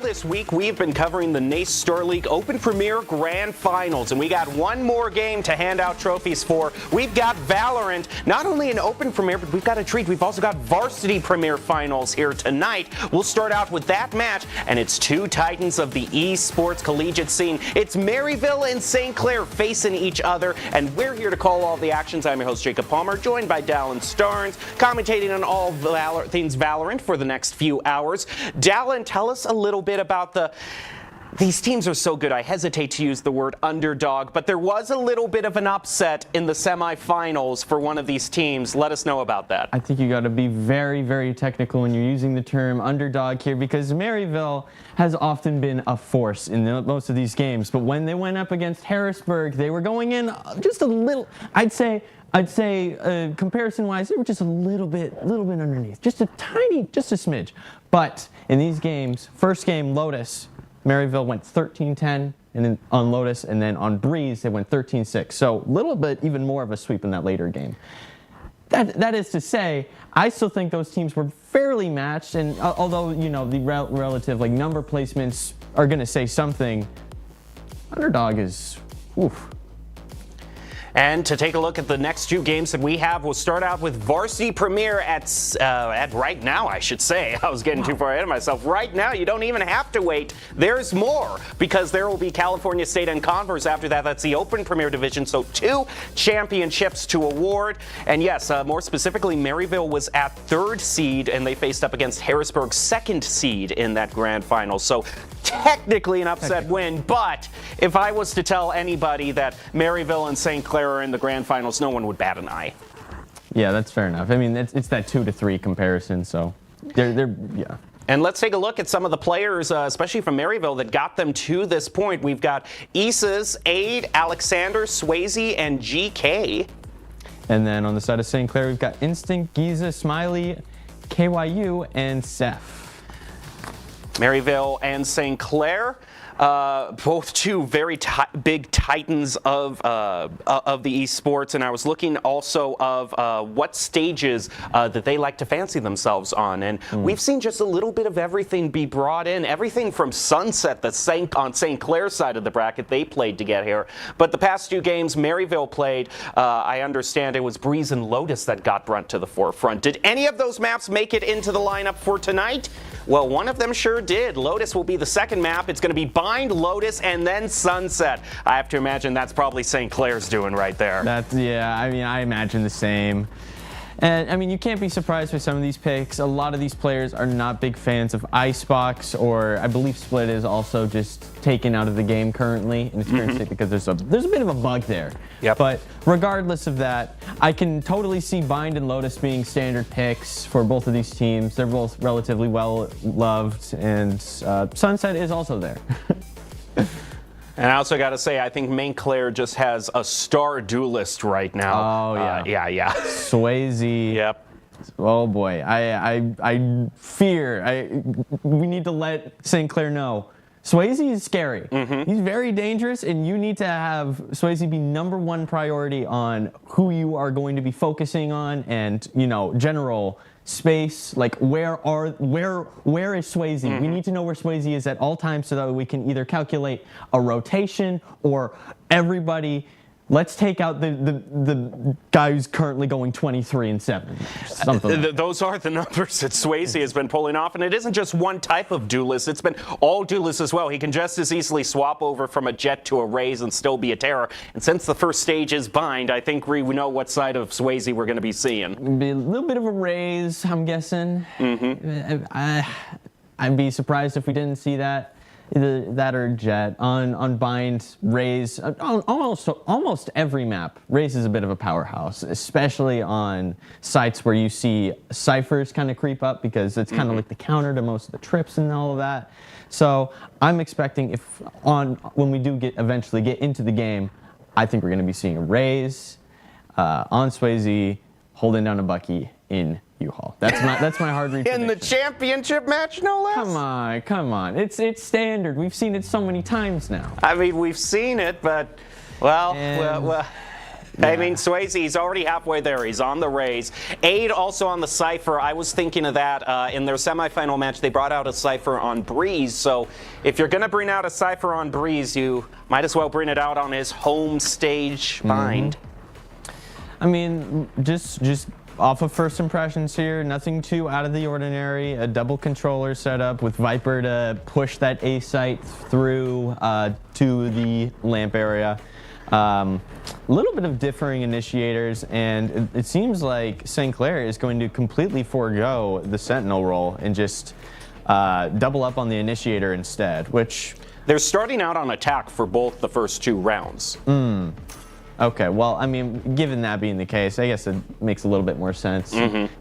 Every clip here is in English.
this week, we've been covering the NACE Starleague Open Premier Grand Finals, and we got one more game to hand out trophies for. We've got Valorant, not only an Open Premier, but we've got a treat. We've also got Varsity Premier Finals here tonight. We'll start out with that match, and it's two titans of the esports collegiate scene. It's Maryville and St. Clair facing each other, and we're here to call all the actions. I'm your host, Jacob Palmer, joined by Dallin Starnes, commentating on all things Valorant for the next few hours. Dallin, tell us a little bit about these teams are so good, I hesitate to use the word underdog, but there was a little bit of an upset in the semifinals for one of these teams. Let us know about that. I think you got to be very, very technical when you're using the term underdog here, because Maryville has often been a force in most of these games. But when they went up against Harrisburg, they were going in just a little, I'd say comparison-wise, they were just a little bit underneath, just a smidge. But in these games, first game, Lotus, Maryville went 13-10 and then on Lotus, and then on Breeze they went 13-6. So a little bit even more of a sweep in that later game. That is to say, I still think those teams were fairly matched, and although the relative number placements are going to say something, underdog is oof. And to take a look at the next two games that we have, we'll start out with Varsity Premier at right now, I should say. I was getting too far ahead of myself. Right now, you don't even have to wait. There's more, because there will be California State and Converse after that. That's the Open Premier Division, so 2 championships to award. And yes, more specifically, Maryville was at 3rd seed, and they faced up against Harrisburg's 2nd seed in that grand final. So technically an upset win, but if I was to tell anybody that Maryville and St. Clair are in the grand finals, no one would bat an eye. Yeah, that's fair enough. I mean, it's that 2-3 comparison, so yeah. And let's take a look at some of the players, especially from Maryville, that got them to this point. We've got Issa's, Aid, Alexander, Swayze, and GK. And then on the side of St. Clair, we've got Instinct, Giza, Smiley, KYU, and Seth. Maryville and St. Clair, both two very big titans of the esports, and I was looking also of what stages that they like to fancy themselves on, and we've seen just a little bit of everything be brought in, everything from Sunset, on St. Clair's side of the bracket, they played to get here, but the past 2 games Maryville played, I understand it was Breeze and Lotus that got brought to the forefront. Did any of those maps make it into the lineup for tonight? Well, one of them sure did. Lotus will be the second map. It's going to be Bind, Lotus, and then Sunset. I have to imagine that's probably St. Clair's doing right there. Yeah, I mean, I imagine the same. And, I mean, you can't be surprised by some of these picks. A lot of these players are not big fans of Icebox, or I believe Split is also just taken out of the game currently in its current state, because there's a bit of a bug there. Yep. But regardless of that, I can totally see Bind and Lotus being standard picks for both of these teams. They're both relatively well loved, and Sunset is also there. And I also got to say, I think St. Clair just has a star duelist right now. Oh, yeah. Yeah. Swayze. Yep. Oh, boy. I fear. We need to let St. Clair know. Swayze is scary. He's very dangerous, and you need to have Swayze be #1 priority on who you are going to be focusing on, and general space, like where is Swayze? We need to know where Swayze is at all times, so that we can either calculate a rotation or everybody. Let's take out the guy who's currently going 23-7. Something. Those are the numbers that Swayze has been pulling off, and it isn't just one type of duelist. It's been all duelists as well. He can just as easily swap over from a Jet to a Raze and still be a Terror. And since the first stage is Bind, I think we know what side of Swayze we're going to be seeing. Be a little bit of a Raze, I'm guessing. I'd be surprised if we didn't see that. Either that or Jet. On Bind, Raze, almost every map, Raze is a bit of a powerhouse, especially on sites where you see ciphers kind of creep up, because it's kind of like the counter to most of the trips and all of that. So I'm expecting when we do eventually get into the game, I think we're going to be seeing a Raze on Swayze holding down a Bucky in U-Haul. That's my hard read. In the championship match, no less? Come on. It's standard. We've seen it so many times now. I mean, we've seen it, but well, I mean, Swayze, he's already halfway there. He's on the Rays. Aid also on the Cypher. I was thinking of that. In their semifinal match, they brought out a Cypher on Breeze. So if you're going to bring out a Cypher on Breeze, you might as well bring it out on his home stage bind. I mean, just off of first impressions here, nothing too out of the ordinary. A double controller setup with Viper to push that A site through to the lamp area. A little bit of differing initiators, and it seems like St. Clair is going to completely forego the Sentinel role and just double up on the initiator instead, which... They're starting out on attack for both the first 2 rounds. Okay, well, I mean, given that being the case, I guess it makes a little bit more sense.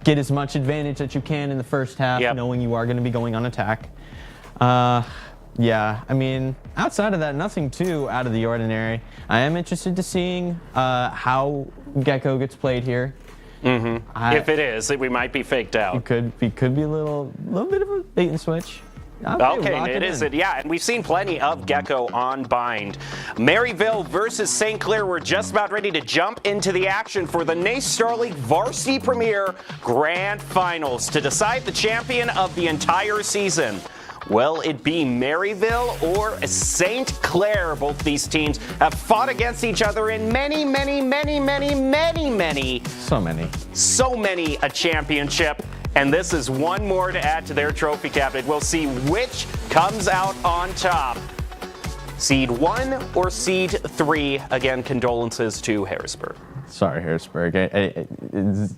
Get as much advantage that you can in the first half, knowing you are going to be going on attack. Yeah, I mean, outside of that, nothing too out of the ordinary. I am interested to seeing how Gecko gets played here. If it is, we might be faked out. It could be a little bit of a bait and switch. Okay, it is. Yeah, and we've seen plenty of Gecko on bind. Maryville versus St. Clair. We're just about ready to jump into the action for the NACE Starleague Varsity Premier Grand Finals to decide the champion of the entire season. Will it be Maryville or St. Clair? Both these teams have fought against each other in so many a championship. And this is one more to add to their trophy cabinet. We'll see which comes out on top. Seed 1 or Seed 3? Again, condolences to Harrisburg. Sorry, Harrisburg. It's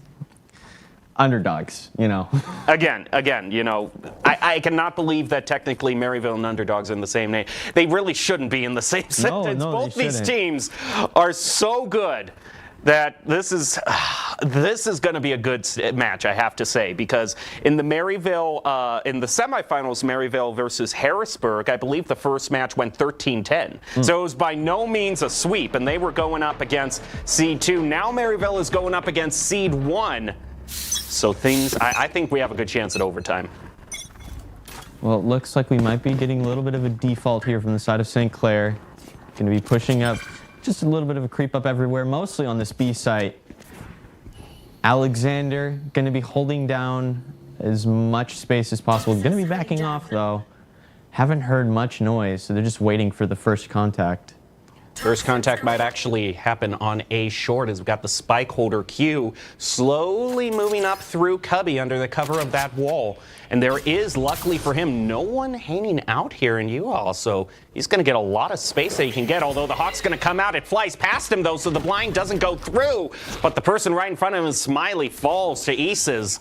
underdogs, you know. Again, you know, I cannot believe that technically Maryville and Underdogs are in the same name. They really shouldn't be in the same sentence. No, both these teams are so good that this is going to be a good match, I have to say, because in the Maryville, in the semifinals, Maryville versus Harrisburg, I believe the first match went 13-10. So it was by no means a sweep, and they were going up against Seed 2. Now Maryville is going up against Seed 1. So I think we have a good chance at overtime. Well, it looks like we might be getting a little bit of a default here from the side of St. Clair. Going to be pushing up just a little bit of a creep up everywhere, mostly on this B site. Alexander going to be holding down as much space as possible. Going to be backing off, though. Haven't heard much noise, so they're just waiting for the first contact. First contact might actually happen on A short as we've got the spike holder Q slowly moving up through Cubby under the cover of that wall. And there is, luckily for him, no one hanging out here in U-Haul, so he's going to get a lot of space that he can get, although the Hawk's going to come out. It flies past him, though, so the blind doesn't go through. But the person right in front of him, Smiley, falls to Aces.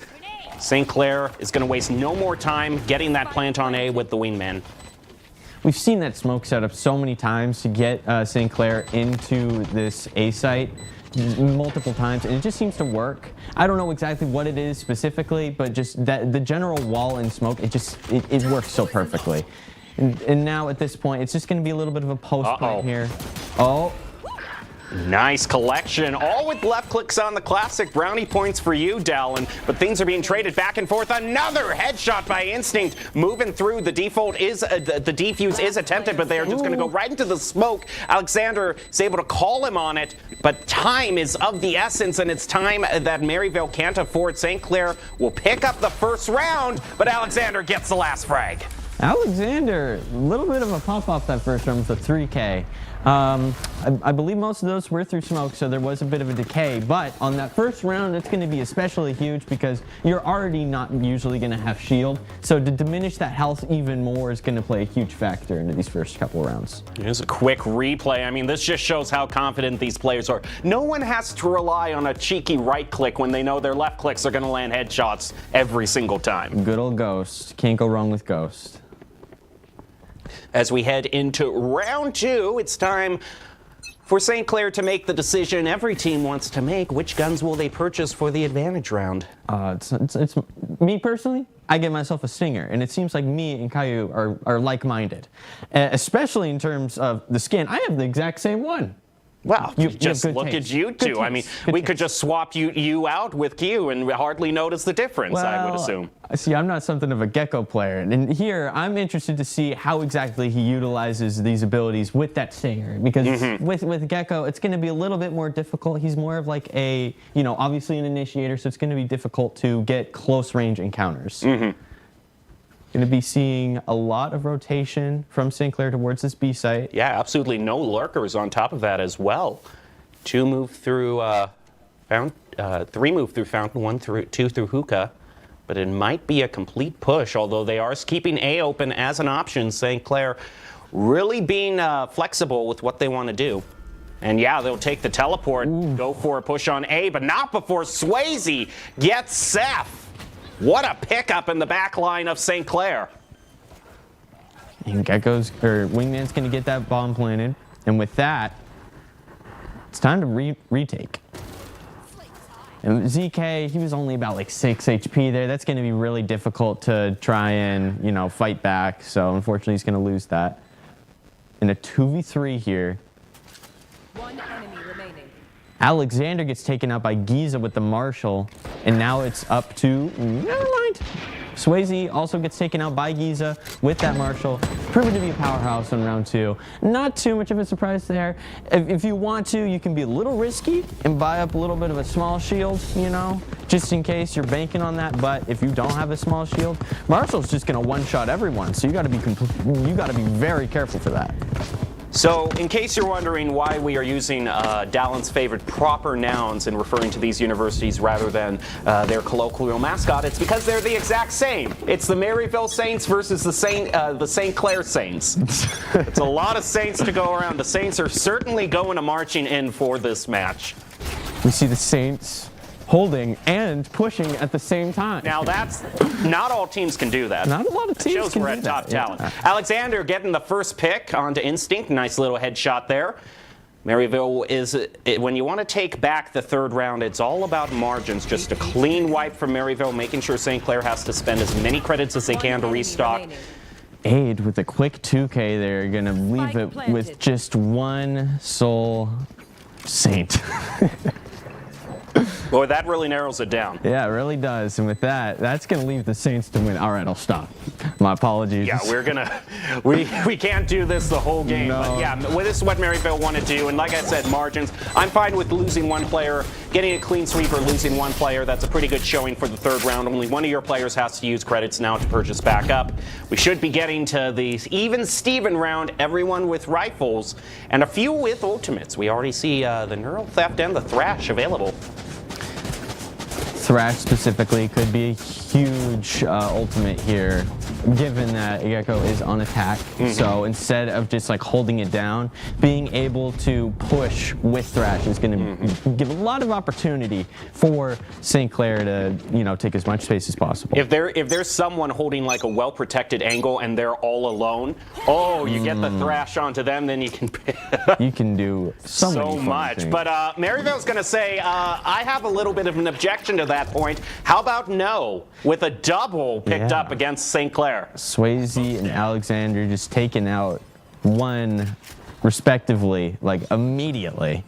St. Clair is going to waste no more time getting that plant on A with the wingman. We've seen that smoke setup so many times to get St. Clair into this A site multiple times, and it just seems to work. I don't know exactly what it is specifically, but just that the general wall and smoke, it works so perfectly. And now at this point, it's just going to be a little bit of a post plant here. Oh. Nice collection, all with left clicks on the classic. Brownie points for you, Dallin. But things are being traded back and forth. Another headshot by Instinct, moving through. The default is the defuse is attempted, but they are just going to go right into the smoke. Alexander is able to call him on it, but time is of the essence, and it's time that Maryville can't afford. St. Clair will pick up the first round, but Alexander gets the last frag. Alexander, a little bit of a pop off that first round with a 3K. I believe most of those were through smoke, so there was a bit of a decay. But on that first round, it's going to be especially huge because you're already not usually going to have shield. So to diminish that health even more is going to play a huge factor into these first couple rounds. Here's a quick replay. I mean, this just shows how confident these players are. No one has to rely on a cheeky right click when they know their left clicks are going to land headshots every single time. Good old Ghost. Can't go wrong with Ghost. As we head into round 2, it's time for St. Clair to make the decision every team wants to make. Which guns will they purchase for the advantage round? It's me personally, I get myself a Stinger, and it seems like me and Caillou are like-minded, especially in terms of the skin. I have the exact same one. Well, you just have good look taste. at you Good two. I mean, taste. Good we could taste. just swap you out with Q and hardly notice the difference, I would assume. See, I'm not something of a Gecko player. And here, I'm interested to see how exactly he utilizes these abilities with that Stinger. Because with Gecko, it's going to be a little bit more difficult. He's more of like a, obviously an initiator, so it's going to be difficult to get close range encounters. Going to be seeing a lot of rotation from St. Clair towards this B site. Yeah, absolutely no lurkers on top of that as well. 2 move through Fountain, 3 move through Fountain, 2 through Hookah. But it might be a complete push, although they are keeping A open as an option. St. Clair really being flexible with what they want to do. And yeah, they'll take the teleport, go for a push on A, but not before Swayze gets Seth. What a pickup in the back line of St. Clair. And Wingman's going to get that bomb planted. And with that, it's time to retake. And ZK, he was only about like 6 HP there. That's going to be really difficult to try and, fight back. So unfortunately, he's going to lose that. In a 2v3 here. 1 enemy remaining. Alexander gets taken out by Giza with the Marshall, and now it's up to, never mind. Swayze also gets taken out by Giza with that Marshall, proven to be a powerhouse in round 2. Not too much of a surprise there. If you want to, you can be a little risky and buy up a little bit of a small shield, just in case you're banking on that. But if you don't have a small shield, Marshall's just gonna one-shot everyone, so you gotta be very careful for that. So, in case you're wondering why we are using Dallin's favorite proper nouns in referring to these universities rather than their colloquial mascot, it's because they're the exact same. It's the Maryville Saints versus the St. Clair Saints. It's a lot of Saints to go around. The Saints are certainly going to marching in for this match. We see the Saints holding and pushing at the same time. Now that's not all teams can do that. Not a lot of teams shows can we're do at top that. talent. Alexander getting the first pick onto Instinct. Nice little headshot there. Maryville is, when you want to take back the 3rd round, it's all about margins. Just a clean wipe from Maryville, making sure St. Clair has to spend as many credits as they can to restock. Aid with a quick 2K there, gonna leave it with just one sole Saint. Boy, that really narrows it down. Yeah, it really does. And with that, that's going to leave the Saints to win. All right, I'll stop. My apologies. Yeah, we can't do this the whole game. No. But yeah, this is what Maryville want to do. And like I said, margins. I'm fine with losing 1 player, getting a clean sweep or losing 1 player. That's a pretty good showing for the 3rd round. Only one of your players has to use credits now to purchase back up. We should be getting to the even-Steven round, everyone with rifles, and a few with ultimates. We already see the Neural Theft and the Thrash available. Thrash specifically could be a huge ultimate here, given that Gecko is on attack. So instead of just like holding it down, being able to push with Thrash is going to give a lot of opportunity for St. Clair to take as much space as possible. If there's someone holding like a well-protected angle and they're all alone, you get the Thrash onto them, then you can you can do so much. Things. But Maryville's going to say, I have a little bit of an objection to that point. How about no with a double picked up against St. Clair? Swayze and Alexander just taking out 1 respectively, like immediately.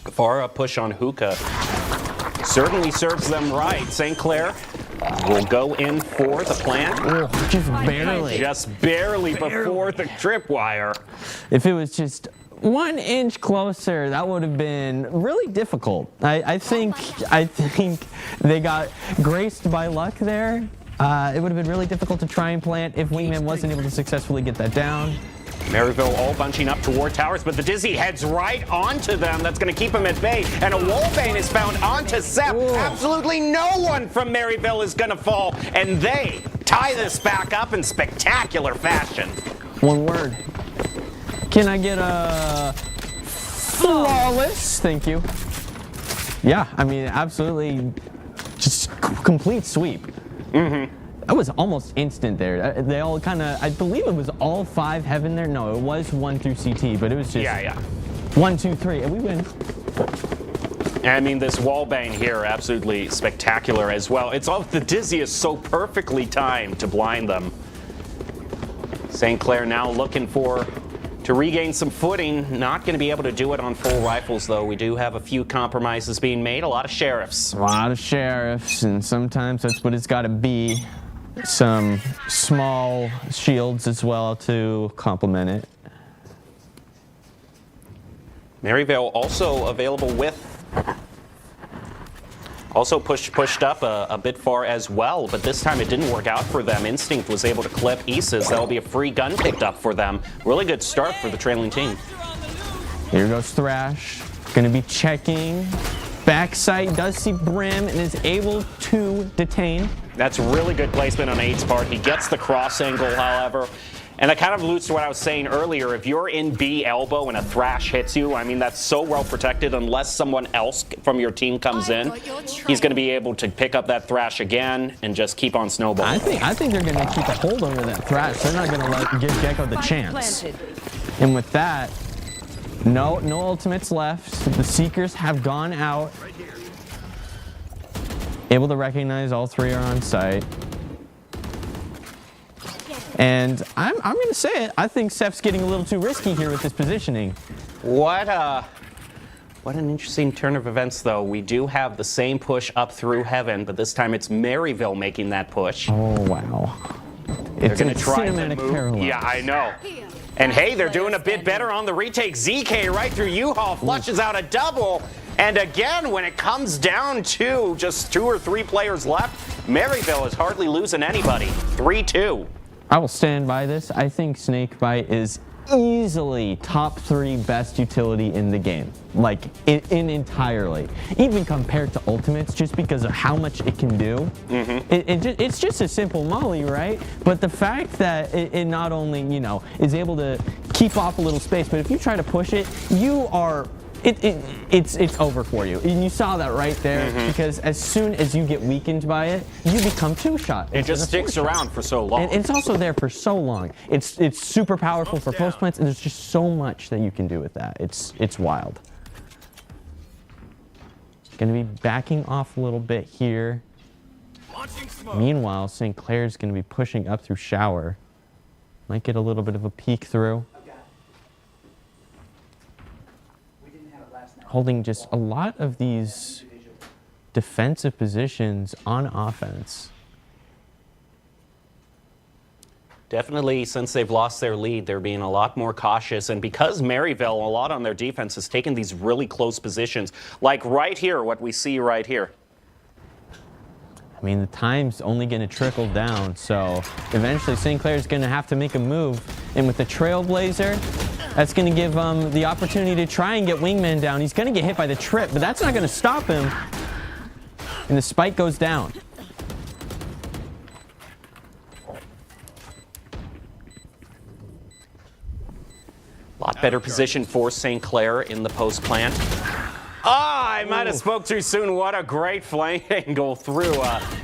Far up push on Hookah certainly serves them right. St. Clair will go in for the plant. Just barely. Just barely before the tripwire. If it was just 1 inch closer, that would have been really difficult. I think they got graced by luck there. It would have been really difficult to try and plant if Wingman wasn't able to successfully get that down. Maryville all bunching up toward towers, but the Dizzy heads right onto them. That's going to keep him at bay. And a Wallbane is found onto Sep. Absolutely no one from Maryville is going to fall. And they tie this back up in spectacular fashion. 1 word. Can I get a flawless? Thank you. Yeah, I mean, absolutely just complete sweep. That was almost instant there. They all kind of, I believe it was all 5 heaven there. No, it was 1 through CT, but it was just 1, 2, 3, and we win. I mean, this wallbang here, absolutely spectacular as well. It's all, the Dizzy is so perfectly timed to blind them. St. Clair now looking to regain some footing. Not going to be able to do it on full rifles, though. We do have a few compromises being made. A lot of sheriffs. A lot of sheriffs, and sometimes that's what it's got to be. Some small shields as well to complement it. Maryvale also available with. Also pushed up a bit far as well, but this time it didn't work out for them. Instinct was able to clip Issa's. That'll be a free gun picked up for them. Really good start for the trailing team. Here goes Thrash. Gonna be checking. Backside does see Brim and is able to detain. That's really good placement on 8's part. He gets the cross angle, however. And that kind of alludes to what I was saying earlier. If you're in B elbow and a Thrash hits you, I mean, that's so well protected unless someone else from your team comes in. He's going to be able to pick up that Thrash again and just keep on snowballing. I think they're going to keep a hold over that Thrash. They're not going to give Gecko the chance. And with that, no ultimates left. The Seekers have gone out. Able to recognize all three are on site. And I'm going to say it. I think Seph's getting a little too risky here with his positioning. What an interesting turn of events, though. We do have the same push up through heaven, but this time it's Maryville making that push. Oh, wow. They're It's going a to try to cinematic move. parallel. Yeah, I know. And hey, they're doing a bit better on the retake. ZK right through U-Haul, flushes out a double. And again, when it comes down to just 2 or 3 players left, Maryville is hardly losing anybody. 3-2. I will stand by this. I think Snakebite is easily top 3 best utility in the game. Like, in entirely. Even compared to Ultimates, just because of how much it can do. It's just a simple molly, right? But the fact that it not only, you know, is able to keep off a little space, but if you try to push it, you are... It's over for you. And you saw that right there, because as soon as you get weakened by it, you become 2-shot. It just sticks around for so long. And it's also there for so long. It's super powerful for post plants, and there's just so much that you can do with that. It's wild. Gonna be backing off a little bit here. Meanwhile, St. Clair's gonna be pushing up through shower. Might get a little bit of a peek through. Holding just a lot of these defensive positions on offense. Definitely, since they've lost their lead, they're being a lot more cautious. And because Maryville, a lot on their defense, has taken these really close positions, like right here, what we see right here. I mean, the time's only going to trickle down, so eventually St. Clair's going to have to make a move. And with the Trailblazer, that's going to give him the opportunity to try and get Wingman down. He's going to get hit by the trip, but that's not going to stop him. And the spike goes down. Lot better position for St. Clair in the post plant. I might have spoke too soon. What a great flank angle through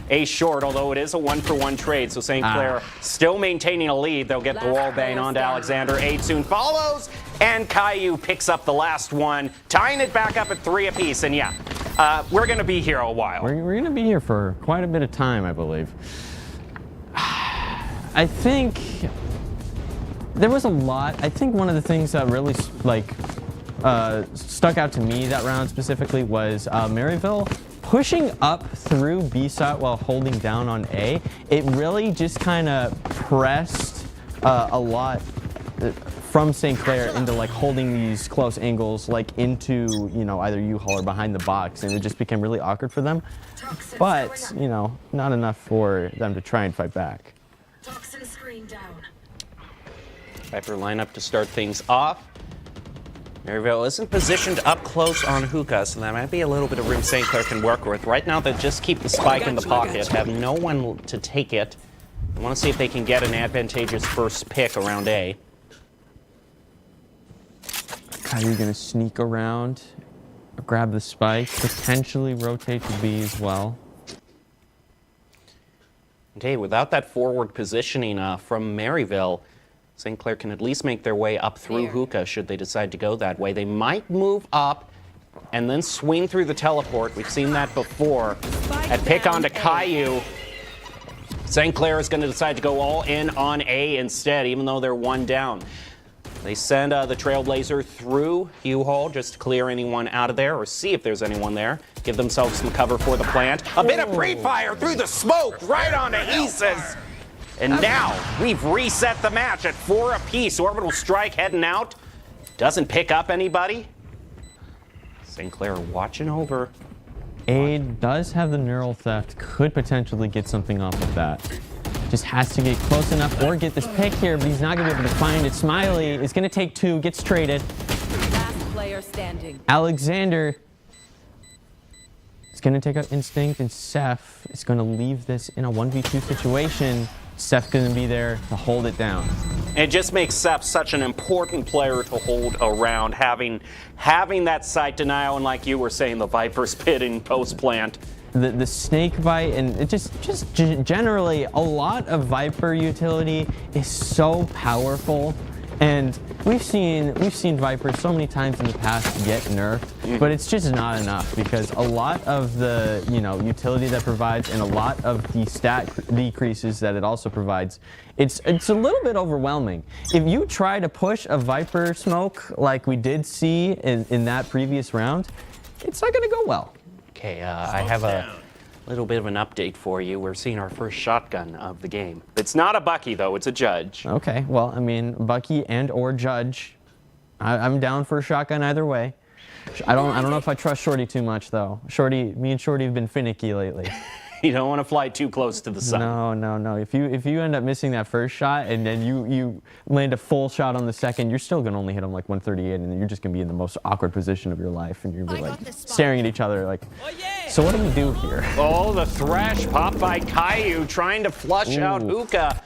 a short, although it is a 1-for-1 trade. So St. Clair still maintaining a lead. They'll get the wall bang onto Alexander. 8 soon follows, and Caillou picks up the last one, tying it back up at 3 apiece. And yeah, we're going to be here a while. We're going to be here for quite a bit of time, I believe. I think there was a lot. I think one of the things that really stuck out to me that round specifically was Maryville pushing up through B site while holding down on A. It really just kind of pressed a lot from St. Clair into like holding these close angles like into, you know, either U-Haul or behind the box, and it just became really awkward for them. But, you know, not enough for them to try and fight back. Viper lineup to start things off. Maryville isn't positioned up close on Hookah, so that might be a little bit of room St. Clair can work with. Right now, they just keep the spike in the pocket, have no one to take it. I want to see if they can get an advantageous first pick around A. Caillou gonna sneak around, grab the spike, potentially rotate to B as well. And hey, without that forward positioning from Maryville, St. Clair can at least make their way up through Hookah should they decide to go that way. They might move up and then swing through the teleport. We've seen that before. At pick onto Caillou, St. Clair is going to decide to go all in on A instead, even though they're 1 down. They send the Trailblazer through U-Haul just to clear anyone out of there or see if there's anyone there. Give themselves some cover for the plant. A bit of pre-fire through the smoke right onto Aces. And now we've reset the match at 4 apiece. Orbital Strike heading out. Doesn't pick up anybody. St. Clair watching over. Aid does have the neural theft, could potentially get something off of that. Just has to get close enough or get this pick here, but he's not going to be able to find it. Smiley is going to take 2, gets traded. Last player standing. Alexander is going to take out Instinct, and Seth is going to leave this in a 1v2 situation. Seth's going to be there to hold it down. It just makes Seth such an important player to hold around, having that sight denial, and like you were saying, the Viper's Pit in post-plant. The snake bite, and it just generally a lot of Viper utility is so powerful, and we've seen Viper so many times in the past get nerfed, but it's just not enough because a lot of the utility that provides and a lot of the stat decreases that it also provides, it's a little bit overwhelming. If you try to push a Viper smoke like we did see in that previous round, it's not going to go well. Okay, I have a little bit of an update for you. We're seeing our first shotgun of the game. It's not a Bucky, though. It's a Judge. Okay, well, I mean, Bucky and or Judge. I'm down for a shotgun either way. I don't know if I trust Shorty too much, though. Me and Shorty have been finicky lately. You don't want to fly too close to the sun. No. If you end up missing that first shot and then you land a full shot on the second, you're still gonna only hit them like 138, and then you're just gonna be in the most awkward position of your life, and you're gonna be like staring at each other like, so what do we do here? Oh, the thrash popped by Caillou, trying to flush out Hookah.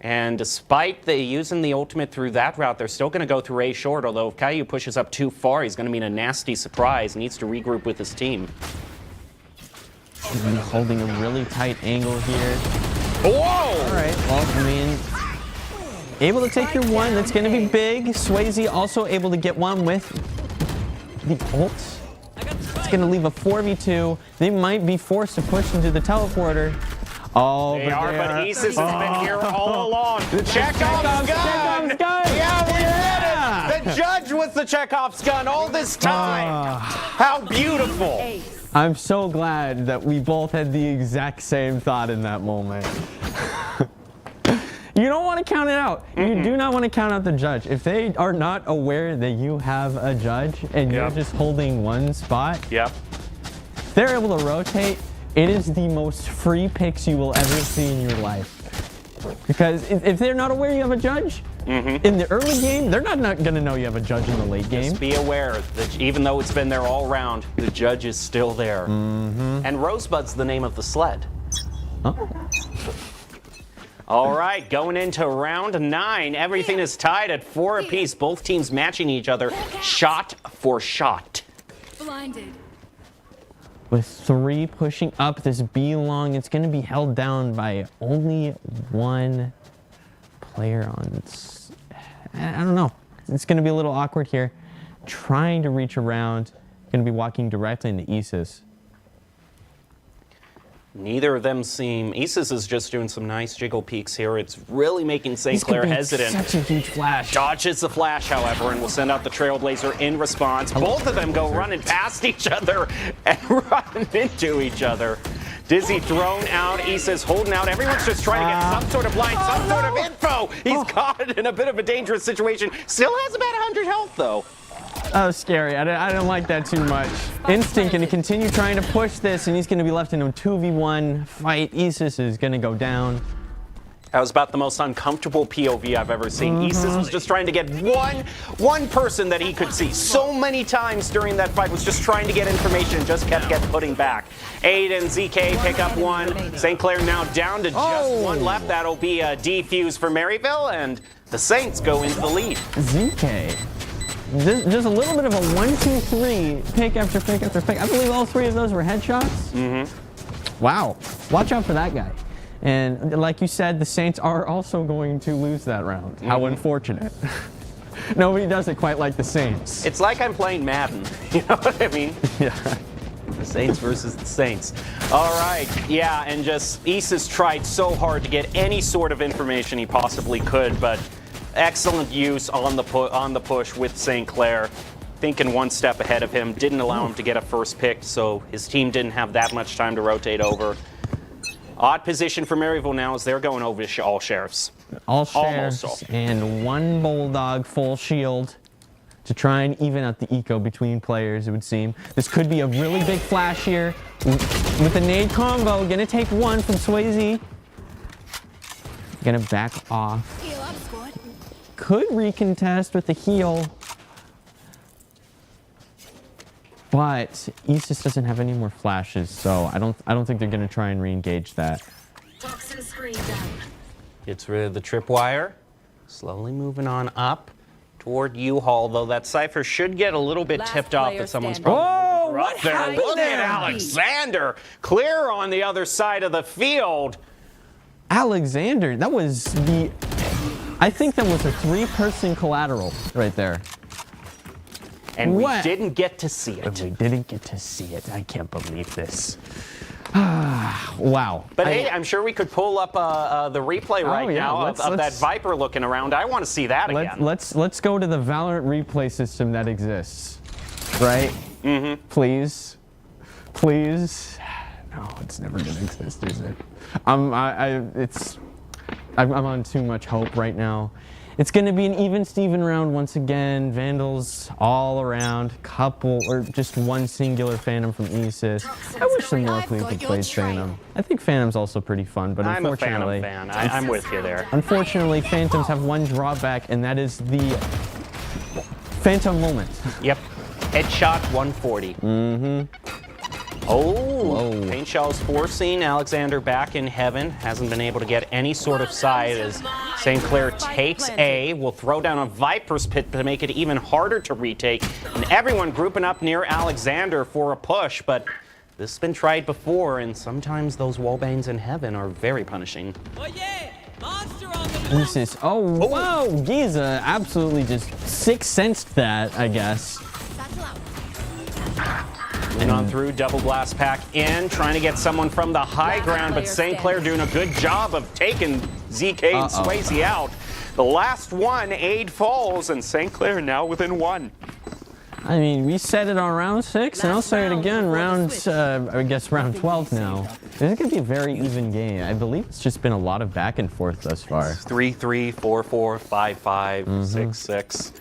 And despite using the ultimate through that route, they're still going to go through A short, although if Caillou pushes up too far, he's going to be in a nasty surprise, needs to regroup with his team. Holding a really tight angle here. Whoa! All right, well, I mean, able to take your one. That's going to be big. Swayze also able to get one with the ult. It's going to leave a 4v2. They might be forced to push into the teleporter. Oh, they are, but Aces has been here all along. Chekhov's gun! Yeah, we did it! The Judge was the Chekhov's gun all this time. How beautiful! I'm so glad that we both had the exact same thought in that moment. You don't want to count it out. You do not want to count out the Judge. If they are not aware that you have a Judge and you're just holding one spot, they're able to rotate. It is the most free picks you will ever see in your life. Because if they're not aware you have a Judge, in the early game, they're not going to know you have a Judge in the late game. Just be aware that even though it's been there all round, the Judge is still there. And Rosebud's the name of the sled. All right, going into round 9, everything is tied at 4 apiece. Both teams matching each other shot for shot. Blinded. With 3 pushing up this B long, it's going to be held down by only one player on. I don't know. It's going to be a little awkward here. Trying to reach around. Going to be walking directly into Isis. Neither of them seem. Isis is just doing some nice jiggle peeks here. It's really making St. Clair hesitant. Such a huge flash. Dodges the flash, however, and will send out the Trailblazer in response. Both of them go running past each other and running into each other. Dizzy thrown out, Isis holding out. Everyone's just trying to get some sort of line, some sort of info. He's caught in a bit of a dangerous situation. Still has about 100 health, though. Oh, scary. I don't like that too much. Instinct going to continue trying to push this, and he's going to be left in a 2v1 fight. Isis is going to go down. That was about the most uncomfortable POV I've ever seen. Isis was just trying to get one person that he could see. So many times during that fight was just trying to get information, just kept putting back. Aid and ZK pick up one. St. Clair now down to just one left. That'll be a defuse for Maryville, and the Saints go into the lead. ZK. Just a little bit of a 1-2-3 pick after pick after pick. I believe all 3 of those were headshots. Wow. Watch out for that guy. And like you said, the Saints are also going to lose that round. How unfortunate. Nobody does it quite like the Saints. It's like I'm playing Madden. You know what I mean? Yeah. The Saints versus the Saints. All right. Yeah, and just Isis tried so hard to get any sort of information he possibly could, but Excellent use on the push with St. Clair. Thinking one step ahead of him, didn't allow him to get a first pick, so his team didn't have that much time to rotate over. Odd position for Maryville now as they're going over to all sheriffs. All sheriffs and one bulldog full shield to try and even out the eco between players, it would seem. This could be a really big flash here with a nade combo. Gonna take one from Swayze. Gonna back off. Heal up, squad. Could recontest with the heal. But East just doesn't have any more flashes, so I don't think they're gonna try and re-engage that. Toxin screen down. Gets rid of the tripwire. Slowly moving on up toward U-Haul, though that Cypher should get a little bit Last tipped off player that someone's standing. probably Whoa, what up there. happened Look there? at Alexander. Clear on the other side of the field. Alexander, that was the... I think that was a 3-person collateral right there. And we What? didn't get to see it. We didn't get to see it. I can't believe this. Wow. But hey, I'm sure we could pull up the replay right yeah, now of that let's- Viper looking around. I want to see that again. Let's go to the Valorant replay system that exists, right? Mm-hmm. Please, please. No, it's never gonna exist, is it? I'm on too much hope right now. It's going to be an even Steven round once again. Vandals all around. Couple or just one singular Phantom from ESIS. I wish some more I've got people your played trail. Phantom. I think Phantom's also pretty fun, but I'm a unfortunately, Phantom fan. I'm with you there. unfortunately, Phantoms have one drawback, and that is the Phantom moment. Yep. Headshot 140. Mm-hmm. Oh, Paint Shell's forcing Alexander back in heaven. Hasn't been able to get any sort of side as St. Clair takes A. Will throw down a Viper's Pit to make it even harder to retake. And everyone grouping up near Alexander for a push, but this has been tried before, and sometimes those wallbangs in heaven are very punishing. Oh yeah! Monster on the ESIS. Oh, whoa! Giza absolutely just sixth-sensed that, I guess. Satchel out. Moving on through, double glass pack in, trying to get someone from the high ground, but St. Clair doing a good job of taking ZK and Swayze out. The last one, Aid falls, and St. Clair now within one. I mean, we said it on round 6, and I'll Last say it round again, before the round, switch. I guess round 12 now. This is going to be a very even game. I believe it's just been a lot of back and forth thus far. 3-3, 4-4, 5-5, 6-6.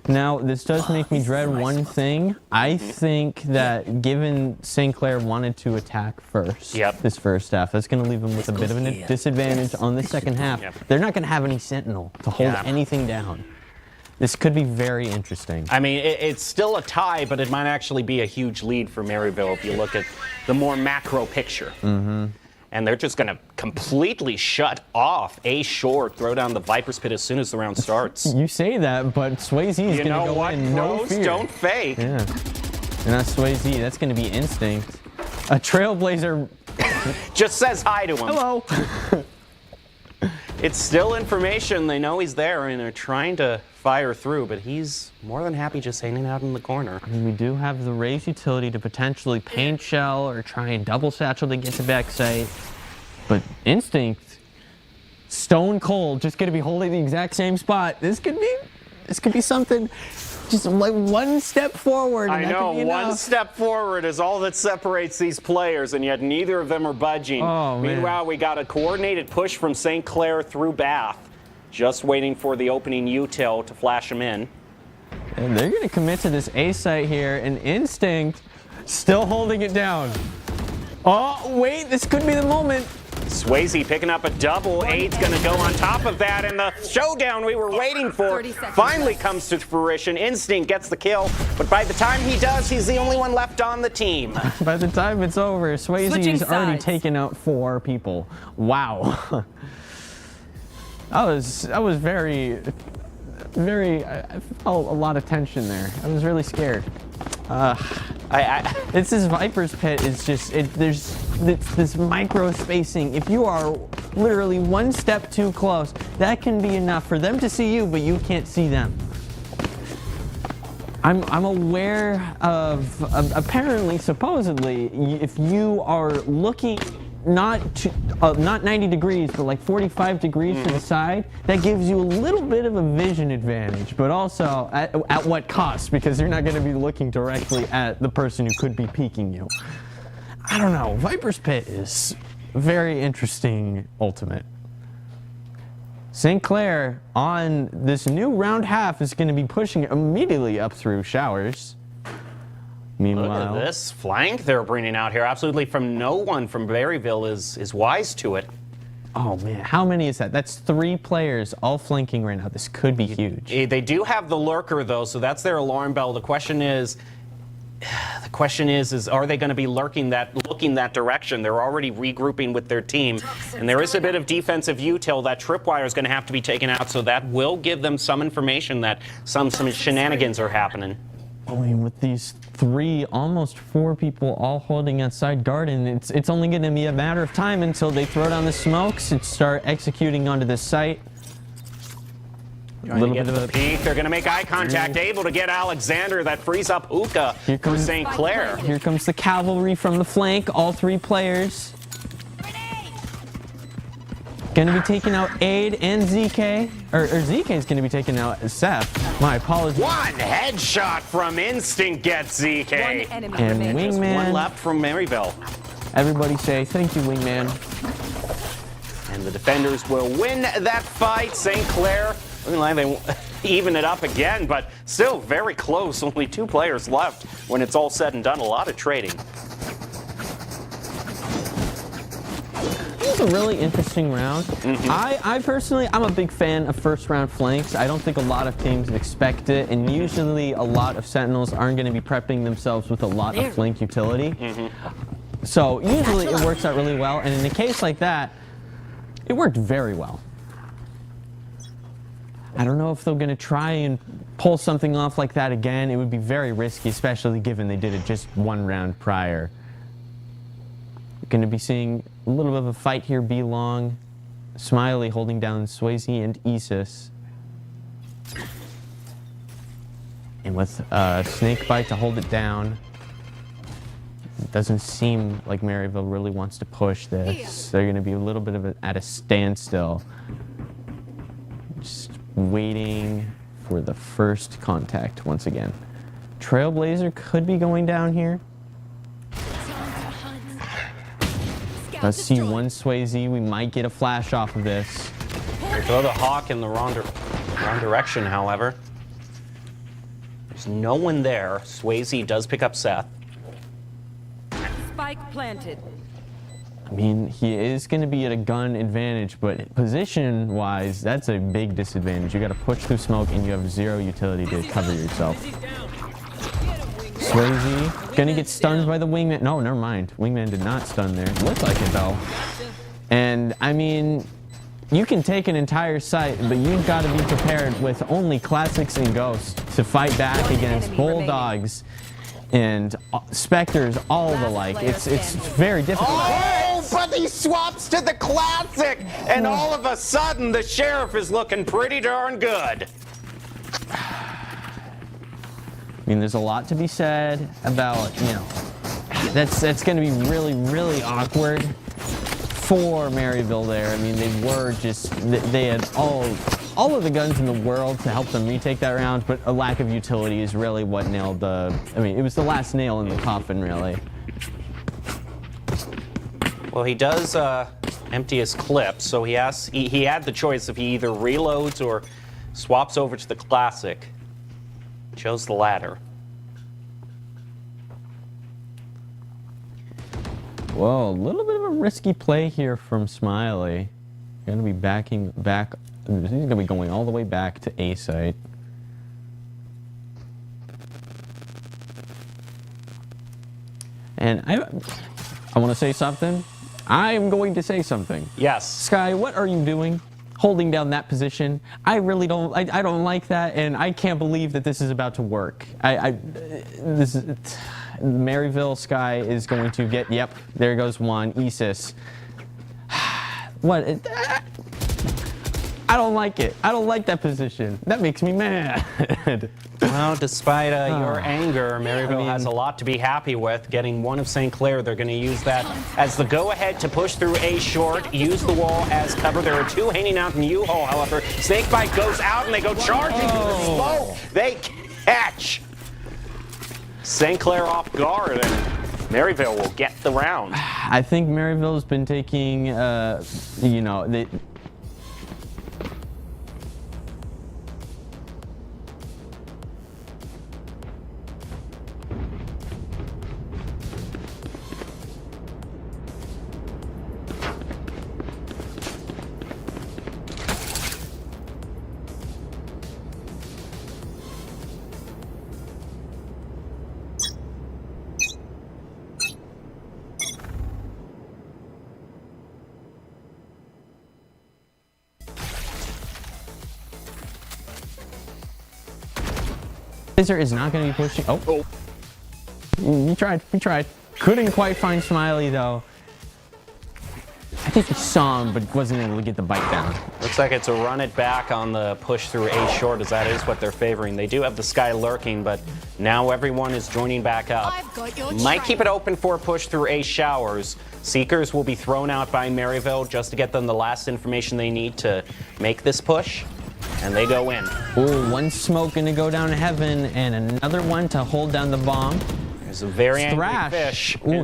Now, this does make me dread one thing. I think that given St. Clair wanted to attack first, this first half, that's going to leave them with a bit of a disadvantage on the second half. They're not going to have any Sentinel to hold anything down. This could be very interesting. I mean, it's still a tie, but it might actually be a huge lead for Maryville if you look at the more macro picture. And they're just going to completely shut off A short, throw down the Viper's Pit as soon as the round starts. You say that, but Swayze is going to go what? in no Pros fear. don't fake. Yeah. And that's Swayze. That's going to be instinct. A Trailblazer. Just says hi to him. Hello. It's still information. They know he's there, and they're trying to fire through, but he's more than happy just hanging out in the corner. I mean, we do have the raise utility to potentially paint shell or try and double satchel to get to backside. But instinct, stone cold, just going to be holding the exact same spot. This could be something. Just like one step forward. I know, one step forward is all that separates these players, and yet neither of them are budging. Oh, man. Meanwhile, we got a coordinated push from St. Clair through Bath. Just waiting for the opening util to flash them in. And they're going to commit to this A site here, and instinct still holding it down. Oh, wait, this could be the moment. Swayze picking up a double. Aid's going to go on top of that, and the showdown we were waiting for 30 seconds finally left. comes to fruition. Instinct gets the kill, but by the time he does, he's the only one left on the team. By the time it's over, Swayze's Switching already sides. taken out 4 people. Wow. That was very, I felt a lot of tension there. I was really scared. It's this Viper's Pit. It's just there's this micro spacing. If you are literally one step too close, that can be enough for them to see you, but you can't see them. I'm aware of apparently, supposedly, if you are looking not 90 degrees, but like 45 degrees to the side, that gives you a little bit of a vision advantage, but also at what cost? Because you're not going to be looking directly at the person who could be peeking you. I don't know. Viper's Pit is a very interesting ultimate. St. Clair on this new round half is going to be pushing immediately up through showers. Meanwhile, look at this flank they're bringing out here. Absolutely from no one from Berryville is wise to it. Oh man, how many is that? That's 3 players all flanking right now. This could be huge. They do have the lurker though, so that's their alarm bell. The question is, are they going to be looking that direction? They're already regrouping with their team, and there is a bit of defensive util. That tripwire is going to have to be taken out, so that will give them some information that some shenanigans are happening. I mean, with these 3, almost 4 people all holding outside garden, it's only going to be a matter of time until they throw down the smokes and start executing onto this site. A little bit of a peek. They're going to make eye contact, able to get Alexander. That frees up Hookah for St. Clair. Here comes the cavalry from the flank, all 3 players. Going to be taking out Aid and ZK, or ZK is going to be taking out Seth. My apologies. One headshot from Instinct gets ZK. One enemy And remaining. Wingman. One left from Maryville. Everybody say thank you, Wingman. And the defenders will win that fight. St. Clair, looking like they even it up again, but still very close. Only 2 players left when it's all said and done. A lot of trading. It's a really interesting round. I personally, I'm a big fan of first round flanks. I don't think a lot of teams expect it, and usually a lot of Sentinels aren't going to be prepping themselves with a lot of flank utility. So usually it works out really well, and in a case like that, it worked very well. I don't know if they're going to try and pull something off like that again. It would be very risky, especially given they did it just 1 round prior. Going to be seeing a little bit of a fight here, B long. Smiley holding down Swayze and Isis. And with Snakebite to hold it down. It doesn't seem like Maryville really wants to push this. They're going to be a little bit of at a standstill. Just waiting for the first contact once again. Trailblazer could be going down here. Let's see one Swayze. We might get a flash off of this. They throw the Hawk in the wrong direction, however. There's no one there. Swayze does pick up Seth. Spike planted. I mean, he is going to be at a gun advantage, but position-wise, that's a big disadvantage. You got to push through smoke, and you have 0 utility to cover yourself. Swayze gonna get stunned by the Wingman. No, never mind. Wingman did not stun there. Looked like it though. And I mean, you can take an entire site, but you've got to be prepared with only classics and ghosts to fight back against bulldogs and specters, all the like. It's very difficult. Oh, but he swaps to the classic, and all of a sudden the sheriff is looking pretty darn good. I mean, there's a lot to be said about, you know, that's going to be really, really awkward for Maryville there. I mean, they had all of the guns in the world to help them retake that round, but a lack of utility is really what nailed the, I mean, it was the last nail in the coffin, really. Well, he does empty his clip, so he had the choice if he either reloads or swaps over to the classic. Chose the latter. Whoa, a little bit of a risky play here from Smiley. Gonna be backing back. He's gonna be going all the way back to A site. And I want to say something. I am going to say something. Yes. Sky, what are you doing? Holding down that position. I really don't. I don't like that, and I can't believe that this is about to work. Maryville Sky is going to get. Yep, there goes one. Isis. What? I don't like it. I don't like that position. That makes me mad. Well, despite your anger, Maryville has a lot to be happy with. Getting one of St. Clair, they're going to use that as the go-ahead to push through A short, use the wall as cover. There are two hanging out in U-Haul, however. Snakebite goes out, and they go charging through the smoke. They catch St. Clair off guard, and Maryville will get the round. I think Maryville's been taking, you know, Laser is not going to be pushing. Oh. We tried. Couldn't quite find Smiley, though. I think he saw him, but wasn't able to get the bite down. Looks like it's a run it back on the push through A short, as that is what they're favoring. They do have the sky lurking, but now everyone is joining back up. I've got your Might keep it open for a push through A showers. Seekers will be thrown out by Maryville just to get them the last information they need to make this push. And they go in. Ooh, one smoke going to go down to heaven, and another one to hold down the bomb. There's a very angry Thrash. fish. Ooh.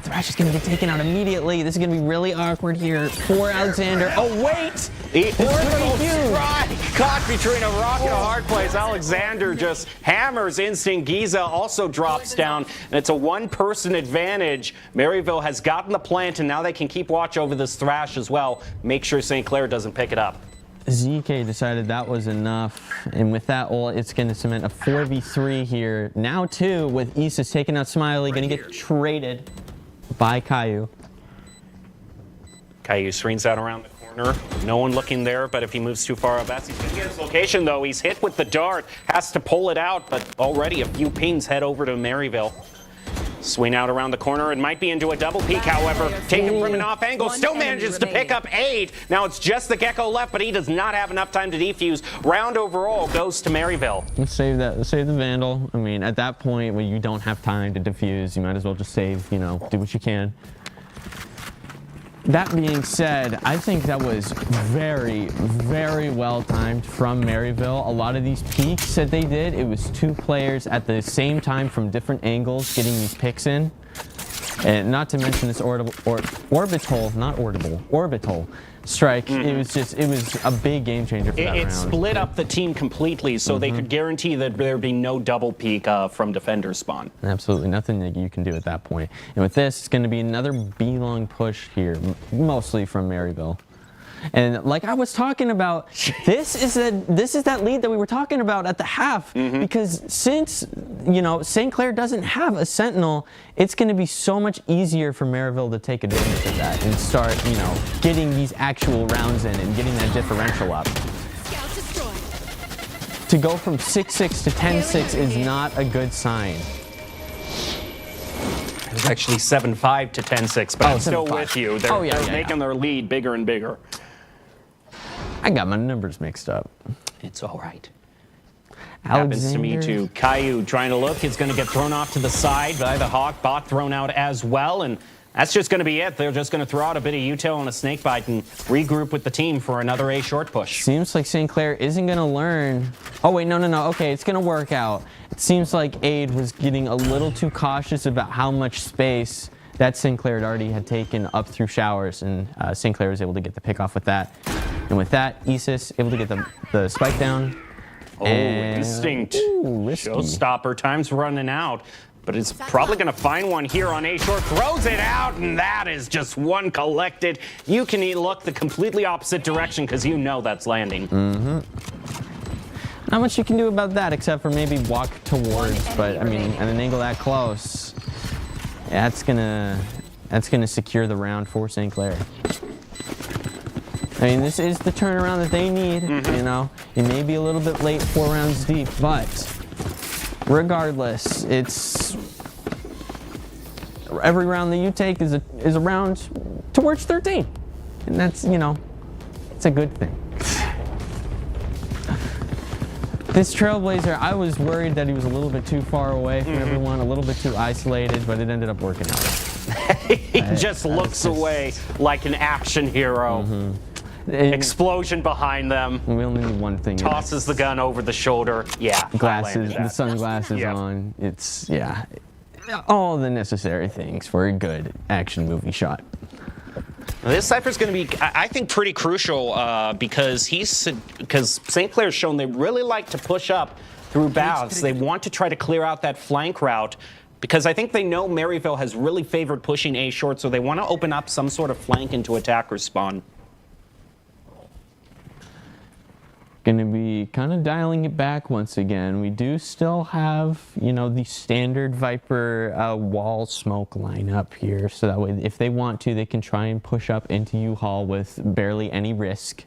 Thrash is going to get taken out immediately. This is going to be really awkward here for Alexander. Oh, wait! The orbital huge. strike caught between a rock and a hard place. Alexander just hammers Instinct. Giza also drops down, and it's a one-person advantage. Maryville has gotten the plant, and now they can keep watch over this Thrash as well. Make sure St. Clair doesn't pick it up. ZK decided that was enough, and with that, it's going to cement a 4v3 here. Now, too, with Isis taking out Smiley, going to get traded by Caillou. Caillou screens out around the corner. No one looking there, but if he moves too far up, he's going to get his location, though. He's hit with the dart, has to pull it out, but already a few pings head over to Maryville. Swing out around the corner and might be into a double peek, however. Taken from an off angle, still manages to pick up 8. Now it's just the Gecko left, but he does not have enough time to defuse. Round overall goes to Maryville. Let's save that. Let's save the Vandal. I mean, at that point when you don't have time to defuse, you might as well just save, you know, do what you can. That being said, I think that was very, very well timed from Maryville. A lot of these peaks that they did, it was two players at the same time from different angles getting these picks in. And not to mention this orbital strike. It was a big game changer for that round. It split up the team completely, so they could guarantee that there'd be no double peek from defender spawn. Absolutely nothing that you can do at that point. And with this, it's going to be another B-long push here, mostly from Maryville. And like I was talking about, this is that lead that we were talking about at the half. Because since, you know, St. Clair doesn't have a Sentinel, it's going to be so much easier for Maryville to take advantage of that and start, you know, getting these actual rounds in and getting that differential up. Scout destroyed. To go from 6-6 to 10-6 is not a good sign. It was actually 7-5 to 10-6, but I'm still 7-5. with you. They're making their lead bigger and bigger. I got my numbers mixed up. It's all right. Happens to me too. Caillou trying to look. It's going to get thrown off to the side by the Hawk. Bot thrown out as well. And that's just going to be it. They're just going to throw out a bit of util and a snakebite and regroup with the team for another A short push. Seems like St. Clair isn't going to learn. Oh, wait, no. Okay, it's going to work out. It seems like Aid was getting a little too cautious about how much space that St. Clair had taken up through showers, and St. Clair was able to get the pick off with that. And with that, Isis able to get the spike down. Oh, Instinct. Showstopper. Time's running out. But it's probably going to find one here on A short. Throws it out, and that is just one collected. You can look the completely opposite direction because you know that's landing. Not much you can do about that except for maybe walk towards. But I mean, at an angle that close, that's gonna secure the round for St. Clair. I mean, this is the turnaround that they need. You know, it may be a little bit late, 4 rounds deep, but regardless, it's every round that you take is a round towards 13, and that's, you know, it's a good thing. This Trailblazer, I was worried that he was a little bit too far away from everyone, a little bit too isolated, but it ended up working out. He just looks away like an action hero. Explosion behind them. We only need one thing. Tosses the gun over the shoulder. Yeah. Glasses, the sunglasses on. It's, yeah, all the necessary things for a good action movie shot. This Cypher's going to be, I think, pretty crucial because St. Clair's shown they really like to push up through baths. They want to try to clear out that flank route because I think they know Maryville has really favored pushing A short, so they want to open up some sort of flank into attacker spawn. Going to be kind of dialing it back once again. We do still have, you know, the standard Viper wall smoke lineup here, so that way if they want to, they can try and push up into U-Haul with barely any risk.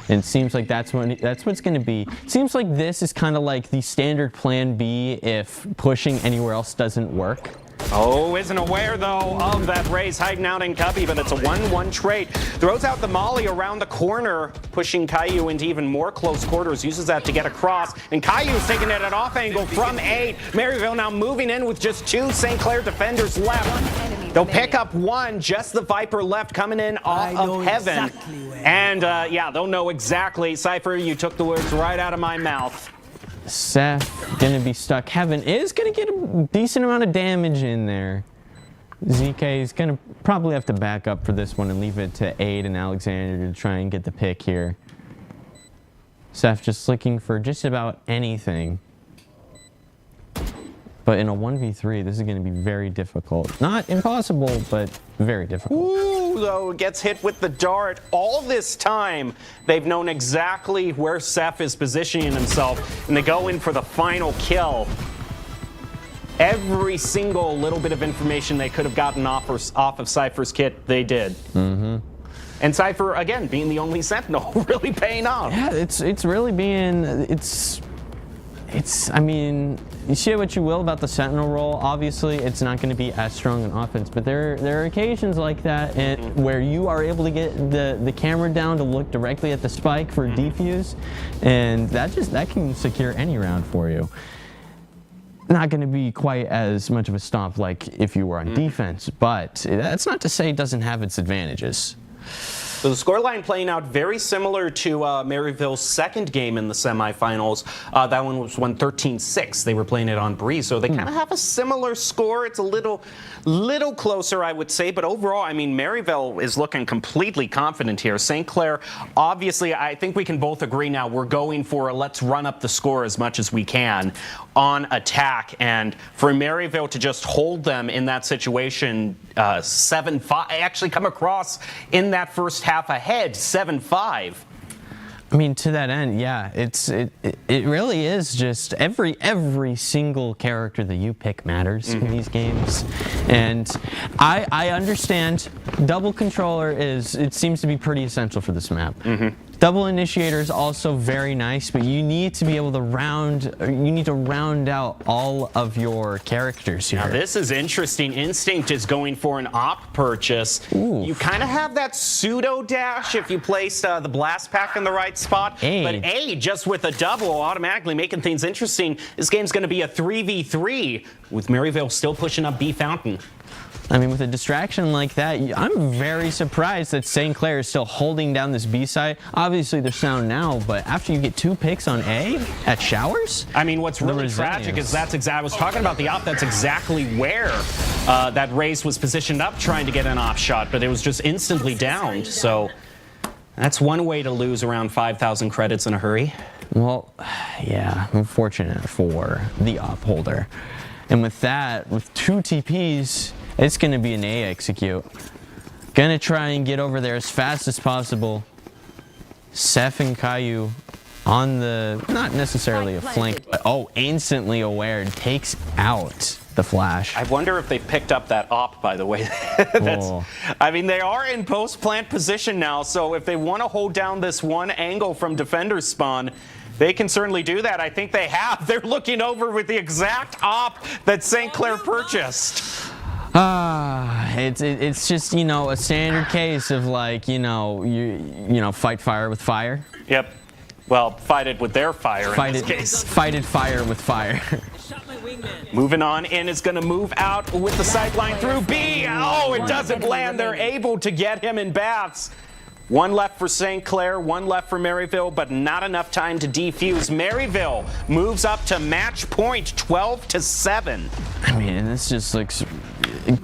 And it seems like that's what's going to be. It seems like this is kind of like the standard plan B if pushing anywhere else doesn't work. Oh, isn't aware, though, of that raise hiding out in Cubby, but it's a 1-1 trade. Throws out the molly around the corner, pushing Caillou into even more close quarters, uses that to get across, and Caillou's taking it at off angle from 8. Maryville now moving in with just 2 St. Clair defenders left. They'll pick up 1, just the Viper left coming in off of Heaven. And, yeah, they'll know exactly. Cypher, you took the words right out of my mouth. Seth gonna be stuck. Heaven is gonna get a decent amount of damage in there. ZK is gonna probably have to back up for this one and leave it to Aid and Alexander to try and get the pick here. Seth just looking for just about anything. But in a 1v3, this is going to be very difficult. Not impossible, but very difficult. Ooh, though, gets hit with the dart. All this time, they've known exactly where Seth is positioning himself, and they go in for the final kill. Every single little bit of information they could have gotten off of Cypher's kit, they did. And Cypher, again, being the only Sentinel, really paying off. Yeah, it's really being, I mean, you say what you will about the Sentinel role. Obviously, it's not going to be as strong an offense, but there are occasions like that where you are able to get the camera down to look directly at the spike for a defuse, and that can secure any round for you. Not going to be quite as much of a stomp like if you were on defense, but that's not to say it doesn't have its advantages. So the scoreline playing out very similar to Maryville's second game in the semifinals. That one was 13-6. They were playing it on Breeze, so they kind of have a similar score. It's a little closer, I would say, but overall, I mean, Maryville is looking completely confident here. St. Clair, obviously, I think we can both agree now we're going for a let's run up the score as much as we can on attack, and for Maryville to just hold them in that situation, 7-5, actually come across in that first half ahead, 7-5. I mean, to that end, yeah, it really is just every single character that you pick matters in these games, and I understand double controller it seems to be pretty essential for this map. Double initiator is also very nice, but you need to be able to round out all of your characters here. Now this is interesting. Instinct is going for an op purchase. Ooh. You kind of have that pseudo dash if you place the blast pack in the right spot. But A, just with a double, automatically making things interesting. This game's going to be a 3v3 with Maryville still pushing up B Fountain. I mean, with a distraction like that, I'm very surprised that St. Clair is still holding down this B side. Obviously, they're sound now, but after you get 2 picks on A at Showers? I mean, what's really tragic is I was talking about the op, that's exactly where that race was positioned up trying to get an op shot, but it was just instantly downed. So that's one way to lose around 5,000 credits in a hurry. Well, yeah, unfortunate for the op holder. And with that, with 2 TPs, it's going to be an A execute. Going to try and get over there as fast as possible. Seth and Caillou on the, not necessarily a flank, but instantly aware, takes out the flash. I wonder if they picked up that op, by the way. I mean, they are in post-plant position now, so if they want to hold down this one angle from defender's spawn, they can certainly do that. I think they have. They're looking over with the exact op that St. Clair purchased. It's just, you know, a standard case of like, you know, fight fire with fire. Yep. Well, fight it with their fire in this case. Fight it fire with fire. Shot my wingman. Moving on in is going to move out with the sideline through B. Oh, it doesn't land. They're able to get him in baths. One left for St. Clair, one left for Maryville, but not enough time to defuse. Maryville moves up to match point, 12-7. I mean, this just looks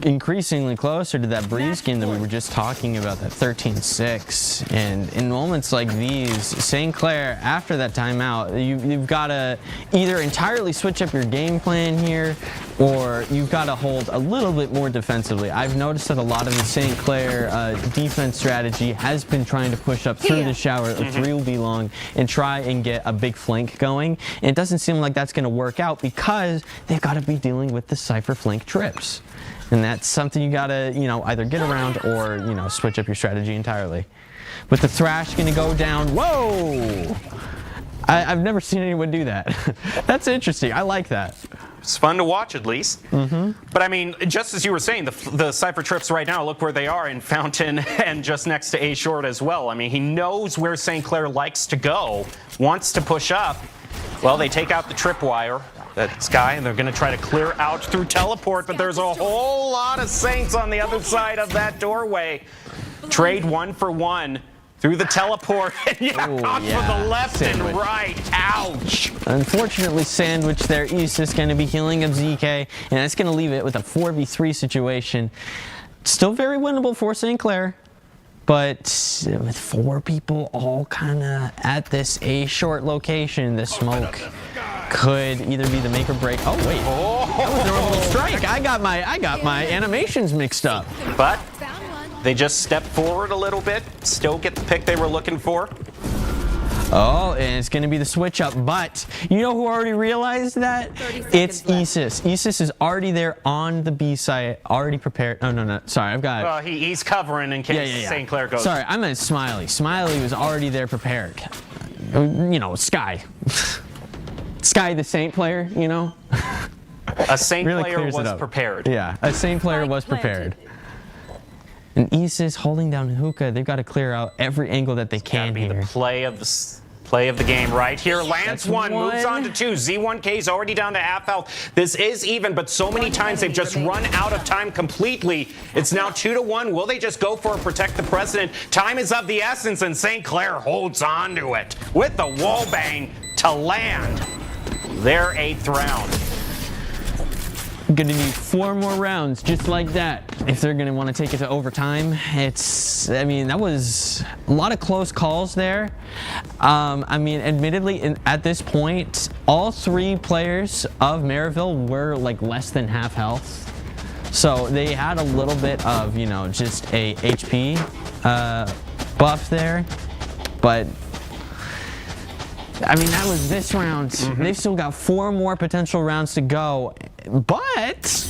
increasingly closer to that Breeze game that we were just talking about, that 13-6. And in moments like these, St. Clair, after that timeout, you've got to either entirely switch up your game plan here, or you've got to hold a little bit more defensively. I've noticed that a lot of the St. Clair defense strategy has been trying to push up through the shower of 3B long and try and get a big flank going. And it doesn't seem like that's going to work out because they've got to be dealing with the Cypher flank trips. And that's something you got to, either get around or, switch up your strategy entirely. With the Thrash going to go down. Whoa! I've never seen anyone do that. That's interesting. I like that. It's fun to watch, at least. But I mean, just as you were saying, the Cypher trips right now, look where they are in Fountain and just next to A Short as well. I mean, he knows where St. Clair likes to go, wants to push up. Well, they take out the tripwire, that Sky, and they're going to try to clear out through teleport, but there's a whole lot of Saints on the other side of that doorway. Trade 1 for 1. Through the teleport, and caught for the left Sandwich. and right. Ouch! Unfortunately, Sandwich there. Isis going to be healing up ZK, and that's going to leave it with a 4v3 situation. Still very winnable for St. Clair, but with 4 people all kind of at this A short location, the smoke could either be the make or break. Oh wait, that was an orbital strike. I got my animations mixed up. But Found one. they just step forward a little bit, still get the pick they were looking for. Oh, and it's going to be the switch up, but you know who already realized that? 30 It's seconds left. Isis. Isis is already there on the B side, already prepared. Oh, no. Sorry, I've got He's covering in case St. Clair goes. Sorry, I meant Smiley. Smiley was already there prepared. Sky. Sky, the Saint player, A Saint Really player clears it was up. prepared. Yeah, a Saint player was prepared. And Isis holding down Hookah. They've got to clear out every angle that they Gotta can be here. the play of the game right here. Lands That's one, moves one. on to 2. Z1K's already down to half health. This is even, but so many times they've just run out of time completely. It's now 2-1. Will they just go for a protect the president? Time is of the essence, and St. Clair holds on to it with the wall bang to land their 8th round. Gonna need 4 more rounds just like that if they're gonna want to take it to overtime. That was a lot of close calls there. Admittedly, at this point, all 3 players of Maryville were like less than half health. So they had a little bit of, just a HP buff there. But that was this round. They've still got 4 more potential rounds to go. But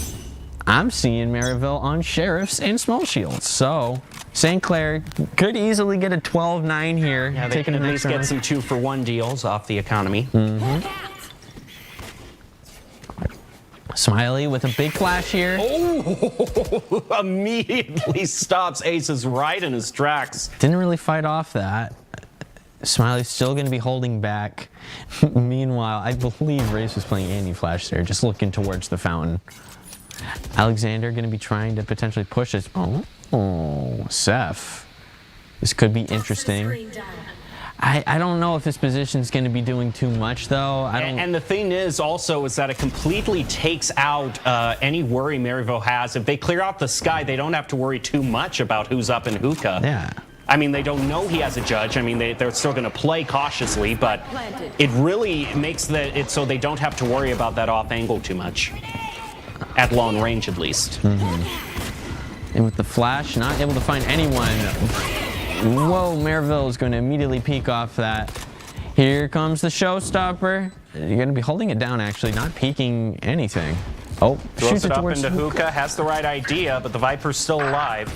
I'm seeing Maryville on Sheriffs and Small Shields. So St. Clair could easily get a 12-9 here. Yeah, they can at least get some 2-for-1 deals off the economy. Smiley with a big flash here. Oh, immediately stops Aces right in his tracks. Didn't really fight off that. Smiley's still going to be holding back. Meanwhile, I believe Race was playing anti-flash there, just looking towards the fountain. Alexander going to be trying to potentially push this. Oh, Seth. This could be interesting. I don't know if this position's going to be doing too much, though. And the thing is also is that it completely takes out any worry Maryville has. If they clear out the Sky, they don't have to worry too much about who's up in Hookah. Yeah. They don't know he has a judge. They're still going to play cautiously, but it really makes it so they don't have to worry about that off angle too much. At long range, at least. And with the flash, not able to find anyone. Whoa, Maryville is going to immediately peek off that. Here comes the showstopper. You're going to be holding it down, actually, not peeking anything. Oh, Throws shoots it up towards into Hookah, has the right idea, but the Viper's still alive.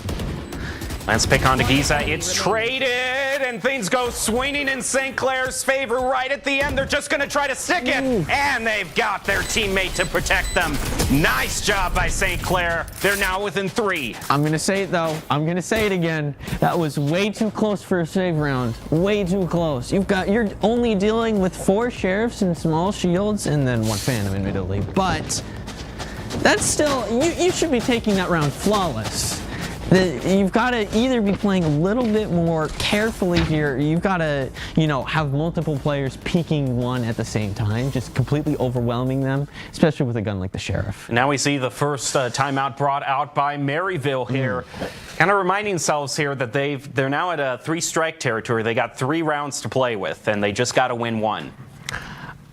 Let's pick on to Giza. It's traded, and things go swinging in St. Clair's favor right at the end. They're just going to try to stick it, and they've got their teammate to protect them. Nice job by St. Clair. They're now within 3. I'm going to say it, though. I'm going to say it again. That was way too close for a save round. Way too close. You're only dealing with 4 sheriffs and small shields, and then 1 phantom, admittedly. But that's still, you should be taking that round flawless. You've got to either be playing a little bit more carefully here. You've got to, have multiple players peeking one at the same time, just completely overwhelming them, especially with a gun like the Sheriff. Now we see the first timeout brought out by Maryville here. Kind of reminding themselves here that they're now at a 3-strike territory. They got 3 rounds to play with, and they just got to win 1.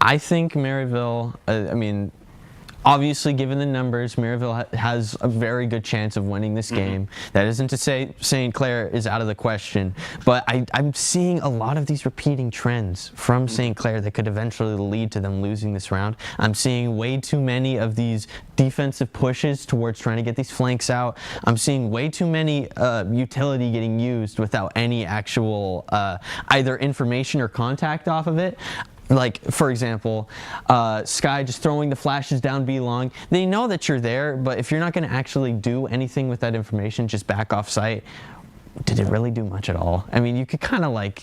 I think Maryville, obviously, given the numbers, Maryville has a very good chance of winning this game. That isn't to say St. Clair is out of the question, but I'm seeing a lot of these repeating trends from St. Clair that could eventually lead to them losing this round. I'm seeing way too many of these defensive pushes towards trying to get these flanks out. I'm seeing way too many utility getting used without any actual either information or contact off of it. Like, for example, Sky just throwing the flashes down B long. They know that you're there, but if you're not going to actually do anything with that information, just back off site, did it really do much at all? I mean, you could kind of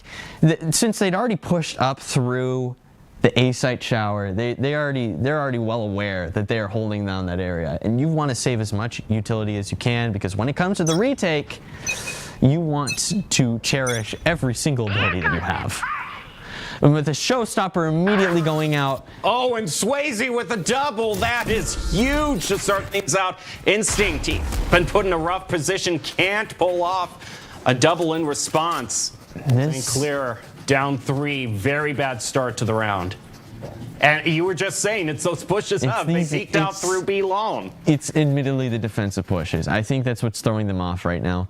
since they'd already pushed up through the A site shower, they're already well aware that they are holding down that area. And you want to save as much utility as you can, because when it comes to the retake, you want to cherish every single ability that you have. And with the showstopper immediately going out. Oh, and Swayze with a double. That is huge to start things out. Instinct, he's been put in a rough position. Can't pull off a double in response. St. Clair down 3. Very bad start to the round. And you were just saying, it's those pushes up. They peeked out through B long. It's admittedly the defensive pushes. I think that's what's throwing them off right now.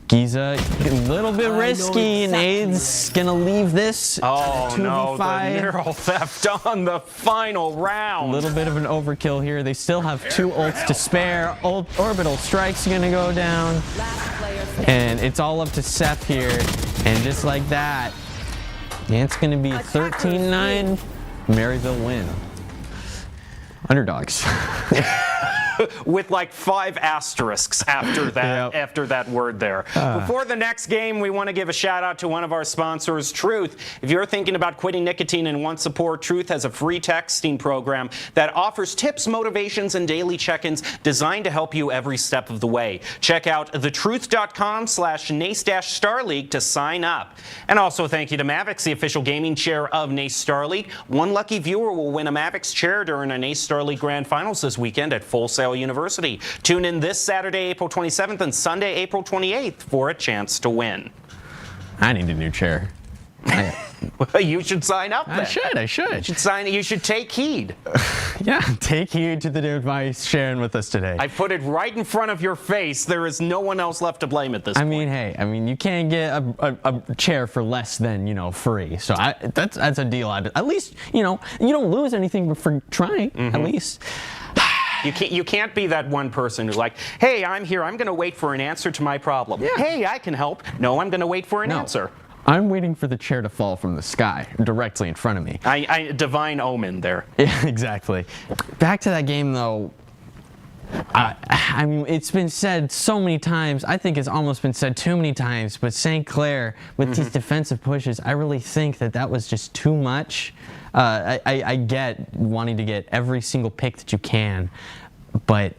Giza, a little bit risky, and Aiden's gonna leave this. Oh no, the 2v5. mural theft on the final round. A little bit of an overkill here. They still have 2 ults to spare. Orbital Strike's gonna go down. And it's all up to Seth here. And just like that, it's gonna be 13-9. Maryville win. Underdogs. With like 5 asterisks after that, after that word there. Before the next game, we want to give a shout out to one of our sponsors, Truth. If you're thinking about quitting nicotine and want support, Truth has a free texting program that offers tips, motivations, and daily check-ins designed to help you every step of the way. Check out thetruth.com/NACE-Starleague to sign up. And also thank you to Mavix, the official gaming chair of NACE Starleague. One lucky viewer will win a Mavix chair during a NACE Starleague Grand Finals this weekend at Full Sail University. Tune in this Saturday, April 27th and Sunday, April 28th for a chance to win. I need a new chair. You should sign up then. I should. You should take heed. Yeah, take heed to the advice sharing with us today. I put it right in front of your face. There is no one else left to blame at this point. I mean, you can't get a chair for less than, free. So that's a deal. At least, you don't lose anything for trying, at least. You can't be that one person who's like, hey, I'm here. I'm going to wait for an answer to my problem. Yeah. Hey, I can help. No, I'm going to wait for an answer. I'm waiting for the chair to fall from the sky directly in front of me. Divine omen there. Yeah, exactly. Back to that game, though. I mean, it's been said so many times. I think it's almost been said too many times. But St. Clair, with these defensive pushes, I really think that was just too much. I get wanting to get every single pick that you can, but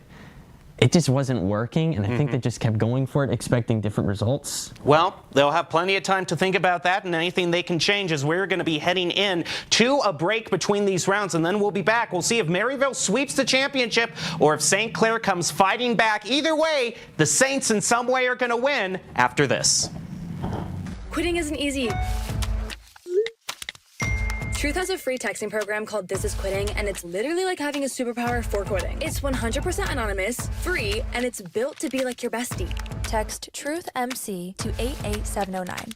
it just wasn't working, and I think they just kept going for it, expecting different results. Well, they'll have plenty of time to think about that, and anything they can change as we're going to be heading in to a break between these rounds, and then we'll be back. We'll see if Maryville sweeps the championship or if St. Clair comes fighting back. Either way, the Saints in some way are going to win after this. Quitting isn't easy. Truth has a free texting program called This Is Quitting, and it's literally like having a superpower for quitting. It's 100% anonymous, free, and it's built to be like your bestie. Text TruthMC to 88709.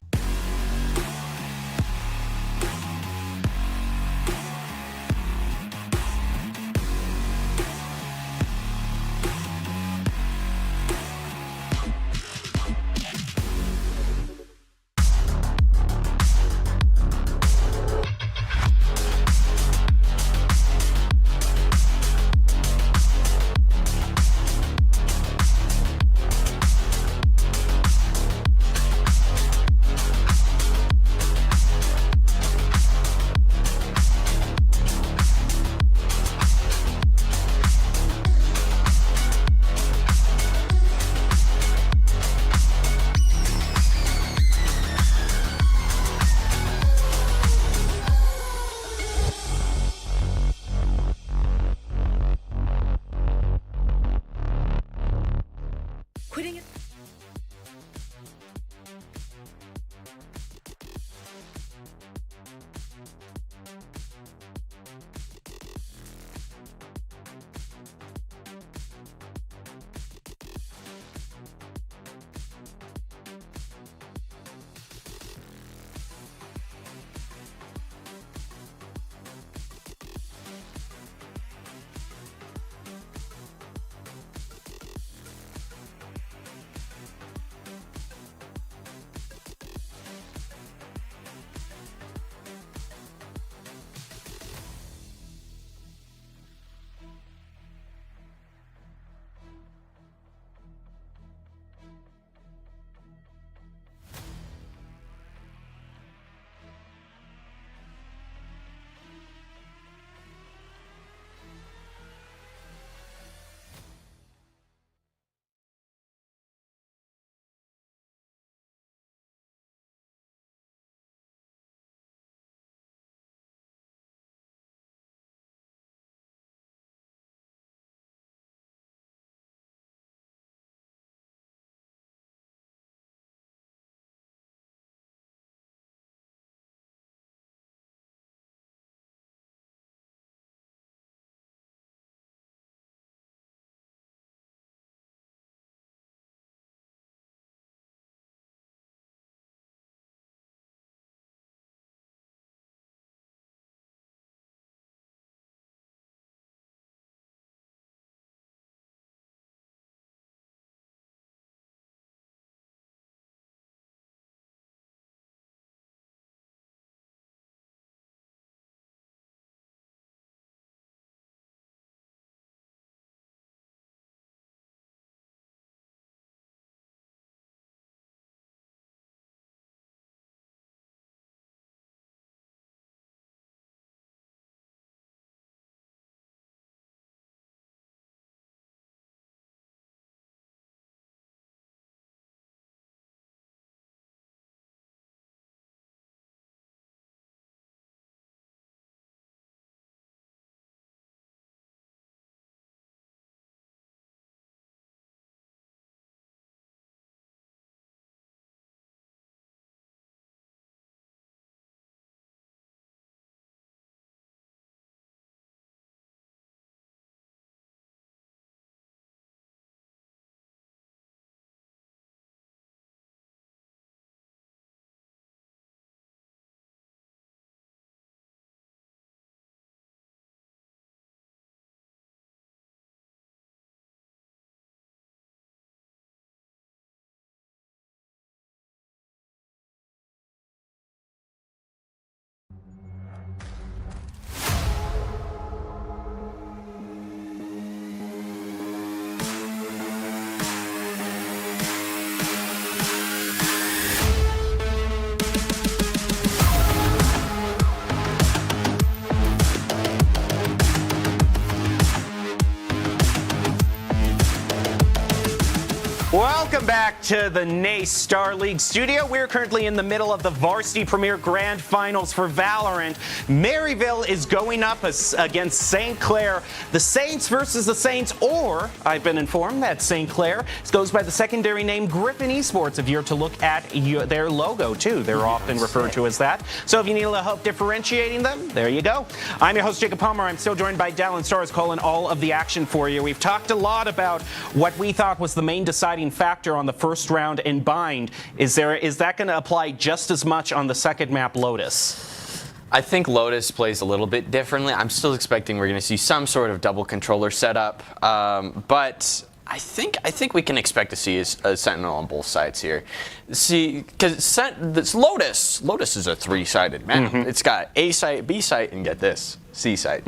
Welcome back to the NACE Starleague studio. We're currently in the middle of the Varsity Premier Grand Finals for Valorant. Maryville is going up against St. Clair. The Saints versus the Saints, or I've been informed that St. Clair goes by the secondary name Griffin Esports. If you're to look at their logo too, they're often referred to as that. So if you need a little help differentiating them, there you go. I'm your host, Jacob Palmer. I'm still joined by Dallin Stars calling all of the action for you. We've talked a lot about what we thought was the main deciding factor on the first round in Bind. Is that going to apply just as much on the second map, Lotus? I think Lotus plays a little bit differently. I'm still expecting we're going to see some sort of double controller setup, but I think we can expect to see a Sentinel on both sides here. See, because Lotus is a three-sided map. It's got A site, B site, and get this, C site.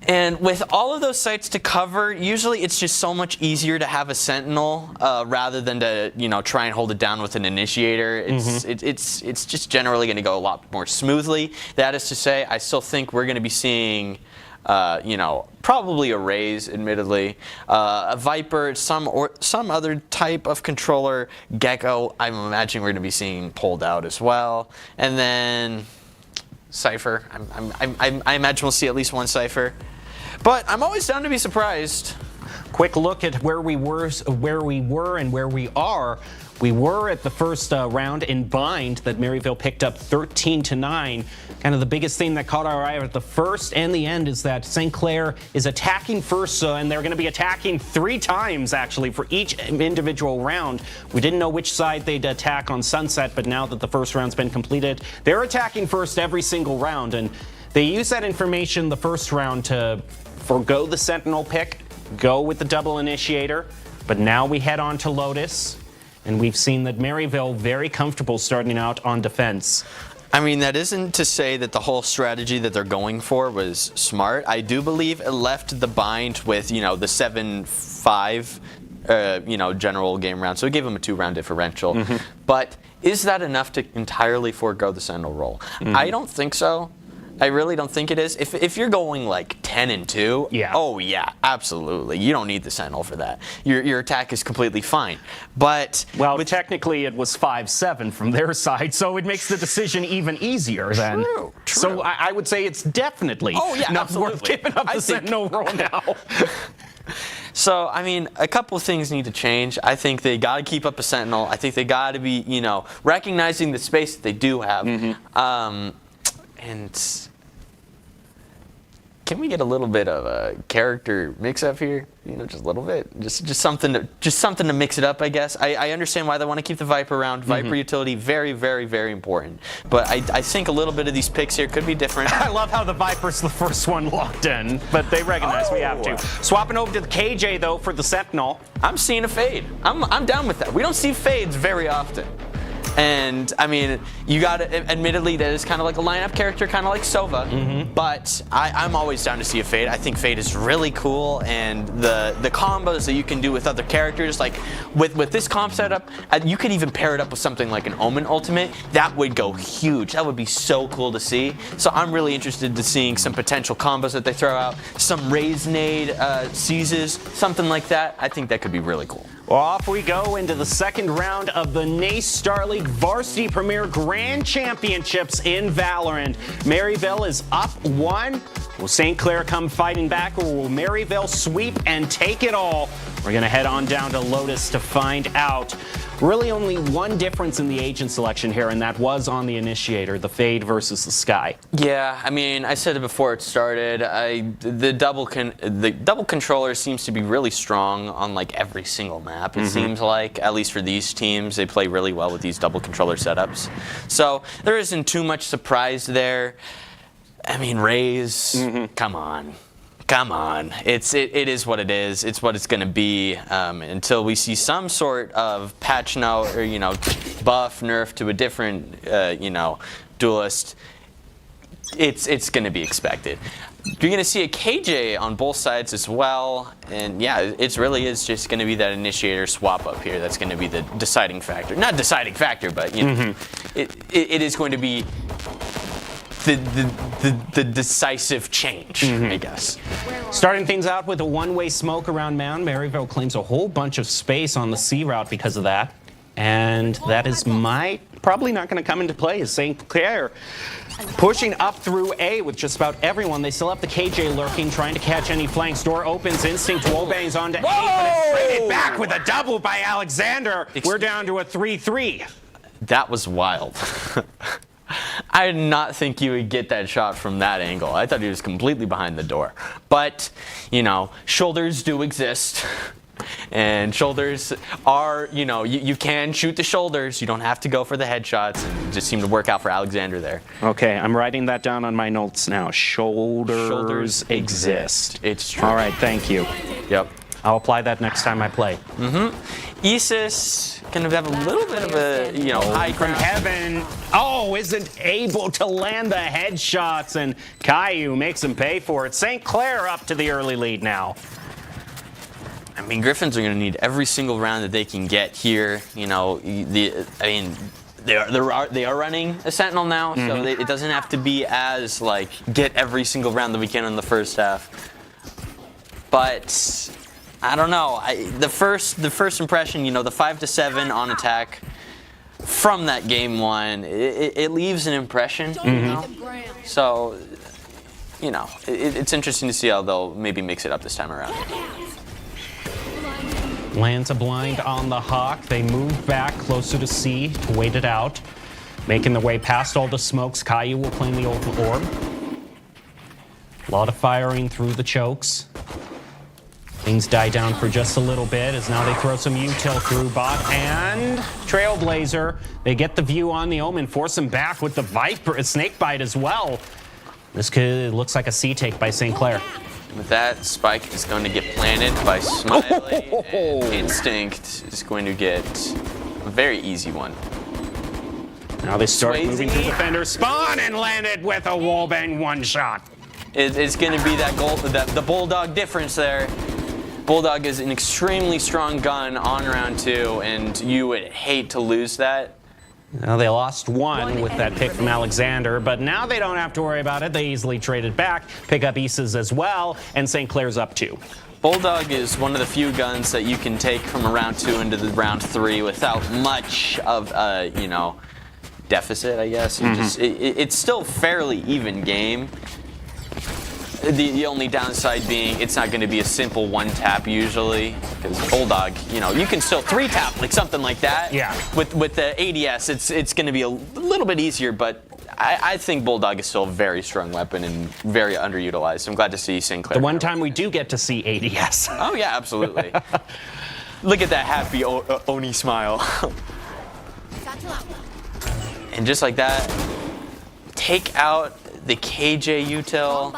And with all of those sites to cover, usually it's just so much easier to have a Sentinel rather than to try and hold it down with an Initiator. It's just generally going to go a lot more smoothly. That is to say, I still think we're going to be seeing probably a Raze, admittedly, a Viper, some other type of controller. Gecko, I'm imagining we're going to be seeing pulled out as well, and then Cypher. I imagine we'll see at least one Cypher. But I'm always down to be surprised. Quick look at where we were and where we are. We were at the first round in Bind that Maryville picked up 13-9. Kind of the biggest thing that caught our eye at the first and the end is that St. Clair is attacking first, and they're going to be attacking 3 times, actually, for each individual round. We didn't know which side they'd attack on Sunset, but now that the first round's been completed, they're attacking first every single round, and they use that information the first round to forgo the Sentinel pick, go with the double Initiator, but now we head on to Lotus. And we've seen that Maryville very comfortable starting out on defense. I mean, that isn't to say that the whole strategy that they're going for was smart. I do believe it left the Bind with, the 7-5, general game round. So it gave them a 2-round differential. But is that enough to entirely forego the Sentinel role? I don't think so. I really don't think it is. If you're going like 10-2, oh yeah, absolutely. You don't need the Sentinel for that. Your attack is completely fine. But technically it was 5-7 from their side, so it makes the decision even easier then. True. So I would say it's definitely not worth giving up the Sentinel role now. So, I mean, a couple of things need to change. I think they got to keep up a Sentinel. I think they got to be, recognizing the space that they do have. And can we get a little bit of a character mix-up here? Just a little bit, just something to mix it up, I guess. I understand why they want to keep the Viper around. Viper utility, very, very, very important. But I think a little bit of these picks here could be different. I love how the Viper's the first one locked in, but they recognize we have to. Swapping over to the KJ though for the Sentinel. I'm seeing a fade. I'm down with that. We don't see fades very often. And, I mean, you got to, admittedly, that is kind of like a lineup character, kind of like Sova. But I'm always down to see a Fade. I think Fade is really cool, and the combos that you can do with other characters, like with this comp setup, you could even pair it up with something like an Omen ultimate. That would go huge. That would be so cool to see. So I'm really interested to seeing some potential combos that they throw out, some Raze nade seizes, something like that. I think that could be really cool. Well, off we go into the second round of the NACE Starleague Varsity Premier Grand Championships in Valorant. Maryville is up 1. Will St. Clair come fighting back, or will Maryville sweep and take it all? We're going to head on down to Lotus to find out. Really only one difference in the agent selection here, and that was on the Initiator, the Fade versus the Sky. Yeah, I mean, I said it before it started. The double controller seems to be really strong on like every single map. It seems like, at least for these teams, they play really well with these double controller setups. So there isn't too much surprise there. I mean, Raze, come on. Come on. It is what it is. It's what it's going to be until we see some sort of patch note or, buff, nerf to a different, duelist. It's going to be expected. You're going to see a KJ on both sides as well. And yeah, it really is just going to be that Initiator swap up here. That's going to be the deciding factor. Not deciding factor, but, it is going to be the decisive change, I guess. Starting things out with a one-way smoke around Mound. Maryville claims a whole bunch of space on the C route because of that. And that is probably not going to come into play as St. Clair pushing up through A with just about everyone. They still have the KJ lurking, trying to catch any flanks. Door opens, Instinct wallbangs onto A, but it's traded back with a double by Alexander. We're down to a 3-3. That was wild. I did not think you would get that shot from that angle. I thought he was completely behind the door. But, you know, shoulders do exist. And shoulders are, you know, you can shoot the shoulders. You don't have to go for the headshots. And it just seemed to work out for Alexander there. Okay, I'm writing that down on my notes now. Shoulders exist. It's true. All right, thank you. Yep. I'll apply that next time I play. Isis kind of have a little bit of a, you know, high From ground. Heaven, isn't able to land the headshots, and Caillou makes him pay for it. St. Clair up to the early lead now. I mean, Griffins are going to need every single round that they can get here. You know, they are running a Sentinel now, so it doesn't have to be as like get every single round that we can in the first half. But I don't know. The first impression, you know, the 5-7 on attack from that game one, it leaves an impression. You know? So, you know, it's interesting to see how they'll maybe mix it up this time around. Lands a blind on the Hawk. They move back closer to C to wait it out. Making their way past all the smokes. Caillou will claim the old orb. A lot of firing through the chokes. Things die down for just a little bit as now they throw some util through bot and Trailblazer. They get the view on the Omen, force him back with the Viper, Snakebite as well. This looks like a C take by St. Clair. With that, Spike is going to get planted by Smiley, and Instinct is going to get a very easy one. Now they start Swayze. moving to defender spawn and landed with a wallbang one shot. It's going to be that goal, the Bulldog difference there. Bulldog is an extremely strong gun on round 2, and you would hate to lose that. Now they lost one with that pick from Alexander, but now they don't have to worry about it. They easily traded back, pick up Issa's as well, and St. Clair's up 2. Bulldog is one of the few guns that you can take from a round 2 into the round 3 without much of a, you know, deficit, I guess. It's still fairly even game. The only downside being it's not going to be a simple one tap usually, because Bulldog, you know, you can still 3 tap like something like that. Yeah. With the ADS, it's going to be a little bit easier, but I think Bulldog is still a very strong weapon and very underutilized. I'm glad to see St. Clair. The one time we do get to see ADS. Oh yeah, absolutely. Look at that happy Oni smile. And just like that, take out the KJ util.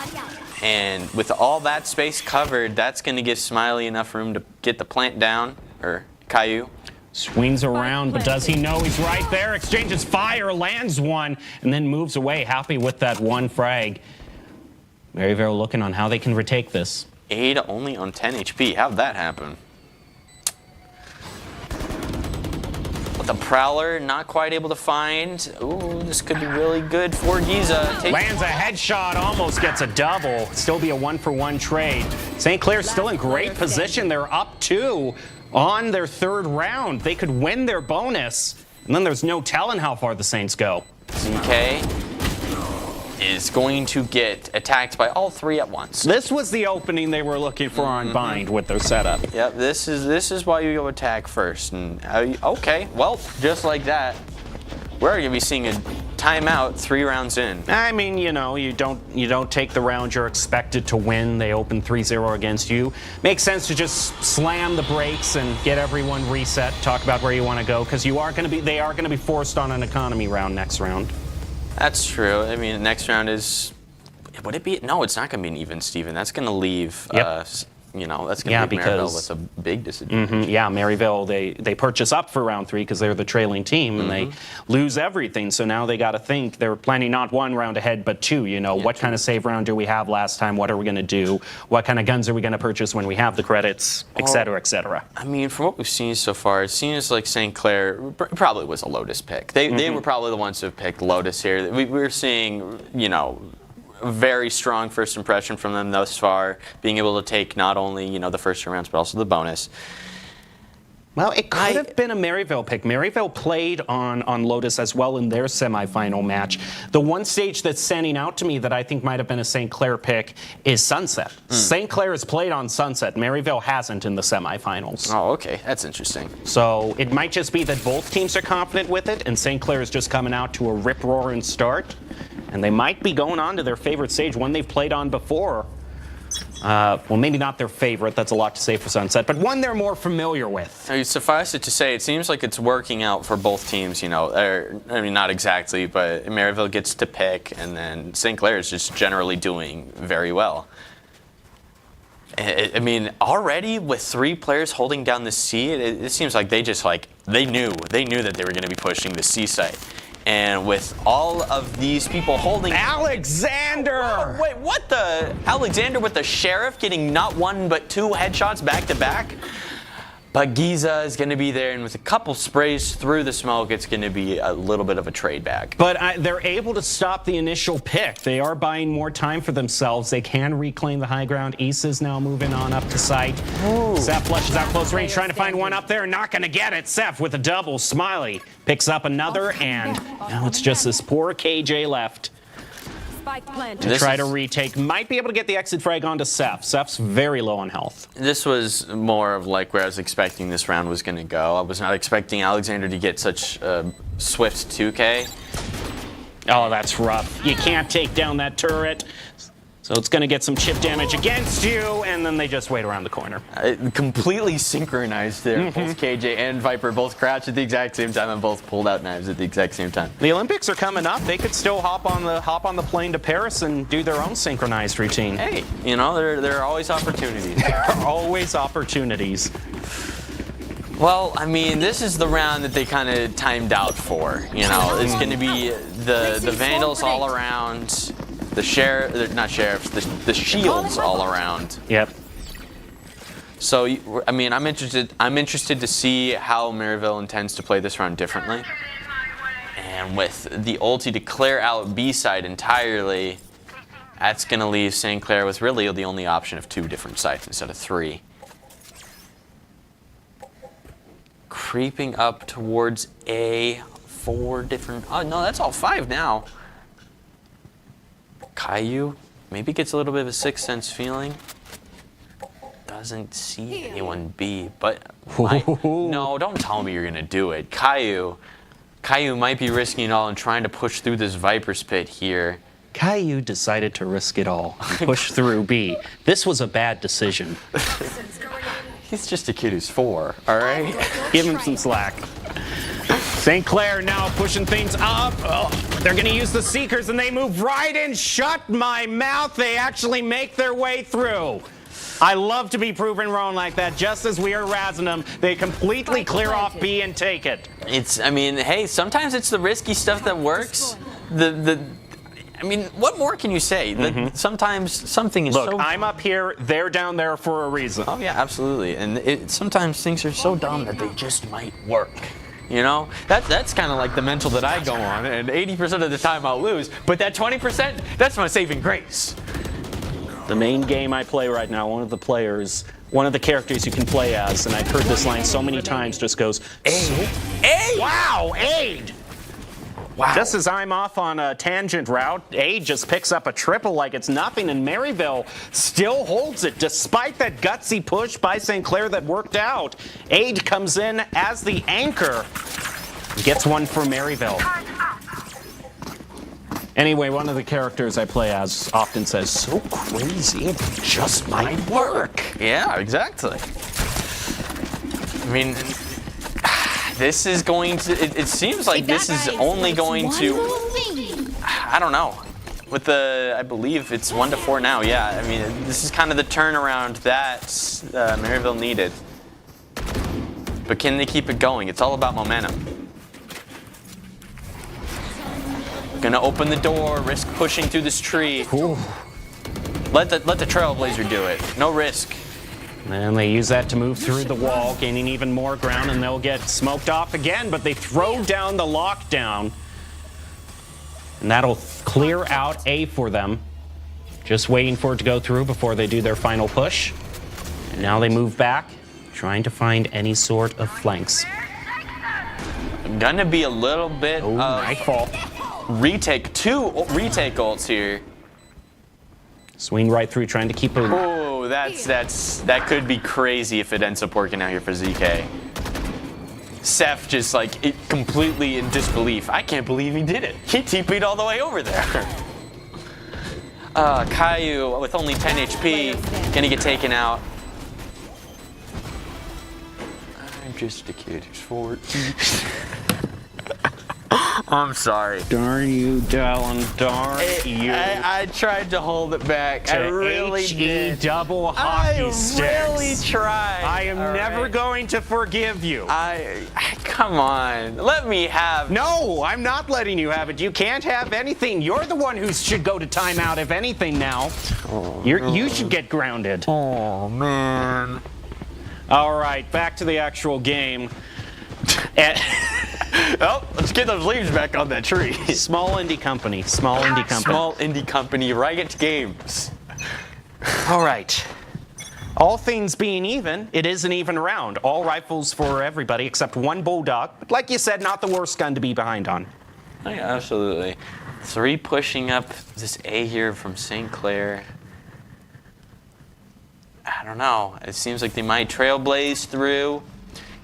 And with all that space covered, that's going to give Smiley enough room to get the plant down, or Caillou. Swings around, but does he know he's right there? Exchanges fire, lands one, and then moves away, happy with that one frag. Very looking on how they can retake this. Ada only on 10 HP. How'd that happen? The Prowler not quite able to find. Ooh, this could be really good for Giza. Lands a headshot, almost gets a double. Still be a 1-for-1 trade. St. Clair's still in great position. They're up 2 on their 3rd round. They could win their bonus. And then there's no telling how far the Saints go. ZK is going to get attacked by all 3 at once. This was the opening they were looking for on Bind with their setup. Yep, this is why you go attack first. And okay, well, just like that, we're going to be seeing a timeout 3 rounds in. I mean, you know, you don't take the round you're expected to win. They open 3-0 against you. Makes sense to just slam the brakes and get everyone reset. Talk about where you want to go, because they are going to be forced on an economy round next round. That's true. I mean, next round is... Would it be... No, it's not going to be an even, Steven. That's going to leave you know, that's going to be Maryville with a big disadvantage. Yeah, Maryville, they purchase up for round 3 because they're the trailing team, and they lose everything. So now they got to think they're planning not 1 round ahead, but 2. You know, what kind of save round do we have last time? What are we going to do? What kind of guns are we going to purchase when we have the credits, et cetera, et cetera? I mean, from what we've seen so far, it seems like St. Clair probably was a Lotus pick. They were probably the ones who picked Lotus here. We're seeing, you know, a very strong first impression from them thus far, being able to take not only, you know, the first 2 rounds, but also the bonus. Well, it could have been a Maryville pick. Maryville played on Lotus as well in their semifinal match. The one stage that's standing out to me that I think might have been a St. Clair pick is Sunset. St. Clair has played on Sunset. Maryville hasn't in the semifinals. Oh, okay. That's interesting. So it might just be that both teams are confident with it, and St. Clair is just coming out to a rip-roaring start. And they might be going on to their favorite stage, one they've played on before. Well, maybe not their favorite. That's a lot to say for Sunset, but one they're more familiar with. I mean, suffice it to say, it seems like it's working out for both teams. You know, I mean, not exactly, but Maryville gets to pick, and then St. Clair is just generally doing very well. I mean, already with 3 players holding down the C, it seems like they just they knew that they were going to be pushing the C site. And with all of these people holding... Alexander! Oh, wait, what the? Alexander with the Sheriff getting not 1 but 2 headshots back to back? But Giza is going to be there, and with a couple sprays through the smoke, it's going to be a little bit of a trade back. But they're able to stop the initial pick. They are buying more time for themselves. They can reclaim the high ground. Isa's now moving on up to site. Seth flushes out close range, trying to find one up there. Not going to get it. Seth with a double. Smiley picks up another, and now it's just this poor KJ left to try to retake. Might be able to get the exit frag onto Seth. Seth's very low on health. This was more of like where I was expecting this round was going to go. I was not expecting Alexander to get such a swift 2K. Oh, that's rough. You can't take down that turret. So it's going to get some chip damage against you, and then they just wait around the corner. Completely synchronized there. Both KJ and Viper both crouched at the exact same time and both pulled out knives at the exact same time. The Olympics are coming up. They could still hop on the plane to Paris and do their own synchronized routine. Hey, you know, there are always opportunities. There are always opportunities. Well, I mean, this is the round that they kind of timed out for. You know, it's going to be the Vandals all around. The the shields all around. Yep. So, I mean, I'm interested to see how Maryville intends to play this round differently. And with the ulti to clear out B side entirely, that's going to leave St. Clair with really the only option of 2 different sites instead of 3. Creeping up towards A, 4 different... Oh, no, that's all 5 now. Caillou maybe gets a little bit of a sixth sense feeling. Doesn't see anyone B, but no, don't tell me you're gonna do it. Caillou might be risking it all and trying to push through this Viper's pit here. Caillou decided to risk it all and push through B. This was a bad decision. He's just a kid who's 4, all right? Give him some slack. St. Clair now pushing things up. Oh, they're going to use the Seekers, and they move right in. Shut my mouth. They actually make their way through. I love to be proven wrong like that. Just as we are razzing them, they completely clear off B and take it. I mean, hey, sometimes it's the risky stuff that works. I mean, what more can you say? Sometimes something is Look, so... I'm up here, they're down there for a reason. Oh, yeah, absolutely. And sometimes things are so dumb that they just might work. You know, that's kind of like the mental that I go on, and 80% of the time I'll lose, but that 20%, that's my saving grace. The main game I play right now, one of the characters you can play as, and I've heard this line so many times, just goes, Aid! Wow, Aid! Wow. Just as I'm off on a tangent route, Aid just picks up a triple like it's nothing, and Maryville still holds it despite that gutsy push by St. Clair that worked out. Aid comes in as the anchor, gets one for Maryville. Anyway, one of the characters I play as often says, so crazy, it just might work. Yeah, exactly. I mean... This is going to, it seems like this is only going to, I don't know. with the, I believe it's 1-4 now. Yeah, I mean, this is kind of the turnaround that Maryville needed. But can they keep it going? It's all about momentum. Gonna open the door, risk pushing through this tree. Ooh. Let the Trailblazer do it. No risk. And they use that to move through the wall, gaining even more ground, and they'll get smoked off again, but they throw down the lockdown. And that'll clear out A for them. Just waiting for it to go through before they do their final push. And now they move back, trying to find any sort of flanks. Gonna be a little bit of Nightfall. retake. 2 retake ults here. Swing right through, trying to keep her. Oh, that could be crazy if it ends up working out here for ZK. Seth just like completely in disbelief. I can't believe he did it. He TP'd all the way over there. Caillou with only 10 HP, gonna get taken out. I'm just a kid who's 14. I'm sorry. Darn you, Dallin, darn you. I tried to hold it back. I really H-E did. double hockey sticks. I really tried. I am never going to forgive you. Come on. Let me have. No, I'm not letting you have it. You can't have anything. You're the one who should go to timeout, if anything, now. You should get grounded. Oh, man. All right, back to the actual game. Oh, let's get those leaves back on that tree. Small indie company. Small indie company. Small indie company, Riot Games. All right. All things being even, it is an even round. All rifles for everybody except one bulldog. But like you said, not the worst gun to be behind on. Oh, yeah, absolutely. 3 pushing up this A here from St. Clair. I don't know. It seems like they might trailblaze through.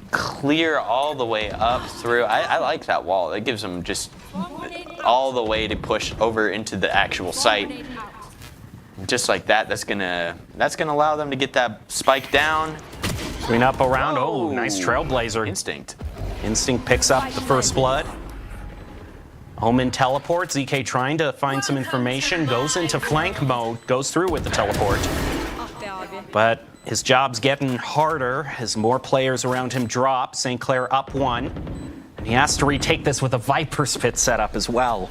Clear all the way up through. I like that wall. That gives them just all the way to push over into the actual site. Just like that, that's gonna allow them to get that spike down. Swing up around. Oh, nice trailblazer. Instinct. Instinct picks up the first blood. Omen teleports. ZK trying to find some information. Goes into flank mode. Goes through with the teleport. But his job's getting harder as more players around him drop. St. Clair up 1. And he has to retake this with a Viper's Pit setup as well.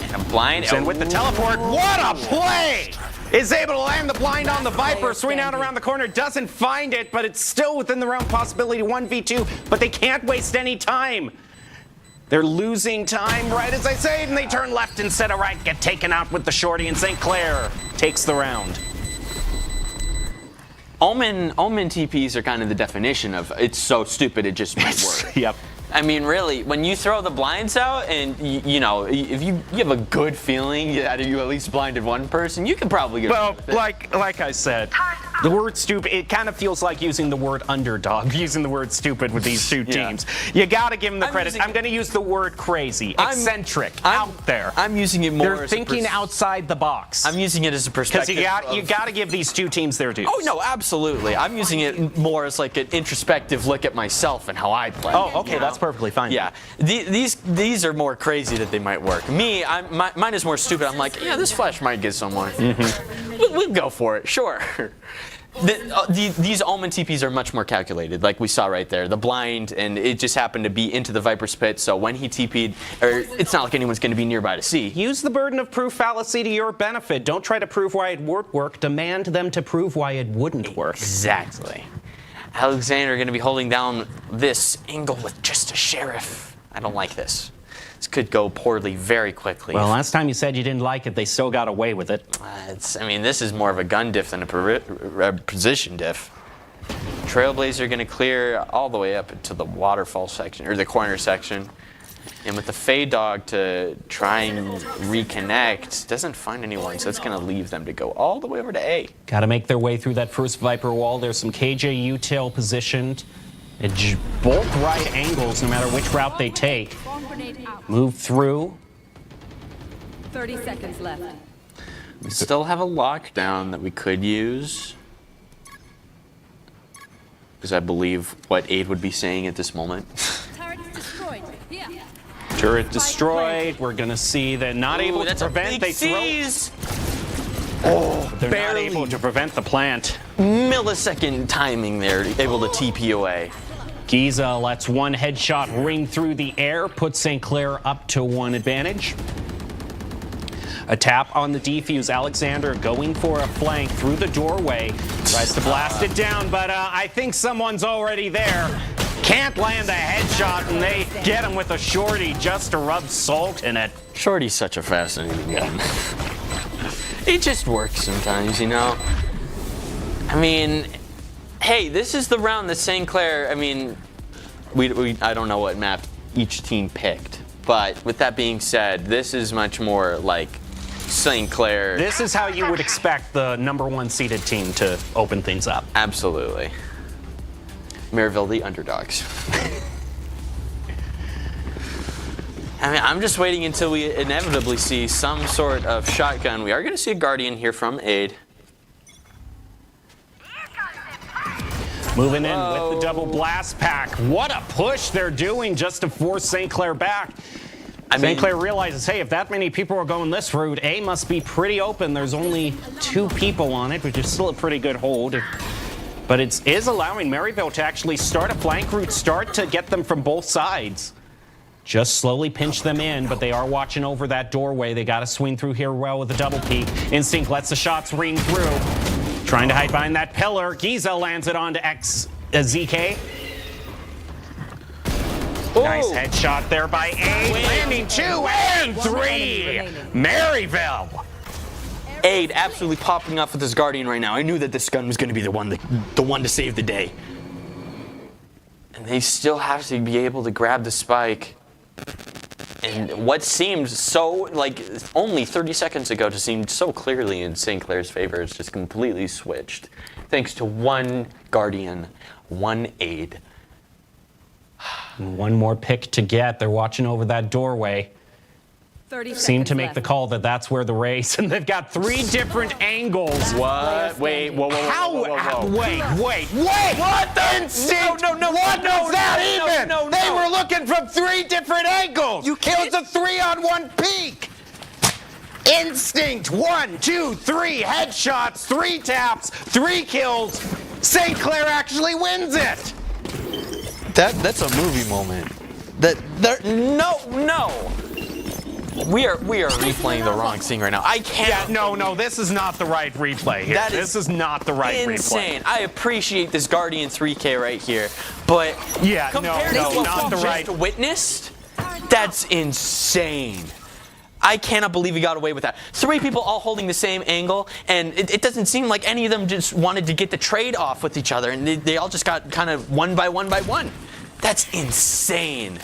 And a blind. And with the teleport, what a play! Is able to land the blind on the Viper, swing out around the corner, doesn't find it, but it's still within the realm possibility 1v2, but they can't waste any time. They're losing time right as I say it, and they turn left instead of right, get taken out with the shorty, and St. Clair takes the round. Omen TPs are kind of the definition of it's so stupid it just might work. Yep. I mean, really, when you throw the blinds out and, you know, if you have a good feeling that you at least blinded one person, you can probably get Well, like I said, the word stupid, it kind of feels like using the word underdog, using the word stupid with these two teams. You got to give them the credit. I'm going to use the word crazy, eccentric, out there. I'm using it more They're as thinking outside the box. I'm using it as a perspective. Because you got to give these two teams their dues. Oh, no, absolutely. I'm using it more as like an introspective look at myself and how I play. Oh, okay, that's perfectly fine. Yeah, these are more crazy that they might work. Me, mine is more stupid. I'm like, yeah, this flash might get someone. We'll go for it, sure. These Omen TPs are much more calculated, like we saw right there. The blind, and it just happened to be into the Viper's Pit, so when he TP'd, it's not like anyone's going to be nearby to see. Use the burden of proof fallacy to your benefit. Don't try to prove why it would work. Demand them to prove why it wouldn't work. Exactly. Alexander going to be holding down this angle with just a sheriff. I don't like this. This could go poorly very quickly. Well, last time you said you didn't like it, they still got away with it. I mean, this is more of a gun diff than a position diff. Trailblazer going to clear all the way up into the waterfall section, or the corner section. And with the Fade Dog to try and reconnect, doesn't find anyone, so it's going to leave them to go all the way over to A. Got to make their way through that first Viper wall. There's some KJ U-tail positioned at both right angles, no matter which route they take. Move through. 30 seconds left. We still have a lockdown that we could use. Because I believe what Aid would be saying at this moment. Turret is destroyed. Here. Turret destroyed. We're going to see that not able to that's prevent. a big They seize. they're barely. not able to prevent the plant. Millisecond timing there, able to TP away. Giza lets one headshot ring through the air, puts St. Clair up to 1 advantage. A tap on the defuse. Alexander going for a flank through the doorway. Tries to blast it down, but I think someone's already there. Can't land a headshot, and they get him with a shorty just to rub salt in it. Shorty's such a fascinating gun. It just works sometimes, you know? I mean, hey, this is the round that St. Clair, I mean, I don't know what map each team picked, but with that being said, this is much more like St. Clair. This is how you would expect the #1 seeded team to open things up. Absolutely. Maryville, the underdogs. I mean, I'm just waiting until we inevitably see some sort of shotgun. We are going to see a Guardian here from Aid. Moving in with the double blast pack. What a push they're doing just to force St. Clair back. St. Clair realizes, hey, if that many people are going this route, A must be pretty open. There's only 2 people on it, which is still a pretty good hold. But it is allowing Maryville to actually start a flank route, start to get them from both sides. Just slowly pinch them in, but they are watching over that doorway. They got to swing through here well with a double peek. Instinct lets the shots ring through. Trying to hide behind that pillar. Giza lands it onto ZK. Ooh. Nice headshot there by A. Landing 2 and 3. Maryville. Aid absolutely popping off with his Guardian right now. I knew that this gun was going to be the one to save the day. And they still have to be able to grab the spike. And what seemed so, like, only 30 seconds ago to seem so clearly in St. Clair's favor is just completely switched. Thanks to 1 Guardian, 1 Aid. One more pick to get. They're watching over that doorway. 30 Seem to seconds make left. the call that that's where the race, and they've got 3 different angles. What? Wait, whoa. Wait. What the instinct? No, What was that even? no. They were looking from 3 different angles. You can't- It was a 3-on-1 peek. Instinct. 1, 2, 3 headshots, 3 taps, 3 kills. St. Clair actually wins it. That's a movie moment. No. We are replaying the wrong thing right now. I can't. Yeah, no, this is not the right replay here. This is not the right insane. replay. I appreciate this Guardian 3K right here, but Yeah, compared no, to what not we the just right. witnessed, that's insane. I cannot believe we got away with that. 3 people all holding the same angle, and it doesn't seem like any of them just wanted to get the trade off with each other, and they all just got kind of one by one. That's insane.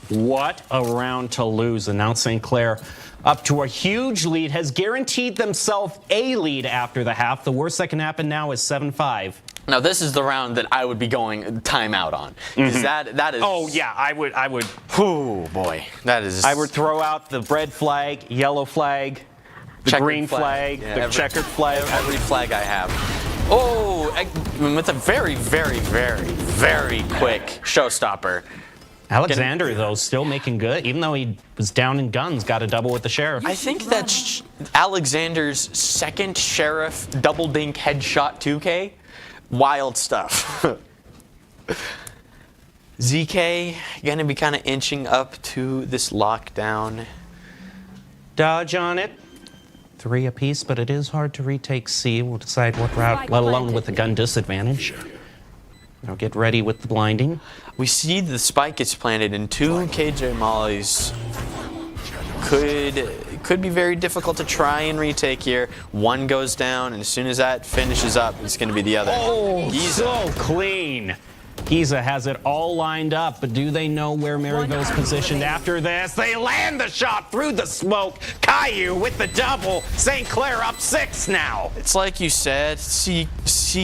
What a round to lose. And now St. Clair up to a huge lead, has guaranteed themselves a lead after the half. The worst that can happen now is 7-5. Now this is the round that I would be going timeout on. Because that is. Oh yeah, I would. Oh boy, that is. I would throw out the red flag, yellow flag, the Checkered green flag, yeah, the checkered flag. Every flag I have. Oh, with a very, very, very, very quick showstopper. Alexander, though, still making good. Even though he was down in guns, got a double with the sheriff. I think that's Alexander's 2nd sheriff double dink headshot 2K. Wild stuff. ZK gonna be kind of inching up to this lockdown. Dodge on it. 3 apiece, but it is hard to retake C. We'll decide what route, let alone with the gun disadvantage. Now get ready with the blinding. We see the spike gets planted and 2 KJ Mollies could be very difficult to try and retake here. 1 goes down, and as soon as that finishes up, it's going to be the other. Oh, Giza. so clean. Giza has it all lined up, but do they know where Maryville's positioned after this? They land the shot through the smoke. Caillou with the double. St. Clair up 6 now. It's like you said, C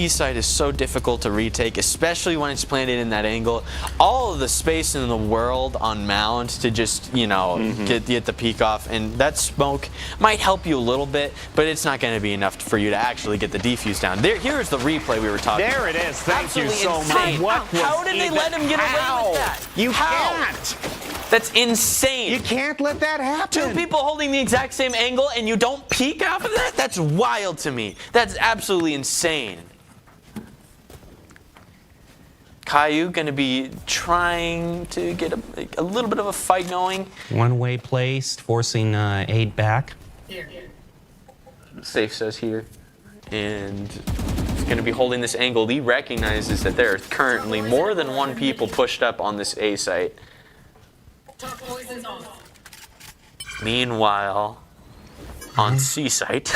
side is so difficult to retake, especially when it's planted in that angle. All of the space in the world on Mount to just, get the peek off, and that smoke might help you a little bit, but it's not going to be enough for you to actually get the defuse down. Here's the replay we were talking about. There it is. Thank you Absolutely so insane. much. What How did they let him get away with that? You How? can't. That's insane. You can't let that happen. 2 people holding the exact same angle and you don't peek off of that? That's wild to me. That's absolutely insane. Caillou going to be trying to get a little bit of a fight going. One-way placed, forcing aid back. Safe says here. And he's going to be holding this angle. He recognizes that there are currently more than 1 people pushed up on this A site. Meanwhile, on C site,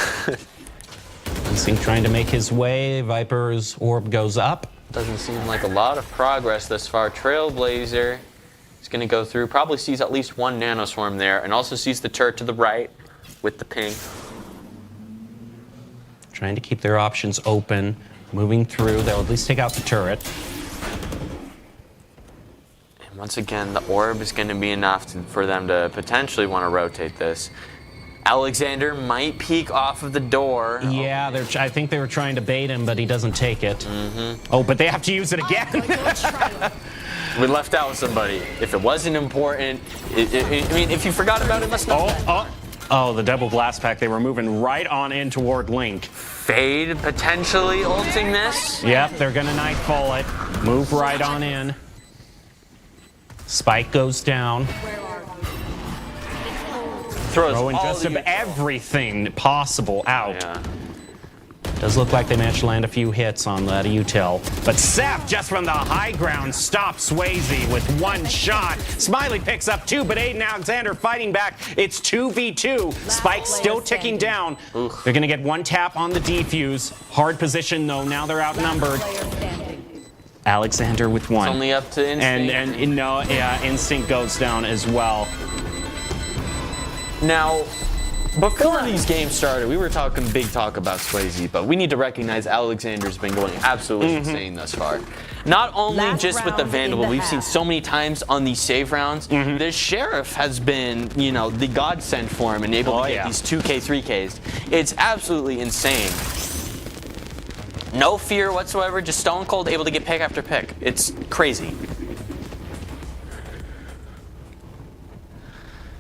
Instinct trying to make his way. Viper's orb goes up. doesn't seem like a lot of progress thus far. Trailblazer is going to go through, probably sees at least 1 nanoswarm there, and also sees the turret to the right with the ping. Trying to keep their options open, moving through. They'll at least take out the turret. And once again, the orb is going to be enough for them to potentially want to rotate this. Alexander might peek off of the door. Yeah, I think they were trying to bait him, but he doesn't take it. Oh, but they have to use it again. We left out somebody. If it wasn't important, I mean, if you forgot about it, must not. Oh, the double blast pack. They were moving right on in toward Link. Fade potentially ulting this. Yep, they're going to nightfall it. Move right on in. Spike goes down. Throws Throwing all just the everything possible out. Yeah. Does look like they managed to land a few hits on that util. But Seth, just from the high ground, stops Swayze with 1 shot. Smiley picks up 2, but Aiden Alexander fighting back. It's 2v2. Spike still ticking down. They're going to get 1 tap on the defuse. Hard position, though. Now they're outnumbered. Alexander with 1. It's only up to Instinct. And no, yeah, Instinct goes down as well. Now, before these games started, we were talking big talk about Swayze, but we need to recognize Alexander's been going absolutely insane thus far. Not only just with the Vandal, but we've seen so many times on these save rounds, the Sheriff has been, you know, the godsend for him and able to get these 2K, 3Ks. It's absolutely insane. No fear whatsoever, just stone cold, able to get pick after pick. It's crazy.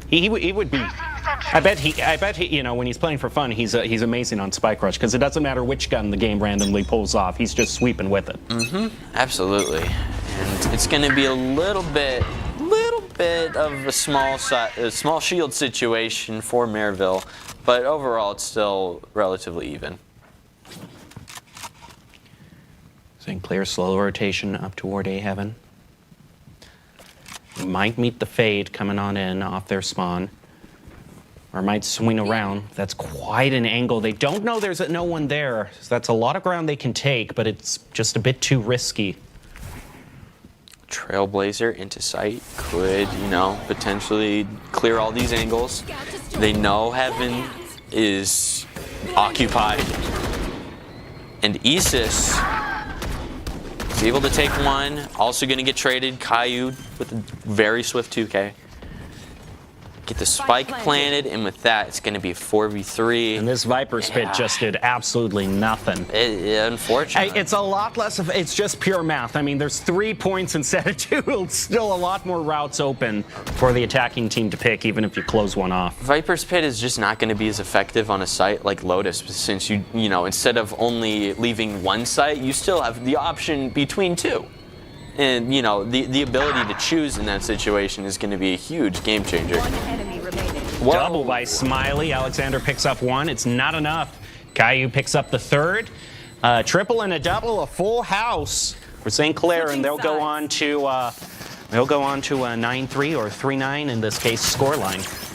He would be. I bet he. You know, when he's playing for fun, he's amazing on Spike Rush because it doesn't matter which gun the game randomly pulls off. He's just sweeping with it. Absolutely, and it's going to be a little bit of a small shield situation for Maryville, but overall it's still relatively even. Sinclair slow rotation up toward A heaven. Might meet the Fade coming on in off their spawn. Or might swing around. That's quite an angle. They don't know there's no one there. So that's a lot of ground they can take, but it's just a bit too risky. Trailblazer into sight could, you know, potentially clear all these angles. They know Heaven is occupied. And Isis is able to take 1. Also going to get traded. Caillou with a very swift 2K. Get the spike planted, and with that, it's going to be a 4v3. And this Viper Spit just did absolutely nothing. Unfortunately. It's a lot less of, it's just pure math. I mean, there's 3 points instead of 2. It's still a lot more routes open for the attacking team to pick, even if you close one off. Viper's Pit is just not going to be as effective on a site like Lotus, since you know, instead of only leaving 1 site, you still have the option between 2. And, you know, the ability to choose in that situation is going to be a huge game changer. 1 enemy remaining. Double by Smiley. Alexander picks up 1. It's not enough. Caillou picks up the 3rd. Triple and a double, a full house for St. Clair, and they'll go on to a 9-3 or 3-9 in this case scoreline.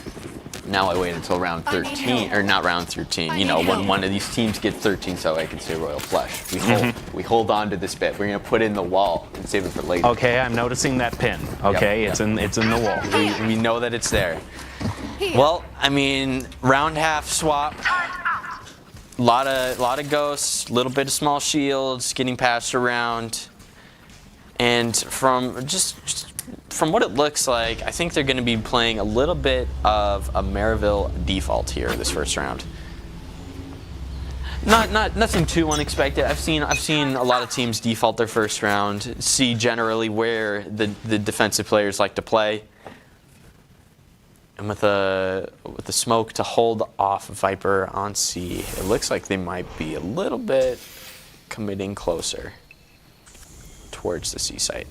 Now I wait until round 13, or not round 13, you know, when one of these teams gets 13 so I can say Royal Flush. We hold on to this bit. We're going to put it in the wall and save it for later. Okay, I'm noticing that pin. Okay, Yep. it's in the wall. We know that it's there. Well, I mean, round half swap. Lot of ghosts, little bit of small shields getting passed around. And from from what it looks like, I think they're going to be playing a little bit of a Maryville default here this first round. Nothing too unexpected. I've seen a lot of teams default their first round, see generally where the defensive players like to play. And with the smoke to hold off Viper on C, it looks like they might be a little bit committing closer towards the C site.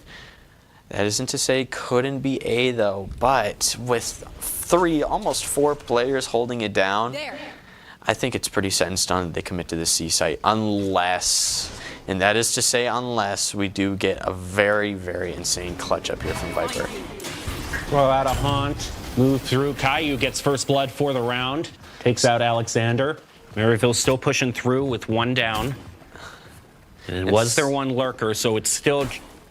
That isn't to say couldn't be A though, but with 3, almost 4 players holding it down, I think it's pretty set in stone that they commit to the C site unless, and that is to say unless we do get a very, very insane clutch up here from Viper. Throw out a haunt, move through. Caillou gets first blood for the round, takes out Alexander. Maryville still pushing through with 1 down. And it was their 1 lurker, so it's still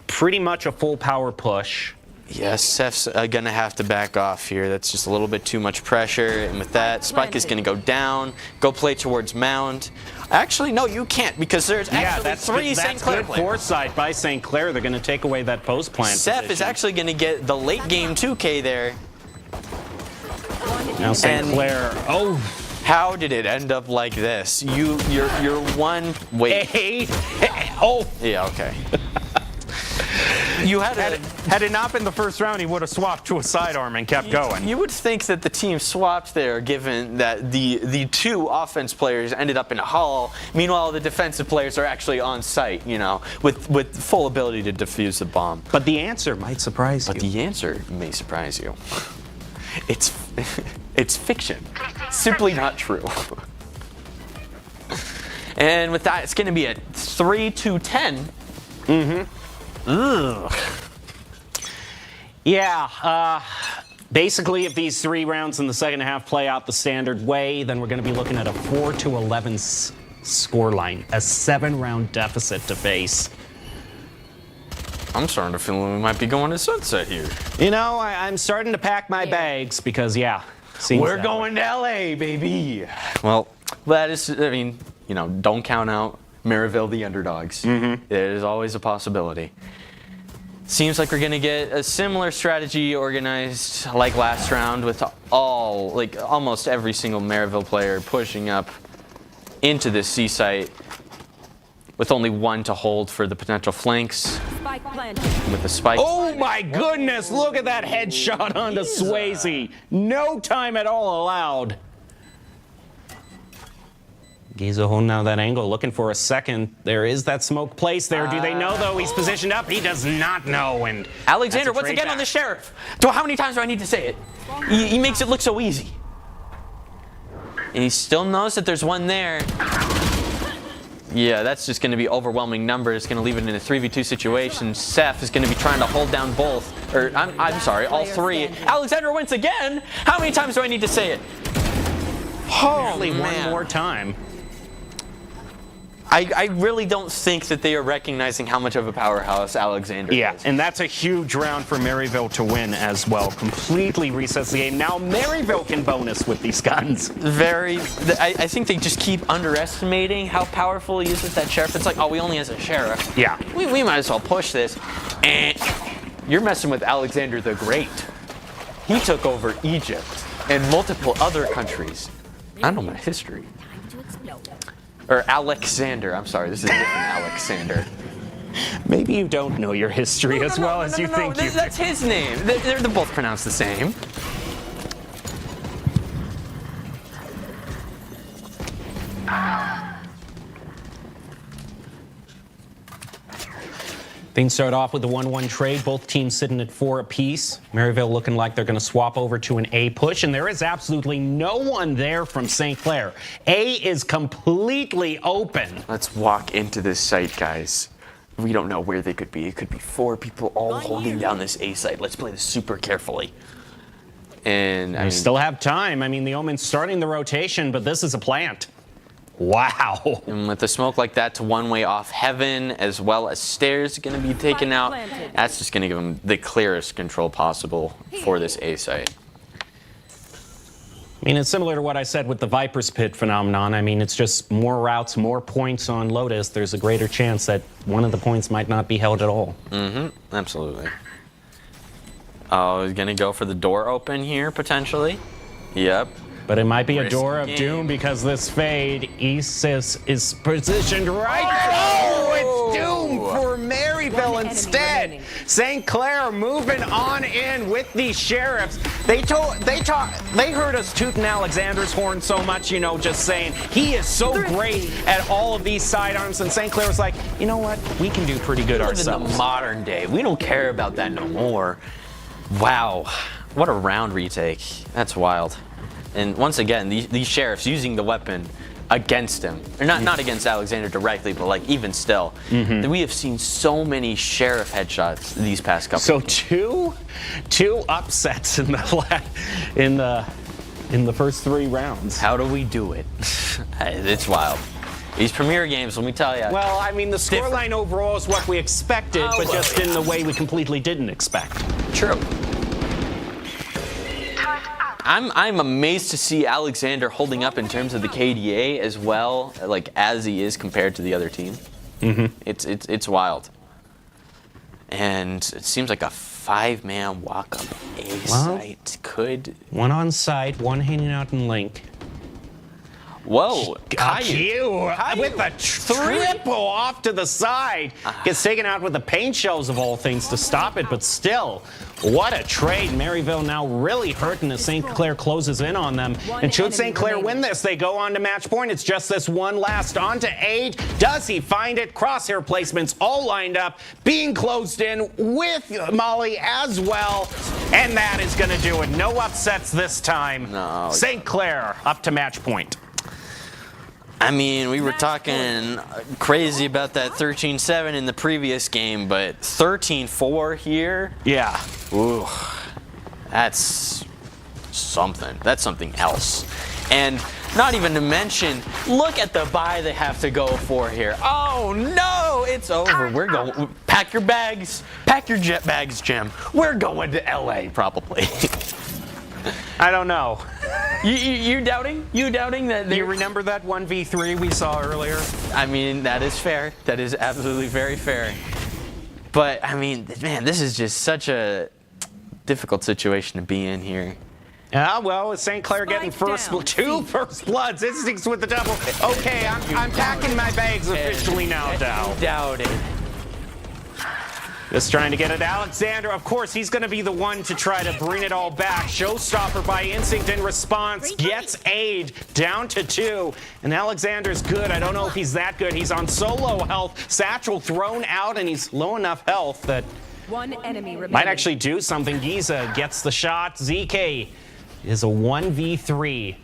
pretty much a full power push. Yes, Seth's going to have to back off here. That's just a little bit too much pressure. And with that, Spike is going to go down, go play towards Mound. Actually, no, you can't because there's actually 3 St. Clair good players. foresight by St. Clair. They're going to take away that post plant Seth is actually going to get the late game 2K there. Now St. Clair. Oh. How did it end up like this? You're one. Wait. Hey. Oh. Yeah. Okay. You had it not been the first round, he would have swapped to a sidearm and kept going. You would think that the team swapped there, given that the 2 offense players ended up in a hall. Meanwhile, the defensive players are actually on site, you know, with full ability to defuse the bomb. But the answer might surprise you. But the answer may surprise you. It's fiction. Simply not true. And with that, it's going to be a 3-2-10. Mm-hmm. Ugh. Yeah, basically if these 3 rounds in the second half play out the standard way, then we're going to be looking at a 4-11 scoreline, a 7-round deficit to face. I'm starting to feel we might be going to sunset here. You know, I'm starting to pack my bags because, yeah, we're going to LA, baby. Well, that is, I mean, you know, don't count out Maryville, the underdogs. Mm-hmm. It is always a possibility. Seems like we're going to get a similar strategy organized like last round with almost every single Maryville player pushing up into this C site with only 1 to hold for the potential flanks. With the spike. Oh my goodness, look at that headshot onto Swayze. No time at all allowed. Giza holding out that angle, looking for a second. There is that smoke place there. Do they know, though? He's positioned up. He does not know. And Alexander, once again, on the sheriff. How many times do I need to say it? He makes it look so easy. And he still knows that there's 1 there. Yeah, that's just going to be overwhelming number. It's going to leave it in a 3v2 situation. Seth is going to be trying to hold down both. Or, I'm sorry, all 3. Alexander wins again. How many times do I need to say it? Holy man. 1 more time. I really don't think that they are recognizing how much of a powerhouse Alexander is. And that's a huge round for Maryville to win as well. Completely resets the game. Now Maryville can bonus with these guns. I think they just keep underestimating how powerful he is with that sheriff. It's like, oh, we only has a sheriff. Yeah. We might as well push this. And you're messing with Alexander the Great. He took over Egypt and multiple other countries. I don't know my history. Or Alexander. I'm sorry, this is a different Alexander. Maybe you don't know your history as well as you think you do. That's his name. They're both pronounced the same. Things start off with a 1-1 trade. Both teams sitting at 4 apiece. Maryville looking like they're going to swap over to an A push, and there is absolutely no one there from St. Clair. A is completely open. Let's walk into this site, guys. We don't know where they could be. It could be 4 people all holding down this A site. Let's play this super carefully. And we still have time. I mean, the Omen's starting the rotation, but this is a plant. Wow. And with the smoke like that to one-way off heaven, as well as stairs going to be taken out, that's just going to give them the clearest control possible for this A site. I mean, it's similar to what I said with the Viper's Pit phenomenon. I mean, it's just more routes, more points on Lotus. There's a greater chance that one of the points might not be held at all. Mm-hmm. Absolutely. Oh, he's going to go for the door open here, potentially. Yep. But it might be a door of doom because this fade, Isis is positioned right. Oh, it's doom for Maryville One enemy instead. remaining. St. Clair moving on in with these sheriffs. They heard us tooting Alexander's horn so much, you know, just saying he is so great at all of these sidearms. And St. Clair was like, you know what? We can do pretty good In ourselves. the modern day, we don't care about that no more. Wow, what a round retake. That's wild. And once again, these sheriffs using the weapon against him. Or not against Alexander directly, but like even still. We have seen so many sheriff headshots these past couple So of games. two upsets in the first 3 rounds. How do we do it? It's wild. These premier games, let me tell you. Well, I mean, the scoreline overall is what we expected, but just in the way we completely didn't expect. True. I'm amazed to see Alexander holding up in terms of the KDA as well, like as he is compared to the other team. It's wild. And it seems like a 5-man walk-up A site could. One on site, one hanging out in link. Whoa, Caillou with a triple off to the side. Gets taken out with the paint shells of all things to stop it, but still, what a trade. Maryville now really hurting as St. Clair closes in on them. And should St. Clair win this, they go on to match point. It's just this one last. On to Age. Does he find it? Crosshair placements all lined up, being closed in with Molly as well. And that is going to do it. No upsets this time. No. St. Clair up to match point. I mean, we were talking crazy about that 13-7 in the previous game, but 13-4 here? Yeah. Ooh, that's something. That's something else. And not even to mention, look at the bye they have to go for here. Oh no, it's over. We're going. Pack your bags. Pack your jet bags, Jim. We're going to LA probably. I don't know. You doubting? You doubting that? Do you remember that 1v3 we saw earlier? I mean, that is fair. That is absolutely very fair. But I mean, man, this is just such a difficult situation to be in here. Yeah, well, St. Clair getting two first bloods. Instincts with the double. Okay, I'm packing my bags officially now, Dow. Doubted. Just trying to get it. Alexander, of course, he's going to be the one to try to bring it all back. Showstopper by Instinct in response. Gets aid down to 2. And Alexander's good. I don't know if he's that good. He's on so low health. Satchel thrown out, and he's low enough health that One enemy remaining. might actually do something. Giza gets the shot. ZK is a 1v3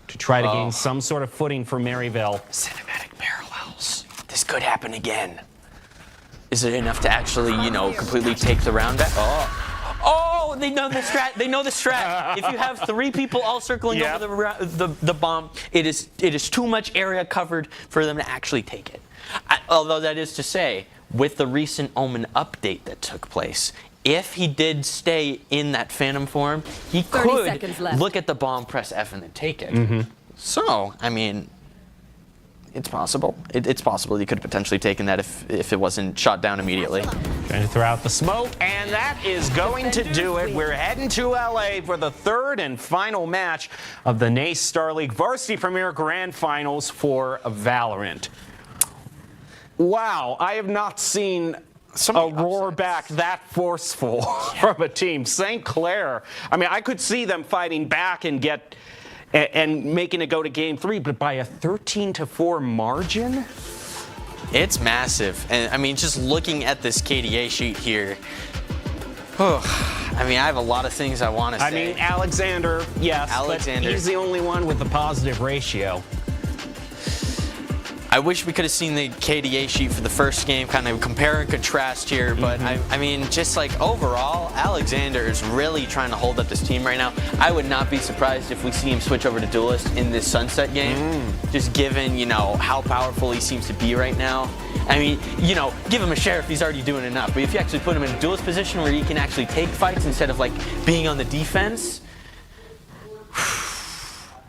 to try to gain some sort of footing for Maryville. Cinematic parallels. This could happen again. Is it enough to actually, completely take the round back? Oh, they know the strat. They know the strat. If you have 3 people all circling over the bomb, it is too much area covered for them to actually take it. Although that is to say, with the recent Omen update that took place, if he did stay in that Phantom form, he 30 could seconds left. look at the bomb, press F, and then take it. So, I mean, it's possible. It's possible he could have potentially taken that if it wasn't shot down immediately. Trying to throw out the smoke, and that is going to do it. We're heading to LA for the 3rd and final match of the NACE Starleague Varsity Premier Grand Finals for Valorant. Wow, I have not seen a roar back that forceful from a team. St. Clair, I mean, I could see them fighting back and making it go to game 3, but by a 13-4 margin? It's massive. And I mean, just looking at this KDA sheet here, I mean, I have a lot of things I want to say. I mean, Alexander, yes, Alexander. but he's the only one with the positive ratio. I wish we could have seen the KDA sheet for the first game, kind of compare and contrast here, but I mean, just like overall, Alexander is really trying to hold up this team right now. I would not be surprised if we see him switch over to Duelist in this Sunset game, just given, how powerful he seems to be right now. I mean, give him a Sheriff, he's already doing enough, but if you actually put him in a Duelist position where he can actually take fights instead of like being on the defense,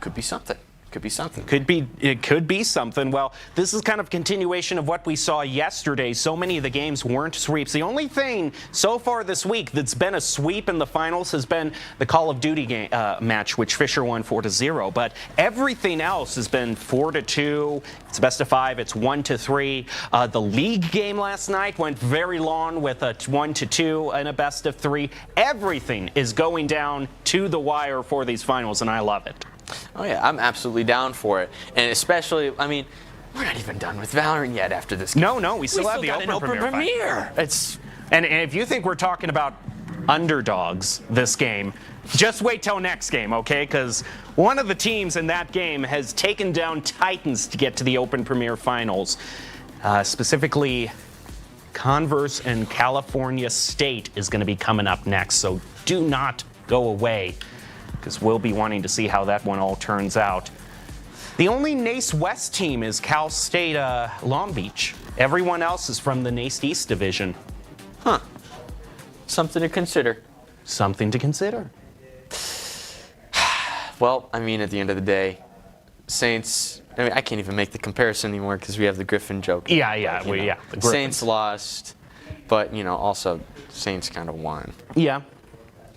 could be something. could be something. It could be something. Well, this is kind of continuation of what we saw yesterday. So many of the games weren't sweeps. The only thing so far this week that's been a sweep in the finals has been the Call of Duty game, match, which Fisher won 4-0. But everything else has been 4-2. It's best of 5. It's 1-3. The league game last night went very long with a 1-2 and a best of 3. Everything is going down to the wire for these finals, and I love it. Oh yeah, I'm absolutely down for it. And especially, I mean, we're not even done with Valorant yet after this game. No, we still have the got open an open premiere. It's and if you think we're talking about underdogs this game, just wait till next game, okay? Because one of the teams in that game has taken down Titans to get to the open premiere finals. Specifically, Converse and California State is going to be coming up next, so do not go away, because we'll be wanting to see how that one all turns out. The only NACE West team is Cal State Long Beach. Everyone else is from the NACE East division. Huh. Something to consider. Something to consider. Well, I mean, at the end of the day, Saints, I mean, I can't even make the comparison anymore because we have the Griffin joke. Yeah. The Griffins. Saints lost, but, also, Saints kind of won. Yeah.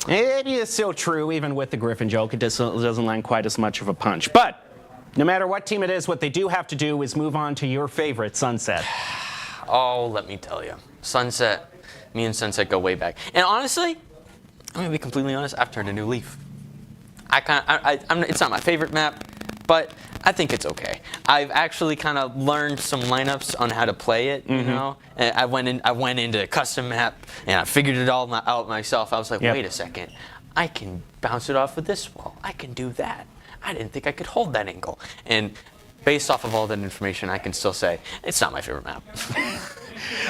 It is still true, even with the Griffin joke. It doesn't land quite as much of a punch. But no matter what team it is, what they do have to do is move on to your favorite, Sunset. Oh, let me tell you. Sunset, me and Sunset go way back. And honestly, I'm going to be completely honest, I've turned a new leaf. It's not my favorite map, but I think it's okay. I've actually kind of learned some lineups on how to play it, you know. And I went into a custom map and I figured it all out myself. I was like, wait a second, I can bounce it off with this wall. I can do that. I didn't think I could hold that angle. And based off of all that information, I can still say it's not my favorite map.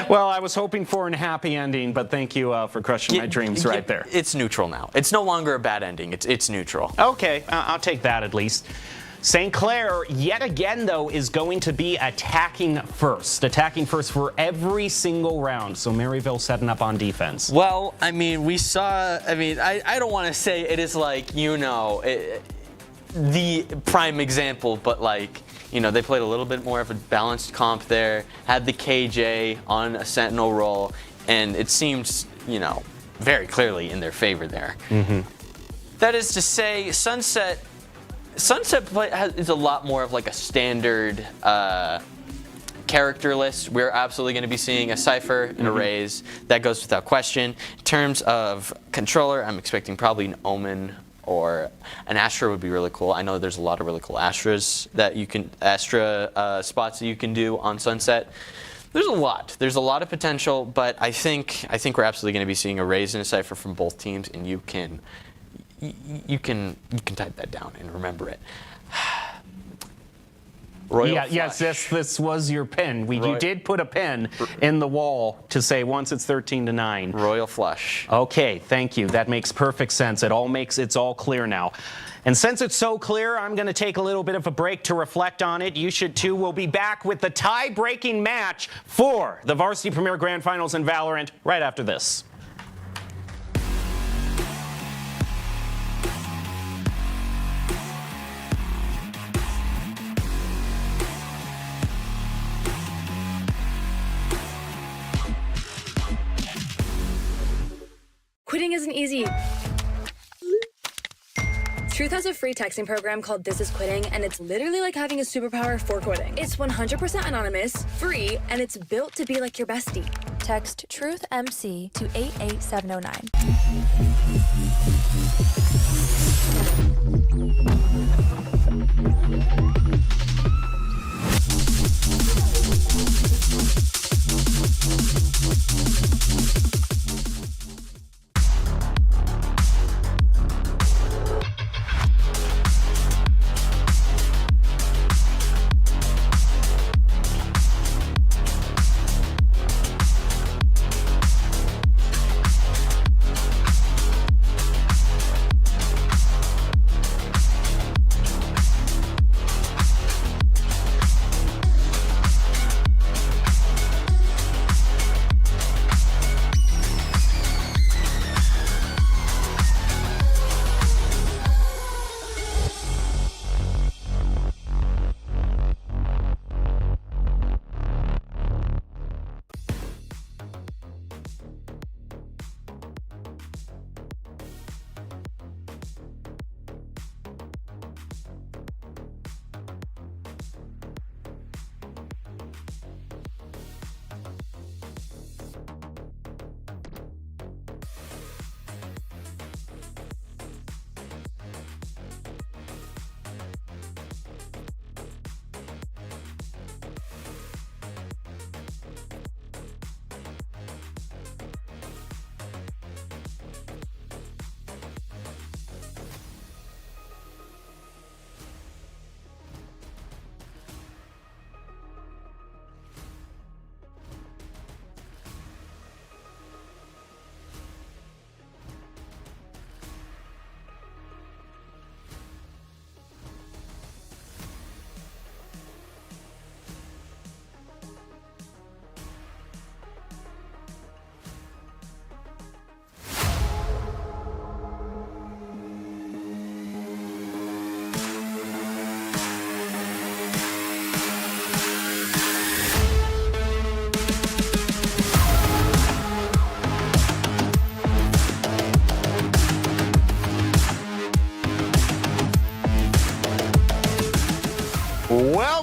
Well, I was hoping for a happy ending, but thank you for crushing my dreams right there. It's neutral now. It's no longer a bad ending. It's neutral. Okay, I'll take that at least. St. Clair, yet again, though, is going to be attacking first for every single round. So Maryville setting up on defense. Well, I mean, I don't want to say it is like, the prime example, but they played a little bit more of a balanced comp there, had the KJ on a Sentinel role, and it seems, very clearly in their favor there. That is to say, Sunset is a lot more of like a standard character list. We're absolutely going to be seeing a Cypher and a Raze. That goes without question. In terms of controller, I'm expecting probably an Omen or an Astra would be really cool. I know there's a lot of really cool Astras that you can, spots that you can do on Sunset. There's a lot of potential, but I think we're absolutely going to be seeing a Raze and a Cypher from both teams, and you can type that down and remember it. Yes, this was your pin. You did put a pin in the wall to say once it's 13-9. Royal Flush. Okay, thank you. That makes perfect sense. It's all clear now. And since it's so clear, I'm going to take a little bit of a break to reflect on it. You should too. We'll be back with the tie-breaking match for the Varsity Premier Grand Finals in Valorant right after this. Quitting isn't easy. Truth has a free texting program called This Is Quitting, and it's literally like having a superpower for quitting. It's 100% anonymous, free, and it's built to be like your bestie. Text Truth MC to 88709.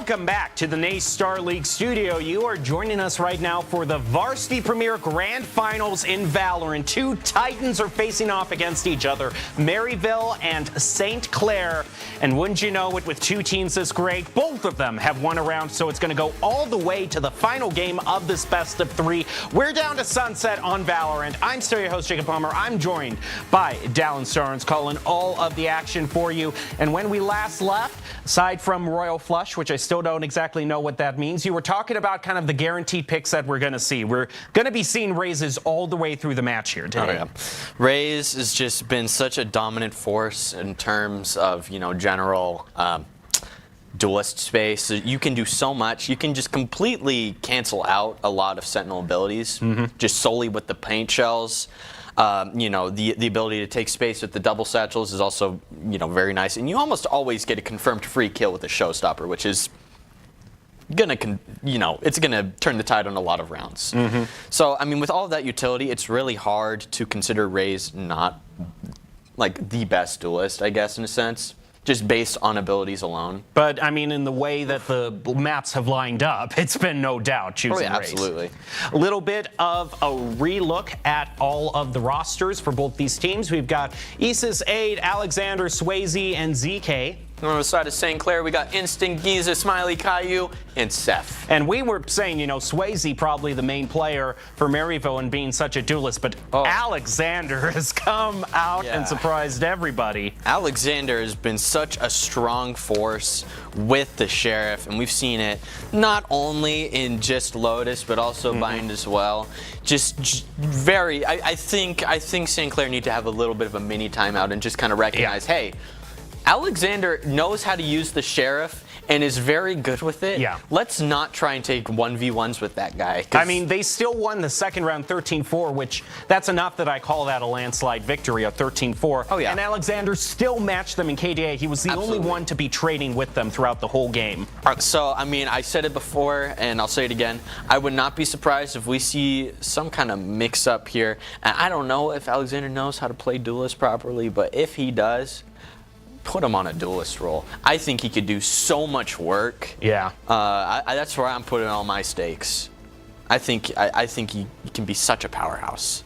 Welcome back to the NACE Starleague studio. You are joining us right now for the Varsity Premier Grand Finals in Valorant. Two Titans are facing off against each other, Maryville and St. Clair. And wouldn't you know it, with two teams this great, both of them have won a round, so it's going to go all the way to the final game of this best of three. We're down to Sunset on Valorant. I'm still your host, Jacob Palmer. I'm joined by Dallin Starnes, calling all of the action for you. And when we last left, aside from Royal Flush, which I still don't exactly know what that means, you were talking about kind of the guaranteed picks that we're going to see. We're going to be seeing raises all the way through the match here today. Oh, yeah. Raze has just been such a dominant force in terms of, general duelist space. You can do so much. You can just completely cancel out a lot of Sentinel abilities just solely with the paint shells. The ability to take space with the double satchels is also, very nice. And you almost always get a confirmed free kill with a showstopper, which is gonna, it's gonna turn the tide on a lot of rounds. So, with all of that utility, it's really hard to consider Raze not like the best duelist, I guess, in a sense, just based on abilities alone. But, in the way that the maps have lined up, it's been no doubt choosing Raze. Absolutely. A little bit of a relook at all of the rosters for both these teams. We've got Isis, Aid, Alexander, Swayze, and ZK. On the side of St. Clair, we got Instinct, Giza, Smiley, Caillou, and Seth. And we were saying, Swayze probably the main player for Maryville and being such a duelist, but Alexander has come out and surprised everybody. Alexander has been such a strong force with the Sheriff, and we've seen it not only in just Lotus, but also Bind as well. Just very, I think St. Clair need to have a little bit of a mini timeout and just kind of recognize, hey, Alexander knows how to use the Sheriff and is very good with it. Yeah. Let's not try and take 1v1s with that guy. They still won the second round 13-4, which that's enough that I call that a landslide victory, a 13-4. Oh, yeah. And Alexander still matched them in KDA. He was the only one to be trading with them throughout the whole game. So, I said it before, and I'll say it again. I would not be surprised if we see some kind of mix-up here. And I don't know if Alexander knows how to play duelist properly, but if he does, put him on a duelist role. I think he could do so much work. Yeah. That's where I'm putting all my stakes. I think he can be such a powerhouse.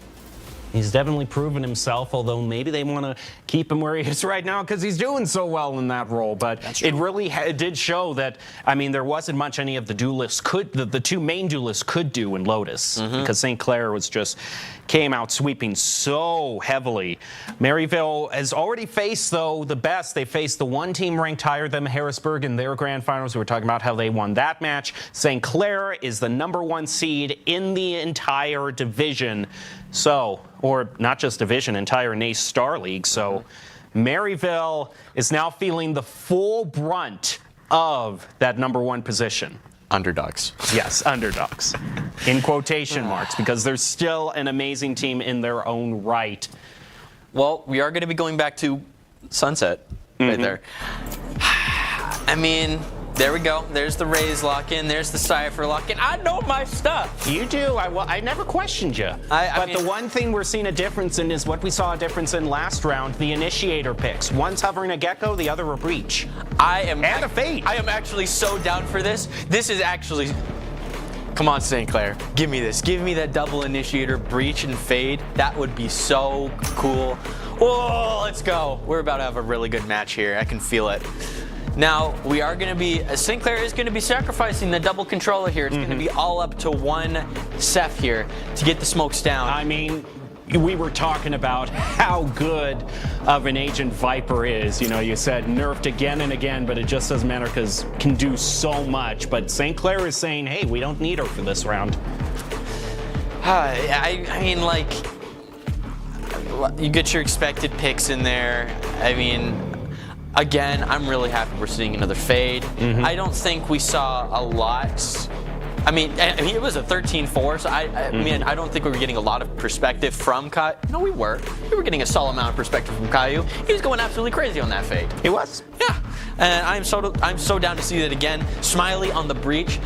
He's definitely proven himself, although maybe they want to keep him where he is right now because he's doing so well in that role. But it really did show that, there wasn't much any of the duelists the two main duelists could do in Lotus, because St. Clair came out sweeping so heavily. Maryville has already faced, though, the best. They faced the one team ranked higher than Harrisburg in their grand finals. We were talking about how they won that match. St. Clair is the #1 seed in the entire division. So, or not just division, entire NACE Star League. So, Maryville is now feeling the full brunt of that #1 position. Underdogs. Yes, underdogs. In quotation marks, because they're still an amazing team in their own right. Well, we are going to be going back to Sunset right there. There we go. There's the Raze lock-in. There's the Cypher lock-in. I know my stuff. You do. I never questioned you. But the one thing we're seeing a difference in is what we saw a difference in last round, the initiator picks. One's hovering a Gecko, the other a Breach. And a Fade. I am actually so down for this. This is actually... Come on, St. Clair. Give me this. Give me that double initiator, Breach and Fade. That would be so cool. Whoa, let's go. We're about to have a really good match here. I can feel it. Now, we are going to be, St. Clair is going to be sacrificing the double controller here. It's going to be all up to one Seth here to get the smokes down. We were talking about how good of an Agent Viper is. You said nerfed again and again, but it just doesn't matter because can do so much. But St. Clair is saying, hey, we don't need her for this round. You get your expected picks in there. Again, I'm really happy we're seeing another Fade. I don't think we saw a lot. It was a 13-4, so I don't think we were getting a lot of perspective from Caillou. No, we were. We were getting a solid amount of perspective from Caillou. He was going absolutely crazy on that Fade. He was? Yeah. And I'm so down to see that again. Smiley on the Breach.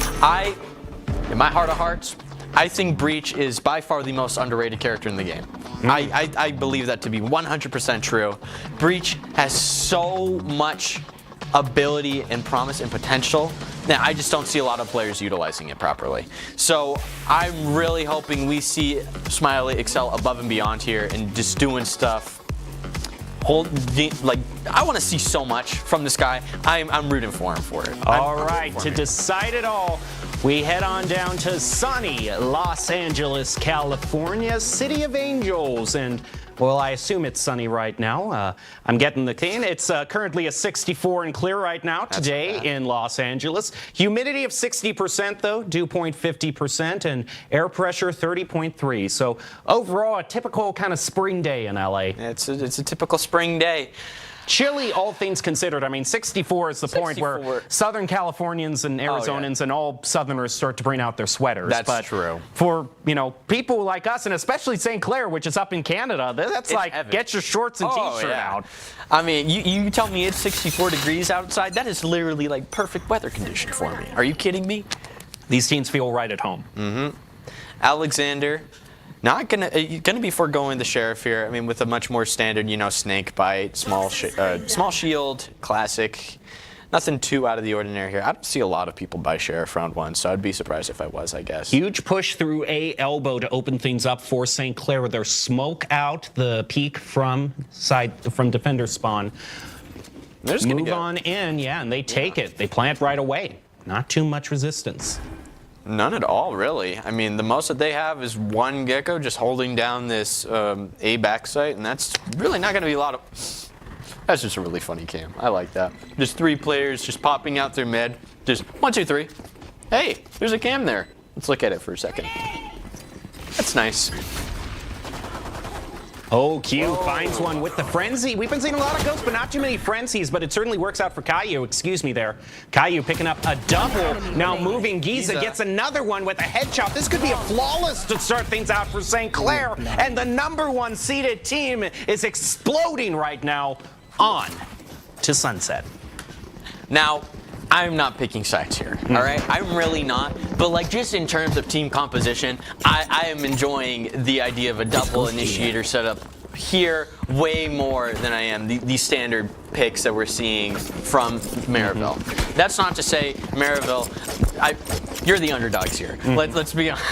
In my heart of hearts, I think Breach is by far the most underrated character in the game. I believe that to be 100% true. Breach has so much ability and promise and potential Now, I just don't see a lot of players utilizing it properly. So I'm really hoping we see Smiley excel above and beyond here and just doing stuff. Like, I want to see so much from this guy. I'm rooting for him for it. All right, to decide it all, we head on down to sunny Los Angeles, California, City of Angels. And, well, I assume it's sunny right now. I'm getting the thing. It's currently a 64 and clear right now today in Los Angeles. Humidity of 60%, though, dew point 50%, and air pressure 30.3. So overall, a typical kind of spring day in LA. It's a typical spring day. Chilly, all things considered. I mean, 64 is the point where Southern Californians and Arizonans and all Southerners start to bring out their sweaters. That's true. For, people like us, and especially St. Clair, which is up in Canada, that's like, heaven. Get your shorts and T-shirt out. I mean, you tell me it's 64 degrees outside. That is literally like perfect weather condition for me. Are you kidding me? These teams feel right at home. Mm-hmm. Alexander. Not gonna be foregoing the Sheriff here. I mean, with a much more standard, snake bite, small shield, classic. Nothing too out of the ordinary here. I don't see a lot of people buy Sheriff round 1, so I'd be surprised if I was, I guess. Huge push through A elbow to open things up for St. Clair with their smoke out, the peek from defender spawn. They're just Move on in, and they take it. They plant right away. Not too much resistance. None at all, really. I mean, the most that they have is one Gecko just holding down this A backsite, and that's really not going to be a lot of... That's just a really funny cam. I like that. Just 3 players just popping out through mid. Just 1, 2, 3. Hey, there's a cam there. Let's look at it for a second. That's nice. Oh, Q finds one with the frenzy. We've been seeing a lot of ghosts, but not too many frenzies, but it certainly works out for Caillou. Excuse me there. Caillou picking up a double. Now moving. Giza gets another one with a headshot. This could be a flawless to start things out for St. Clair. And the #1 seeded team is exploding right now on to Sunset. Now, I'm not picking sides here, all right? I'm really not. But, like, just in terms of team composition, I am enjoying the idea of a double initiator setup here way more than I am the standard picks that we're seeing from Maryville. That's not to say, Maryville, you're the underdogs here. Let's be honest.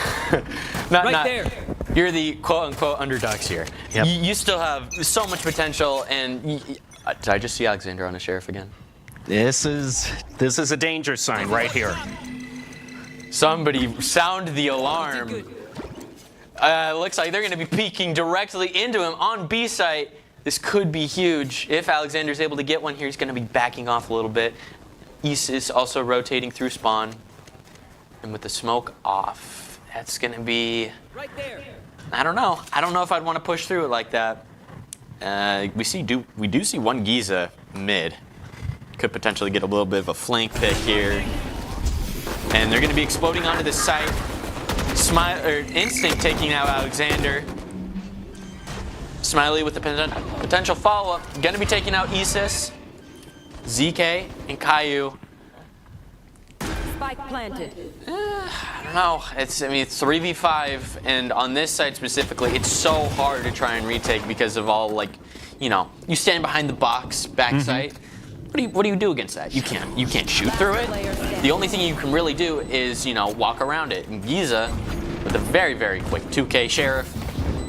There. You're the quote-unquote underdogs here. Yep. You still have so much potential, and did I just see Alexander on a Sheriff again? This is a danger sign right here. Somebody sound the alarm. Looks like they're going to be peeking directly into him on B site. This could be huge. If Alexander's able to get one here, he's going to be backing off a little bit. East is also rotating through spawn. And with the smoke off, that's going to be... Right there. I don't know. I don't know if I'd want to push through it like that. We do see one Giza mid. Could potentially get a little bit of a flank pick here. And they're going to be exploding onto the site. Instinct taking out Alexander. Smiley with the potential follow-up. Going to be taking out Isis, ZK, and Caillou. Spike planted. I don't know. It's 3v5, and on this side specifically, it's so hard to try and retake because of all, you stand behind the box, backside. What do you do against that? You can't shoot through it. The only thing you can really do is, walk around it. And Giza, with a very, very quick 2K Sheriff,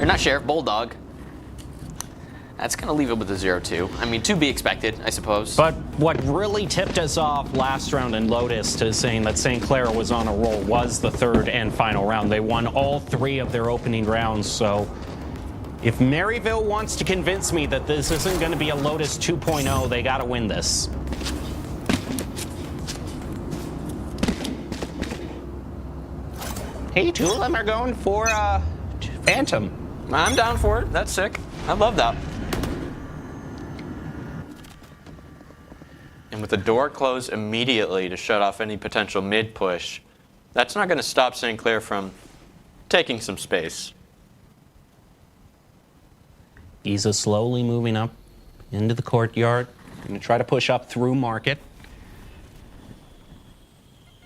or not Sheriff, Bulldog. That's going to leave it with a 0-2. I mean, to be expected, I suppose. But what really tipped us off last round in Lotus to saying that St. Clair was on a roll was the 3rd and final round. They won all 3 of their opening rounds, so if Maryville wants to convince me that this isn't going to be a Lotus 2.0, they got to win this. Hey, 2 of them are going for Phantom. I'm down for it. That's sick. I love that. And with the door closed immediately to shut off any potential mid push, that's not going to stop St. Clair from taking some space. Giza slowly moving up into the courtyard. Going to try to push up through market.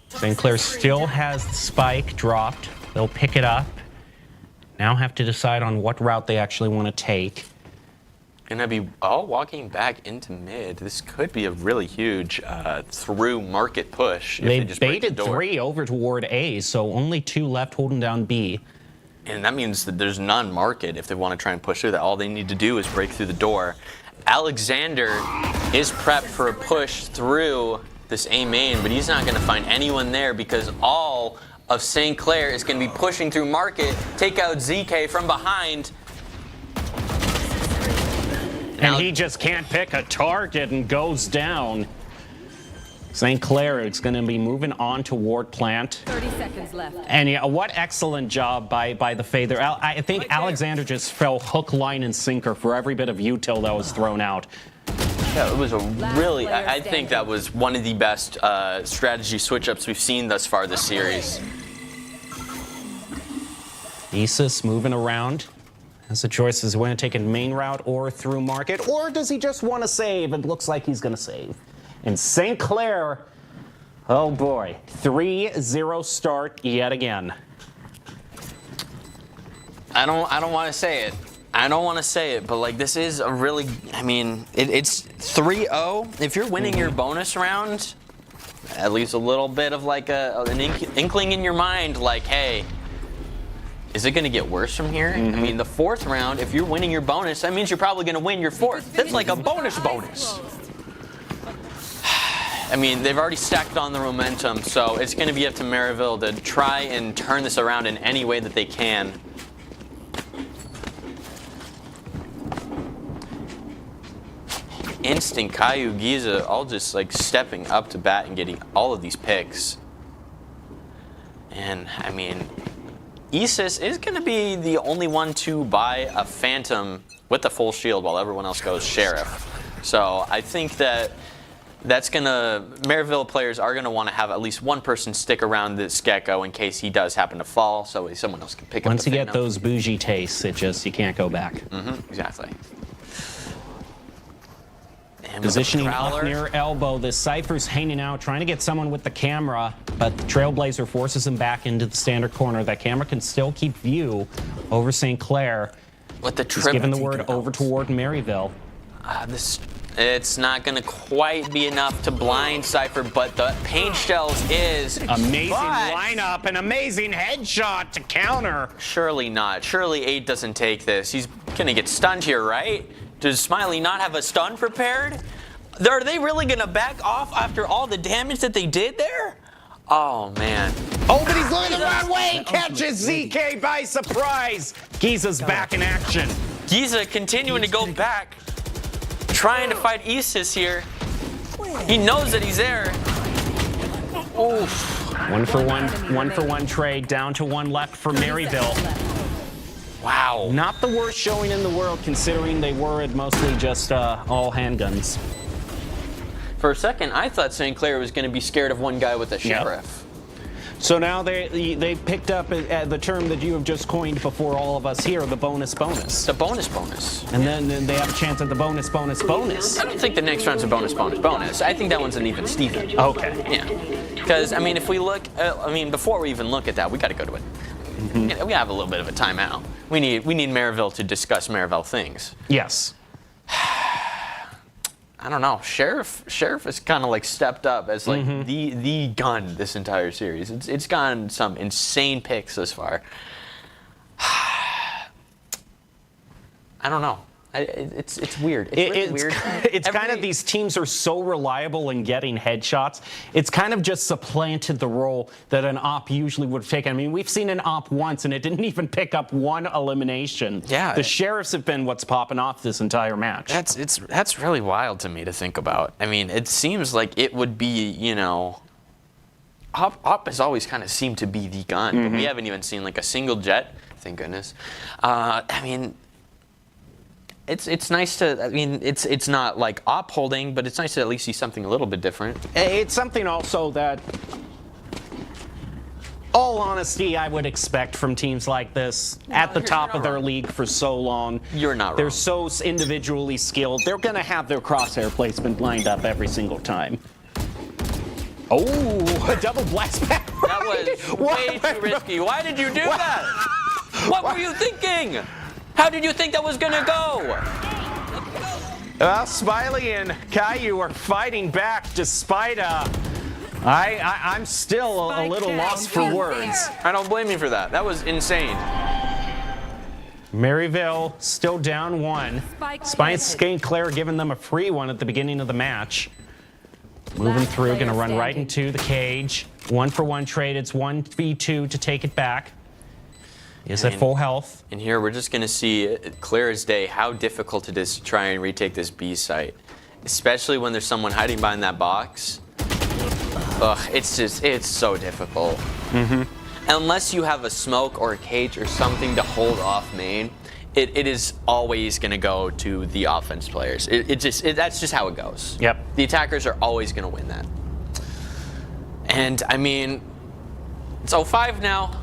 St. Clair still has the spike dropped. They'll pick it up. Now have to decide on what route they actually want to take. Gonna be all walking back into mid. This could be a really huge through market push. If They just break the baited door. 3 over toward A, so only 2 left holding down B. And that means that there's none market if they want to try and push through that. All they need to do is break through the door. Alexander is prepped for a push through this A main, but he's not going to find anyone there because all of St. Clair is going to be pushing through market, take out ZK from behind. And he just can't pick a target and goes down. St. Clair is going to be moving on toward plant. 30 seconds left. And yeah, what excellent job by the Fae there. I think Alexander just fell hook, line, and sinker for every bit of util that was thrown out. Yeah, it was a really, player I think that was one of the best strategy switch-ups we've seen thus far this series. Isis moving around. Has a choice. Is he going to take a main route or through market? Or does he just want to save? It looks like he's going to save. And St. Clair, oh boy, 3-0 start yet again. I don't want to say it. I don't want to say it, but like this is a really, I mean, it's 3-0. If you're winning your bonus round, at least a little bit of like an inkling in your mind, like, hey, is it going to get worse from here? I mean, the 4th round, if you're winning your bonus, that means you're probably going to win your 4th. That's like a bonus. I mean, they've already stacked on the momentum, so it's going to be up to Maryville to try and turn this around in any way that they can. Instinct, Caillou, Giza, all just like stepping up to bat and getting all of these picks. And I mean, Isis is going to be the only one to buy a Phantom with a full shield while everyone else goes Sheriff. So I think that's gonna, Maryville players are gonna want to have at least one person stick around this Gecko in case he does happen to fall, so someone else can pick up. Once the you get Phantom. those bougie tastes, you can't go back. Exactly. And with the Positioning up Prowler, near elbow, the Cypher's hanging out, trying to get someone with the camera, but Trailblazer forces him back into the standard corner. That camera can still keep view over St. Clair. with the He's trip, given the word over toward Maryville. It's not going to quite be enough to blind Cypher, but the paint shells is Amazing but lineup, an amazing headshot to counter. surely not. Surely 8 doesn't take this. He's going to get stunned here, right? Does Smiley not have a stun prepared? Are they really going to back off after all the damage that they did there? Oh, man. Oh, but he's looking the wrong way. Catches ZK by surprise. Giza's back in action. Giza continuing to go back, trying to fight Isis here. He knows that he's there. Oof. One for one trade, down to 1 left for Maryville. Wow. Not the worst showing in the world, considering they were mostly just all handguns. For a second, I thought St. Clair was going to be scared of one guy with a sheriff. So now they picked up the term that you have just coined before all of us here, the bonus. It's a bonus. And then they have a chance at the bonus. I don't think the next round's a bonus. I think that one's an even Steven. Okay. Yeah. Because, I mean, if we look, before we even look at that, we got to go to it. We have a little bit of a timeout. We need Maryville to discuss Maryville things. Yes. I don't know. Sheriff has kind of like stepped up as like the gun this entire series. It's gotten some insane picks this far. I don't know. It's weird. It's really weird. It's kind of, these teams are so reliable in getting headshots. It's kind of just supplanted the role that an op usually would have taken. I mean, we've seen an op once and it didn't even pick up 1 elimination. Yeah. The Sheriffs have been what's popping off this entire match. That's really wild to me to think about. I mean, it seems like it would be, op has always kind of seemed to be the gun. But we haven't even seen like a single jet. Thank goodness. I mean, it's nice to, it's not like op holding, but it's nice to at least see something a little bit different. It's something also that, all honesty, I would expect from teams like this at the top of their league for so long. You're not wrong. They're so individually skilled. They're going to have their crosshair placement lined up every single time. Oh, a double blast back. That was way too risky. Why did you do that? What were you thinking? How did you think that was gonna go? Well, Smiley and Caillou are fighting back despite I'm still a little lost for words. I don't blame you for that. That was insane. Maryville still down 1. Spike St. Clair giving them a free one at the beginning of the match. Moving through, going to run right into the cage. 1-for-1 trade. It's 1v2 to take it back. Is at full health. And here we're just going to see clear as day how difficult it is to try and retake this B site. Especially when there's someone hiding behind that box. Ugh, it's so difficult. Unless you have a smoke or a cage or something to hold off main, it is always going to go to the offense players. That's just how it goes. Yep. The attackers are always going to win that. And I mean, it's 0-5 now.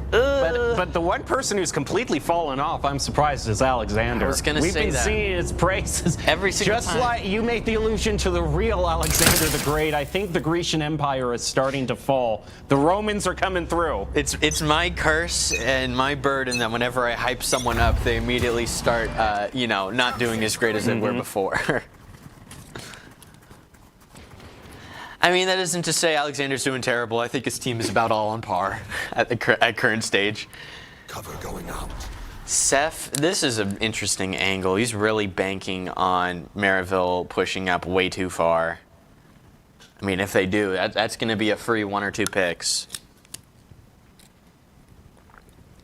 But the one person who's completely fallen off, I'm surprised, is Alexander. I was going to say that. We've been seeing his praises every single just time. Like you make the allusion to the real Alexander the Great. I think the Grecian Empire is starting to fall. The Romans are coming through. It's my curse and my burden that whenever I hype someone up, they immediately start, not doing as great as they were before. I mean, that isn't to say Alexander's doing terrible. I think his team is about all on par at current stage. Cover going out. Seth, this is an interesting angle. He's really banking on Maryville pushing up way too far. I mean, if they do, that's going to be a free 1 or 2 picks.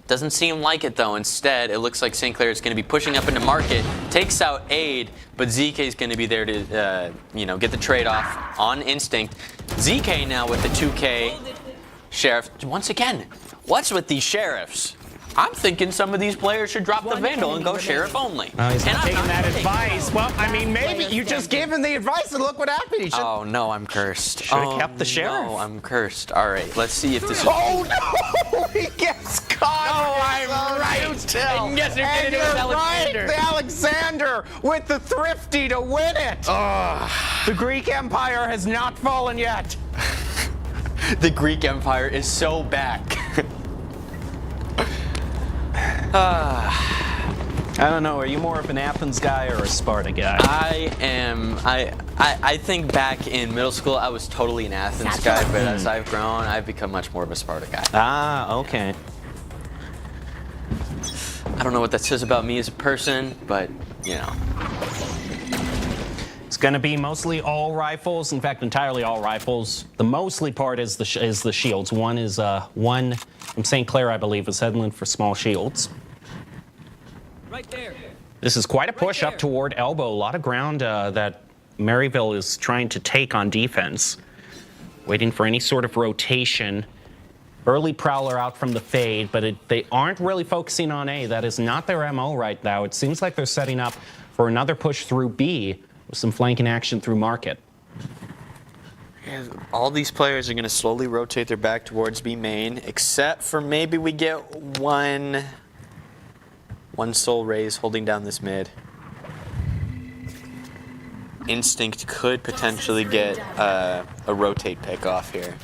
Doesn't seem like it, though. Instead, it looks like St. Clair is going to be pushing up into market, takes out Aid, but ZK is going to be there to, get the trade-off on instinct. ZK now with the 2K Sheriff. Once again, what's with these Sheriffs? I'm thinking some of these players should drop the Vandal and go Sheriff only. He's not taking that advice. Well, I mean, maybe you just gave him the advice and look what happened. Oh, no, I'm cursed. Should have kept the Sheriff. No, I'm cursed. All right, let's see if this is... Oh, no! He gets caught! No, I'm right. And guess who did it? It was Alexander. The Alexander with the thrifty to win it. The Greek Empire has not fallen yet. The Greek Empire is so back. I don't know. Are you more of an Athens guy or a Sparta guy? I am. I think back in middle school I was totally an Athens guy, but as I've grown, I've become much more of a Sparta guy. Ah, okay. I don't know what that says about me as a person, but It's going to be mostly all rifles. In fact, entirely all rifles. The mostly part is the shields. One is one from St. Clair, I believe, is heading for small shields. Right there. This is quite a push up toward elbow. A lot of ground that Maryville is trying to take on defense. Waiting for any sort of rotation. Early Prowler out from the fade, but they aren't really focusing on A. That is not their MO right now. It seems like they're setting up for another push through B with some flanking action through market. all these players are going to slowly rotate their back towards B main, except for maybe we get one Soul Raze holding down this mid. Instinct could potentially get a rotate pick off here,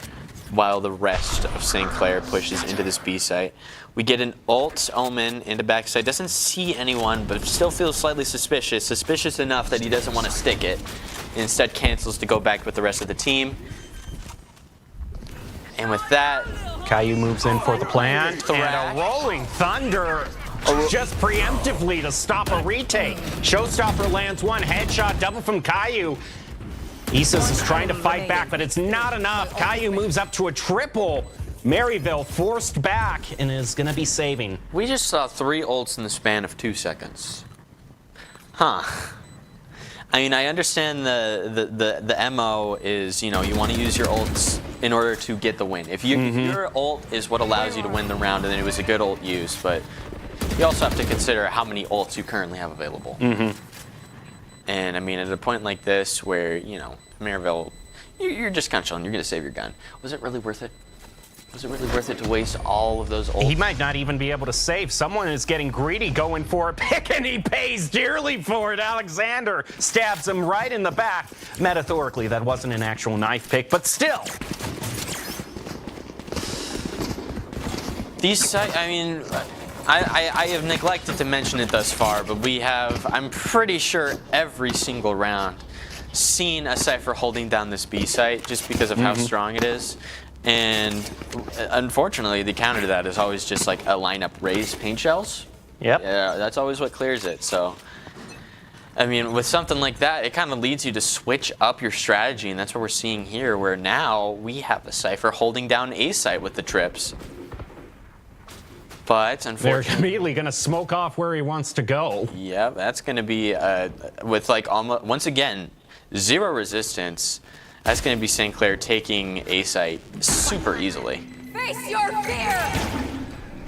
while the rest of St. Clair pushes into this B site. We get an ult Omen into backside. Doesn't see anyone, but still feels slightly suspicious. Suspicious enough that he doesn't want to stick it. Instead cancels to go back with the rest of the team. And with that, Caillou moves in for the plant. And a rolling thunder just preemptively to stop a retake. Showstopper lands one, headshot double from Caillou. Isis is trying to fight back, but it's not enough. Caillou moves up to a triple. Maryville forced back and is going to be saving. we just saw 3 ults in the span of 2 seconds. Huh. I mean, I understand the MO is, you know, you want to use your ults in order to get the win. If your ult is what allows you to win the round, and it was a good ult use, but you also have to consider how many ults you currently have available. And I mean, at a point like this where, you know, Maryville, you're just kind of chilling, you're going to save your gun. Was it really worth it? Was it really worth it to waste all of those ults? He might not even be able to save. Someone is getting greedy, going for a pick, and he pays dearly for it. Alexander stabs him right in the back. Metaphorically, that wasn't an actual knife pick, but still. These sites, I mean, I have neglected to mention it thus far, but we have, I'm pretty sure, every single round seen a Cypher holding down this B site just because of how strong it is. And unfortunately, the counter to that is always just like a lineup raise paint shells. Yep. Yeah, that's always what clears it. So, I mean, with something like that, it kind of leads you to switch up your strategy, and that's what we're seeing here, where now we have a Cypher holding down A site with the trips. But They're unfortunately, immediately going to smoke off where he wants to go. yeah, that's going to be with like almost once again 0 resistance. That's going to be St. Clair taking A site super easily. Face your fear!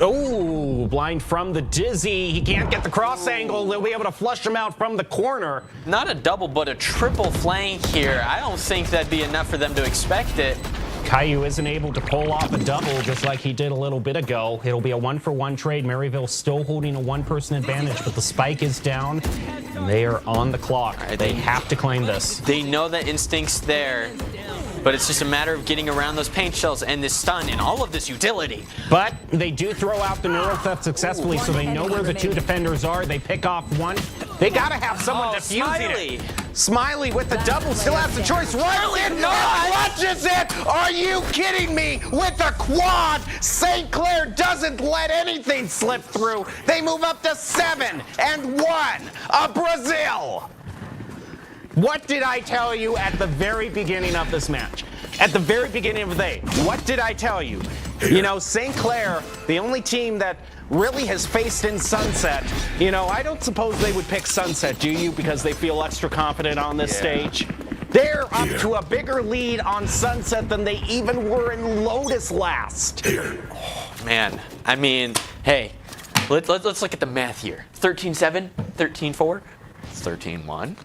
Oh, blind from the Dizzy. He can't get the cross angle. They'll be able to flush him out from the corner. Not a double, but a triple flank here. I don't think that'd be enough for them to expect it. Caillou isn't able to pull off a double just like he did a little bit ago. It'll be a 1-for-1 trade. Maryville still holding a 1-person advantage, but the spike is down, and they are on the clock. They have to claim this. They know that instinct's there, but it's just a matter of getting around those paint shells and this stun and all of this utility. But they do throw out the neural theft successfully, so they know where the 2 defenders are. They pick off one. They gotta have someone defusing it. Smiley with the double still has the choice. Runs in, clutches it. Are you kidding me? With a quad, St. Clair doesn't let anything slip through. They move up to 7-1. A Brazil. What did I tell you at the very beginning of this match? At the very beginning of the day, what did I tell you? You know, St. Clair, the only team that really has faced in Sunset, you know, I don't suppose they would pick Sunset, do you? Because they feel extra confident on this stage. They're up to a bigger lead on Sunset than they even were in Lotus last. Oh, man, I mean, hey, let's look at the math here. 13-7, 13-4, 13-1.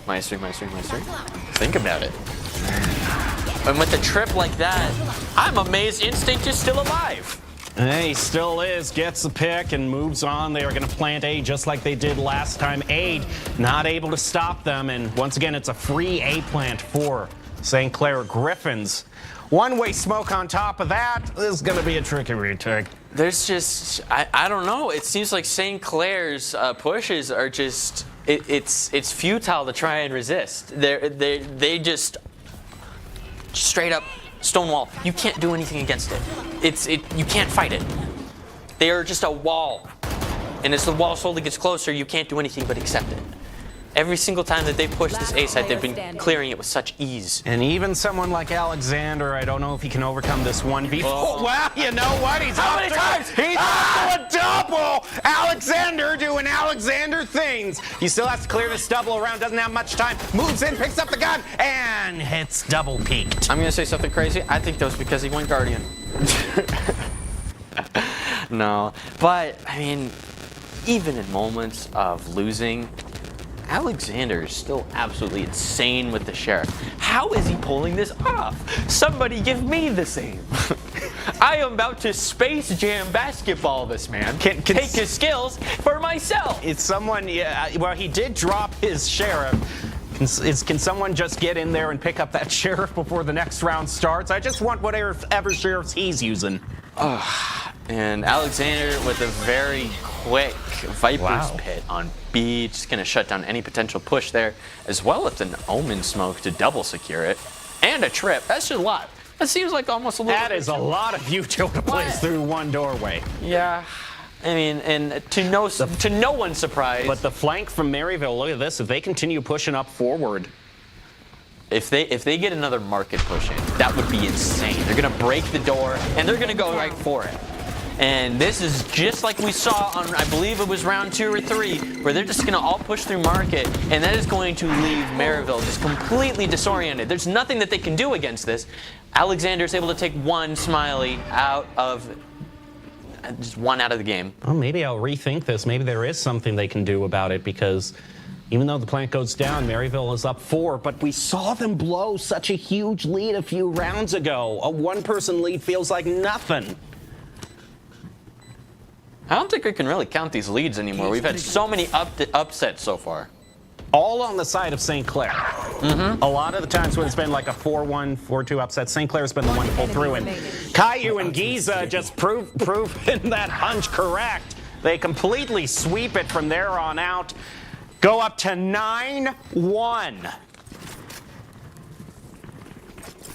Minus 3. Think about it. And with a trip like that, I'm amazed Instinct is still alive. Hey, he still is. Gets the pick and moves on. They are going to plant A just like they did last time. Aid not able to stop them. And once again, it's a free A plant for St. Clair Griffins. One-way smoke on top of that. This is going to be a tricky retake. There's just, I don't know. It seems like St. Clair's pushes are just, it's futile to try and resist. They just straight up stonewall. You can't do anything against it. You can't fight it. They are just a wall. And as the wall slowly gets closer, you can't do anything but accept it. Every single time that they push this A site, they've been clearing it with such ease. And even someone like Alexander, I don't know if he can overcome this 1v4. Oh, well, you know what? He's How many times? He's up to a double. Alexander doing Alexander things. He still has to clear this double around. Doesn't have much time. Moves in, picks up the gun, and hits double peaked. I'm going to say something crazy. I think that was because he went Guardian. No. But, I mean, even in moments of losing, Alexander is still absolutely insane with the Sheriff. How is he pulling this off? Somebody give me the same. I am about to Space Jam basketball this man. Take his skills for myself. It's someone, yeah, well, he did drop his Sheriff. Can someone just get in there and pick up that Sheriff before the next round starts? I just want whatever Sheriffs he's using. And Alexander with a very quick Viper's Pit on B, just going to shut down any potential push there, as well as an Omen Smoke to double secure it, and a trip. That's just a lot. That seems like almost a little. That is a lot of utility plays through one doorway. Yeah. I mean, and to no one's surprise. But the flank from Maryville, look at this. If they continue pushing up forward. If they get another market push in, that would be insane. They're going to break the door, and they're going to go right for it. And this is just like we saw on, I believe it was round 2 or 3, where they're just going to all push through market, and that is going to leave Maryville just completely disoriented. There's nothing that they can do against this. Alexander's able to take one Smiley out of, just one out of the game. Well, maybe I'll rethink this. Maybe there is something they can do about it, because even though the plant goes down, Maryville is up 4, but we saw them blow such a huge lead a few rounds ago. A one-person lead feels like nothing. I don't think we can really count these leads anymore. We've had so many upsets so far. all on the side of St. Clair. A lot of the times when it's been like a 4-1, 4-2 upset, St. Clair's been the one to pull through. And Caillou and Giza just proven that hunch correct. They completely sweep it from there on out. Go up to 9-1.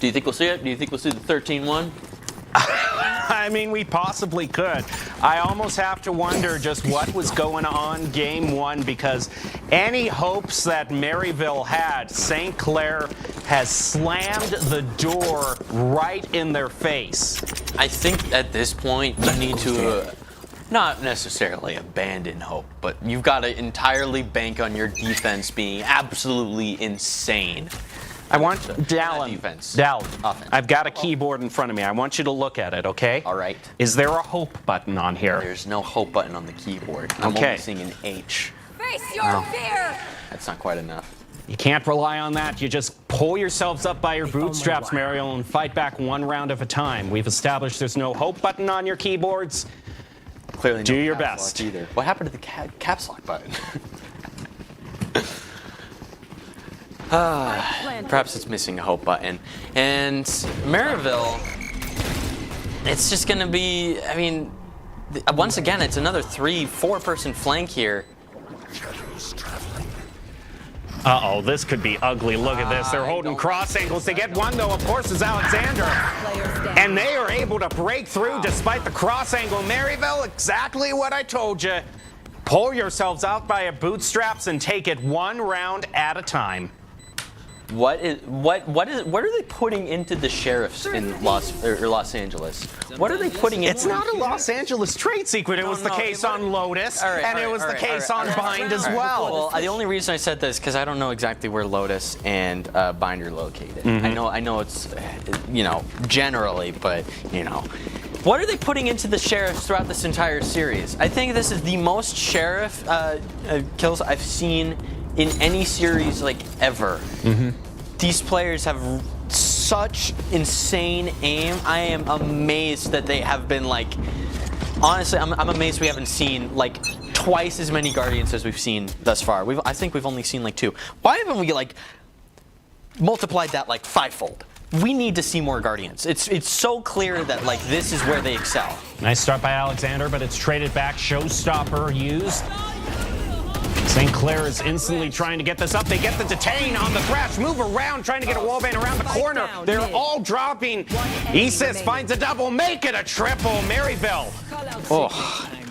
Do you think we'll see it? Do you think we'll see the 13-1? I mean, we possibly could. I almost have to wonder just what was going on game one, because any hopes that Maryville had, St. Clair has slammed the door right in their face. I think at this point you need to not necessarily abandon hope, but you've got to entirely bank on your defense being absolutely insane. I want Dallin. Offense. I've got a keyboard in front of me. I want you to look at it, okay? All right. Is there a hope button on here? There's no hope button on the keyboard. I'm Okay. only seeing an H. Face your fear! That's not quite enough. You can't rely on that. You just pull yourselves up by your bootstraps, Mariel, and fight back one round at a time. We've established there's no hope button on your keyboards. Clearly, Do no your caps best. lock either. What happened to the caps lock button? Perhaps it's missing a hope button. And Maryville, it's just going to be, I mean, once again, it's another 3-4 person flank here. Uh-oh, this could be ugly. Look at this. They're holding cross angles. They get one, though, of course, is Alexander. And they are able to break through despite the cross angle. Maryville, exactly what I told you. Pull yourselves out by your bootstraps and take it one round at a time. What are they putting into the sheriffs in Los Angeles? What are they putting into? It's not a Los Angeles trade secret. It was the case on Lotus, and it was the case on Bind as well. Well, the only reason I said this is because I don't know exactly where Lotus and Bind are located. I know it's, generally, but, What are they putting into the sheriffs throughout this entire series? I think this is the most sheriff kills I've seen in any series ever. These players have such insane aim. I am amazed that they have been honestly, I'm amazed we haven't seen twice as many Guardians as we've seen thus far. I think we've only seen 2. Why haven't we multiplied that fivefold? We need to see more Guardians. It's so clear that this is where they excel. Nice start by Alexander, but it's traded back. Showstopper used. St. Clair is instantly trying to get this up. They get the detain on the thrash. Move around, trying to get a wallbang around the corner. They're all dropping. Isis finds a double. Make it a triple. Maryville. Oh,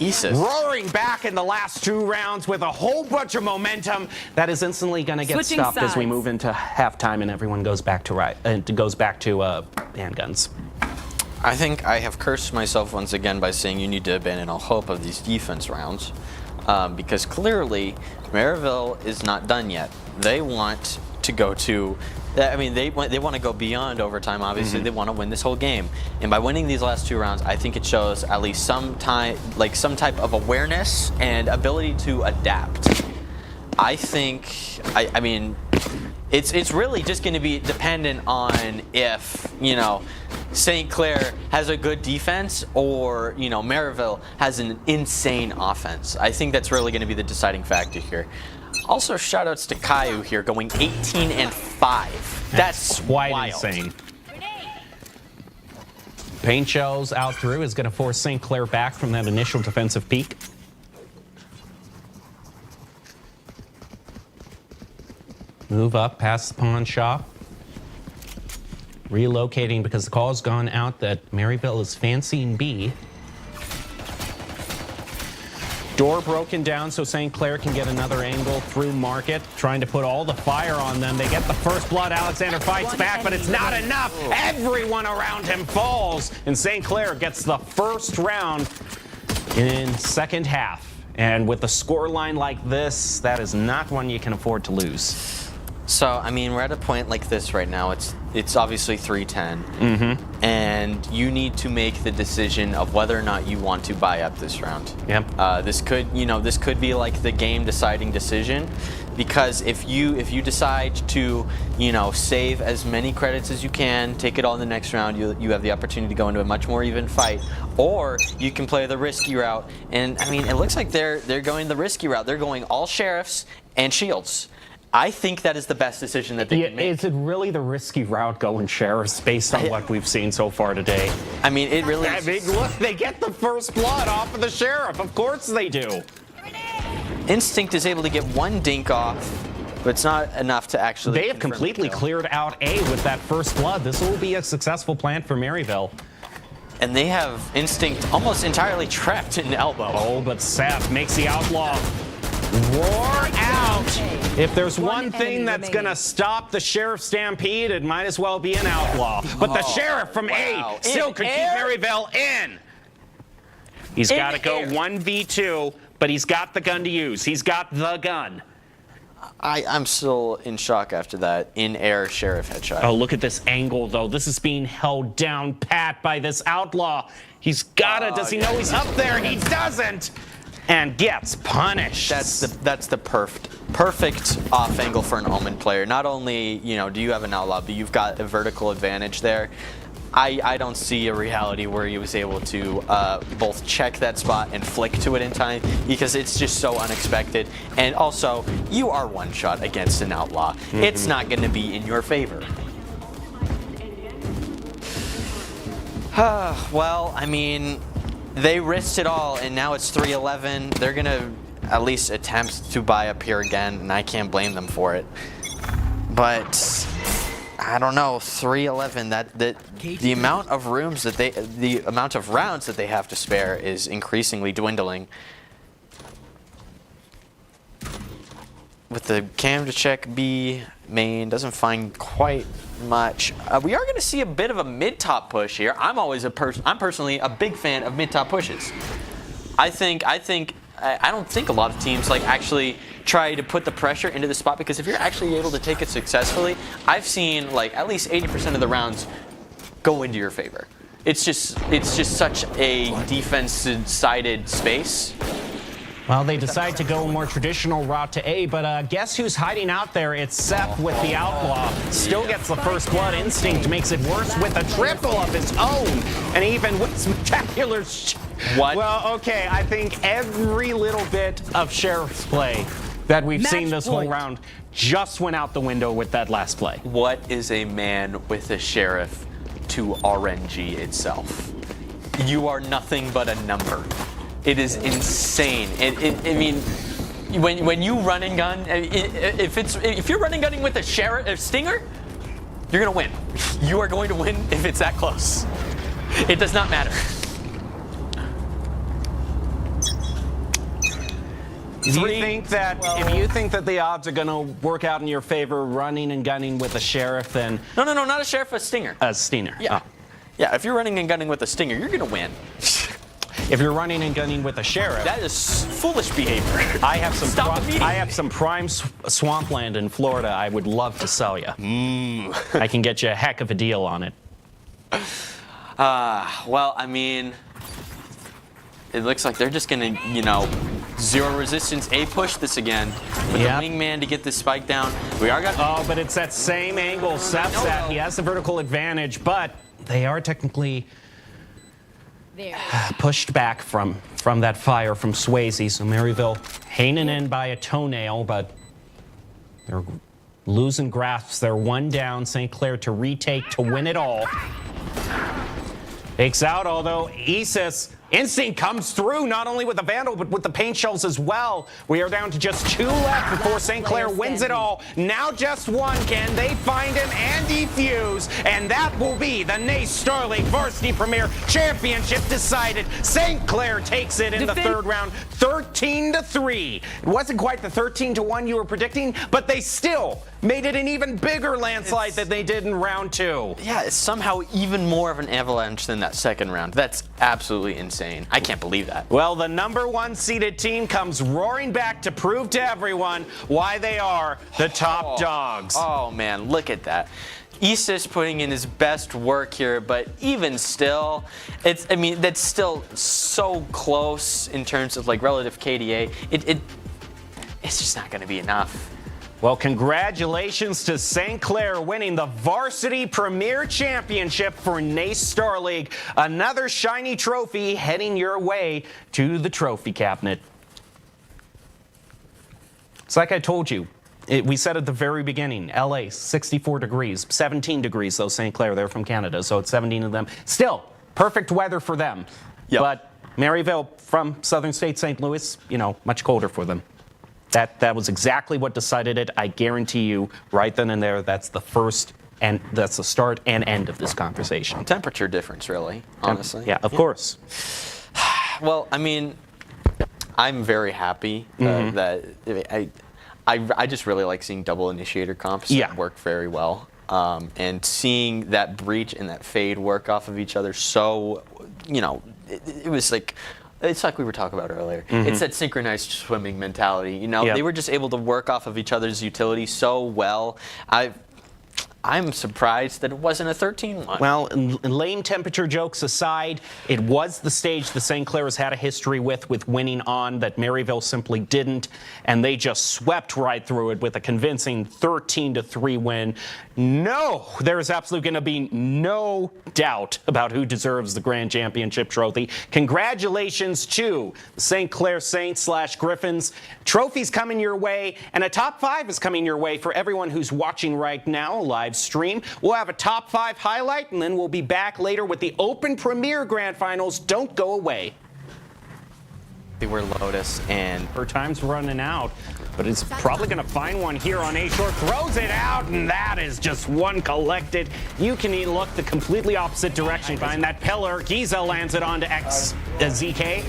Isis. Roaring back in the last 2 rounds with a whole bunch of momentum. That is instantly going to get Switching stopped as we sides. move into halftime and everyone goes back to handguns. I think I have cursed myself once again by saying you need to abandon all hope of these defense rounds. Because clearly, Maryville is not done yet. They want to go to, they want to go beyond overtime. Obviously, they want to win this whole game. And by winning these last 2 rounds, I think it shows at least some type of awareness and ability to adapt. I think, it's really just going to be dependent on if, St. Clair has a good defense or, Maryville has an insane offense. I think that's really going to be the deciding factor here. Also, shoutouts to Caillou here going 18-5. That's quite wild. insane. Paint shells out through is going to force St. Clair back from that initial defensive peak. Move up past the pawn shop. Relocating because the call's gone out that Maryville is fancying B. Door broken down so St. Clair can get another angle through market. Trying to put all the fire on them. They get the first blood. Alexander fights back, but it's not enough. Everyone around him falls. And St. Clair gets the first round in second half. And with a scoreline like this, that is not one you can afford to lose. So, we're at a point like this right now. It's obviously 3-10. And you need to make the decision of whether or not you want to buy up this round. Yep. This could be the game deciding decision, because if you decide to, save as many credits as you can, take it all in the next round, you have the opportunity to go into a much more even fight, or you can play the risky route. And it looks like they're going the risky route. They're going all sheriffs and shields. I think that is the best decision that they can make. Is it really the risky route going Sheriffs based on what we've seen so far today? I mean, it really I mean, look, they get the first blood off of the Sheriff. Of course they do. Instinct is able to get one dink off, but it's not enough to actually. They have completely cleared out A with that first blood. This will be a successful plant for Maryville. And they have Instinct almost entirely trapped in elbow. Oh, but Seth makes the Outlaw roar out. If there's one thing that's going to stop the Sheriff Stampede, it might as well be an Outlaw. But the Sheriff from A still could keep Maryville in. He's got to go 1v2, but he's got the gun to use. He's got the gun. I'm still in shock after that in-air Sheriff headshot. Oh, look at this angle, though. This is being held down pat by this Outlaw. He's got it. Does he know he's up there? He doesn't. And gets punished. That's the perfect off angle for an Omen player. Not only, you know, do you have an Outlaw, but you've got a vertical advantage there. I don't see a reality where he was able to both check that spot and flick to it in time, because it's just so unexpected. And also, you are one shot against an Outlaw. It's not going to be in your favor. Well, I mean, they risked it all, and now it's 3-11. They're going to at least attempt to buy up here again, and I can't blame them for it. But I don't know, 3-11. The amount of rounds that they have to spare is increasingly dwindling. With the cam to check B, main doesn't find quite much. We are going to see a bit of a mid-top push here. I'm personally a big fan of mid-top pushes. I don't think a lot of teams actually try to put the pressure into the spot, because if you're actually able to take it successfully, I've seen at least 80% of the rounds go into your favor. It's just such a defense-sided space. Well, they decide to go a more traditional route to A, but guess who's hiding out there? It's Seth with the Outlaw. Still gets the first blood. Instinct makes it worse with a triple of his own, and even with spectacular. What? Well, okay, I think every little bit of Sheriff's play that we've seen this whole round just went out the window with that last play. What is a man with a Sheriff to RNG itself? You are nothing but a number. It is insane. I mean, when you run and gun, if you're running gunning with a Stinger, you're gonna win. You are going to win if it's that close. It does not matter. If you think that the odds are going to work out in your favor running and gunning with a Sheriff, then No, not a Sheriff, a Stinger. A Stinger. Yeah. Yeah, if you're running and gunning with a Stinger, you're going to win. If you're running and gunning with a Sheriff, that is foolish behavior. I have some prime swampland in Florida I would love to sell you. I can get you a heck of a deal on it. Well, I mean, it looks like they're just going to, zero resistance A push this again with the wingman to get this spike down. But it's that same angle Seth's at. He has the vertical advantage, but they are technically pushed back from that fire from Swayze. So Maryville hanging in by a toenail, but they're losing grasps. They're one down. St. Clair to retake to win it all. Takes out, although Isis. Instinct comes through, not only with the Vandal, but with the paint shells as well. We are down to just 2 left before St. Clair wins it all. Now just one. Can they find him and defuse? And that will be the NACE Starleague Varsity Premier Championship decided. St. Clair takes it in the third round, 13-3. It wasn't quite the 13-1 you were predicting, but they still made it an even bigger landslide than they did in round 2. Yeah, it's somehow even more of an avalanche than that second round. That's absolutely insane. I can't believe that. Well, the number 1 seeded team comes roaring back to prove to everyone why they are the top dogs. Oh, man, look at that. Isis putting in his best work here, but even still, that's still so close in terms of relative KDA. It's just not going to be enough. Well, congratulations to St. Clair winning the Varsity Premier Championship for NACE Starleague. Another shiny trophy heading your way to the trophy cabinet. It's like I told you, We said at the very beginning, LA, 64 degrees, 17 degrees, though, St. Clair, they're from Canada, so it's 17 of them. Still, perfect weather for them. Yep. But Maryville from Southern State, St. Louis, much colder for them. That was exactly what decided it. I guarantee you, right then and there, that's the first, and that's the start and end of this conversation. Temperature difference, really, honestly. Yeah, of course. Well, I mean, I'm very happy that I just really like seeing double initiator comps that work very well. And seeing that breach and that fade work off of each other so, it was like, it's like we were talking about earlier. It's that synchronized swimming mentality. They were just able to work off of each other's utility so well. I'm surprised that it wasn't a 13-1. Well, lame temperature jokes aside, it was the stage the St. Clairs had a history with winning on that Maryville simply didn't, and they just swept right through it with a convincing 13-3 win. No, there's absolutely going to be no doubt about who deserves the Grand Championship trophy. Congratulations to the St. Clair Saints / Griffins. Trophies coming your way, and a top 5 is coming your way for everyone who's watching right now live stream. We'll have a top 5 highlight, and then we'll be back later with the Open Premier Grand Finals. Don't go away. We're Lotus, and Her time's running out, but it's probably going to find one here on A short. Throws it out, and that is just one collected. You can look the completely opposite direction behind that pillar. Giza lands it onto ZK.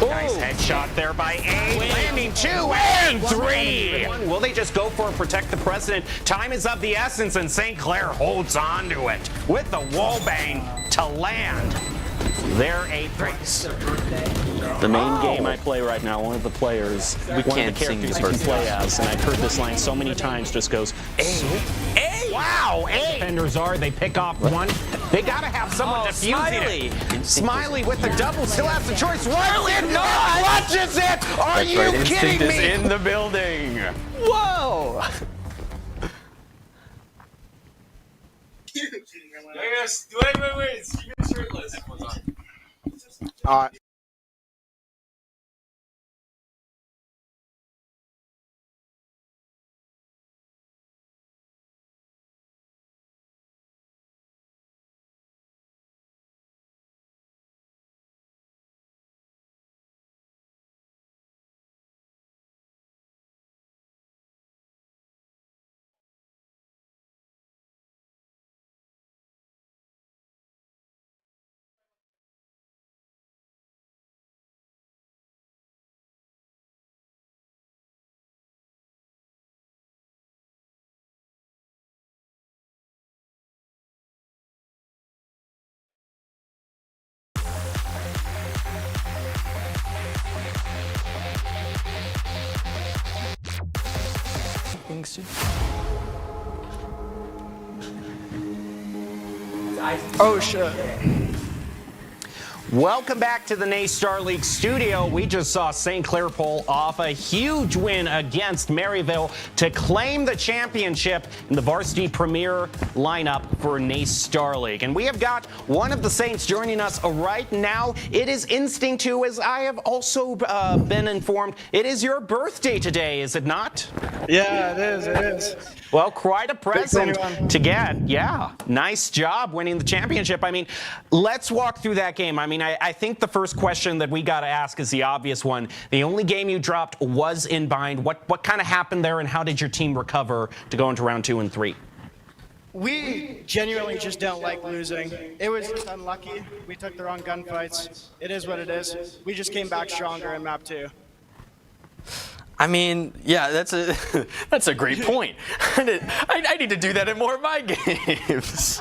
Nice headshot there by A, landing 2 and 3. Will they just go for it, protect the president? Time is of the essence, and St. Clair holds on to it with the wallbang to land their 8th race. The main game I play right now, one of the players, one of the characters you can play as, and I've heard this line so many times, just goes, A. Wow, A. Defenders they pick off one. They gotta have someone defusing it. Smiley with the double, still has the choice. Runs it, clutches it. Are you kidding me? Instinct is in the building. Whoa. Wait. Steven's shirtless. Oh shit. Welcome back to the NACE Starleague studio. We just saw St. Clair pull off a huge win against Maryville to claim the championship in the varsity premier lineup for NACE Starleague. And we have got one of the Saints joining us right now. It is Instinct 2, as I have also been informed. It is your birthday today, is it not? Yeah, it is. Well, quite a present to get. Yeah, nice job winning the championship. I mean, let's walk through that game. I mean, I think the first question that we got to ask is the obvious one. The only game you dropped was in bind. What kind of happened there, and how did your team recover to go into round 2 and 3? We genuinely just don't like losing. It was just unlucky. We took the wrong gunfights. It is what it is. We just came back stronger in map 2. I mean, yeah, that's a great point. I need to do that in more of my games.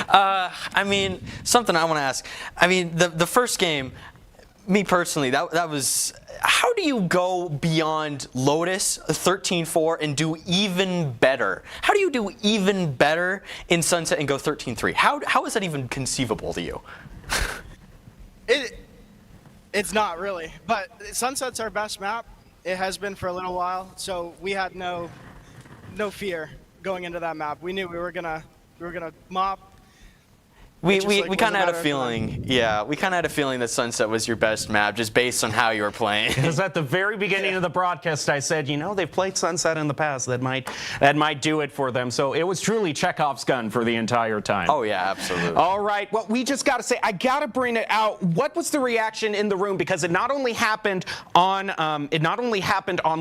I mean, something I want to ask. I mean, the first game, me personally, that was. How do you go beyond Lotus 13-4 and do even better? How do you do even better in Sunset and go 13-3? How is that even conceivable to you? It's not really, but Sunset's our best map. It has been for a little while, so we had no fear going into that map. We knew we were gonna mop. We It just, like, kind wasn't of had a matter of feeling, yeah. We kind of had a feeling that Sunset was your best map, just based on how you were playing. Because at the very beginning of the broadcast, I said, you know, they've played Sunset in the past. That might do it for them. So it was truly Chekhov's gun for the entire time. Oh yeah, absolutely. All right. Well, we just got to say, I got to bring it out. What was the reaction in the room? Because it not only happened on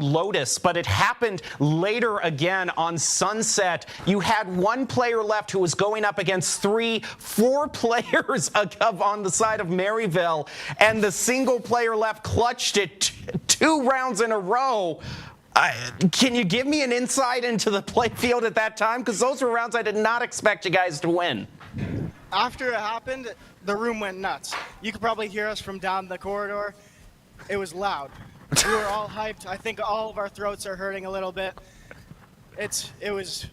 Lotus, but it happened later again on Sunset. You had one player left who was going up against 4 players on the side of Maryville, and the single player left clutched it 2 rounds in a row. Can you give me an insight into the play field at that time? Because those were rounds I did not expect you guys to win. After it happened, the room went nuts. You could probably hear us from down the corridor. It was loud. We were all hyped. I think all of our throats are hurting a little bit. It was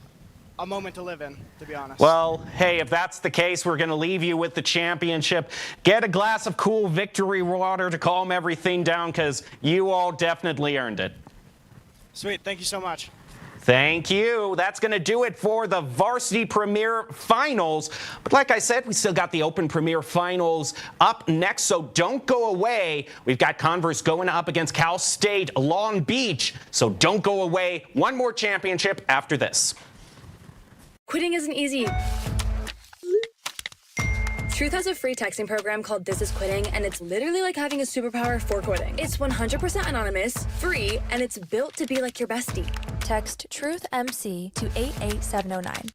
a moment to live in, to be honest. Well, hey, if that's the case, we're going to leave you with the championship. Get a glass of cool victory water to calm everything down, because you all definitely earned it. Sweet. Thank you so much. Thank you. That's going to do it for the Varsity Premier Finals. But like I said, we still got the Open Premier Finals up next, so don't go away. We've got Converse going up against Cal State Long Beach, so don't go away. One more championship after this. Quitting isn't easy. Truth has a free texting program called This Is Quitting, and it's literally like having a superpower for quitting. It's 100% anonymous, free, and it's built to be like your bestie. Text Truth MC to 88709.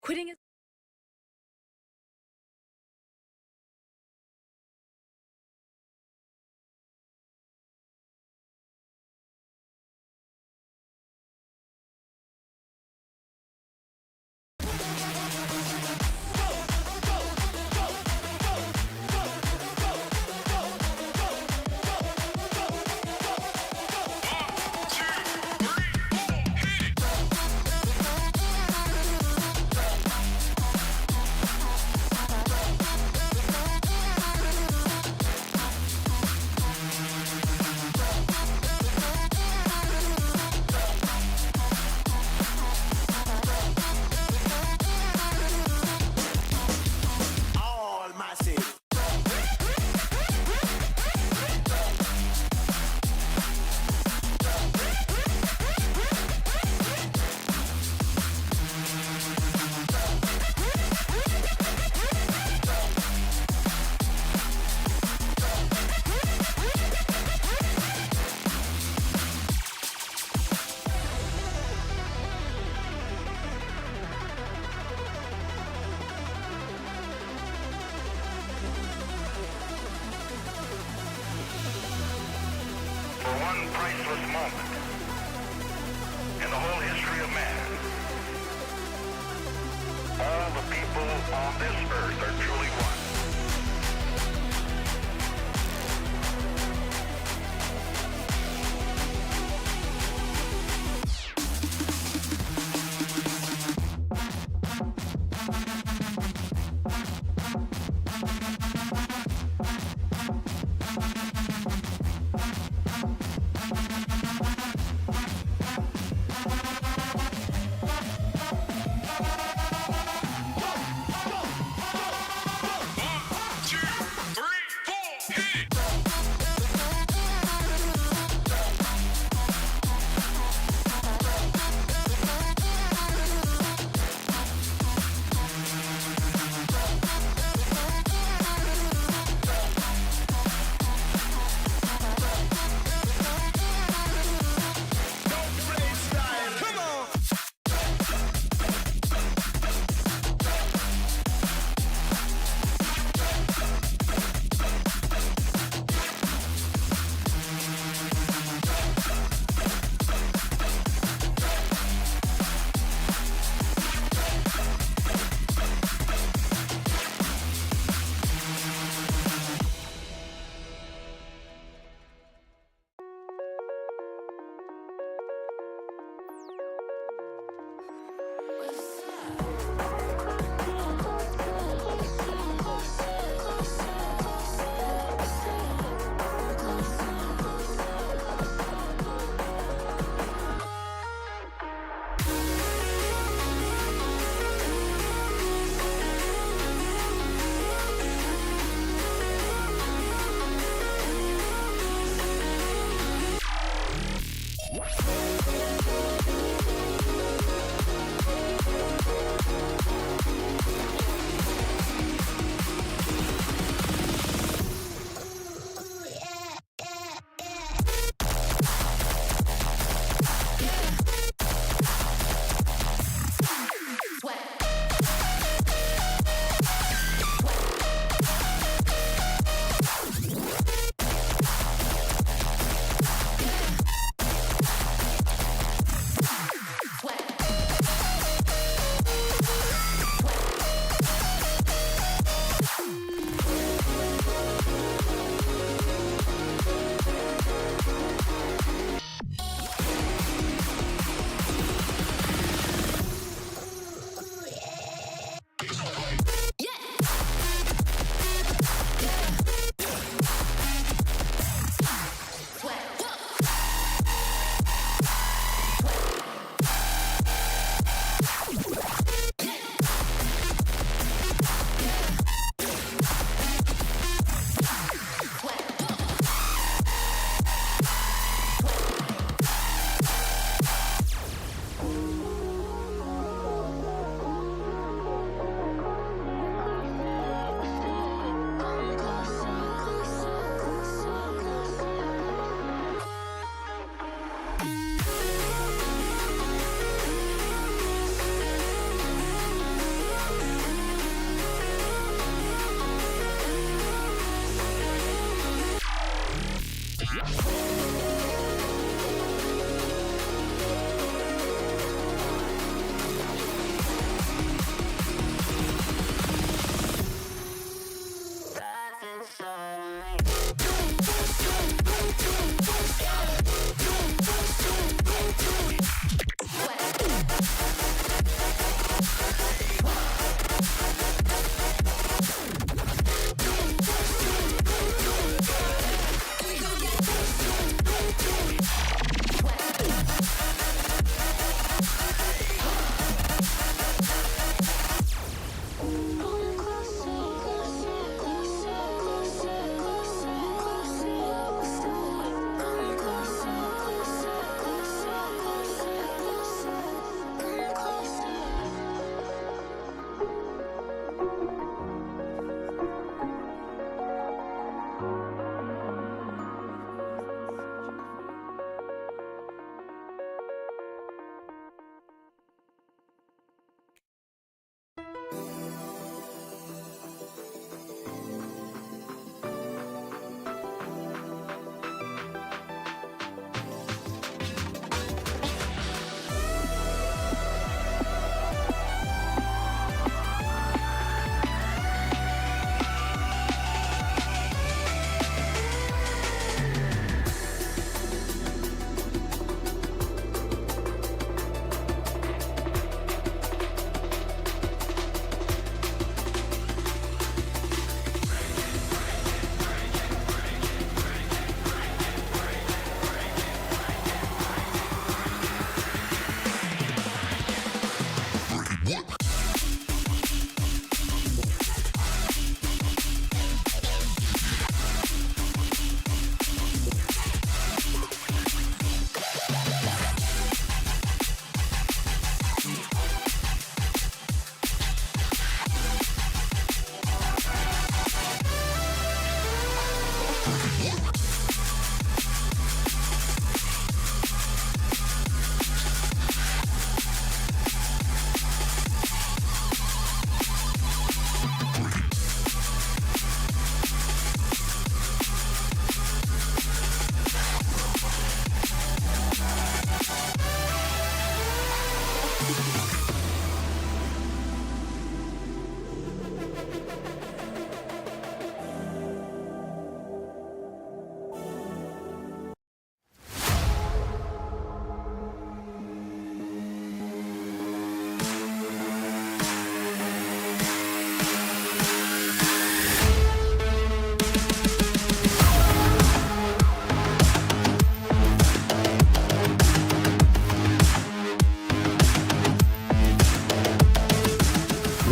Quitting is one priceless moment in the whole history of man. All the people on this earth are truly one.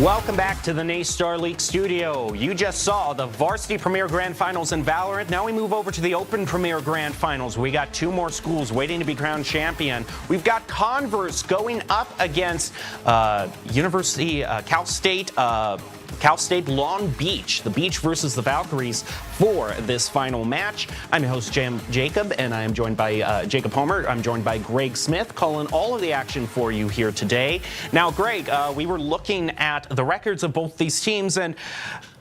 Welcome back to the NACE Starleague studio. You just saw the Varsity Premier Grand Finals in Valorant. Now we move over to the Open Premier Grand Finals. We got 2 more schools waiting to be crowned champion. We've got Converse going up against University Cal State Long Beach, the Beach versus the Valkyries for this final match. I'm your host, Jacob, and I am joined by Jacob Homer. I'm joined by Greg Smith, calling all of the action for you here today. Now, Greg, we were looking at the records of both these teams, and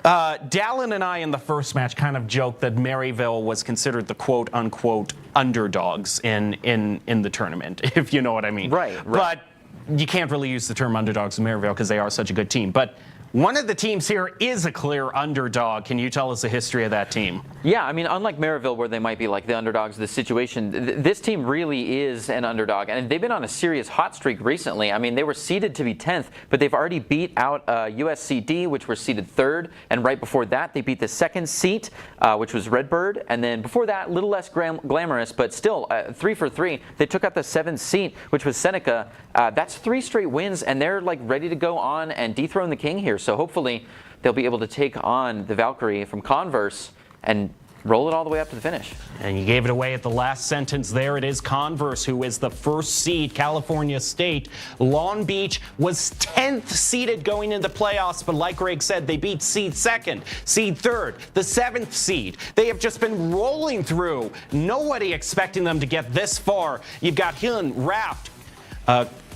Dallin and I in the first match kind of joked that Maryville was considered the quote-unquote underdogs in the tournament, if you know what I mean. Right. But you can't really use the term underdogs in Maryville because they are such a good team. But one of the teams here is a clear underdog. Can you tell us the history of that team? Yeah, I mean, unlike Maryville, where they might be like the underdogs of the situation, this team really is an underdog. And they've been on a serious hot streak recently. I mean, they were seeded to be 10th, but they've already beat out USCD, which were seeded 3rd. And right before that, they beat the 2nd seat, which was Redbird. And then before that, a little less glamorous, but still 3 for 3. They took out the 7th seat, which was Seneca. That's 3 straight wins, and they're like ready to go on and dethrone the king here. So hopefully they'll be able to take on the Valkyrie from Converse and roll it all the way up to the finish. And you gave it away at the last sentence there. It is Converse, who is the 1st seed, California State. Long Beach was 10th seeded going into the playoffs, but like Greg said, they beat seed 2nd, seed 3rd, the 7th seed. They have just been rolling through. Nobody expecting them to get this far. You've got Hyun, Raft,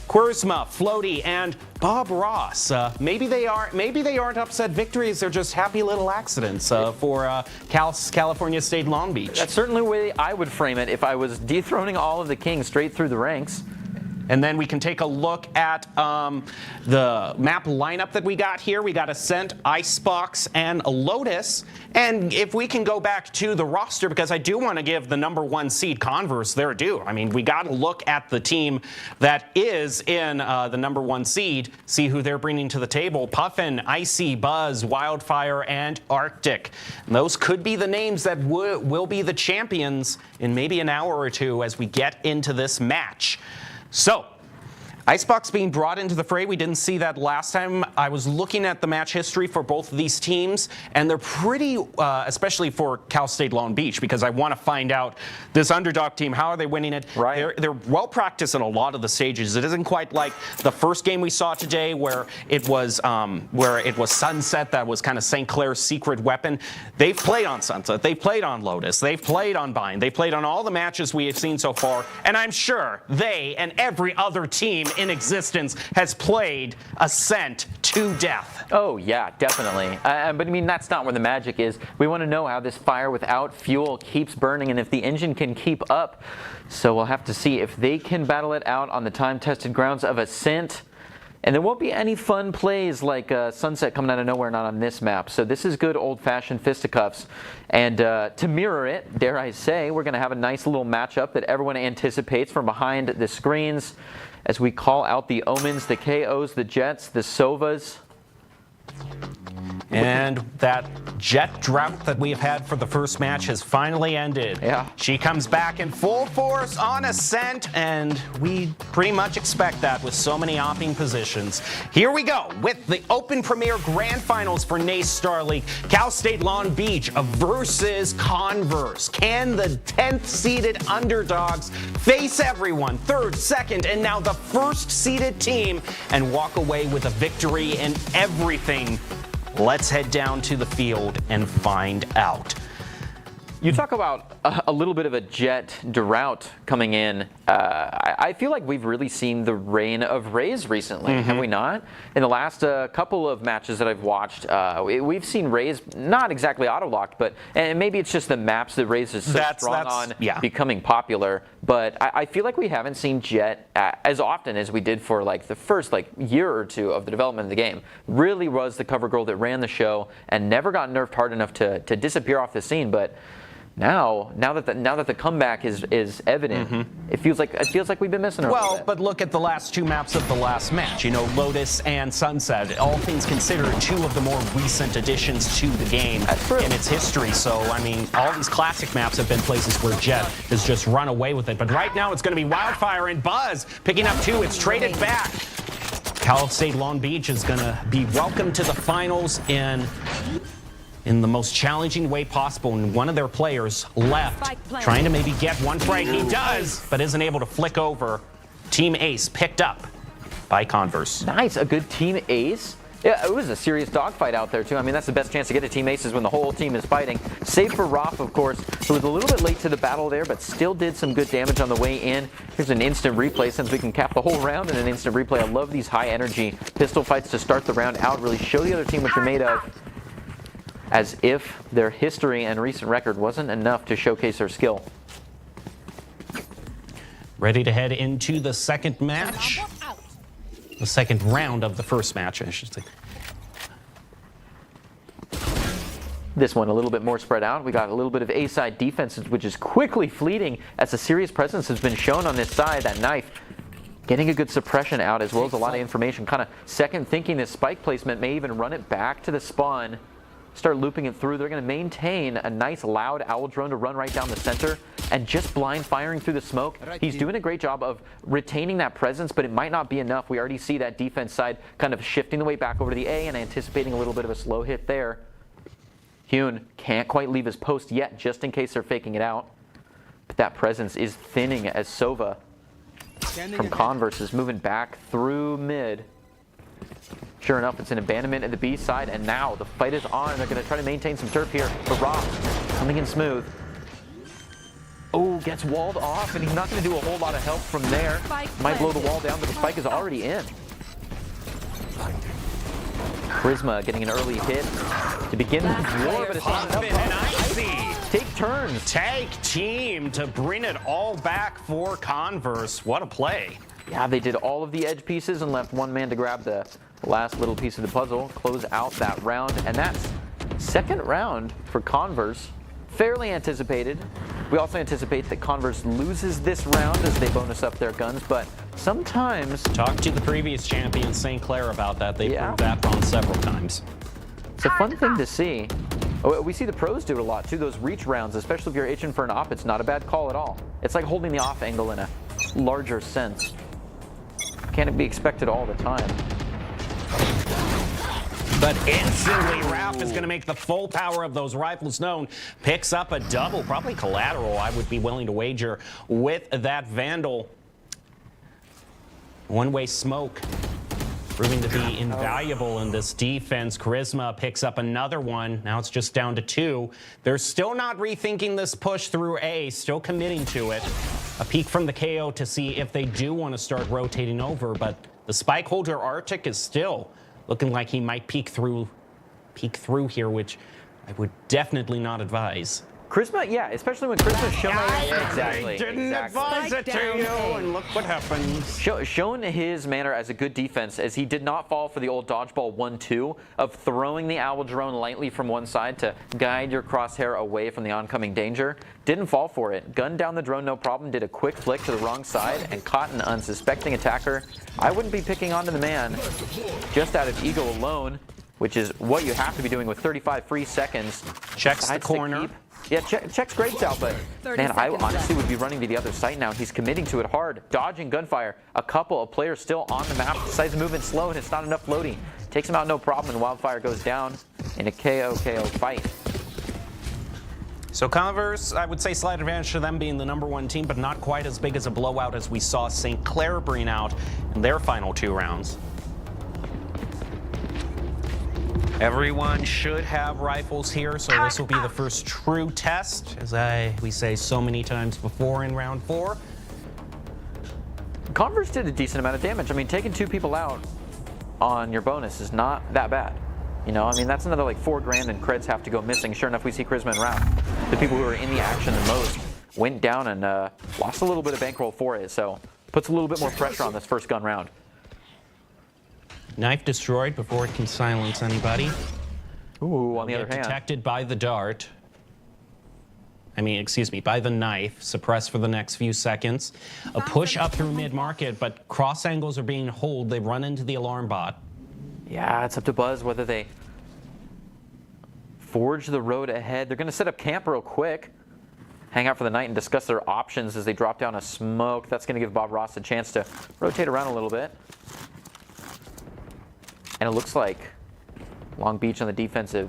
Quersma, Floaty, and Bob Ross. Maybe they aren't upset victories. They're just happy little accidents for California State Long Beach. That's certainly the way I would frame it if I was dethroning all of the kings straight through the ranks. And then we can take a look at the map lineup that we got here. We got Ascent, Icebox, and a Lotus. And if we can go back to the roster, because I do want to give the number 1 seed Converse their due. I mean, we got to look at the team that is in the number 1 seed, see who they're bringing to the table. Puffin, Icy, Buzz, Wildfire, and Arctic. And those could be the names that will be the champions in maybe an hour or two as we get into this match. So, Icebox being brought into the fray, we didn't see that last time. I was looking at the match history for both of these teams, and they're pretty, especially for Cal State Long Beach, because I want to find out this underdog team, how are they winning it? Right. They're well practiced in a lot of the stages. It isn't quite like the first game we saw today where it was Sunset, that was kind of St. Clair's secret weapon. They've played on Sunset, they've played on Lotus, they've played on Bind, they've played on all the matches we have seen so far, and I'm sure they and every other team in existence has played Ascent to death. Oh yeah, definitely. But I mean, that's not where the magic is. We want to know how this fire without fuel keeps burning and if the engine can keep up. So we'll have to see if they can battle it out on the time-tested grounds of Ascent. And there won't be any fun plays like Sunset coming out of nowhere, not on this map. So this is good old-fashioned fisticuffs. And to mirror it, dare I say, we're going to have a nice little matchup that everyone anticipates from behind the screens as we call out the Omens, the KOs, the Jets, the Sovas. And that Jet drought that we've had for the first match has finally ended. Yeah. She comes back in full force on Ascent, and we pretty much expect that with so many opping positions. Here we go with the Open Premier Grand Finals for NACE Starleague. Cal State Long Beach versus Converse. Can the 10th seeded underdogs face everyone, third, second, and now the first seeded team, and walk away with a victory in everything? Let's head down to the field and find out. You talk about a little bit of a Jet drought coming in. I feel like we've really seen the reign of Raze recently, have we not? In the last couple of matches that I've watched, we've seen Raze not exactly auto-locked, but and maybe it's just the maps that Raze is so strong on becoming popular. But I feel like we haven't seen Jet as often as we did for like the first year or two of the development of the game. Really was the cover girl that ran the show and never got nerfed hard enough to disappear off the scene. But now that the comeback is evident, it feels like we've been missing her. Well, but look at the last two maps of the last match. You know, Lotus and Sunset. All things considered, two of the more recent additions to the game in its history. So, I mean, all these classic maps have been places where Jet has just run away with it. But right now, it's going to be Wildfire and Buzz picking up two. It's traded back. Cal State Long Beach is going to be welcomed to the finals in the most challenging way possible, and one of their players left, trying to maybe get one frag. He does, but isn't able to flick over. Team Ace picked up by Converse. Nice, a good Team Ace. Yeah, it was a serious dogfight out there, too. I mean, that's the best chance to get a Team Ace is when the whole team is fighting. Save for Roth, of course, who was a little bit late to the battle there, but still did some good damage on the way in. Here's an instant replay, since we can cap the whole round in an instant replay. I love these high-energy pistol fights to start the round out, really show the other team what you're made of, as if their history and recent record wasn't enough to showcase their skill. Ready to head into the second match? The second round of the first match, I should say. This one a little bit more spread out. We got a little bit of A-side defense, which is quickly fleeting as a serious presence has been shown on this side. That knife getting a good suppression out, as well as a lot of information. Kind of second thinking this spike placement, may even run it back to the spawn. Start looping it through. They're going to maintain a nice loud owl drone to run right down the center and just blind firing through the smoke. He's doing a great job of retaining that presence, but it might not be enough. We already see that defense side kind of shifting the way back over to the A and anticipating a little bit of a slow hit there. Hyun can't quite leave his post yet, just in case they're faking it out. But that presence is thinning as Sova from Converse is moving back through mid. Sure enough, it's an abandonment at the B side, and now the fight is on. They're going to try to maintain some turf here. But Roth coming in smooth. Oh, gets walled off, and he's not going to do a whole lot of help from there. Might blow the wall down, but the spike is already in. Charisma getting an early hit to begin the war, but it's not enough. Take turns. Tag team to bring it all back for Converse. What a play. Yeah, they did all of the edge pieces and left one man to grab the last little piece of the puzzle, close out that round, and that's second round for Converse. Fairly anticipated. We also anticipate that Converse loses this round as they bonus up their guns, but sometimes... Talk to the previous champion, St. Clair, about that. They proved that wrong several times. It's a fun thing to see. We see the pros do it a lot, too. Those reach rounds, especially if you're itching for an op, it's not a bad call at all. It's like holding the off angle in a larger sense. Can't be expected all the time. But instantly, Raph is going to make the full power of those rifles known. Picks up a double, probably collateral, I would be willing to wager, with that Vandal. One-way smoke proving to be invaluable in this defense. Charisma picks up another one. Now it's just down to two. They're still not rethinking this push through A, still committing to it. A peek from the KO to see if they do want to start rotating over, but the spike holder Arctic is still looking like he might peek through here, which I would definitely not advise. Charisma, yeah, especially when Charisma's shown... I didn't advise it to you, and look what happens. Shown his manner as a good defense, as he did not fall for the old dodgeball 1-2 of throwing the owl drone lightly from one side to guide your crosshair away from the oncoming danger. Didn't fall for it. Gunned down the drone, no problem. Did a quick flick to the wrong side and caught an unsuspecting attacker. I wouldn't be picking onto the man just out of ego alone. which is what you have to be doing with 35 free seconds. Checks the Decides to corner. keep- Yeah, checks Graves out, but 30 man, I seconds honestly would be running to the other site now. He's committing to it hard, dodging gunfire. A couple of players still on the map, decides to move in slow, and it's not enough floating. Takes him out no problem, and Wildfire goes down in a KO fight. So Converse, I would say slight advantage to them being the #1 team, but not quite as big as a blowout as we saw St. Clair bring out in their final 2 rounds. Everyone should have rifles here, so this will be the first true test, as we say so many times before in round 4. Converse did a decent amount of damage. I mean, taking 2 people out on your bonus is not that bad. You know, I mean, that's another like 4 grand and creds have to go missing. Sure enough, we see Charisma and Ralph. The people who were in the action the most went down and lost a little bit of bankroll for it, so puts a little bit more pressure on this first gun round. Knife destroyed before it can silence anybody. Ooh, on the other hand. Detected by the dart. By the knife. Suppressed for the next few seconds. A push up through mid-market, but cross angles are being holed. They run into the alarm bot. Yeah, it's up to Buzz whether they forge the road ahead. They're going to set up camp real quick, hang out for the night, and discuss their options as they drop down a smoke. That's going to give Bob Ross a chance to rotate around a little bit. And it looks like Long Beach on the defensive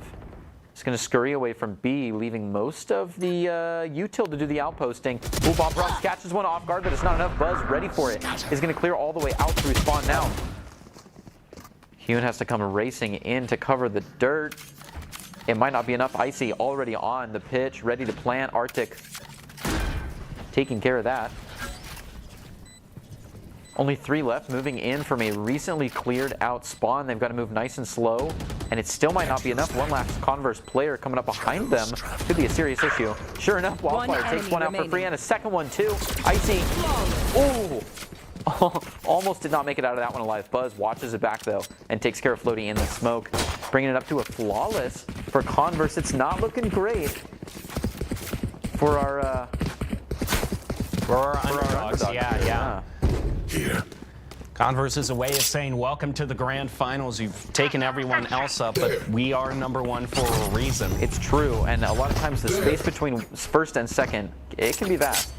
is going to scurry away from B, leaving most of the util to do the outposting. Ooh, Bob Ross catches one off guard, but it's not enough. Buzz ready for it. Is going to clear all the way out to respawn now. Hune has to come racing in to cover the dirt. It might not be enough. Icy already on the pitch, ready to plant. Arctic taking care of that. Only 3 left, moving in from a recently cleared out spawn. They've got to move nice and slow, and it still might not be enough. One last Converse player coming up behind them. Could be a serious issue. Sure enough, Wildfire takes one out for free, and a second one too. Icy. Ooh. Almost did not make it out of that one alive. Buzz watches it back though and takes care of Floaty in the smoke, bringing it up to a flawless for Converse. It's not looking great for our underdogs. Yeah. Converse is a way of saying welcome to the grand finals. You've taken everyone else up, but we are #1 for a reason. It's true, and a lot of times the space between first and second, it can be vast.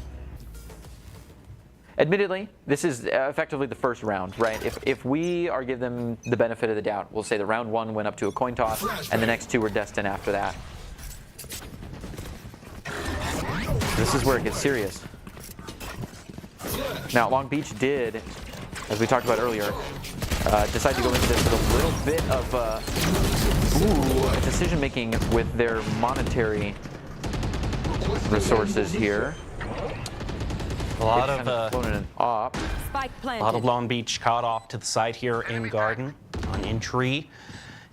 Admittedly, this is effectively the first round, right? If we are give them the benefit of the doubt, we'll say that round 1 went up to a coin toss, and the next 2 were destined after that. This is where it gets serious. Now, Long Beach did, as we talked about earlier, decide to go into this with a little bit of decision-making with their monetary resources here. A lot of Long Beach caught off to the side here in Garden on in-tree.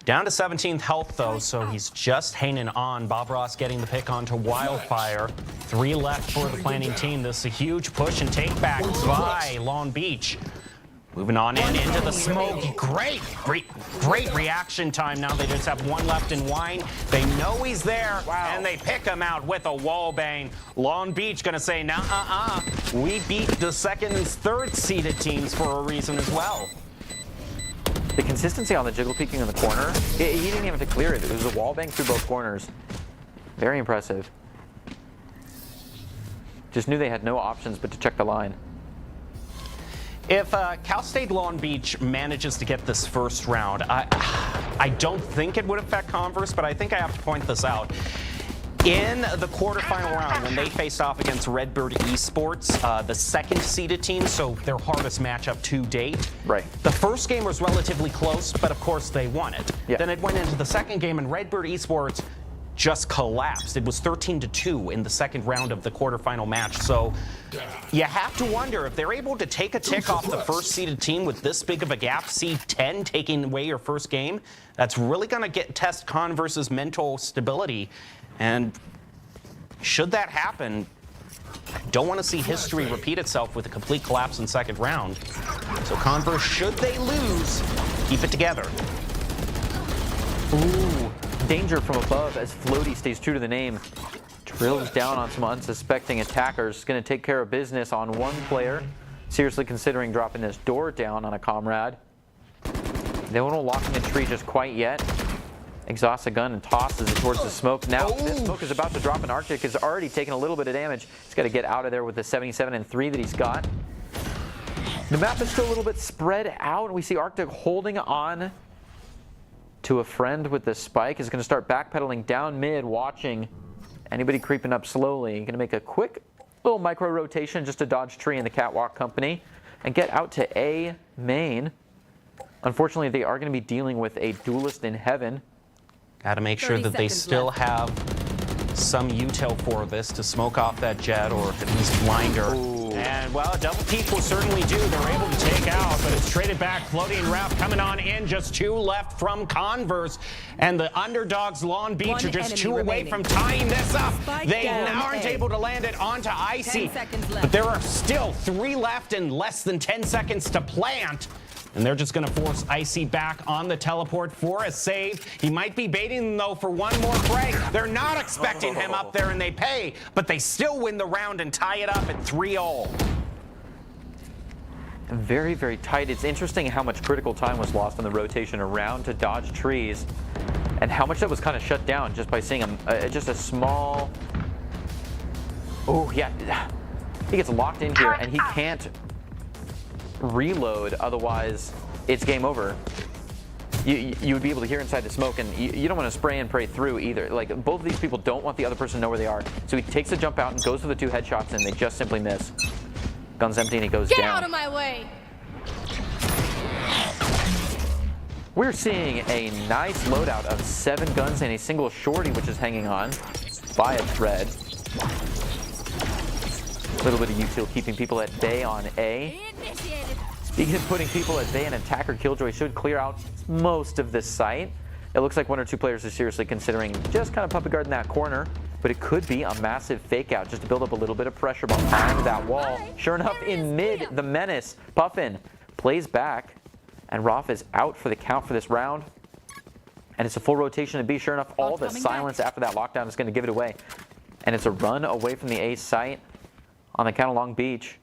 Down to 17th health though, so he's just hanging on. Bob Ross getting the pick onto Wildfire. 3 left for the planning team. This is a huge push and take back by Long Beach. Moving on into the smoke. Great reaction time. Now they just have 1 left in wine. They know he's there, and they pick him out with a wall bang. Long Beach gonna say, nah, we beat the 2nd and 3rd seeded teams for a reason as well. The consistency on the jiggle peeking in the corner, he didn't even have to clear it. It was a wall bang through both corners. Very impressive. Just knew they had no options but to check the line. If Cal State Long Beach manages to get this first round, I don't think it would affect Converse, but I think I have to point this out. In the quarterfinal round, when they faced off against Redbird Esports, the 2nd seeded team, so their hardest matchup to date. Right. The first game was relatively close, but of course they won it. Yeah. Then it went into the 2nd game, and Redbird Esports just collapsed. It was 13-2 in the 2nd round of the quarterfinal match. So you have to wonder if they're able to take a tick off the 1st seeded team with this big of a gap, seed 10 taking away your first game. That's really going to test Converse's mental stability. And should that happen, I don't want to see history repeat itself with a complete collapse in 2nd round. So Converse, should they lose, keep it together. Ooh, danger from above as Floaty stays true to the name. Drills down on some unsuspecting attackers. Going to take care of business on 1 player. Seriously considering dropping this door down on a comrade. They won't lock in the tree just quite yet. Exhausts a gun and tosses it towards the smoke. Now, this smoke is about to drop, and Arctic has already taken a little bit of damage. He's got to get out of there with the 77 and 3 that he's got. The map is still a little bit spread out. We see Arctic holding on to a friend with the spike. Is going to start backpedaling down mid, watching anybody creeping up slowly. Going to make a quick little micro rotation just to dodge tree in the catwalk company and get out to A main. Unfortunately, they are going to be dealing with a duelist in heaven. Got to make sure that they still have some util for this to smoke off that jet or at least blind her. And, well, a double peek will certainly do. They're able to take out, but it's traded back. Floating Ref coming on in. Just 2 left from Converse. And the underdogs, Long Beach, are just 2 away from tying this up. They aren't able to land it onto Icy. But there are still 3 left and less than 10 seconds to plant. And they're just going to force Icy back on the teleport for a save. He might be baiting them, though, for one more frag. They're not expecting him up there, and they pay. But they still win the round and tie it up at 3-all. Very, very tight. It's interesting how much critical time was lost on the rotation around to dodge trees, and how much that was kind of shut down just by seeing just a small... Oh, yeah. He gets locked in here, and he can't reload, otherwise it's game over. You would be able to hear inside the smoke, and you don't want to spray and pray through either. Like, both of these people don't want the other person to know where they are, so he takes a jump out and goes for the 2 headshots, and they just simply miss. Gun's empty and he goes down. Get out of my way! We're seeing a nice loadout of 7 guns and a single shorty, which is hanging on by a thread. A little bit of util keeping people at bay on A. Speaking of putting people at bay, an attacker Killjoy should clear out most of this site. It looks like 1 or 2 players are seriously considering just kind of puppy guarding that corner, but it could be a massive fake out just to build up a little bit of pressure behind that wall. Sure enough, in mid, the menace, Puffin, plays back, and Roth is out for the count for this round. And it's a full rotation to B. Sure enough, all the silence after that lockdown is going to give it away. And it's a run away from the A site on the count of Long Beach.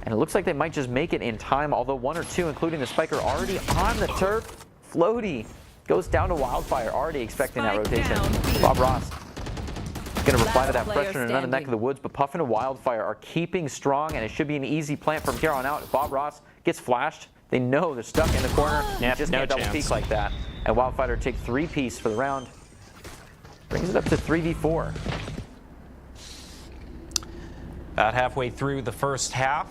And it looks like they might just make it in time, although 1 or 2, including the spiker, already on the turf. Floaty goes down to Wildfire, already expecting that rotation. Bob Ross going to reply to that pressure in another neck of the woods, but Puffin and Wildfire are keeping strong, and it should be an easy plant from here on out. If Bob Ross gets flashed, they know they're stuck in the corner. Yeah, just no can't double peek like that. And Wildfire take 3-piece for the round. Brings it up to 3v4. About halfway through the first half.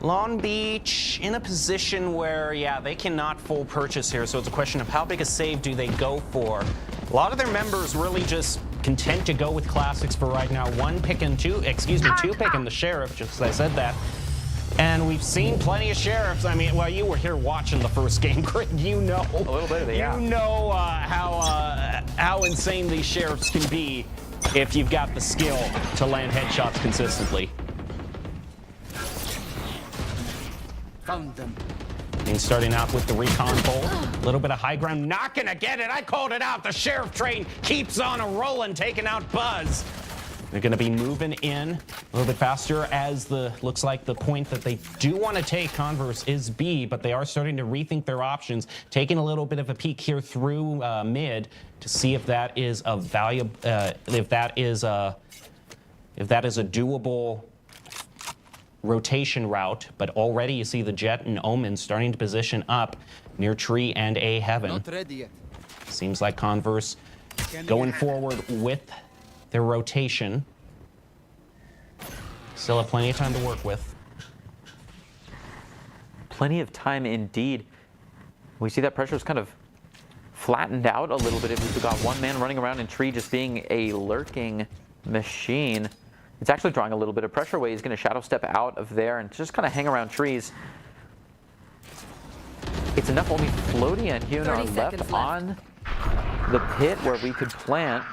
Long Beach in a position where, yeah, they cannot full purchase here, so it's a question of how big a save do they go for. A lot of their members really just content to go with classics for right now. 2 picking the Sheriff, just as I said that. And we've seen plenty of Sheriffs. I mean, well, you were here watching the first game, Crit. You know. A little bit of it, yeah. You know how insane these Sheriffs can be if you've got the skill to land headshots consistently. Found them. And starting out with the recon bolt. A little bit of high ground. Not gonna get it. I called it out. The Sheriff train keeps on a rolling, taking out Buzz. They're gonna be moving in a little bit faster as looks like the point that they do want to take, Converse, is B, but they are starting to rethink their options, taking a little bit of a peek here through mid to see if that is a valuable, if that is a doable rotation route. But already you see the Jet and Omen starting to position up near tree and A heaven. Not ready yet. Seems like Converse going forward with their rotation. Still have plenty of time to work with. Plenty of time indeed. We see that pressure is kind of flattened out a little bit. We've got 1 man running around in tree just being a lurking machine. It's actually drawing a little bit of pressure away. He's going to shadow step out of there and just kind of hang around trees. It's enough. Only Floaty and Hyun are left on the pit where we could plant.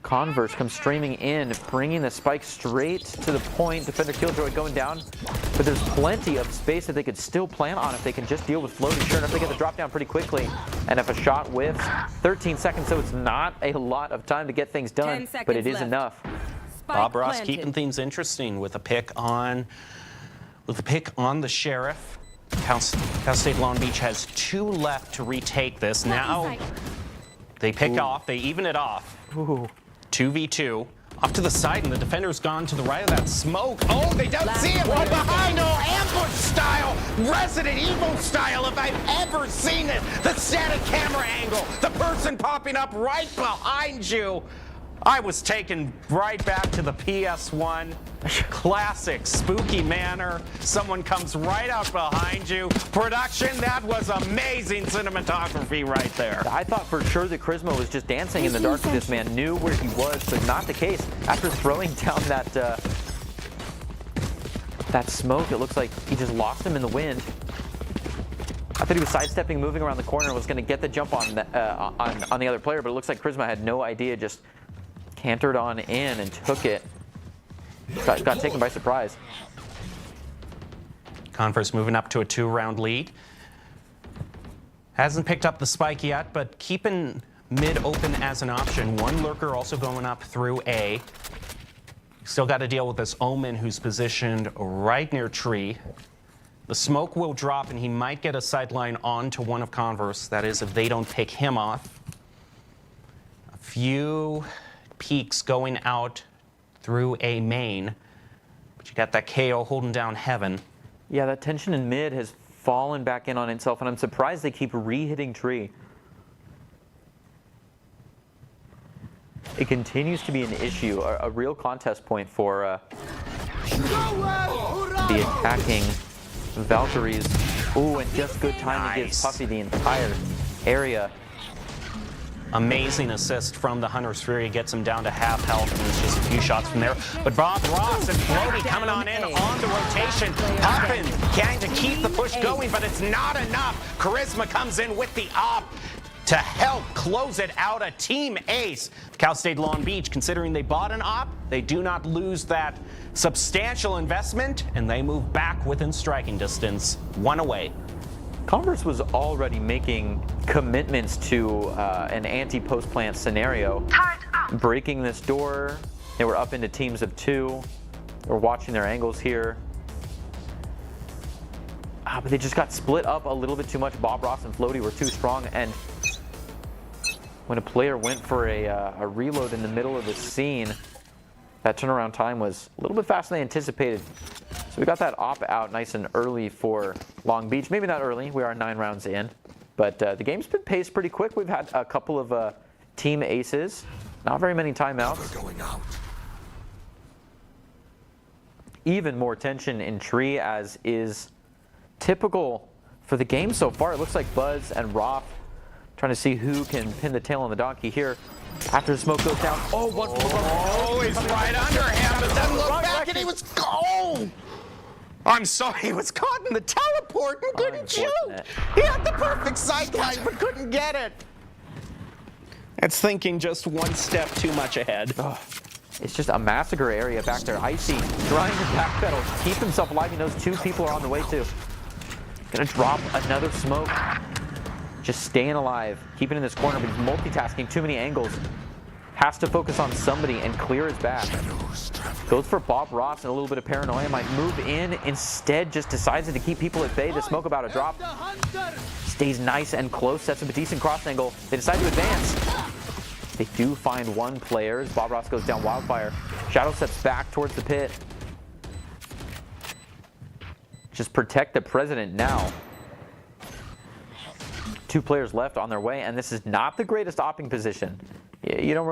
Converse comes streaming in, bringing the spike straight to the point. Defender Killjoy going down, but there's plenty of space that they could still plant on if they can just deal with Floaty. Sure enough, they get the drop down pretty quickly, and if a shot whiffs, 13 seconds, so it's not a lot of time to get things done, but it is enough. Bob Ross keeping things interesting with a pick on the Sheriff. Cal State Long Beach has 2 left to retake this. Now they pick off, they even it off. 2v2. Off to the side, and the defender's gone to the right of that smoke. Oh, they don't see him from behind. Oh, ambush style, Resident Evil style, if I've ever seen it. The static camera angle, the person popping up right behind you. I was taken right back to the PS1. Classic spooky manner. Someone comes right out behind you. Production, that was amazing cinematography right there. I thought for sure that Charisma was just dancing in the dark. This man knew where he was, but not the case. After throwing down that smoke, it looks like he just lost him in the wind. I thought he was sidestepping, moving around the corner, and was going to get the jump on the other player, but it looks like Charisma had no idea, just cantered on in and took it. Got taken by surprise. Converse moving up to a 2-round lead. Hasn't picked up the spike yet, but keeping mid open as an option. One lurker also going up through A. Still got to deal with this Omen who's positioned right near tree. The smoke will drop and he might get a sideline onto one of Converse. That is if they don't pick him off. A few peaks going out through A main, but you got that KO holding down heaven. Yeah, that tension in mid has fallen back in on itself, and I'm surprised they keep re-hitting tree. It continues to be an issue, a real contest point for the attacking Valkyries. Ooh, and just good timing gives Puffy the entire area. Amazing assist from the Hunter's Fury, gets him down to half health, and it's just a few shots from there. But Bob Ross and Floaty coming on in on the rotation. Puffin trying to keep the push going, but it's not enough. Charisma comes in with the op to help close it out. A team ace. Cal State Long Beach, considering they bought an op, they do not lose that substantial investment, and they move back within striking distance, 1 away. Converse was already making commitments to an anti-post plant scenario. Breaking this door, they were up into teams of 2. They were watching their angles here. But they just got split up a little bit too much. Bob Ross and Floaty were too strong, and when a player went for a reload in the middle of the scene, that turnaround time was a little bit faster than they anticipated. So we got that op out nice and early for Long Beach. Maybe not early, we are 9 rounds in, but the game's been paced pretty quick. We've had a couple of team aces, not very many timeouts. Even more tension in tree, as is typical for the game so far. It looks like Buzz and Roth trying to see who can pin the tail on the donkey here. After the smoke goes down, He's right under him, but then look back and he was gone. I'm sorry, he was caught in the teleport and couldn't shoot. He had the perfect sightline, but couldn't get it. It's thinking just one step too much ahead. It's just a massacre area back there. Icy trying to backpedal, keep himself alive. He knows 2 people are on the way too. Gonna drop another smoke. Just staying alive, keeping in this corner, but he's multitasking, too many angles. Has to focus on somebody and clear his back. Goes for Bob Ross and a little bit of paranoia, might move in. Instead, just decides to keep people at bay. The smoke about to drop. Stays nice and close, sets up a decent cross angle. They decide to advance. They do find 1 player as Bob Ross goes down Wildfire. Shadow steps back towards the pit. Just protect the president now. 2 players left on their way, and this is not the greatest opping position. You don't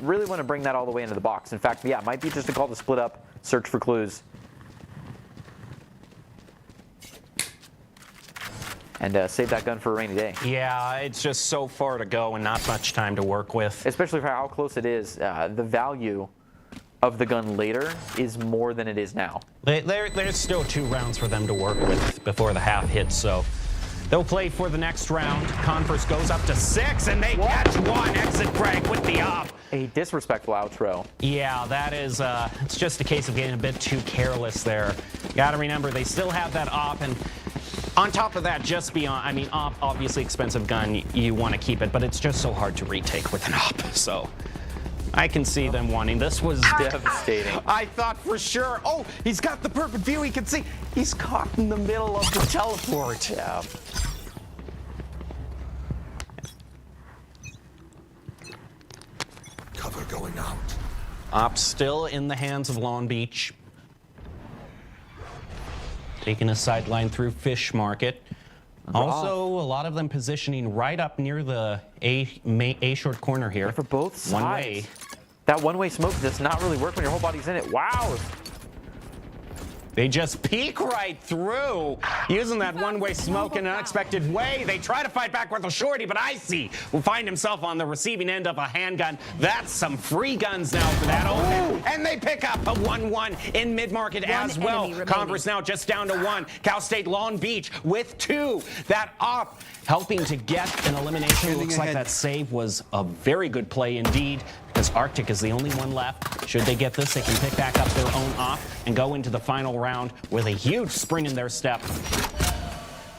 really want to bring that all the way into the box. In fact, yeah, it might be just a call to split up, search for clues. And save that gun for a rainy day. Yeah, it's just so far to go and not much time to work with. Especially for how close it is. The value of the gun later is more than it is now. There's still 2 rounds for them to work with before the half hits, so they'll play for the next round. Converse goes up to 6, and they catch 1. Exit frag with the op. A disrespectful outro. Yeah, that is, it's just a case of getting a bit too careless there. Gotta remember, they still have that op, and on top of that, just beyond, I mean, op, obviously expensive gun, you want to keep it, but it's just so hard to retake with an op, so I can see them wanting. This was Devastating. I thought for sure. Oh, he's got the perfect view. He can see. He's caught in the middle of the teleport. Yeah. Cover going out. Op still in the hands of Long Beach. Taking a sideline through Fish Market. Also, a lot of them positioning right up near the A short corner here. For both sides. One way. That one-way smoke does not really work when your whole body's in it. Wow. They just peek right through, using that one-way smoke in an unexpected way. They try to fight back with a shorty, but Icy will find himself on the receiving end of a handgun. That's some free guns now for that open. And they pick up a 1-1 in mid-market as well. Converse now just down to 1. Cal State Long Beach with 2. That op helping to get an elimination. Looks like that save was a very good play indeed, because Arctic is the only one left. Should they get this, they can pick back up their own op and go into the final round with a huge spring in their step.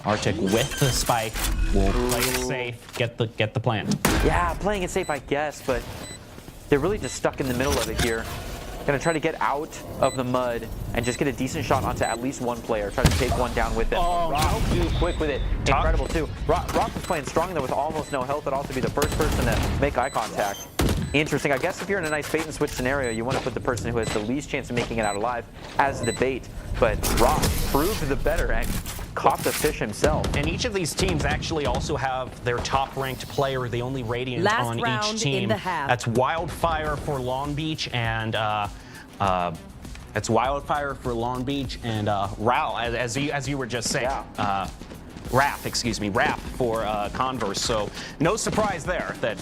Arctic with the spike will play it safe, get the plant. Yeah, playing it safe, I guess, but they're really just stuck in the middle of it here. Gonna try to get out of the mud and just get a decent shot onto at least one player. Try to take one down with it. Oh, Rock too quick with it. Incredible too. Rock was playing strong there with almost no health, but also be the first person to make eye contact. Interesting. I guess if you're in a nice bait and switch scenario, you want to put the person who has the least chance of making it out alive as the bait. But Rock proved the better and caught the fish himself. And each of these teams actually also have their top-ranked player, the only Radiant Last on round each team. in the half. That's Wildfire for Long Beach and that's Wildfire for Long Beach and Ral, as you were just saying. Yeah. Rap for Converse. So no surprise there that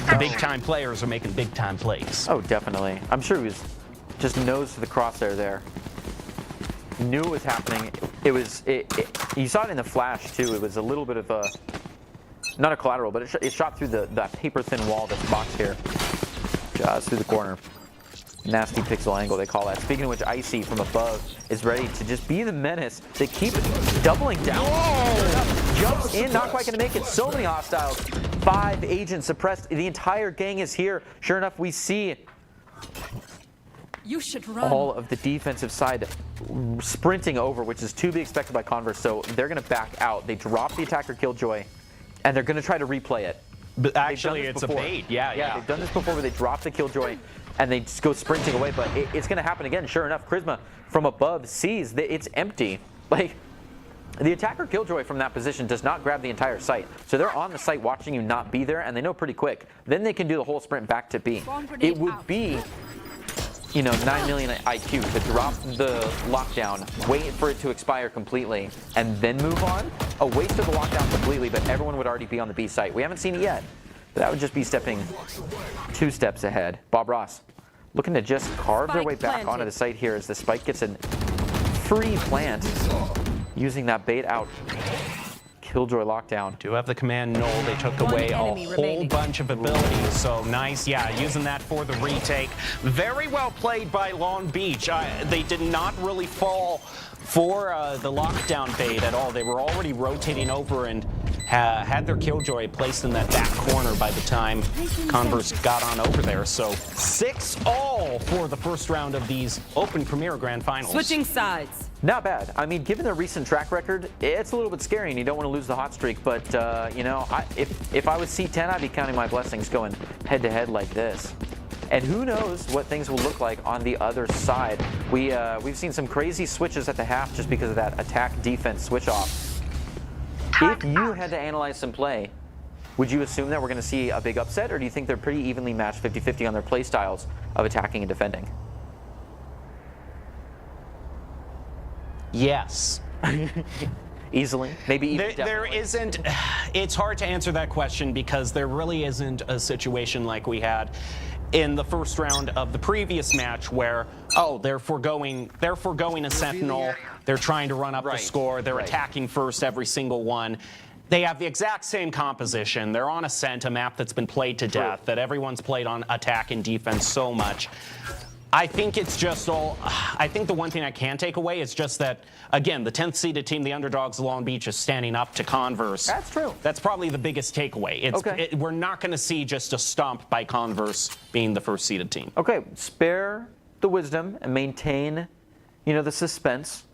the big-time players are making big-time plays. Oh, definitely. I'm sure he was just nose to the crosshair there. Knew it was happening. You saw it in the flash too. It was a little bit of a, not a collateral, but it shot through that paper-thin wall that's boxed here, just through the corner. Nasty pixel angle, they call that. Speaking of which, Icy from above is ready to just be the menace. They keep doubling down. Whoa! Jumps in, not quite going to make it. So many hostiles. 5 agents suppressed. The entire gang is here. Sure enough, we see You should run. all of the defensive side sprinting over, which is to be expected by Converse. So they're going to back out. They drop the attacker Killjoy, and they're going to try to replay it. But actually, it's a bait. Yeah. They've done this before where they drop the Killjoy and they just go sprinting away, but it's going to happen again. Sure enough, Charisma from above sees that it's empty. Like, the attacker Killjoy from that position does not grab the entire site. So they're on the site watching you not be there, and they know pretty quick. Then they can do the whole sprint back to B. It would be, 9 million IQ to drop the lockdown, wait for it to expire completely, and then move on. A waste of the lockdown completely, but everyone would already be on the B site. We haven't seen it yet. But that would just be stepping 2 steps ahead. Bob Ross looking to just carve their way back onto the site here as the spike gets a free plant using that bait out. Killjoy lockdown. Do have the command null. They took away a whole bunch of abilities. So nice, using that for the retake. Very well played by Long Beach. They did not really fall for the lockdown bait at all. They were already rotating over and had their Killjoy placed in that back corner by the time Converse got on over there. So 6-all for the first round of these Open Premier Grand Finals. Switching sides. Not bad. I mean, given their recent track record, it's a little bit scary, and you don't want to lose the hot streak. But if I was C10, I'd be counting my blessings going head-to-head like this. And who knows what things will look like on the other side. We've seen some crazy switches at the half just because of that attack-defense switch-off. If you had to analyze some play, would you assume that we're going to see a big upset, or do you think they're pretty evenly matched 50-50 on their play styles of attacking and defending? Yes. Easily? Maybe even there isn't, it's hard to answer that question because there really isn't a situation like we had in the first round of the previous match where, they're foregoing a sentinel, they're trying to run up the score, they're attacking first every single one. They have the exact same composition. They're on Ascent, a map that's been played to death, that everyone's played on attack and defense so much. I think it's just all. I think the one thing I can take away is just that, again, the 10th seeded team, the underdogs, Long Beach, is standing up to Converse. That's true. That's probably the biggest takeaway. We're not going to see just a stomp by Converse being the first seeded team. Okay, spare the wisdom and maintain, the suspense.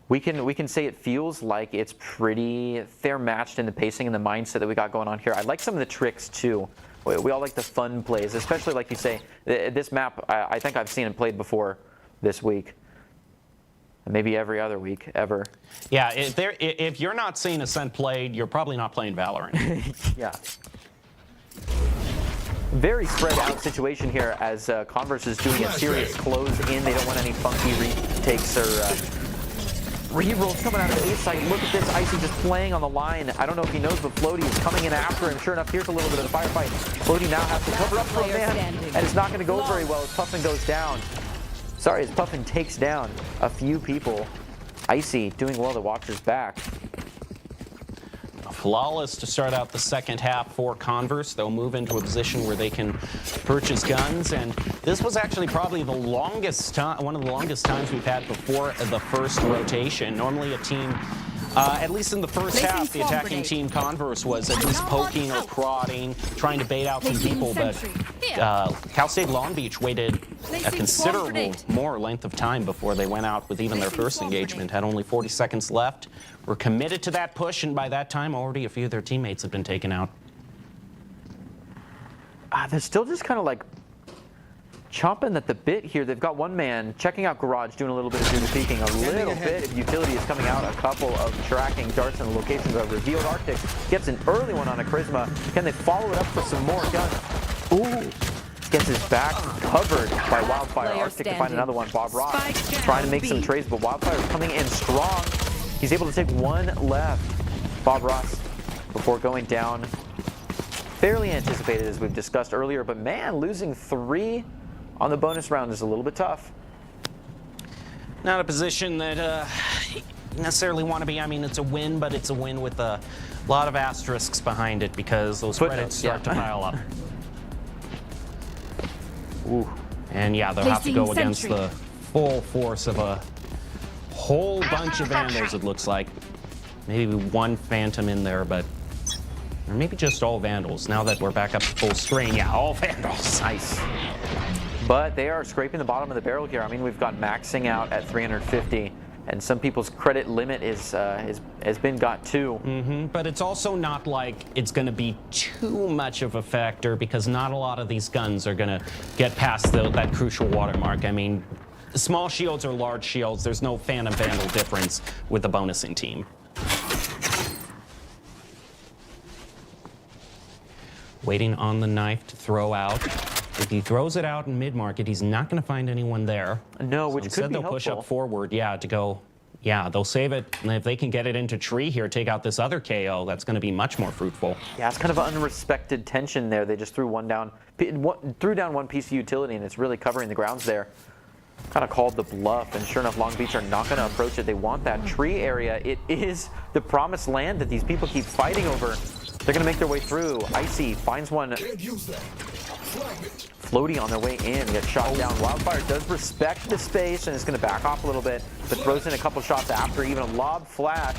We can say it feels like it's pretty fair matched in the pacing and the mindset that we got going on here. I like some of the tricks too. We all like the fun plays, especially like you say, this map, I think I've seen it played before this week. Maybe every other week, ever. Yeah, if you're not seeing Ascent played, you're probably not playing Valorant. Yeah. Very spread out situation here as Converse is doing a serious close in. They don't want any funky retakes or re-rolls coming out of the A site. Look at this, Icy just playing on the line. I don't know if he knows, but Floaty is coming in after him. Sure enough, here's a little bit of the firefight. Floaty now has to cover up for a man, and it's not going to go very well as Puffin goes down. Sorry, as Puffin takes down a few people. Icy doing well to watch his back. Flawless to start out the second half for Converse. They'll move into a position where they can purchase guns, and this was actually probably the longest time, one of the longest times we've had before the first rotation. Normally a team, at least in the first half, the attacking team Converse was at least poking or prodding, trying to bait out some people, but Cal State Long Beach waited a considerable more length of time before they went out with even their first engagement. Had only 40 seconds left. Were committed to that push, and by that time, already a few of their teammates have been taken out. They're still just kind of like chomping at the bit here. They've got one man checking out Garage, doing a little bit of duty peeking. A little bit of utility is coming out. A couple of tracking darts and locations are revealed. Arctic gets an early one on a Charisma. Can they follow it up for some more guns? Ooh. Gets his back covered by Wildfire. Arctic to find another one. Bob Ross trying to make some trades, but Wildfire's coming in strong. He's able to take one left. Bob Ross before going down. Fairly anticipated, as we've discussed earlier, but man, losing 3 on the bonus round is a little bit tough. Not a position that you necessarily want to be. I mean, it's a win, but it's a win with a lot of asterisks behind it because those credits start to pile up. Ooh. And yeah, they'll have to go against the full force of a whole bunch of Vandals, it looks like. Maybe one Phantom in there, but or maybe just all Vandals. Now that we're back up to full screen, yeah, all Vandals. Nice. But they are scraping the bottom of the barrel here. I mean, we've got maxing out at 350, and some people's credit limit has been got too. But it's also not like it's going to be too much of a factor because not a lot of these guns are going to get past that crucial watermark. I mean, small shields or large shields, there's no Phantom Vandal difference with the bonusing team. Waiting on the knife to throw out. If he throws it out in mid-market, he's not going to find anyone there. No, which so could be they'll push up forward, to go. Yeah, they'll save it. And if they can get it into tree here, take out this other KO, that's going to be much more fruitful. Yeah, it's kind of unrespected tension there. They just threw down one piece of utility, and it's really covering the grounds there. Kind of called the bluff, and sure enough, Long Beach are not going to approach it. They want that tree area. It is the promised land that these people keep fighting over. They're going to make their way through. Icy finds one. Floaty on their way in, gets shot down. Wildfire does respect the space and is going to back off a little bit, but throws in a couple shots after, even a lob flash.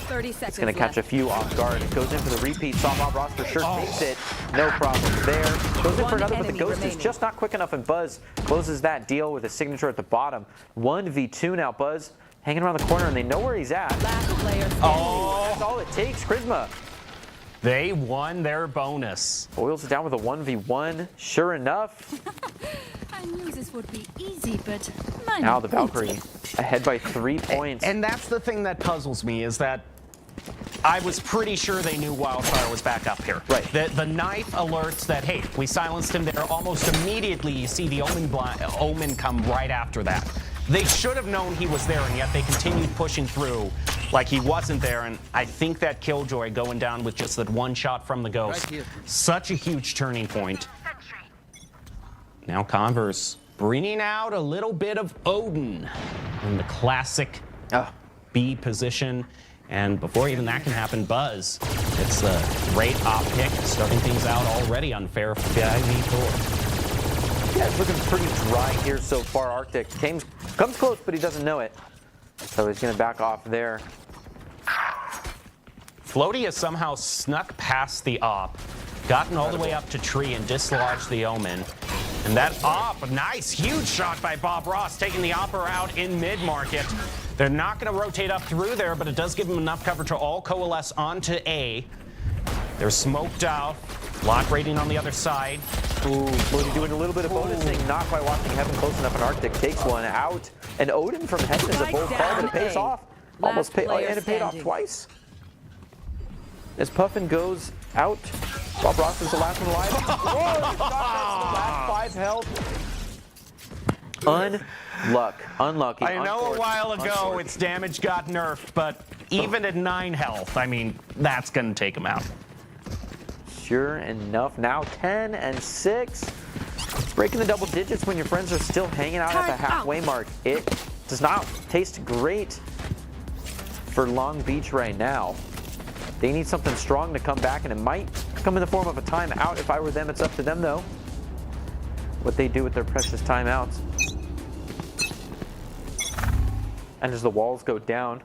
30 seconds. It's going to catch a few off guard. It goes in for the repeat. Saw Bob Ross for sure takes it. No problem there. Goes in for another, but the Ghost is just not quick enough, and Buzz closes that deal with a signature at the bottom. 1v2 now. Buzz hanging around the corner, and they know where he's at. Last player standing. That's all it takes. Charisma. They won their bonus. Boils it down with a 1v1. Sure enough. I knew this would be easy, but now the Valkyrie ahead by 3 points. And that's the thing that puzzles me is that I was pretty sure they knew Wildfire was back up here. Right. The knife alerts that, hey, we silenced him there. Almost immediately, you see the Omen come right after that. They should have known he was there, and yet they continued pushing through like he wasn't there. And I think that Killjoy going down with just that one shot from the Ghost, such a huge turning point. Now Converse bringing out a little bit of Odin in the classic B position. And before even that can happen, Buzz, it's a great op pick, starting things out already unfair for 5v4. Yeah, it's looking pretty dry here so far. Arctic comes close, but he doesn't know it. So he's going to back off there. Floaty has somehow snuck past the op, gotten all the way up to tree and dislodged the Omen. And that op, nice, huge shot by Bob Ross, taking the opper out in mid-market. They're not going to rotate up through there, but it does give them enough cover to all coalesce onto A. They're smoked out. Lock rating on the other side. Ooh, Floaty doing a little bit of bonusing, not by watching Heaven close enough, and Arctic takes one out. And Odin from Heaven is a bold call, but it pays off. Almost paid, and it paid off twice. As Puffin goes out, Bob Ross is the last one alive. Oh, the last 5 health. Unlucky. I know a while ago its damage got nerfed, but even at 9 health, I mean, that's going to take him out. Sure enough, now 10 and 6. Breaking the double digits when your friends are still hanging out at the halfway mark. It does not taste great for Long Beach right now. They need something strong to come back, and it might come in the form of a timeout. If I were them, it's up to them, though, what they do with their precious timeouts. And as the walls go down,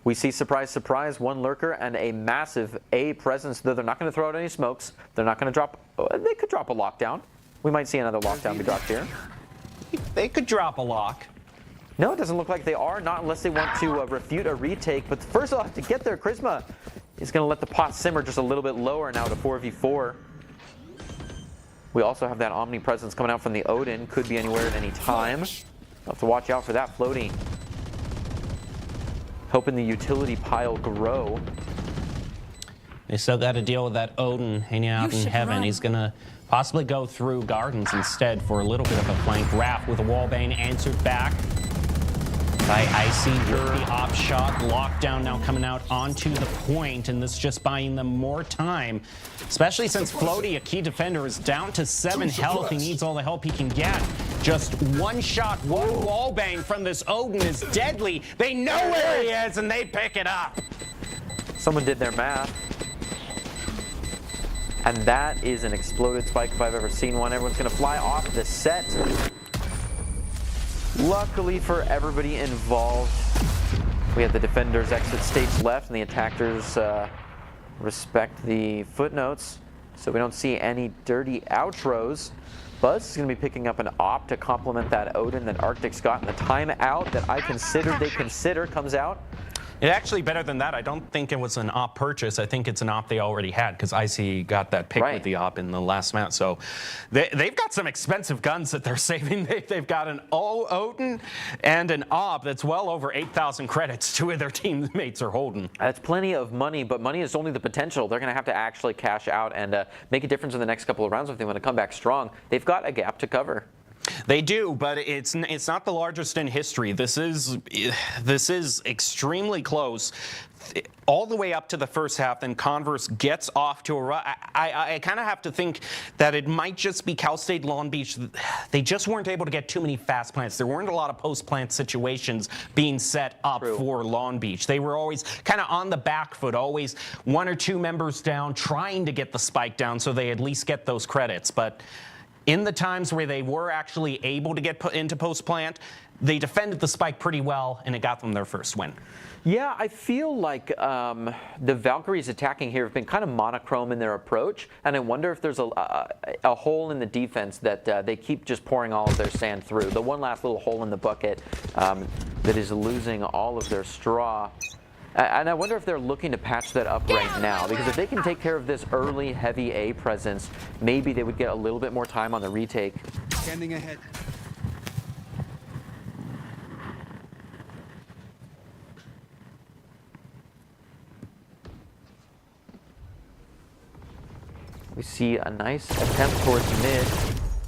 we see, surprise, surprise, one lurker and a massive A presence, though they're not going to throw out any smokes. They're not going to drop, they could drop a lockdown. We might see another lockdown be dropped here. They could drop a lock. No, it doesn't look like they are, not unless they want to refute a retake. But first they'll have to get there. Charisma is going to let the pot simmer just a little bit lower now to 4v4. We also have that omnipresence coming out from the Odin. Could be anywhere at any time. We'll have to watch out for that Floaty. Hoping the utility pile grow. They still got to deal with that Odin hanging out in Heaven. He's going to possibly go through Gardens instead for a little bit of a flank. Raph with a wallbang answered back by Icy with the op shot. Lockdown now coming out onto the point, and this just buying them more time, especially since Floaty, a key defender, is down to 7 health. He needs all the help he can get. Just one shot, one wallbang from this Odin is deadly. They know where he is, and they pick it up. Someone did their math. And that is an exploded spike if I've ever seen one. Everyone's going to fly off the set. Luckily for everybody involved, we have the defenders exit stage left, and the attackers respect the footnotes, so we don't see any dirty outros. Buzz is going to be picking up an op to complement that Odin that Arctic's got, and the timeout that I considered they consider comes out. It actually, better than that, I don't think it was an op purchase. I think it's an op they already had, because Icy got that pick with the op in the last match. So they've got some expensive guns that they're saving. They've got an Odin and an op that's well over 8,000 credits. 2 of their teammates are holding. That's plenty of money, but money is only the potential. They're going to have to actually cash out and make a difference in the next couple of rounds if they want to come back strong. They've got a gap to cover. They do, but it's not the largest in history. This is extremely close, all the way up to the first half. Then Converse gets off to a run. I kind of have to think that it might just be Cal State Long Beach. They just weren't able to get too many fast plants. There weren't a lot of post-plant situations being set up for Long Beach. They were always kind of on the back foot, always 1 or 2 members down, trying to get the spike down so they at least get those credits. But in the times where they were actually able to get put into post-plant, they defended the spike pretty well, and it got them their first win. Yeah, I feel like the Valkyries attacking here have been kind of monochrome in their approach, and I wonder if there's a hole in the defense that they keep just pouring all of their sand through. The one last little hole in the bucket that is losing all of their straw. And I wonder if they're looking to patch that up right now, because if they can take care of this early heavy A presence, maybe they would get a little bit more time on the retake. Standing ahead. We see a nice attempt towards mid,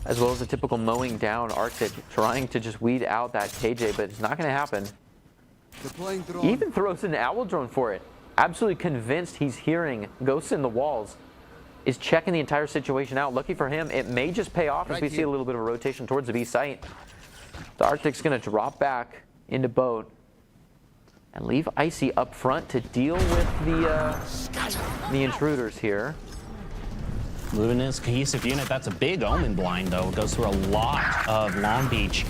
as well as a typical mowing down. Arctic trying to just weed out that KJ, but it's not going to happen. He even throws an owl drone for it. Absolutely convinced he's hearing ghosts in the walls. Is checking the entire situation out. Lucky for him, it may just pay off as we see a little bit of a rotation towards the B site. The Arctic's going to drop back into boat and leave Icy up front to deal with the intruders here. moving his cohesive unit. That's a big Omen blind, though. It goes through a lot of Long Beach.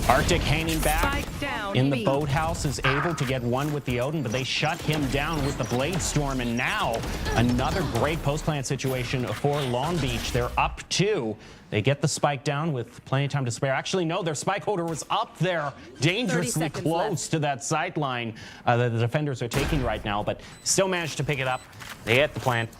Arctic hanging back in the boathouse is able to get one with the Odin, but they shut him down with the Blade Storm. And now another great post-plant situation for Long Beach. They're up 2. They get the spike down with plenty of time to spare. Actually, no, their spike holder was up there, dangerously close to that sight line that the defenders are taking right now, but still managed to pick it up. They hit the plant.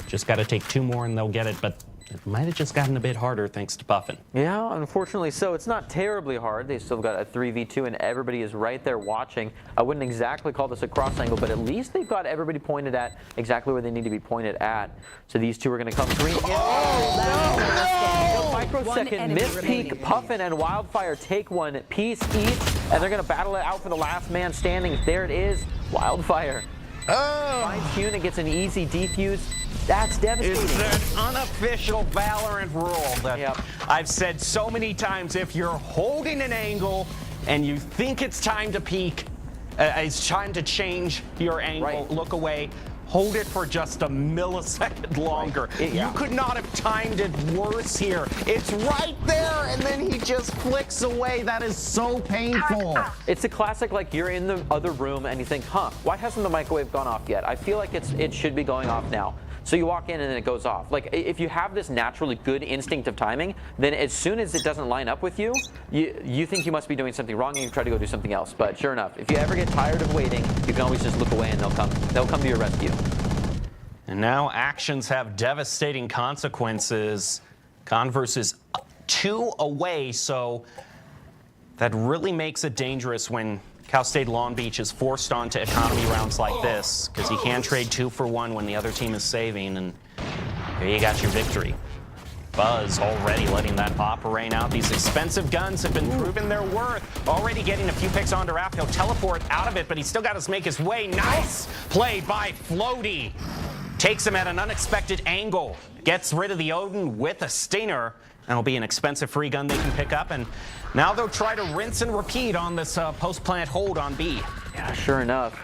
Just got to take 2 more and they'll get it, but it might have just gotten a bit harder thanks to Puffin. Yeah, unfortunately so. It's not terribly hard. They still got a 3v2 and everybody is right there watching. I wouldn't exactly call this a cross angle, but at least they've got everybody pointed at exactly where they need to be pointed at. So these two are going to come green. Oh, no! Microsecond miss-peak. Puffin and Wildfire take one piece each, and they're going to battle it out for the last man standing. There it is, Wildfire. Finds unit, gets an easy defuse. That's devastating. It's an unofficial Valorant rule that I've said so many times. If you're holding an angle and you think it's time to peek, it's time to change your angle, look away, hold it for just a millisecond longer. You could not have timed it worse here. It's right there, and then he just flicks away. That is so painful. It's a classic, like you're in the other room and you think, why hasn't the microwave gone off yet? I feel like it should be going off now. So you walk in and then it goes off. Like if you have this naturally good instinct of timing, then as soon as it doesn't line up with you, you think you must be doing something wrong and you try to go do something else. But sure enough, if you ever get tired of waiting, you can always just look away and they'll come to your rescue. And now actions have devastating consequences. Converse is 2 away, so that really makes it dangerous when Cal State Long Beach is forced onto economy rounds like this, because you can trade 2 for 1 when the other team is saving, and there you got your victory. Buzz already letting that pop rain out. These expensive guns have been proving their worth. Already getting a few picks onto Raph. He'll teleport out of it, but he's still got to make his way. Nice play by Floaty. Takes him at an unexpected angle. Gets rid of the Odin with a stinger. That'll be an expensive free gun they can pick up, and now they'll try to rinse and repeat on this post-plant hold on B. Yeah, sure enough.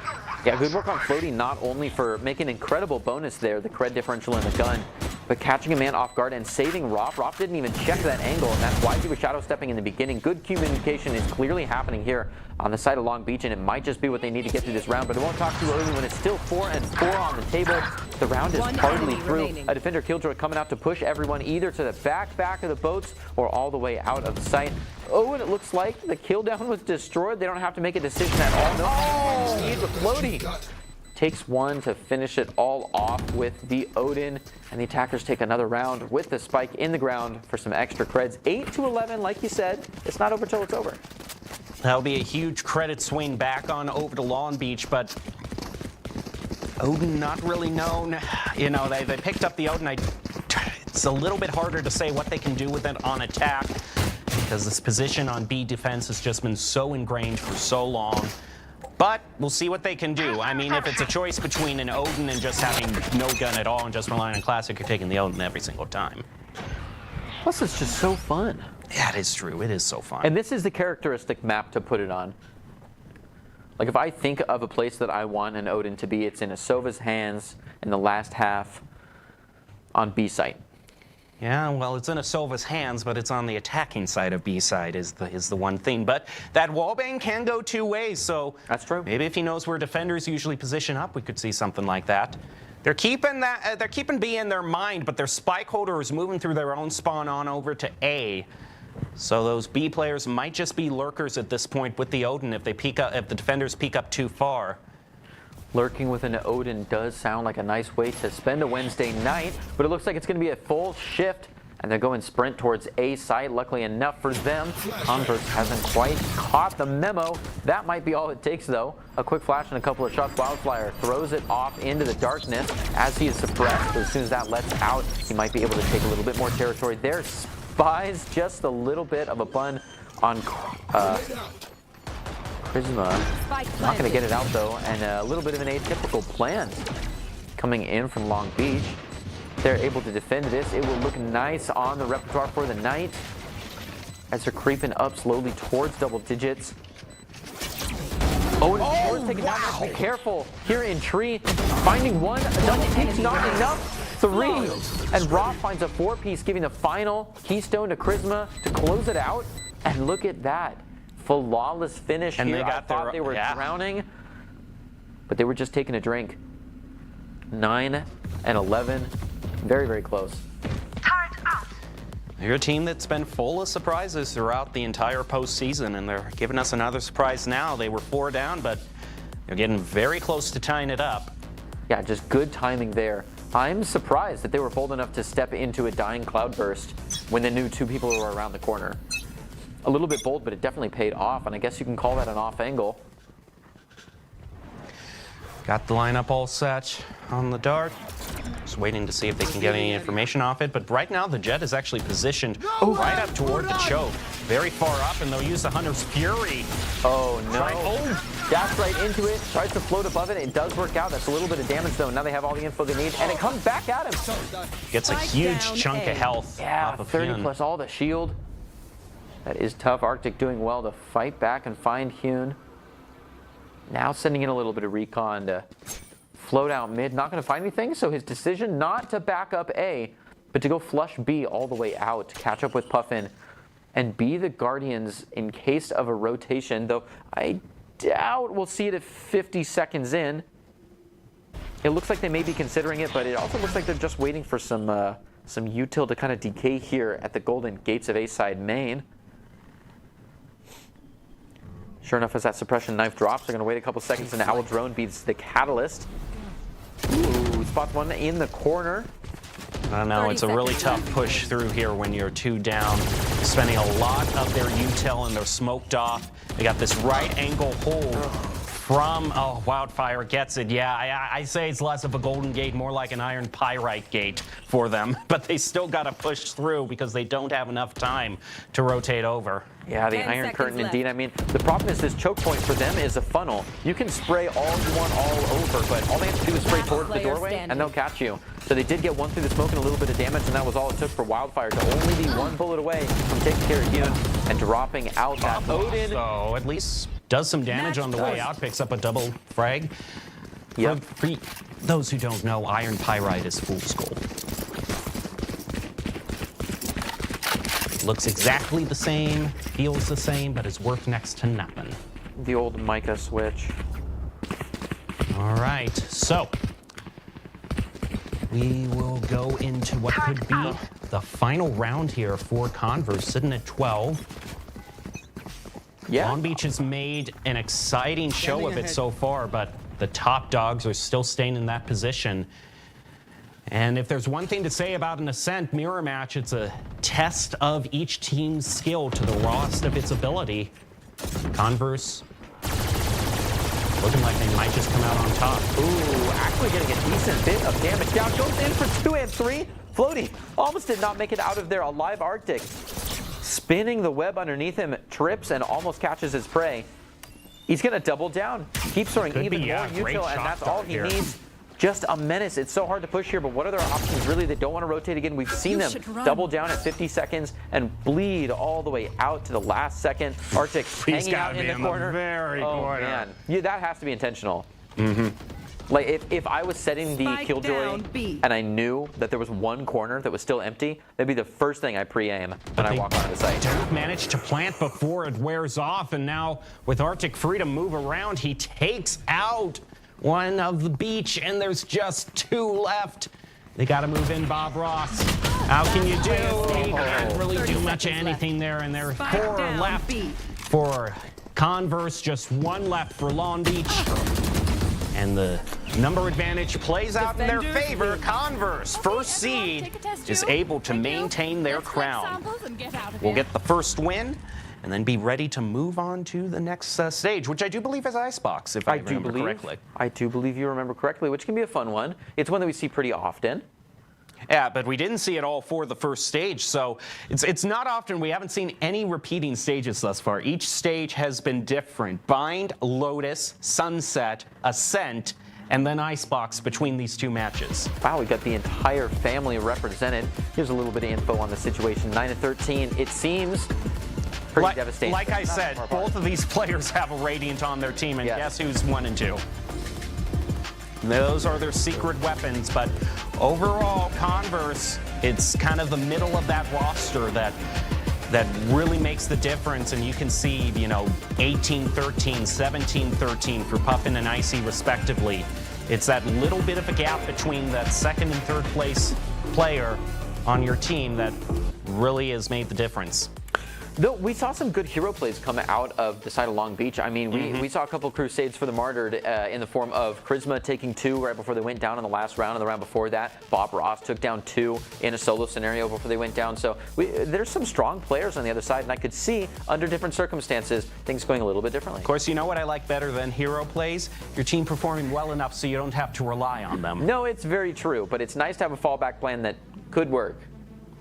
Yeah, good work on Floaty, not only for making an incredible bonus there, the cred differential in the gun, but catching a man off guard and saving Roth. Roth didn't even check that angle, and that's why he was shadow stepping in the beginning. Good communication is clearly happening here on the side of Long Beach, and it might just be what they need to get through this round, but it won't talk too early when it's still 4-4 on the table. The round is hardly through. A defender Killjoy coming out to push everyone either to the back of the boats or all the way out of sight. Oh, and it looks like the kill down was destroyed. They don't have to make a decision at all. No, need with Floaty. Takes one to finish it all off with the Odin, and the attackers take another round with the spike in the ground for some extra creds. 8-11, like you said, it's not over till it's over. That'll be a huge credit swing back on over to Long Beach, but Odin not really known. You know, they picked up the Odin. It's a little bit harder to say what they can do with it on attack, because this position on B defense has just been so ingrained for so long. But we'll see what they can do. I mean, if it's a choice between an Odin and just having no gun at all and just relying on Classic, you're taking the Odin every single time. Plus, it's just so fun. Yeah, it is true. It is so fun. And this is the characteristic map to put it on. Like, if I think of a place that I want an Odin to be, it's in Asova's hands in the last half on B site. Yeah, well, it's in Asova's hands, but it's on the attacking side of B side is the one thing. But that wallbang can go 2 ways, so that's true. Maybe if he knows where defenders usually position up, we could see something like that. They're keeping that. They're keeping B in their mind, but their spike holder is moving through their own spawn on over to A. So those B players might just be lurkers at this point with the Odin if they peek up, if the defenders peek up too far. Lurking with an Odin does sound like a nice way to spend a Wednesday night, but it looks like it's going to be a full shift, and they're going sprint towards A site. Luckily enough for them, Converse hasn't quite caught the memo. That might be all it takes, though. A quick flash and a couple of shots. Wildfire throws it off into the darkness as he is suppressed, but as soon as that lets out, he might be able to take a little bit more territory there. Spies just a little bit of a bun on Prisma. Not going to get it out, though, and a little bit of an atypical plan coming in from Long Beach. They're able to defend this. It will look nice on the repertoire for the night as they're creeping up slowly towards double digits. Oh, and taken down. Be careful here in tree. Finding one. A double peek's not enough. 3. And Roth finds a 4-piece, giving the final keystone to Charisma to close it out. And look at that. Flawless finish And here. they got I thought they were drowning, but they were just taking a drink. 9 and 11. Very, very close. You're a team that's been full of surprises throughout the entire postseason, and they're giving us another surprise now. They were 4 down, but they're getting very close to tying it up. Yeah, just good timing there. I'm surprised that they were bold enough to step into a dying cloudburst when they knew 2 people were around the corner. A little bit bold, but it definitely paid off, and I guess you can call that an off angle. Got the lineup all set on the dart. Just waiting to see if they can get any information off it. But right now, the Jet is actually positioned right up toward the choke. Very far up, and they'll use the Hunter's Fury. Oh, no. Dash right into it, tries to float above it. It does work out. That's a little bit of damage, though. Now they have all the info they need, and it comes back at him. Gets a huge chunk of health. Yeah, off of 30 Hyun. plus all the shield. That is tough. Arctic doing well to fight back and find Hyun. Now sending in a little bit of recon to float out mid. Not going to find anything, so his decision not to back up A, but to go flush B all the way out to catch up with Puffin and be the Guardians in case of a rotation, though I doubt we'll see it at 50 seconds in. It looks like they may be considering it, but it also looks like they're just waiting for some util to kind of decay here at the golden gates of A side main. Sure enough, as that suppression knife drops, they're going to wait a couple seconds, and Owl Drone beats the Catalyst. Ooh, spots one in the corner. I don't know, it's a really tough push through here when you're 2 down. Spending a lot of their util and they're smoked off. They got this right angle hold from, oh, Wildfire gets it. Yeah, I say it's less of a golden gate, more like an iron pyrite gate for them. But they still got to push through because they don't have enough time to rotate over. Yeah, the Iron Curtain indeed. I mean, the problem is this choke point for them is a funnel. You can spray all you want all over, but all they have to do is spray towards the doorway and they'll catch you. So they did get one through the smoke and a little bit of damage, and that was all it took for Wildfire to only be 1 bullet away from taking care of Hyun and dropping out that Odin. So at least does some damage on the way out, picks up a double frag. Yep. For those who don't know, iron pyrite is fool's gold. Looks exactly the same, feels the same, but is worth next to nothing. The old mica switch. All right, so we will go into what could be the final round here for Converse, sitting at 12. Yeah. Long Beach has made an exciting show of it so far, but the top dogs are still staying in that position. And if there's one thing to say about an Ascent mirror match, it's a test of each team's skill to the rawest of its ability. Converse looking like they might just come out on top. Ooh, actually getting a decent bit of damage down. Goes in for 2 and 3. Floaty almost did not make it out of there. Alive Arctic. Spinning the web underneath him, trips and almost catches his prey. He's going to double down. Keeps throwing even more util, and that's all he needs. Just a menace. It's so hard to push here, but what are their options really? They don't want to rotate again. We've seen them double down at 50 seconds and bleed all the way out to the last second. Arctic hanging out in the corner. Corner. Man. Yeah, that has to be intentional. Mm-hmm. Like, if I was setting the Killjoy and I knew that there was one corner that was still empty, that'd be the first thing I pre-aim when I walk onto the site. Don't manage to plant before it wears off, and now with Arctic free to move around, he takes out one of the beach, and there's just 2 left. They got to move in Bob Ross. How can you do? He can't really do much of anything there, and there are 4 left for Converse, just 1 left for Long Beach. And the number advantage plays out in their favor. Converse, first seed, is able to maintain their crown. We'll get the first win and then be ready to move on to the next stage, which I do believe is Icebox, if I remember correctly. I do believe you remember correctly, which can be a fun one. It's one that we see pretty often. Yeah, but we didn't see it all for the first stage, so it's not often. We haven't seen any repeating stages thus far. Each stage has been different. Bind, Lotus, Sunset, Ascent, and then Icebox between these 2 matches. Wow, we got the entire family represented. Here's a little bit of info on the situation. 9 and 13, it seems pretty devastating. Like I said, both of these players have a Radiant on their team, and guess who's 1 and 2? Those are their secret weapons, but overall, Converse, it's kind of the middle of that roster that really makes the difference, and you can see, 18-13, 17-13 for Puffin and Icy respectively. It's that little bit of a gap between that second and third place player on your team that really has made the difference. Though we saw some good hero plays come out of the side of Long Beach. I mean, we saw a couple crusades for the Martyred in the form of Charisma taking 2 right before they went down in the last round, and the round before that, Bob Ross took down 2 in a solo scenario before they went down. So there's some strong players on the other side, and I could see, under different circumstances, things going a little bit differently. Of course, you know what I like better than hero plays? Your team performing well enough so you don't have to rely on them. No, it's very true, but it's nice to have a fallback plan that could work.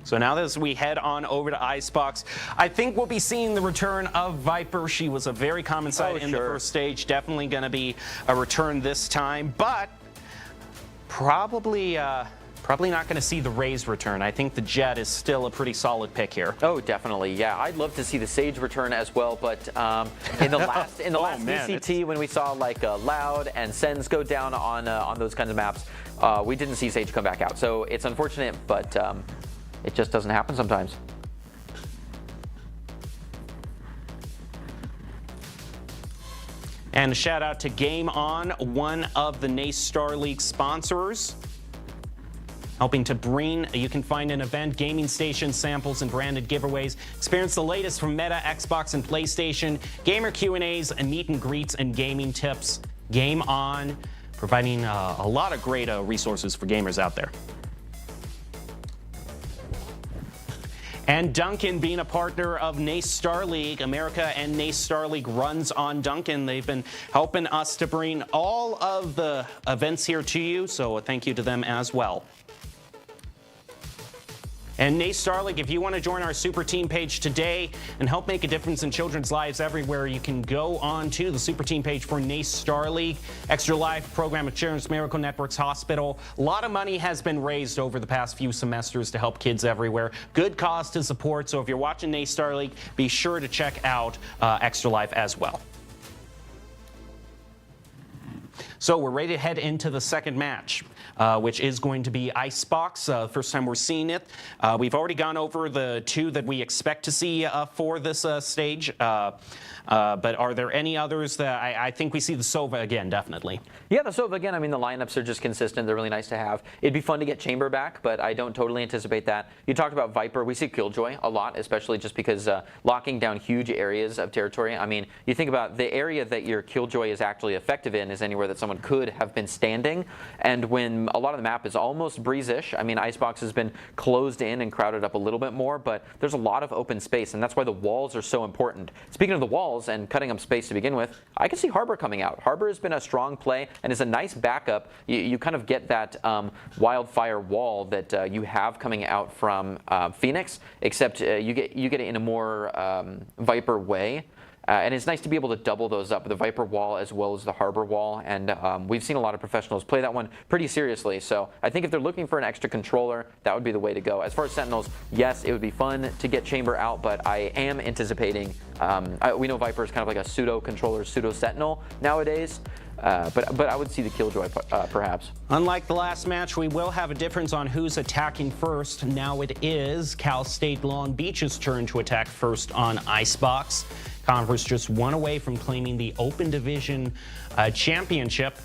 So now as we head on over to Icebox, I think we'll be seeing the return of Viper. She was a very common sight in the first stage. Definitely going to be a return this time, but probably not going to see the Raze return. I think the Jet is still a pretty solid pick here. Oh, definitely. Yeah, I'd love to see the Sage return as well, but in the last VCT, when we saw like Loud and Sens go down on those kinds of maps, we didn't see Sage come back out. So it's unfortunate, but it just doesn't happen sometimes. And a shout out to Game On, one of the NACE Starleague sponsors. Helping to bring, you can find an event, gaming station, samples, and branded giveaways. Experience the latest from Meta, Xbox, and PlayStation. Gamer Q&As, and meet and greets, and gaming tips. Game On, providing a lot of great resources for gamers out there. And Duncan, being a partner of NACE Starleague, America and NACE Starleague runs on Duncan. They've been helping us to bring all of the events here to you, so thank you to them as well. And NACE Starleague, if you want to join our Super Team page today and help make a difference in children's lives everywhere, you can go on to the Super Team page for NACE Starleague, Extra Life Program of Children's Miracle Networks Hospital. A lot of money has been raised over the past few semesters to help kids everywhere. Good cause to support, so if you're watching NACE Starleague, be sure to check out Extra Life as well. So we're ready to head into the second match, which is going to be Icebox. First time we're seeing it. We've already gone over the 2 that we expect to see for this stage. But are there any others that I think we see the Sova again, definitely. Yeah, the Sova again. I mean, the lineups are just consistent. They're really nice to have. It'd be fun to get Chamber back, but I don't totally anticipate that. You talked about Viper. We see Killjoy a lot, especially just because locking down huge areas of territory. I mean, you think about the area that your Killjoy is actually effective in is anywhere that someone could have been standing. And when a lot of the map is almost breeze-ish, I mean, Icebox has been closed in and crowded up a little bit more, but there's a lot of open space, and that's why the walls are so important. Speaking of the walls and cutting up space to begin with, I can see Harbor coming out. Harbor has been a strong play and is a nice backup. You kind of get that wildfire wall that you have coming out from Phoenix, except you get it in a more Viper way. And it's nice to be able to double those up, the Viper wall as well as the Harbor wall. And we've seen a lot of professionals play that one pretty seriously. So I think if they're looking for an extra controller, that would be the way to go. As far as Sentinels, yes, it would be fun to get Chamber out, but I am anticipating, we know Viper is kind of like a pseudo controller, pseudo Sentinel nowadays. But I would see the Killjoy perhaps. Unlike the last match, we will have a difference on who's attacking first. Now it is Cal State Long Beach's turn to attack first on Icebox. Converse just one away from claiming the Open Division championship.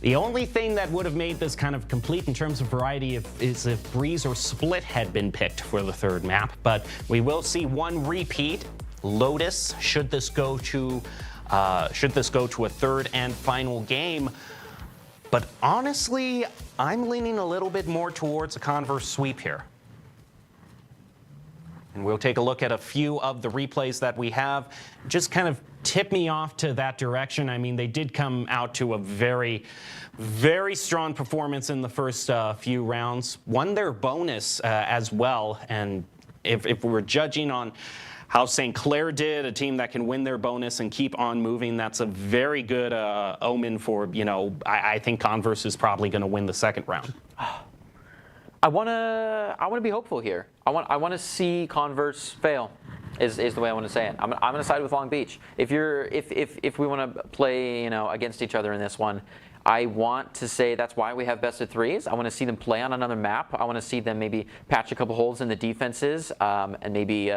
The only thing that would have made this kind of complete in terms of variety is if Breeze or Split had been picked for the third map. But we will see one repeat. Lotus, should this go to a third and final game. But honestly, I'm leaning a little bit more towards a Converse sweep here. And we'll take a look at a few of the replays that we have. Just kind of tip me off to that direction. I mean, they did come out to a very, very strong performance in the first few rounds. Won their bonus as well. And if we're judging on how St. Clair did, a team that can win their bonus and keep on moving, that's a very good omen for, I think Converse is probably going to win the second round. I want to be hopeful here. I want to see Converse fail. Is the way I want to say it. I'm going to side with Long Beach. If we want to play against each other in this one, I want to say that's why we have best of threes. I want to see them play on another map. I want to see them maybe patch a couple holes in the defenses and maybe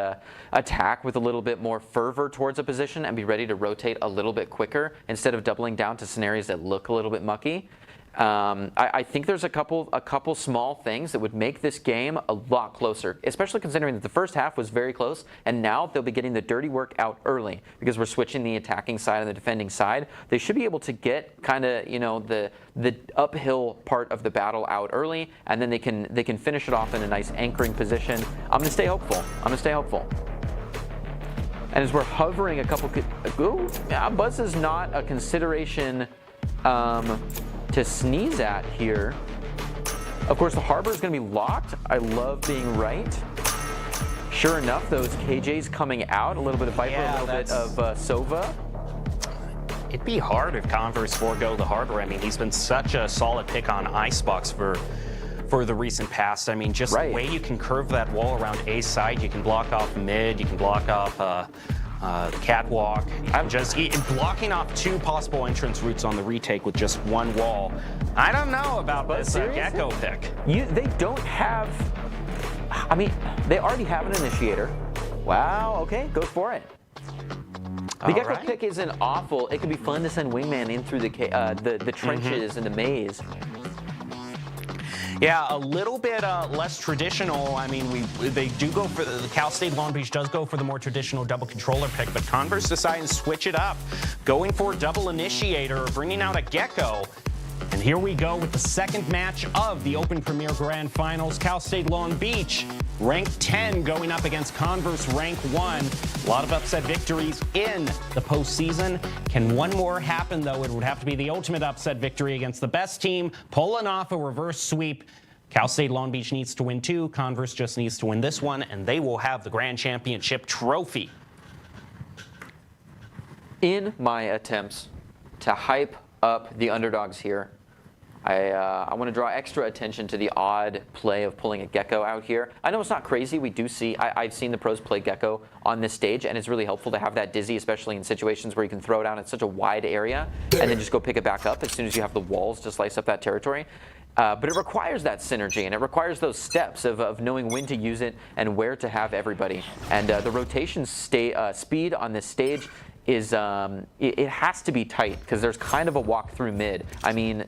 attack with a little bit more fervor towards a position and be ready to rotate a little bit quicker instead of doubling down to scenarios that look a little bit mucky. I think there's a couple small things that would make this game a lot closer, especially considering that the first half was very close, and now they'll be getting the dirty work out early because we're switching the attacking side and the defending side. They should be able to get kind of, you know, the uphill part of the battle out early, and then they can finish it off in a nice anchoring position. I'm gonna stay hopeful. And as we're hovering a couple, Buzz is not a consideration to sneeze at here. Of course, the harbor is going to be locked. I love being right. Sure enough, those KJs coming out. A little bit of Viper, a little bit of Sova. It'd be hard if Converse forego the harbor. I mean, he's been such a solid pick on Icebox for the recent past. I mean, just the way you can curve that wall around A side, you can block off mid, you can block off the catwalk. I'm just blocking off 2 possible entrance routes on the retake with just 1 wall. I don't know about this Gecko pick. They don't have. I mean, they already have an initiator. Wow. Okay, go for it. The Gecko pick isn't awful. It could be fun to send Wingman in through the trenches and the maze. Yeah, a little bit less traditional. I mean, they do go for the Cal State Long Beach does go for the more traditional double controller pick, but Converse decided to switch it up, going for a double initiator, bringing out a Gecko. And here we go with the second match of the Open Premier Grand Finals. Cal State Long Beach, ranked 10, going up against Converse, ranked 1. A lot of upset victories in the postseason. Can one more happen, though? It would have to be the ultimate upset victory against the best team, pulling off a reverse sweep. Cal State Long Beach needs to win 2. Converse just needs to win this one, and they will have the Grand Championship trophy. In my attempts to hype up the underdogs here, I want to draw extra attention to the odd play of pulling a Gecko out here. I know it's not crazy. We do see, I've seen the pros play Gecko on this stage, and it's really helpful to have that dizzy, especially in situations where you can throw it out in such a wide area and then just go pick it back up as soon as you have the walls to slice up that territory. But it requires that synergy, and it requires those steps of knowing when to use it and where to have everybody. And the rotation speed on this stage is it has to be tight because there's kind of a walk through mid. I mean,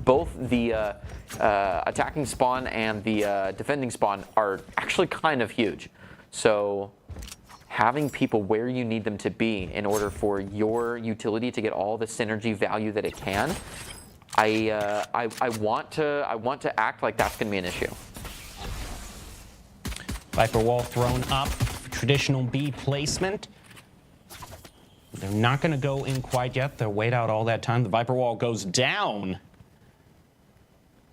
both the attacking spawn and the defending spawn are actually kind of huge. So having people where you need them to be in order for your utility to get all the synergy value that it can, I want to act like that's going to be an issue. Viper wall thrown up, traditional B placement. They're not going to go in quite yet. They'll wait out all that time. The Viper wall goes down.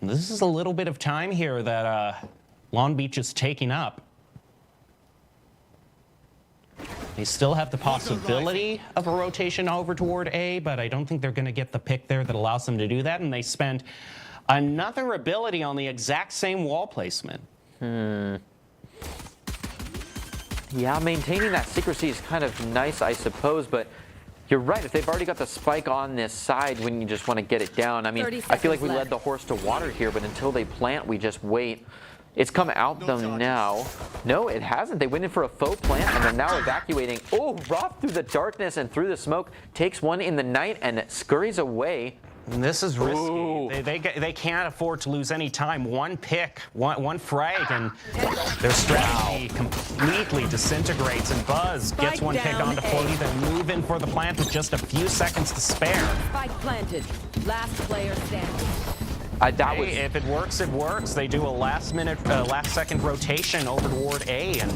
This is a little bit of time here that Long Beach is taking up. They still have the possibility of a rotation over toward A, but I don't think they're going to get the pick there that allows them to do that. And they spend another ability on the exact same wall placement. Yeah, maintaining that secrecy is kind of nice, I suppose, but you're right. If they've already got the spike on this side, when you just want to get it down. I mean, I feel like we led the horse to water here, but until they plant, we just wait. It's come out though now. No, it hasn't. They went in for a faux plant, and they're now evacuating. Oh, Roth through the darkness and through the smoke, takes one in the night and scurries away. This is risky. They can't afford to lose any time. One pick, one frag, and their strategy completely disintegrates. And Buzz gets one pick onto Floaty, then move in for the plant with just a few seconds to spare. Spike planted. Last player standing. If it works, it works. They do a last-second rotation over toward A, and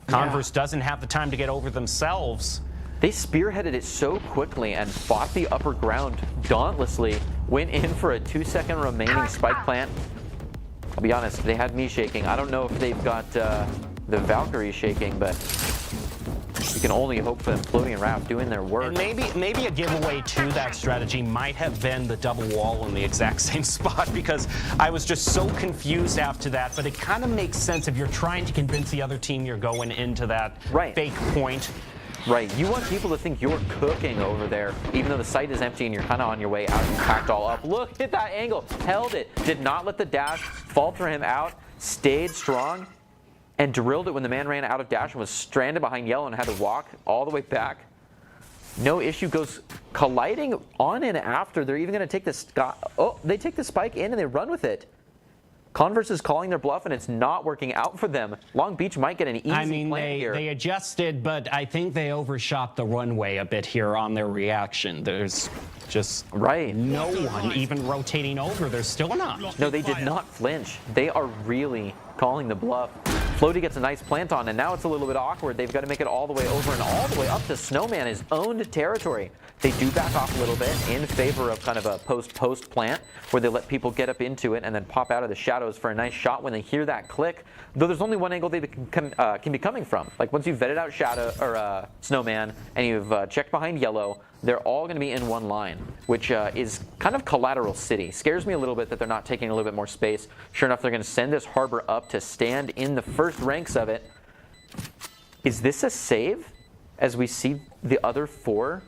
Converse doesn't have the time to get over themselves. They spearheaded it so quickly and fought the upper ground dauntlessly, went in for a 2-second remaining spike plant. I'll be honest, they had me shaking. I don't know if they've got the Valkyrie shaking, but you can only hope for them Floating and Raph doing their work. And maybe a giveaway to that strategy might have been the double wall in the exact same spot, because I was just so confused after that. But it kind of makes sense if you're trying to convince the other team you're going into that fake point. Right. You want people to think you're cooking over there, even though the site is empty and you're kind of on your way out. You packed all up. Look at that angle. Held it. Did not let the dash falter him out. Stayed strong and drilled it when the man ran out of dash and was stranded behind yellow and had to walk all the way back. No issue. Goes colliding on and after. They're even going to take the they take the spike in and they run with it. Converse is calling their bluff, and it's not working out for them. Long Beach might get an easy play here. They adjusted, but I think they overshot the runway a bit here on their reaction. There's just no one even rotating over. There's still not. No, they did not flinch. They are really calling the bluff. Floaty gets a nice plant on, and now it's a little bit awkward. They've got to make it all the way over and all the way up to Snowman, his owned territory. They do back off a little bit in favor of kind of a post plant where they let people get up into it and then pop out of the shadows for a nice shot when they hear that click. Though there's only one angle they can be coming from. Like once you've vetted out Shadow or Snowman and you've checked behind Yellow, they're all going to be in one line, which is kind of collateral city. Scares me a little bit that they're not taking a little bit more space. Sure enough, they're going to send this Harbor up to stand in the first ranks of it. Is this a save? As we see the other 4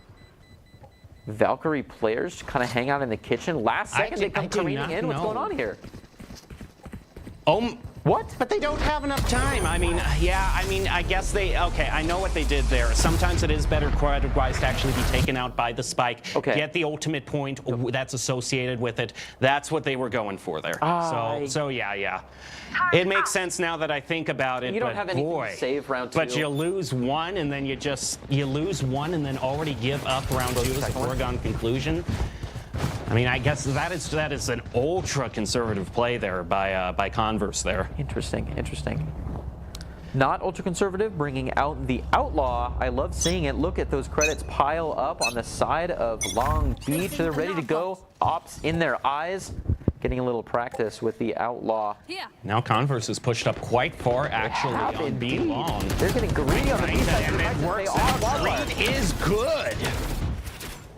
Valkyrie players kind of hang out in the kitchen. Last second, they come careening in. What's going on here? What? But they don't have enough time. I mean, yeah, I guess okay, I know what they did there. Sometimes it is better credit-wise to actually be taken out by the spike, get the ultimate point that's associated with it. That's what they were going for there. So yeah. It makes sense now that I think about it. You don't have anything to save round 2. But you lose one, and then you lose one, and then already give up round 2 as a foregone conclusion. I mean, I guess that is an ultra-conservative play there by Converse there. Interesting. Not ultra-conservative, bringing out the Outlaw. I love seeing it. Look at those credits pile up on the side of Long Beach. They're ready to go. Ops in their eyes. Getting a little practice with the Outlaw. Now Converse has pushed up quite far, actually, on B long. They're getting greedy on the B side. And it works out. Green is good.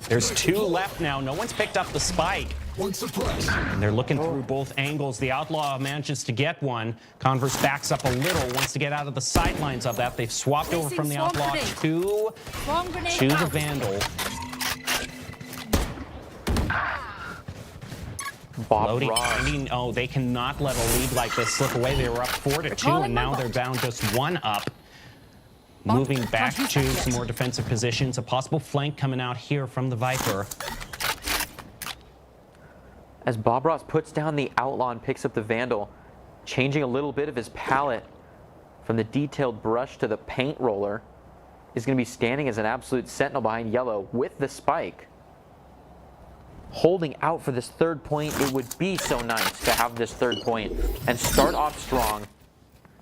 There's 2 left now. No one's picked up the spike. And they're looking through both angles. The Outlaw manages to get one. Converse backs up a little, wants to get out of the sidelines of that. They've swapped over from the Outlaw to the Vandal. Bob Ross. They cannot let a lead like this slip away. They were up 4-2, and now they're down just 1 up. Moving back to some more defensive positions. A possible flank coming out here from the Viper. As Bob Ross puts down the Outlaw and picks up the Vandal, changing a little bit of his palette from the detailed brush to the paint roller, is going to be standing as an absolute sentinel behind Yellow with the spike. Holding out for this 3rd point. It would be so nice to have this 3rd point and start off strong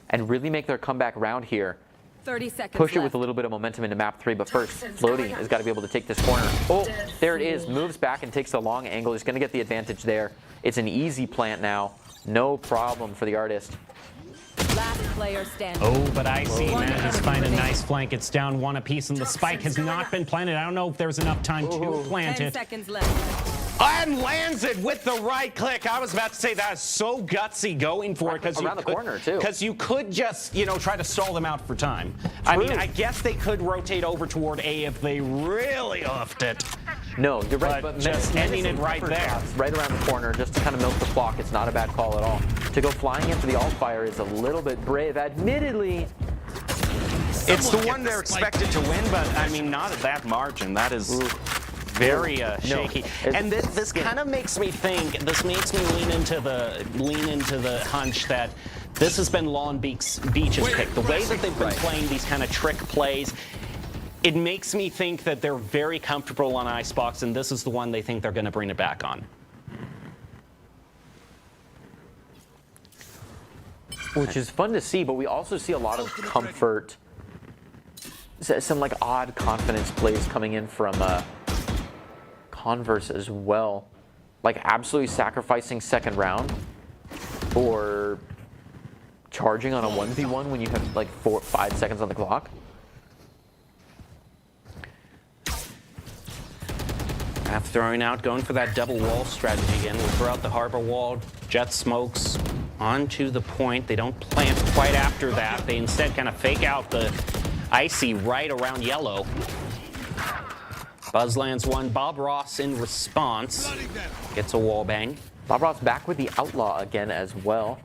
and really make their comeback round here. 30 seconds Push it left. with a little bit of momentum into map 3, but first, Floaty has got to be able to take this corner. Oh, there it is. Moves back and takes the long angle. He's going to get the advantage there. It's an easy plant now. No problem for the artist. Last player standing. But I see manages to find a nice flank. It's down 1 apiece, and the spike has not been planted. I don't know if there's enough time to plant 10 it. seconds left. And lands it with the right click. I was about to say that is so gutsy going for it around the corner too. Because you could just try to stall them out for time. I mean, I guess they could rotate over toward A if they really huffed it. No, you're right. But just ending it right there, right around the corner, just to kind of milk the clock. It's not a bad call at all. To go flying into the alt-fire is a little bit brave, admittedly. It's the one they're expected to win, but I mean, not at that margin. That is very shaky. And this kind of makes me think. This makes me lean into the hunch that this has been Long Beach's pick. The way that they've been playing these kind of trick plays, it makes me think that they're very comfortable on Icebox, and this is the one they think they're going to bring it back on. Which is fun to see, but we also see a lot of comfort, some like odd confidence plays coming in from Converse as well. Like absolutely sacrificing 2nd round or charging on a 1v1 when you have like 4-5 seconds on the clock. Throwing out, going for that double wall strategy again. We'll throw out the harbor wall, jet smokes onto the point. They don't plant quite after that. They instead kind of fake out the Icy right around yellow. Buzz lands one. Bob Ross in response gets a wall bang. Bob Ross back with the Outlaw again as well.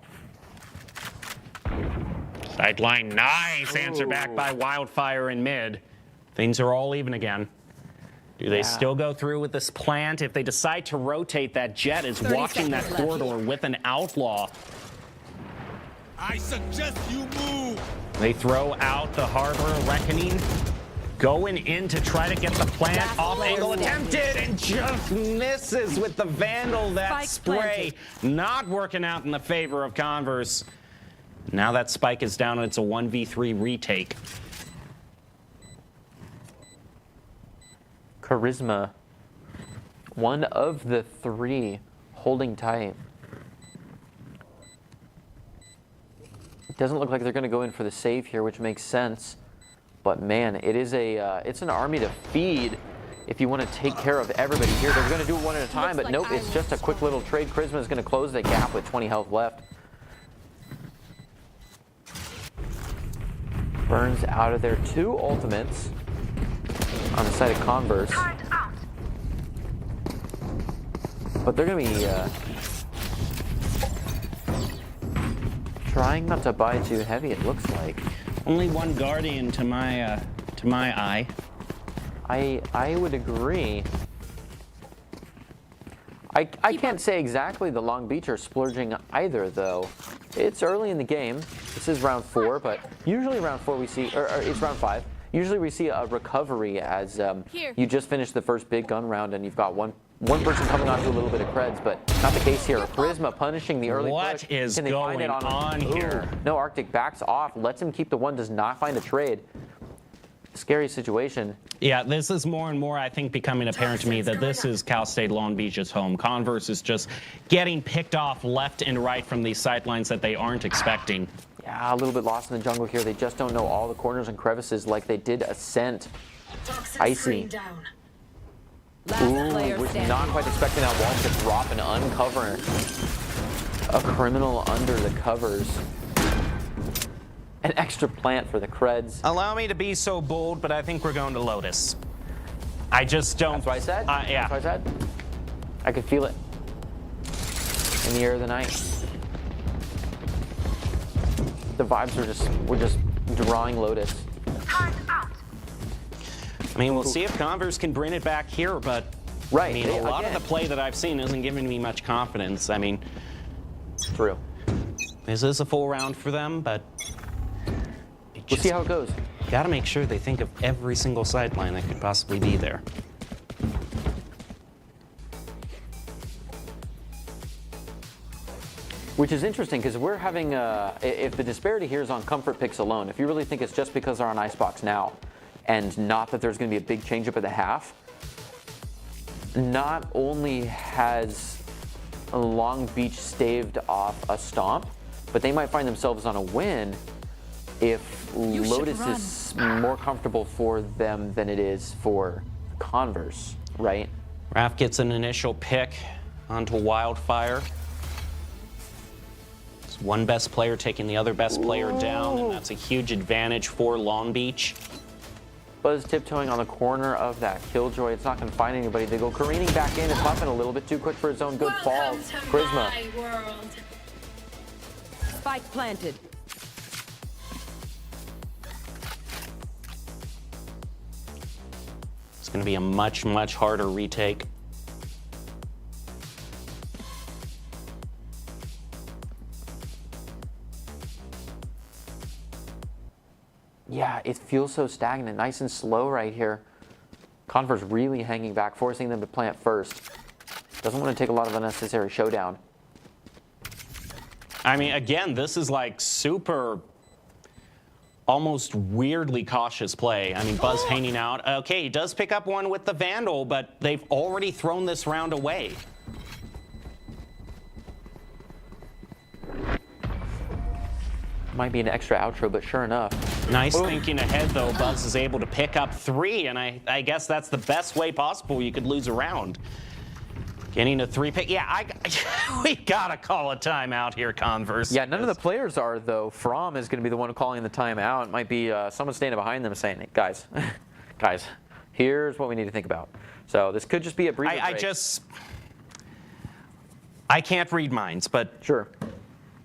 Sideline, nice answer back by Wildfire in mid. Things are all even again. Do they still go through with this plant? If they decide to rotate, that Jet is walking that corridor with an Outlaw. I suggest you move. They throw out the Harbor Reckoning. Going in to try to get the plant off angle, attempted, and just misses with the Vandal. That spray not working out in the favor of Converse. Now that spike is down and it's a 1v3 retake. Charisma, one of the three, holding tight. It doesn't look like they're going to go in for the save here, which makes sense. But man, it is it's an army to feed if you want to take care of everybody here. They're going to do it one at a time, but nope, it's just a quick little trade. Charisma is going to close the gap with 20 health left. Burns out of there. 2 ultimates on the side of Converse. But they're going to be trying not to buy too heavy, it looks like. Only one Guardian to my eye. I would agree. I can't say exactly the Long Beach are splurging either, though. It's early in the game. This is round 4, but usually round 4 we see, or it's round 5. Usually we see a recovery as you just finished the first big gun round and you've got one person coming onto a little bit of creds, but not the case here. Charisma punishing the early push. What is Can they find going it on here? No, Arctic backs off, lets him keep the one, does not find a trade. Scary situation. Yeah, this is more and more, I think, becoming apparent to me that this is Cal State Long Beach's home. Converse is just getting picked off left and right from these sightlines that they aren't expecting. Yeah, a little bit lost in the jungle here. They just don't know all the corners and crevices like they did Ascent. Icy. Ooh, was not quite expecting that wall to drop and uncover a criminal under the covers. An extra plant for the creds. Allow me to be so bold, but I think we're going to Lotus. I just don't. That's what I said? Yeah. That's what I said? I could feel it in the air of the night. The vibes were just drawing Lotus. I mean, we'll see if Converse can bring it back here, but right. I mean, a lot of the play that I've seen isn't giving me much confidence. I mean, true. This is a full round for them, but we'll see how it goes. Got to make sure they think of every single sideline that could possibly be there. Which is interesting because we're having, if the disparity here is on comfort picks alone, if you really think it's just because they're on Icebox now and not that there's going to be a big change up at the half, not only has Long Beach staved off a stomp, but they might find themselves on a win if Lotus is more comfortable for them than it is for Converse, right? Raph gets an initial pick onto Wildfire. It's one best player taking the other best player down, and that's a huge advantage for Long Beach. Buzz tiptoeing on the corner of that Killjoy. It's not going to find anybody. They go careening back in. It's Muffin a little bit too quick for his own good fall. Charisma. Spike planted. It's going to be a much, much harder retake. Yeah, it feels so stagnant, nice and slow right here. Converse really hanging back, forcing them to plant first. Doesn't want to take a lot of unnecessary showdown. I mean, again, this is like super, almost weirdly cautious play. I mean, Buzz hanging out. Okay, he does pick up one with the Vandal, but they've already thrown this round away. Might be an extra outro, but sure enough. Nice thinking ahead, though. Buzz is able to pick up 3, and I guess that's the best way possible you could lose a round. Getting a 3-pick. Yeah, we gotta call a timeout here, Converse. Yeah, none of the players are, though. Fromm is going to be the one calling the timeout. It might be someone standing behind them saying, hey, guys, guys, here's what we need to think about. So this could just be a breather break. I can't read minds, but sure.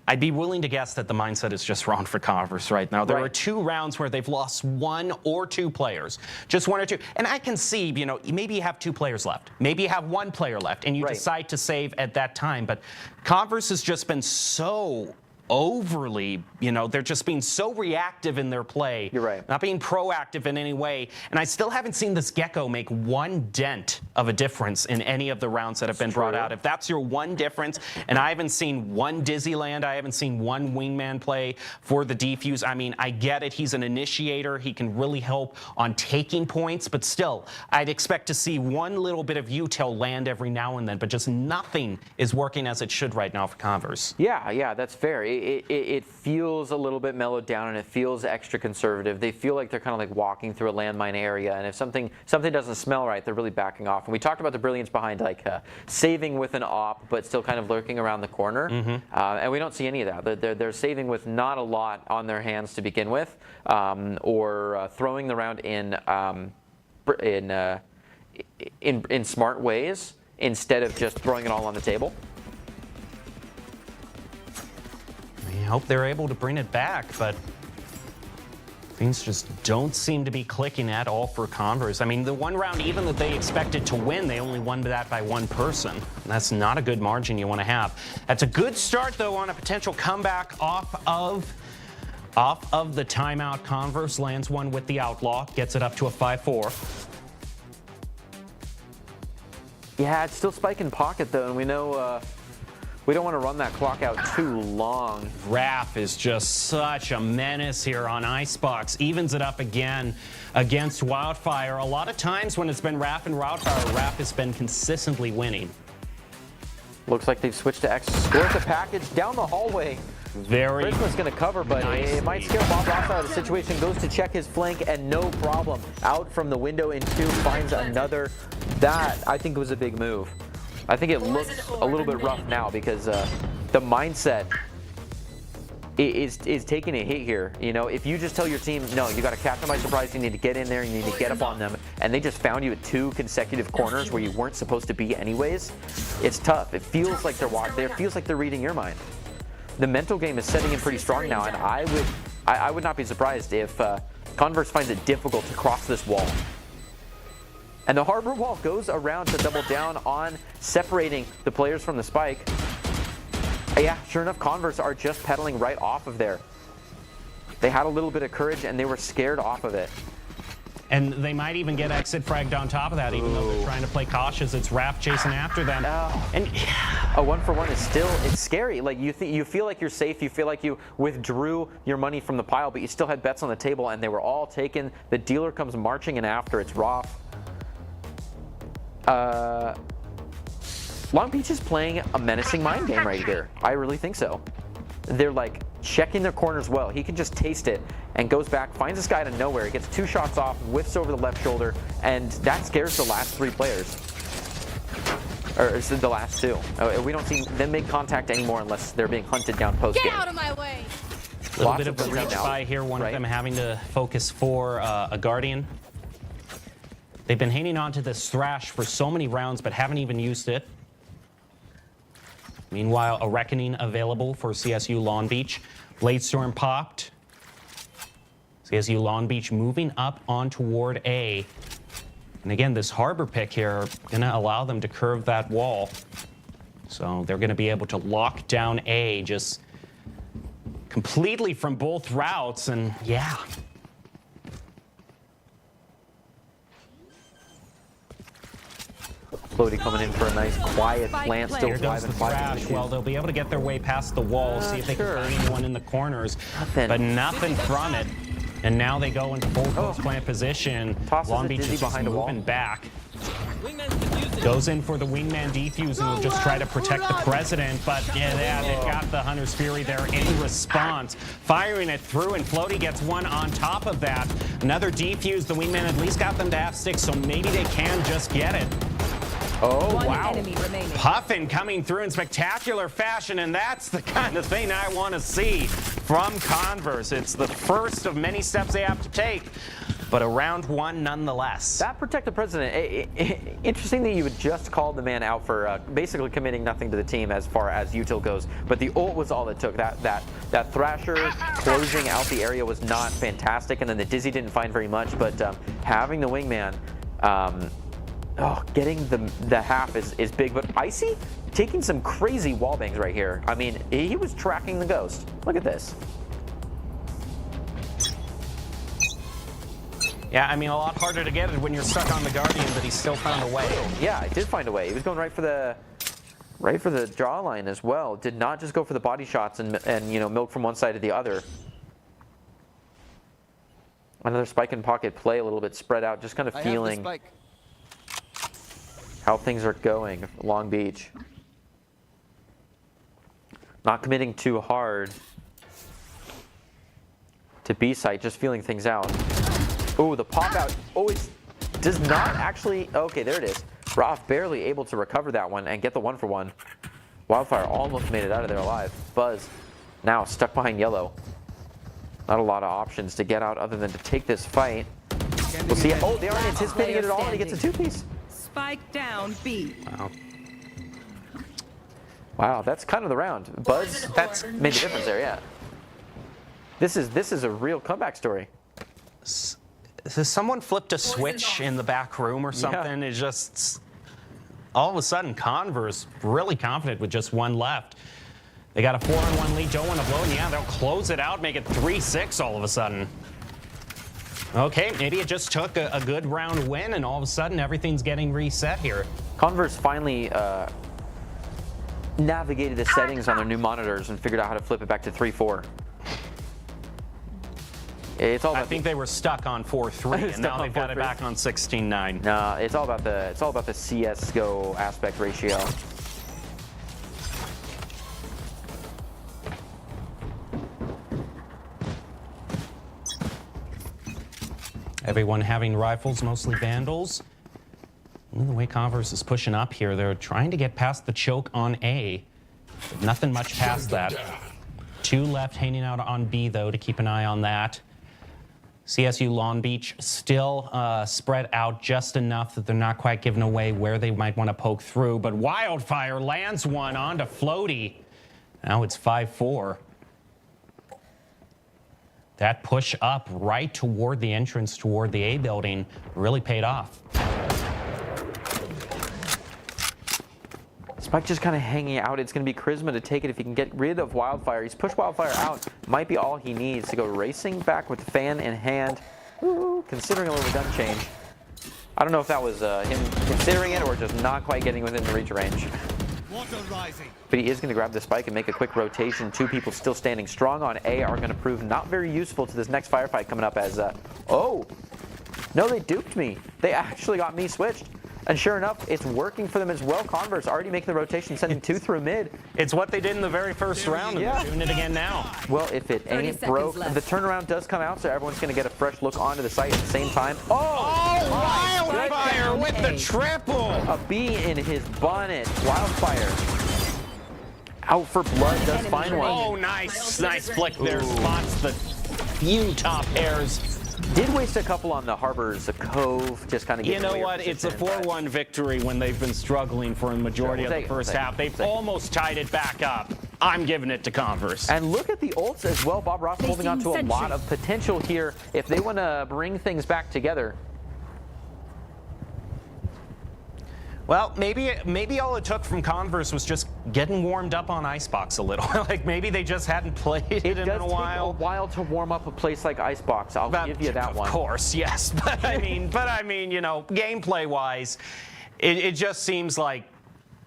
I'd be willing to guess that the mindset is just wrong for Converse right now. There are 2 rounds where they've lost 1 or 2 players, just 1 or 2. And I can see, you know, maybe you have 2 players left. Maybe you have 1 player left, and you decide to save at that time. But Converse has just been so overly, you know, they're just being so reactive in their play. You're right. Not being proactive in any way. And I still haven't seen this Gecko make 1 dent of a difference in any of the rounds that have been brought out. If that's your 1 difference, and I haven't seen 1 Dizzyland, I haven't seen 1 wingman play for the defuse. I mean, I get it. He's an initiator. He can really help on taking points, but still, I'd expect to see 1 little bit of util land every now and then, but just nothing is working as it should right now for Converse. Yeah, that's fair. It feels a little bit mellowed down, and it feels extra conservative. They feel like they're kind of like walking through a landmine area, and if something doesn't smell right, they're really backing off. And we talked about the brilliance behind like saving with an op, but still kind of lurking around the corner. And we don't see any of that. They're saving with not a lot on their hands to begin with, or throwing the round in smart ways instead of just throwing it all on the table. I hope they're able to bring it back, but things just don't seem to be clicking at all for Converse. I mean, the 1 round even that they expected to win, they only won that by 1 person. And that's not a good margin you want to have. That's a good start, though, on a potential comeback off of the timeout. Converse lands 1 with the Outlaw, gets it up to a 5-4. Yeah, it's still spike in pocket, though, and we know we don't want to run that clock out too long. Raph is just such a menace here on Icebox. Evens it up again against Wildfire. A lot of times when it's been Raph and Wildfire, Raph has been consistently winning. Looks like they've switched to X. Scores the package down the hallway. Prisma's going to cover, but it might scare Bob Ross out of the situation. Goes to check his flank, and no problem. Out from the window in 2, finds another. That, I think, was a big move. I think it looks a little bit rough now because the mindset is taking a hit here. You know, if you just tell your team, no, you got to catch them by surprise, you need to get in there, you need to get up on them, and they just found you at 2 consecutive corners where you weren't supposed to be anyways, it's tough. It feels like it feels like they're reading your mind. The mental game is setting in pretty strong now, and I would not be surprised if Converse finds it difficult to cross this wall. And the Harbor Wall goes around to double down on separating the players from the spike. Yeah, sure enough, Converse are just pedaling right off of there. They had a little bit of courage, and they were scared off of it. And they might even get exit fragged on top of that, even though they're trying to play cautious. It's Raph chasing after them. And a 1-for-1 is still, it's scary. Like you feel like you're safe. You feel like you withdrew your money from the pile, but you still had bets on the table, and they were all taken. The dealer comes marching in after. It's Roth. Long Beach is playing a menacing mind game right here. I really think so. They're like checking their corners well. He can just taste it and goes back, finds this guy out of nowhere. He gets 2 shots off, whiffs over the left shoulder, and that scares the last 3 players. Or is it the last 2? We don't see them make contact anymore unless they're being hunted down post game. Get out of my way! A little bit of a reach by here, one of them having to focus for a Guardian. They've been hanging on to this Thrash for so many rounds, but haven't even used it. Meanwhile, a Reckoning available for CSU Long Beach. Bladestorm popped. CSU Long Beach moving up on toward A. And again, this Harbor pick here going to allow them to curve that wall. So they're going to be able to lock down A just completely from both routes. And yeah. Floaty coming in for a nice quiet plant, still 5 and 5. Well, they'll be able to get their way past the wall, see if they can find anyone in the corners, but nothing from it. And now they go into full close plant position. Long Beach is just moving back. Goes in for the wingman defuse and will just try to protect the president, but yeah, they've got the Hunter's Fury there in response. Firing it through, and Floaty gets 1 on top of that. Another defuse, the wingman at least got them to half sticks, so maybe they can just get it. Oh, One wow. enemy remaining. Puffin coming through in spectacular fashion, and that's the kind of thing I want to see from Converse. It's the first of many steps they have to take, but a round one nonetheless. That protect the president. Interesting that you would just call the man out for basically committing nothing to the team as far as util goes, but the ult was all it took. That Thrasher closing out the area was not fantastic, and then the Dizzy didn't find very much, but having the wingman, getting the half is big. But Icy taking some crazy wall bangs right here. I mean, he was tracking the ghost. Look at this. Yeah, I mean, a lot harder to get it when you're stuck on the Guardian, but he still found a way. Yeah, he did find a way. He was going right for the jawline as well. Did not just go for the body shots and milk from one side to the other. Another spike in pocket play, a little bit spread out, just kind of feeling how things are going. Long Beach. Not committing too hard to B site, just feeling things out. Oh, the pop out always does not actually. Okay, there it is. Roth barely able to recover that one and get the 1-for-1. Wildfire almost made it out of there alive. Buzz now stuck behind yellow. Not a lot of options to get out other than to take this fight. We'll see. Oh, they aren't anticipating it at all, and he gets a 2-piece. Spike down B. Wow, that's kind of the round. Buzz, that's made the difference there, yeah. This is a real comeback story. So someone flipped a switch in the back room or something. Yeah. It's just all of a sudden Converse really confident with just one left. They got a 4-on-1 lead, don't want to blow, and yeah, they'll close it out, make it 3-6 all of a sudden. Okay, maybe it just took a good round win, and all of a sudden everything's getting reset here. Converse finally navigated the settings on their new monitors and figured out how to flip it back to 3-4. It's all about I think they were stuck on 4-3, and now they've got it back on 16-9. No, it's all about the CS:GO aspect ratio. Everyone having rifles, mostly Vandals. And the way Converse is pushing up here, they're trying to get past the choke on A. But nothing much past that. 2 left hanging out on B, though, to keep an eye on that. CSU Long Beach still spread out just enough that they're not quite giving away where they might want to poke through. But Wildfire lands one onto Floaty. Now it's 5-4. That push up right toward the entrance toward the A building really paid off. Spike just kind of hanging out. It's going to be Charisma to take it if he can get rid of Wildfire. He's pushed Wildfire out. Might be all he needs to go racing back with the fan in hand. Ooh, considering a little gun change. I don't know if that was him considering it or just not quite getting within the reach range. But he is going to grab the spike and make a quick rotation. 2 people still standing strong on A are going to prove not very useful to this next firefight coming up as, oh, no, they duped me. They actually got me switched. And sure enough, it's working for them as well. Converse already making the rotation, sending 2 through mid. It's what they did in the very first round, and they're doing it again now. Well, if it ain't broke, the turnaround does come out, so everyone's going to get a fresh look onto the site at the same time. Oh, Wildfire with the triple! A bee in his bonnet. Wildfire. Out for blood, does find one. Oh, nice flick there. Spots the few top pairs. Did waste a couple on the Harbor's Cove, just kind of getting You know what? It's a 4-1 victory when they've been struggling for a majority of the first half. They've almost tied it back up. I'm giving it to Converse. And look at the ults as well. Bob Ross holding on to a lot of potential here if they want to bring things back together. Well, maybe all it took from Converse was just getting warmed up on Icebox a little. Like maybe they just hadn't played it in a while. It does take a while to warm up a place like Icebox. I'll give you that one. Of course, yes. But I mean, you know, gameplay-wise, it just seems like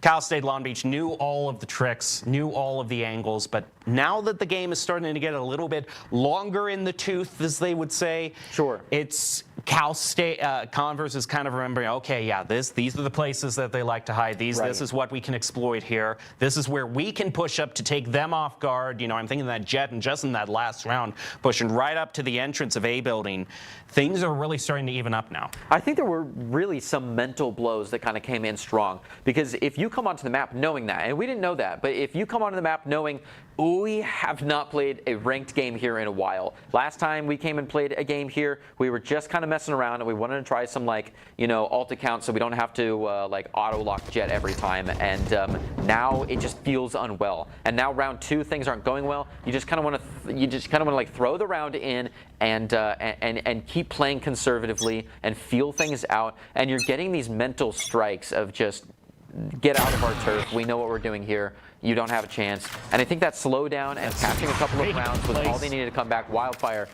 Cal State Long Beach knew all of the tricks, knew all of the angles, but now that the game is starting to get a little bit longer in the tooth, as they would say, sure, it's Cal State, Converse is kind of remembering, okay, yeah, these are the places that they like to hide. This is what we can exploit here. This is where we can push up to take them off guard. You know, I'm thinking that Jet, and just in that last round, pushing right up to the entrance of A building. Things are really starting to even up now. I think there were really some mental blows that kind of came in strong, because if you come onto the map knowing that, and we didn't know that, but if you come onto the map knowing we have not played a ranked game here in a while. Last time we came and played a game here, we were just kind of messing around and we wanted to try some, like, you know, alt accounts so we don't have to like auto lock Jet every time. And now it just feels unwell. And now round 2, things aren't going well. You just kind of want to like throw the round in and keep playing conservatively and feel things out. And you're getting these mental strikes of just get out of our turf. We know what we're doing here. You don't have a chance. And I think that slowdown and catching a couple of rounds was all they needed to come back. Wildfire,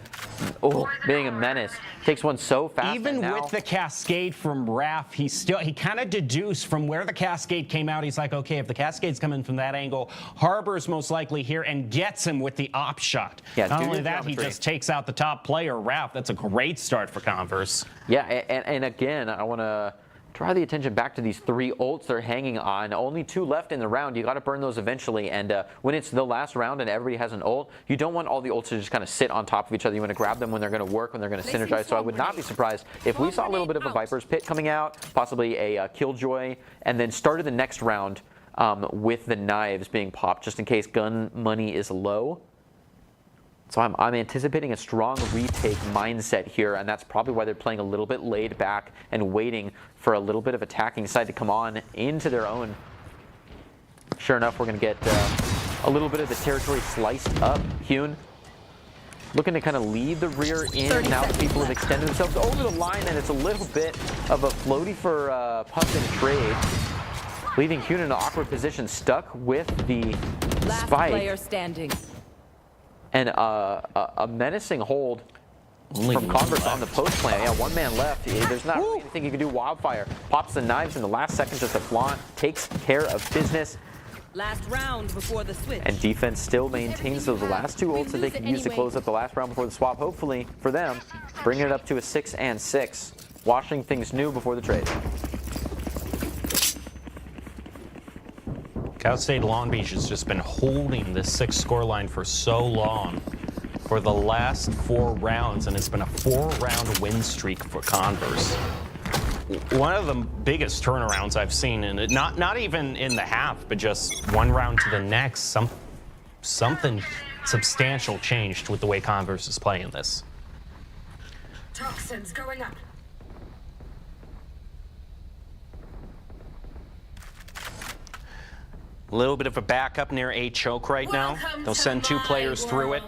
being a menace, takes one so fast. Even with the cascade from Raph, he kind of deduced from where the cascade came out. He's like, okay, if the cascade's coming from that angle, Harbor's most likely here, and gets him with the op shot. Yeah, not only that, he just takes out the top player, Raph. That's a great start for Converse. Yeah, and again, I want to draw the attention back to these 3 ults they're hanging on. Only 2 left in the round. You got to burn those eventually. And when it's the last round and everybody has an ult, you don't want all the ults to just kind of sit on top of each other. You want to grab them when they're going to work, when they're going to synergize. So I would not be surprised if we saw a little bit of a Viper's Pit coming out, possibly a Killjoy, and then started the next round with the knives being popped, just in case gun money is low. So I'm anticipating a strong retake mindset here, and that's probably why they're playing a little bit laid back and waiting for a little bit of attacking side to come on into their own. Sure enough, we're going to get a little bit of the territory sliced up. Hyun looking to kind of lead the rear in. Now the people have extended themselves over the line, and it's a little bit of a floaty for Puff and Trade, leaving Hyun in an awkward position, stuck with the Last spike. player standing. And a menacing hold from Converse on the post plan. Yeah, 1 man left. There's not really anything you can do. Wildfire pops the knives in the last second just to flaunt, takes care of business. Last round before the switch. And defense still maintains those last 2 ults that they can use to close up the last round before the swap. Hopefully for them, bringing it up to a 6-6, washing things new before the trade. Cal State Long Beach has just been holding this 6 scoreline for so long, for the last 4 rounds, and it's been a 4-round win streak for Converse. One of the biggest turnarounds I've seen, and not even in the half, but just 1 round to the next. Something substantial changed with the way Converse is playing this. Toxins going up. A little bit of a backup near A choke right now. They'll send 2 players through it.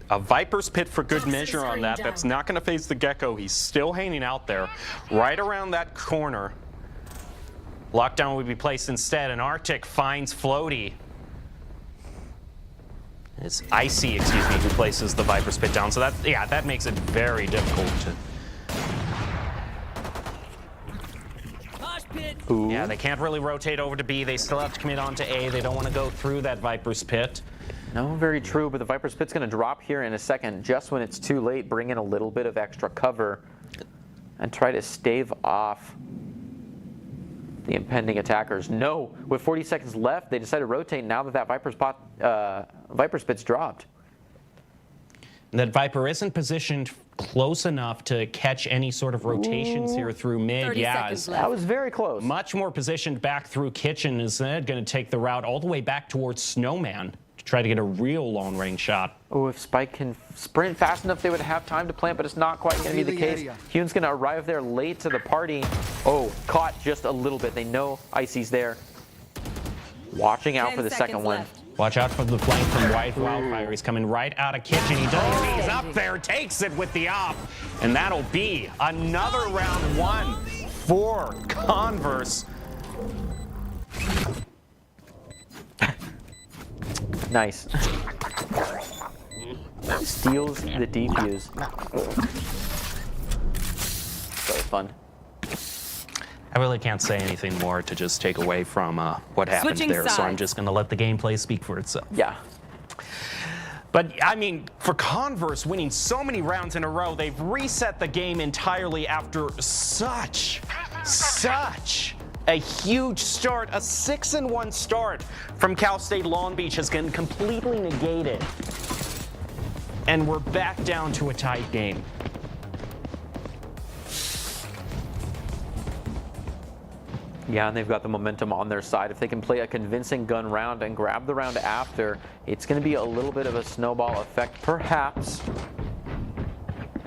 A Viper's Pit for good measure on that. That's not going to face the Gecko. He's still hanging out there. Right around that corner. Lockdown would be placed instead, and Arctic finds Floaty. It's Icy, excuse me, who places the Viper's Pit down. So that makes it very difficult to... Ooh. Yeah, they can't really rotate over to B. They still have to commit on to A. They don't want to go through that Viper's Pit. No, very true, but the Viper's Pit's going to drop here in a second, just when it's too late. Bring in a little bit of extra cover and try to stave off the impending attackers. No, with 40 seconds left, they decide to rotate now that Viper's Pit's dropped. That Viper isn't positioned close enough to catch any sort of rotations here through mid. Yeah, that was very close. Much more positioned back through Kitchen. Is going to take the route all the way back towards Snowman to try to get a real long range shot. Oh, if Spike can sprint fast enough, they would have time to plant, but it's not quite going to be the case. Hyun's going to arrive there late to the party. Oh, caught just a little bit. They know Icy's there. Watching out for the second one. Watch out for the flank from Wildfire. He's coming right out of Kitchen. He does. He's up there, takes it with the op. And that'll be another round 1 for Converse. Nice. Steals the defuse. So fun. I really can't say anything more to just take away from what happened there, so I'm just going to let the gameplay speak for itself. Yeah. But, I mean, for Converse winning so many rounds in a row, they've reset the game entirely after such a huge start. A 6-1 start from Cal State Long Beach has been completely negated. And we're back down to a tight game. Yeah, and they've got the momentum on their side. If they can play a convincing gun round and grab the round after, it's going to be a little bit of a snowball effect, perhaps.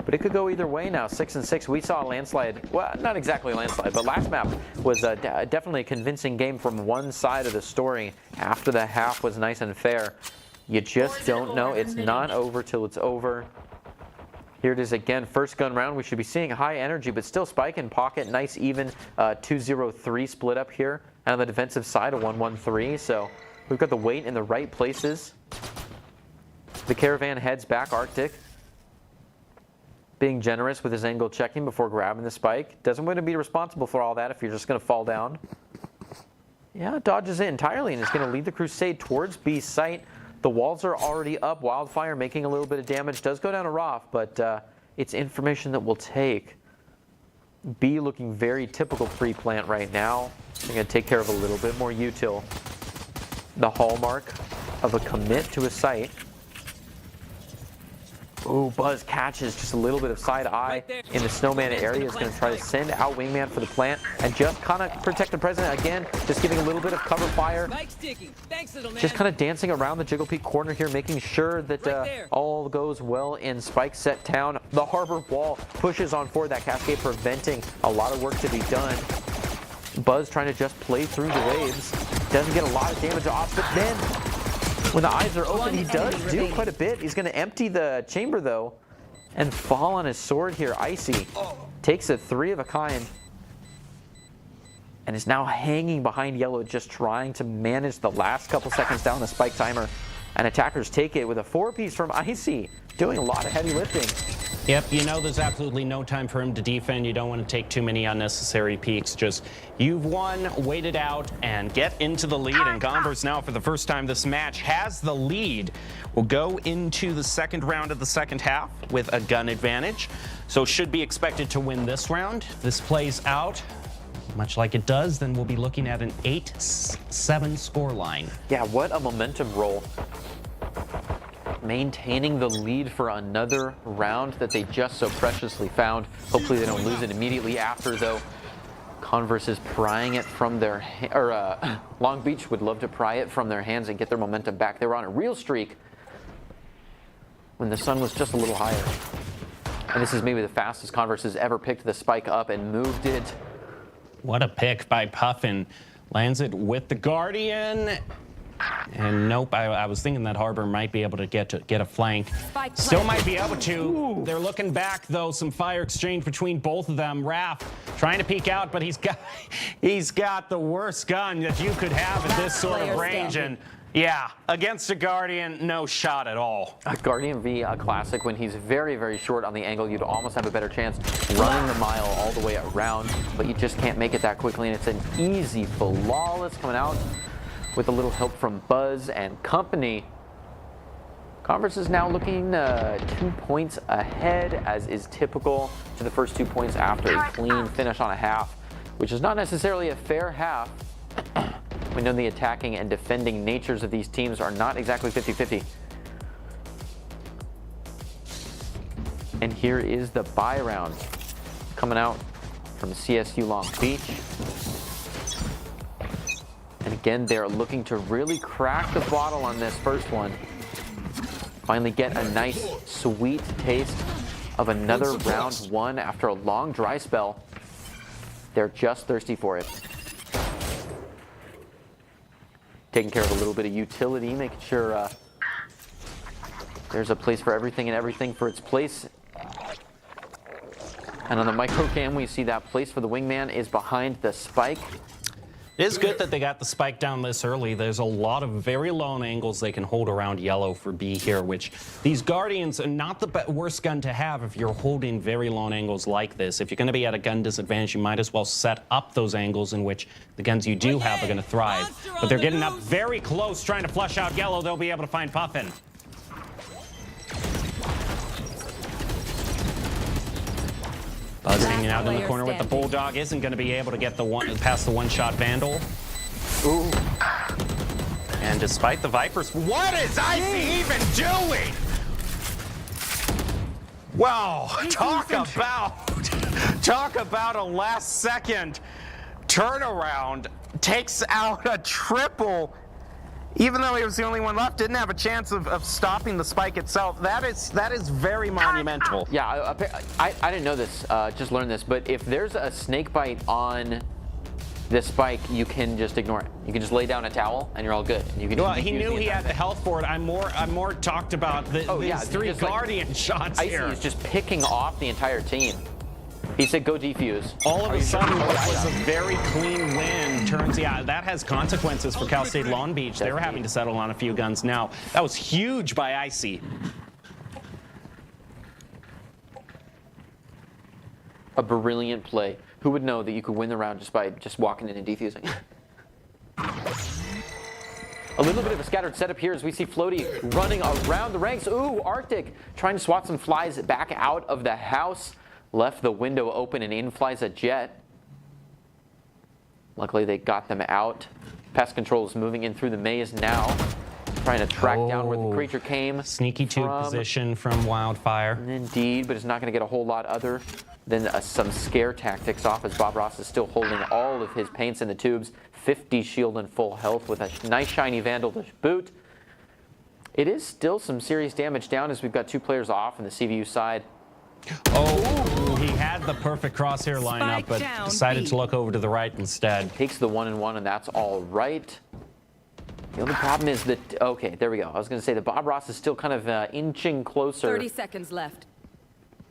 But it could go either way now. 6-6. We saw a landslide. Well, not exactly a landslide, but last map was definitely a convincing game from one side of the story. After the half was nice and fair. You just don't know. It's not over till it's over. Here it is again, first gun round. We should be seeing high energy, but still spike in pocket. Nice even 2-0-3 split up here. And on the defensive side, a 1-1-3. So we've got the weight in the right places. The Caravan heads back Arctic. Being generous with his angle checking before grabbing the spike. Doesn't want to be responsible for all that if you're just going to fall down. Yeah, dodges it entirely and is going to lead the Crusade towards B site. The walls are already up. Wildfire making a little bit of damage. Does go down to Roth, but it's information that we'll take. B looking very typical pre-plant right now. They're going to take care of a little bit more util. The hallmark of a commit to a site. Ooh, Buzz catches just a little bit of side eye in the snowman area. Is going to try to send out Wingman for the plant and just kind of protect the president again. Just giving a little bit of cover fire. Just kind of dancing around the Jiggle Peak corner here, making sure that all goes well in Spike set town. The harbor wall pushes on forward, that cascade preventing a lot of work to be done. Buzz trying to just play through the waves. Doesn't get a lot of damage off, but then when the eyes are open, he does do quite a bit. He's going to empty the chamber, though, and fall on his sword here. Icy takes a 3 of a kind and is now hanging behind Yellow, just trying to manage the last couple seconds down the spike timer. And attackers take it with a 4-piece from Icy, doing a lot of heavy lifting. Yep, you know there's absolutely no time for him to defend. You don't want to take too many unnecessary peeks. Just, you've won, wait it out, and get into the lead. And Converse now, for the first time this match, has the lead. We'll go into the second round of the second half with a gun advantage. So should be expected to win this round. If this plays out much like it does, then we'll be looking at an 8-7 score line. Yeah, what a momentum roll. Maintaining the lead for another round that they just so preciously found. Hopefully they don't lose it immediately after, though. Converse is prying it from their Long Beach would love to pry it from their hands and get their momentum back. They were on a real streak when the sun was just a little higher. And this is maybe the fastest Converse has ever picked the spike up and moved it. What a pick by Puffin. Lands it with the Guardian. And nope, I was thinking that Harbor might be able to get a flank. Still might be able to. Ooh. They're looking back, though. Some fire exchange between both of them. Raph trying to peek out, but he's got the worst gun that you could have at this sort of range. And yeah, against a Guardian, no shot at all. A Guardian v Classic, when he's very, very short on the angle, you'd almost have a better chance running the mile all the way around, but you just can't make it that quickly, and it's an easy flawless coming out with a little help from Buzz and company. Converse is now looking 2 points ahead, as is typical to the first 2 points after a clean finish on a half, which is not necessarily a fair half. We know the attacking and defending natures of these teams are not exactly 50-50. And here is the buy round coming out from CSU Long Beach. And again, they're looking to really crack the bottle on this first one. Finally get a nice, sweet taste of another round one after a long dry spell. They're just thirsty for it. Taking care of a little bit of utility, making sure there's a place for everything and everything for its place. And on the micro cam, we see that place for the Wingman is behind the spike. It is good that they got the spike down this early. There's a lot of very long angles they can hold around Yellow for B here, which these Guardians are not the worst gun to have if you're holding very long angles like this. If you're going to be at a gun disadvantage, you might as well set up those angles in which the guns you do have are going to thrive. But they're getting up very close, trying to flush out Yellow. They'll be able to find Puffin. Hanging out in the corner with the Bulldog, isn't going to be able to get the past the one-shot Vandal. Ooh. And despite the Vipers, what is Icy even doing? Wow, talk about a last-second turnaround. Takes out a triple. Even though he was the only one left, didn't have a chance of stopping the spike itself. That is very monumental. Yeah, I didn't know this, just learned this, but if there's a snake bite on this spike, you can just ignore it. You can just lay down a towel and you're all good. You can Well, he knew he had the health for it. I'm more talked about these three Guardian shots Icy here. is just picking off the entire team. He said, go defuse. All of a sudden, what was a very clean win turns, that has consequences for Cal State Long Beach. They're having to settle on a few guns now. That was huge by Icy. A brilliant play. Who would know that you could win the round just by walking in and defusing? A little bit of a scattered setup here as we see Floaty running around the ranks. Ooh, Arctic trying to swat some flies back out of the house. Left the window open and in flies a Jet. Luckily they got them out. Pest Control is moving in through the maze now. Trying to track down where the creature came. Sneaky tube position from Wildfire. Indeed, but it's not going to get a whole lot other than some scare tactics off as Bob Ross is still holding all of his paints in the tubes. 50 shield and full health with a nice shiny Vandal to boot. It is still some serious damage down as we've got 2 players off on the CVU side. Oh, he had the perfect crosshair lineup, but decided to look over to the right instead. Takes the 1-1, and that's all right. The only problem is that, okay, there we go. I was going to say that Bob Ross is still kind of inching closer 30 seconds left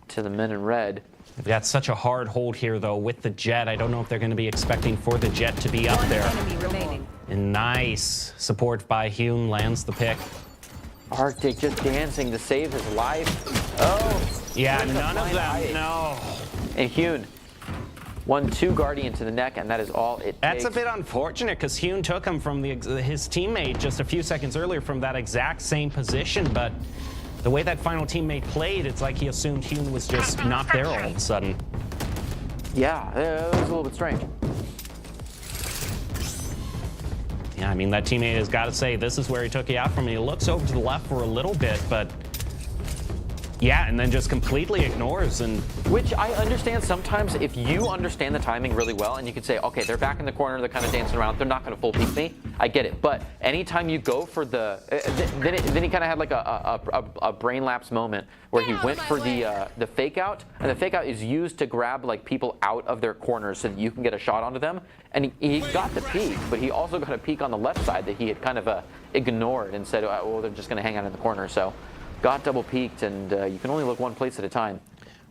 to the men in red. They've got such a hard hold here, though, with the Jet. I don't know if they're going to be expecting for the Jet to be up there. Enemy remaining. And nice support by Hune, lands the pick. Arctic just dancing to save his life. Oh. Yeah, none of them, no. And Hune, 1-2 Guardian to the neck, and that is all it That's takes. a bit unfortunate because Hune took him from his teammate just a few seconds earlier from that exact same position, but the way that final teammate played, it's like he assumed Hune was just not there all of a sudden. Yeah, it was a little bit strange. Yeah, I mean, that teammate has got to say, this is where he took you out from. He looks over to the left for a little bit, but yeah, and then just completely ignores. And which I understand sometimes if you understand the timing really well and you can say, okay, they're back in the corner, they're kind of dancing around, they're not going to full peek me. I get it. But anytime you go for the, then he kind of had like a brain lapse moment where he went for the fake out, and the fake out is used to grab like people out of their corners so that you can get a shot onto them. And he got the peek, but he also got a peek on the left side that he had kind of ignored and said, well, they're just going to hang out in the corner. So got double peeked, and you can only look one place at a time.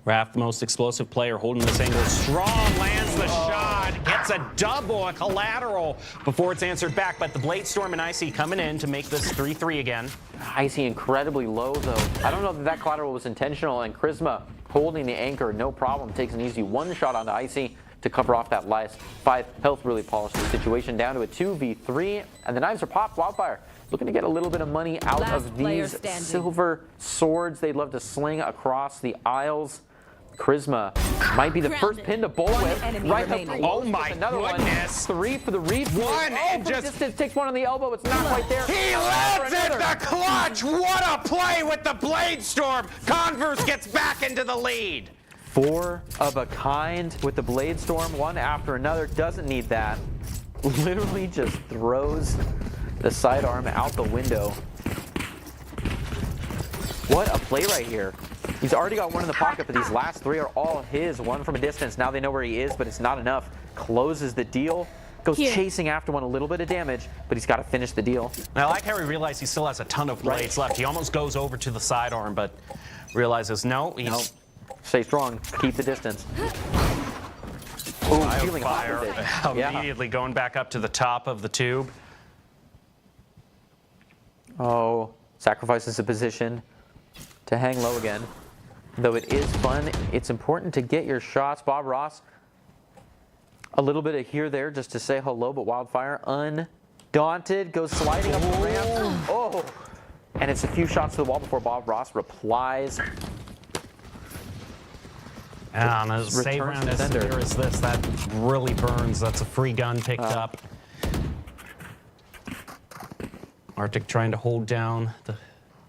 Raph, the most explosive player, holding this angle strong, lands the shot, gets a double, a collateral before it's answered back. But the Blade Storm and Icy coming in to make this 3-3 again. Icy incredibly low, though. I don't know if that collateral was intentional, and Charisma holding the anchor, no problem, takes an easy one shot onto Icy to cover off that last 5 health. Really polished the situation down to a 2v3, and the knives are popped. Wildfire looking to get a little bit of money out of these silver swords they'd love to sling across the aisles. Charisma might be the first pin to bowl with. Right up. Oh my another goodness. 1. 3 for the read. And just distance, takes one on the elbow. It's not quite there. He lands it, the clutch. What a play with the Blade Storm. Converse gets back into the lead. 4 of a kind with the Blade Storm, one after another. Doesn't need that. Literally just throws the sidearm out the window. What a play right here. He's already got one in the pocket, but these last 3 are all his. One from a distance. Now they know where he is, but it's not enough. Closes the deal. Goes chasing after one, a little bit of damage, but he's got to finish the deal. I like how he realized he still has a ton of blades left. He almost goes over to the sidearm, but realizes, no, he's... Nope. Stay strong. Keep the distance. Oh, feeling fire. Immediately going back up to the top of the tube. Oh, sacrifices a position to hang low again. Though it is fun, it's important to get your shots. Bob Ross, a little bit of here there just to say hello, but Wildfire, undaunted, goes sliding up the ramp. Oh, and it's a few shots to the wall before Bob Ross replies. On a save return round as defender. severe as this, that really burns. That's a free gun picked up. Arctic trying to hold down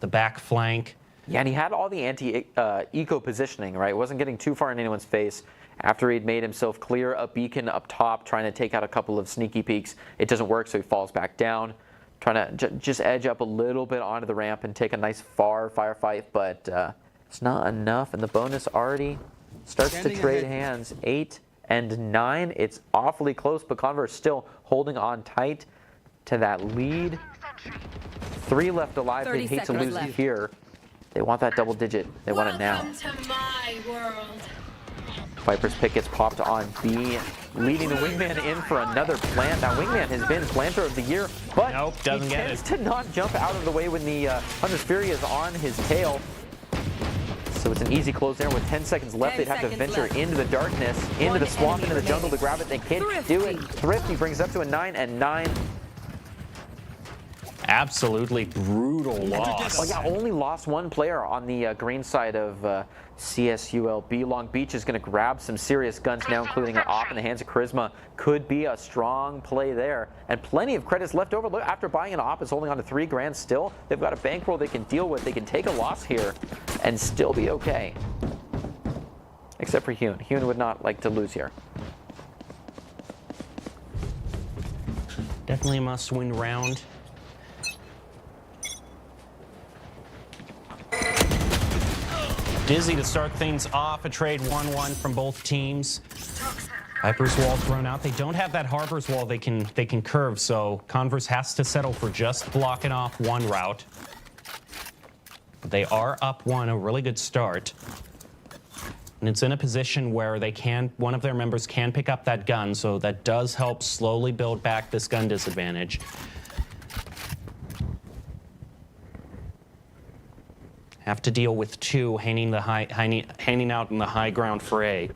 the back flank. Yeah, and he had all the anti-eco positioning, right? Wasn't getting too far in anyone's face. After he'd made himself clear a beacon up top, trying to take out a couple of sneaky peeks. It doesn't work, so he falls back down. Trying to just edge up a little bit onto the ramp and take a nice far firefight, but it's not enough. And the bonus already starts to trade hands. 8 and 9. It's awfully close, but Converse still holding on tight to that lead. 3 left alive. They'd hate to lose it here. They want that double digit. They want it now. To my world. Viper's pick gets popped on B, leading the Wingman in for another plant. Now, Wingman has been planter of the year, but doesn't he get tends it. to not jump out of the way when the Hunter's Fury is on his tail. So it's an easy close there. With 10 seconds left, they'd have to venture into the darkness, into the swamp, into the jungle to grab it. They can't do it. Thrifty brings it up to a 9 and 9. Absolutely brutal loss. Oh yeah, only lost 1 player on the green side of CSULB. Long Beach is going to grab some serious guns now, including an op in the hands of Charisma. Could be a strong play there. And plenty of credits left over. Look, after buying an op, is holding on to 3 grand still. They've got a bankroll they can deal with. They can take a loss here and still be okay. Except for Hune. Hune would not like to lose here. Definitely a must-win round. Dizzy to start things off. A trade 1-1 from both teams. Viper's wall thrown out. They don't have that Harbor's wall they can curve, so Converse has to settle for just blocking off 1 route. But they are up 1, a really good start. And it's in a position where they can, one of their members can pick up that gun, so that does help slowly build back this gun disadvantage. Have to deal with 2 hanging out in the high ground for A.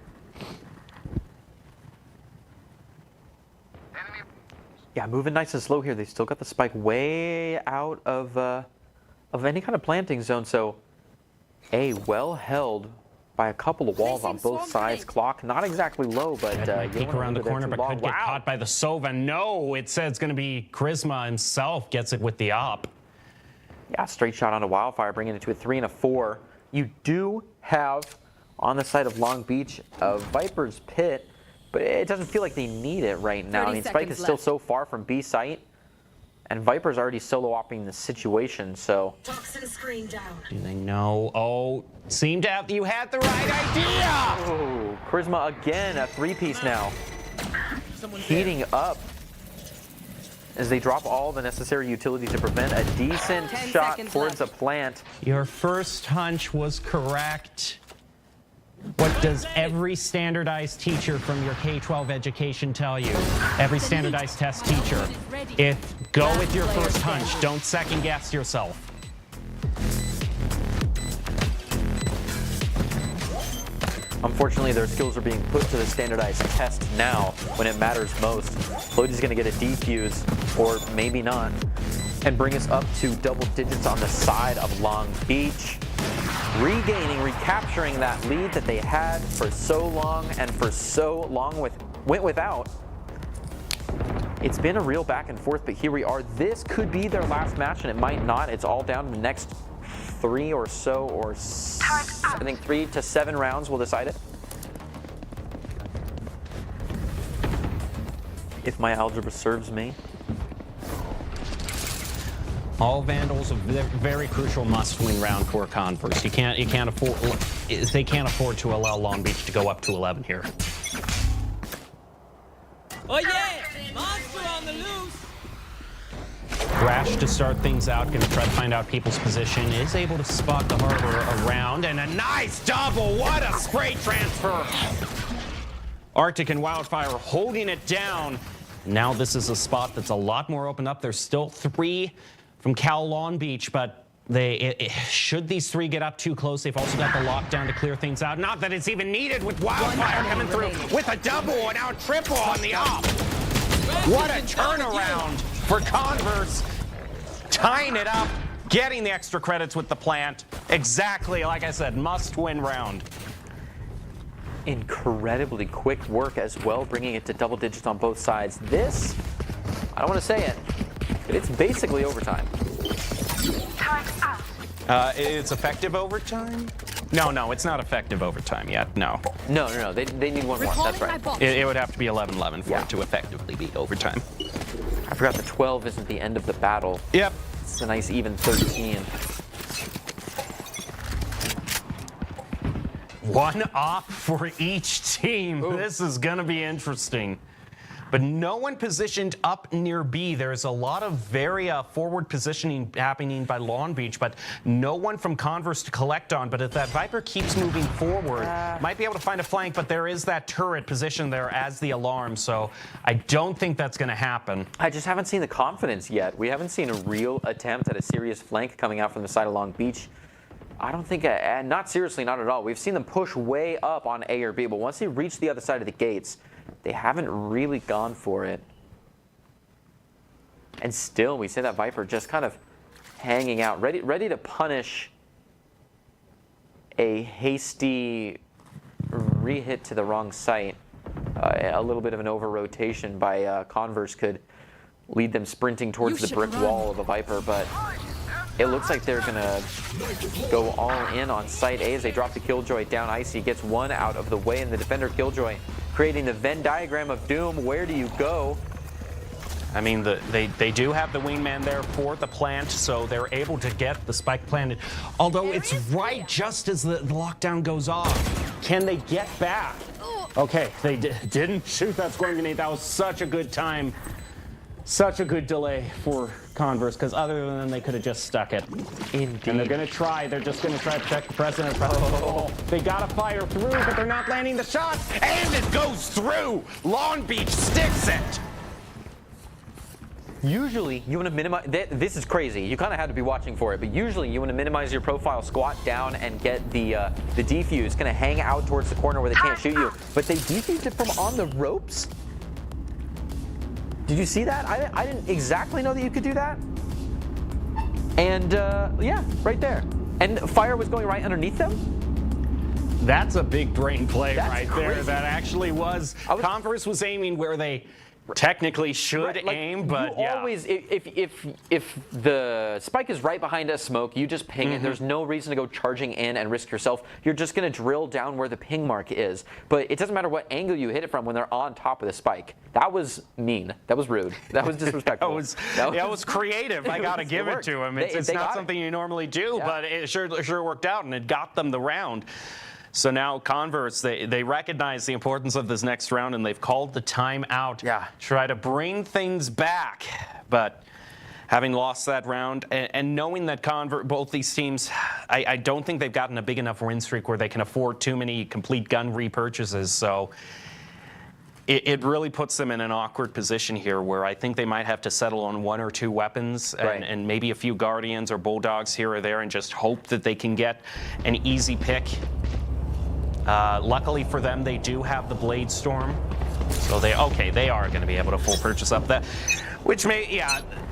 Yeah, moving nice and slow here. They still got the spike way out of any kind of planting zone. So A well held by a couple of walls on both sides. Clock not exactly low, but peek around the corner, but could get caught by the Sova. No, it says it's going to be Charisma himself gets it with the op. Yeah, straight shot onto Wildfire, bringing it to a 3 and a 4. You do have, on the side of Long Beach, a Viper's Pit, but it doesn't feel like they need it right now. I mean, Spike is still so far from B site, and Viper's already solo-opping the situation, so... Toxin screen down. Do they know? Oh, seem to have... You had the right idea! Oh, Charisma again, a 3-piece now. Heating up as they drop all the necessary utility to prevent a decent shot towards a plant. Your first hunch was correct. What does every standardized teacher from your K-12 education tell you? Every standardized test teacher. Go with your first hunch. Don't second guess yourself. Unfortunately, their skills are being put to the standardized test now when it matters most. Floaty's going to get a defuse, or maybe not, and bring us up to double digits on the side of Long Beach. Recapturing that lead that they had for so long and for so long went without. It's been a real back and forth, but here we are. This could be their last match, and it might not. It's all down to the next 3 or so, or I think 3 to 7 rounds will decide it. If my algebra serves me. All Vandals a very crucial must-win round for Converse. They can't afford to allow Long Beach to go up to 11 here. Oh yeah! Monster on the loose! Rash to start things out, going to try to find out people's position. Is able to spot the Harbor around, and a nice double. What a spray transfer! Arctic and Wildfire holding it down. Now this is a spot that's a lot more open up. There's still 3 from Cal Long Beach, but should these 3 get up too close, they've also got the lockdown to clear things out. Not that it's even needed with Wildfire coming through with a double and now a triple on the op. What a turnaround for Converse. Tying it up, getting the extra credits with the plant. Exactly, like I said, must-win round. incredibly quick work as well, bringing it to double digits on both sides. This, I don't want to say it, but it's basically overtime. It's effective overtime? No, it's not effective overtime yet. No. No. They need one more. That's right. It would have to be 11-11 for it to effectively be overtime. I forgot the 12 isn't the end of the battle. Yep. It's a nice even 13. One off for each team. Ooh. This is going to be interesting. But no one positioned up near B. There's a lot of very forward positioning happening by Long Beach, but no one from Converse to collect on. But if that Viper keeps moving forward, might be able to find a flank, but there is that turret position there as the alarm, so I don't think that's going to happen. I just haven't seen the confidence yet. We haven't seen a real attempt at a serious flank coming out from the side of Long Beach. I don't think, not seriously, not at all. We've seen them push way up on A or B, but once they reach the other side of the gates, they haven't really gone for it. And still, we see that Viper just kind of hanging out, ready to punish a hasty re-hit to the wrong site. A little bit of an over-rotation by Converse could lead them sprinting towards the brick wall of a Viper, but it looks like they're going to go all in on site A as they drop the Killjoy down. Icy gets one out of the way, and the defender Killjoy creating the Venn diagram of doom. Where do you go? I mean, they do have the wingman there for the plant, so they're able to get the spike planted. Although it's right just as the lockdown goes off. Can they get back? Okay, they didn't shoot that scoring grenade. That was such a good time. Such a good delay for Converse, because other than they could have just stuck it. Indeed. And they're going to try. They're just going to try to protect the president. Oh, they got to fire through, but they're not landing the shot. And it goes through. Long Beach sticks it. Usually, you want to minimize. This is crazy. You kind of had to be watching for it, but usually you want to minimize your profile, squat down, and get the defuse. Kind of hang out towards the corner where they can't shoot you. But they defused it from on the ropes. Did you see that? I didn't exactly know that you could do that. And yeah, right there. And fire was going right underneath them. That's a big brain play right there. Crazy. That actually was. Converse was aiming where they technically should aim, but you always, if the spike is right behind a smoke, you just ping it. There's no reason to go charging in and risk yourself. You're just going to drill down where the ping mark is. But it doesn't matter what angle you hit it from when they're on top of the spike. That was mean. That was rude. That was disrespectful. that was creative. I got to give it to him. It's not something you normally do, but it sure worked out, and it got them the round. So now Converse, they recognize the importance of this next round, and they've called the timeout. Yeah. Try to bring things back. But having lost that round and knowing that both these teams, I don't think they've gotten a big enough win streak where they can afford too many complete gun repurchases. So it really puts them in an awkward position here where I think they might have to settle on one or two weapons and maybe a few Guardians or Bulldogs here or there and just hope that they can get an easy pick. Luckily for them, they do have the Blade Storm, so they are going to be able to full purchase up that, which they're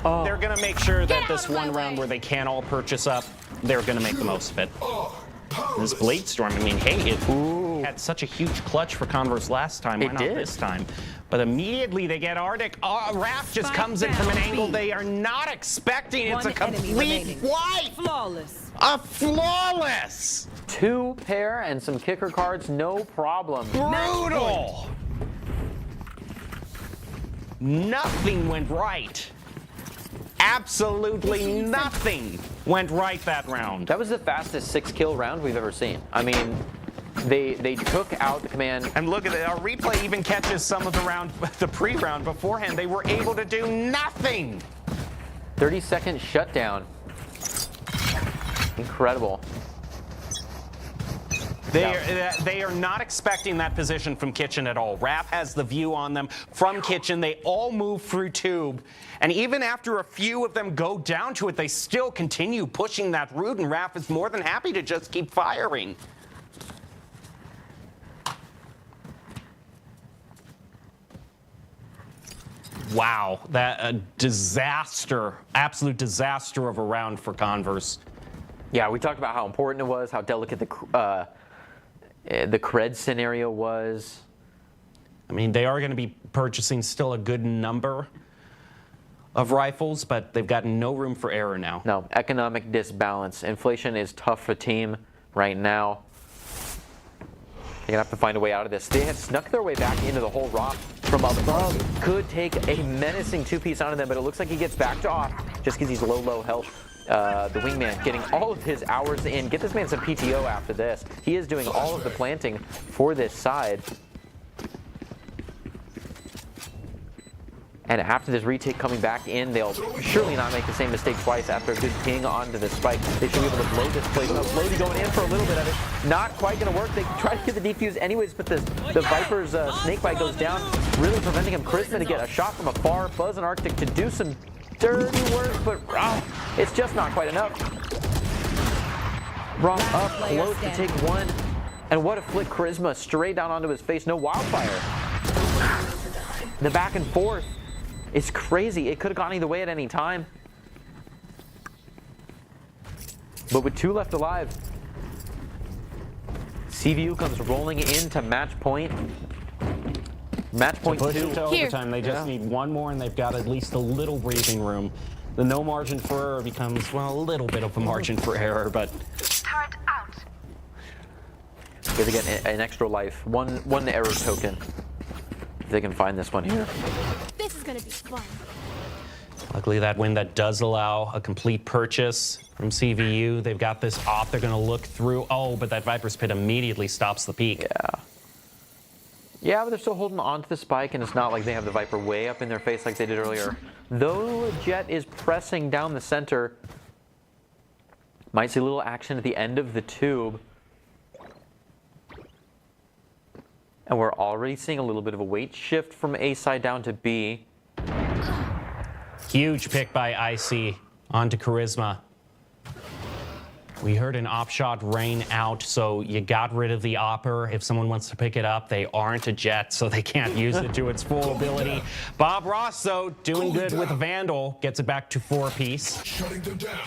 going to make sure that this one round where they can't all purchase up, they're going to make the most of it. This Blade Storm, I mean, hey, it had such a huge clutch for Converse last time. Why not this time? But immediately they get Arctic. Raph just comes in from an angle they are not expecting. It's a complete wipe. Flawless. A flawless. 2 pair and some kicker cards, no problem. Brutal. Nothing went right. Absolutely nothing went right that round. That was the fastest 6-kill round we've ever seen. I mean, they took out the command. And look at it, our replay even catches some of the pre-round beforehand. They were able to do nothing. 30-second shutdown. Incredible. They are not expecting that position from Kitchen at all. Raph has the view on them from Kitchen. They all move through Tube. And even after a few of them go down to it, they still continue pushing that route, and Raph is more than happy to just keep firing. Wow, that a disaster, absolute disaster of a round for Converse. Yeah, we talked about how important it was, how delicate the cred scenario was. I mean, they are going to be purchasing still a good number of rifles, but they've got no room for error now. No, economic disbalance. Inflation is tough for team right now. They're going to have to find a way out of this. They have snuck their way back into the whole rock from above. Could take a menacing two-piece onto them, but it looks like he gets backed off just because he's low health. The wingman getting all of his hours in. Get this man some PTO after this. He is doing all of the planting for this side. And after this retake coming back in, they'll surely not make the same mistake twice after a good ping onto the spike. They should be able to blow this place up. Floaty going in for a little bit of it. Not quite going to work. They try to get the defuse anyways, but the Viper's snakebite goes down, really preventing him. Charisma to get a shot from afar. Buzz and Arctic to do some dirty work, but it's just not quite enough. Rock up close to take one. And what a flick. Charisma straight down onto his face. No wildfire. The back and forth. It's crazy. It could have gone either way at any time. But with 2 left alive, CVU comes rolling into match point. Match point 2. To push it to overtime, they just need one more, and they've got at least a little breathing room. The no margin for error becomes, well, a little bit of a margin for error, but... Turret out. They get an extra life. One error token. If they can find this one here. This is gonna be fun. Luckily, that win that does allow a complete purchase from CVU. They've got this off. They're going to look through. Oh, but that Viper's Pit immediately stops the peak. Yeah, but they're still holding on to the spike, and it's not like they have the Viper way up in their face like they did earlier. Though Jet is pressing down the center. Might see a little action at the end of the tube. And we're already seeing a little bit of a weight shift from A side down to B. Huge pick by IC onto Charisma. We heard an op shot rain out, so you got rid of the opper. If someone wants to pick it up, they aren't a Jet, so they can't use it to its full ability. Bob Ross, though, doing good with Vandal. Gets it back to 4-piece. Shutting them down.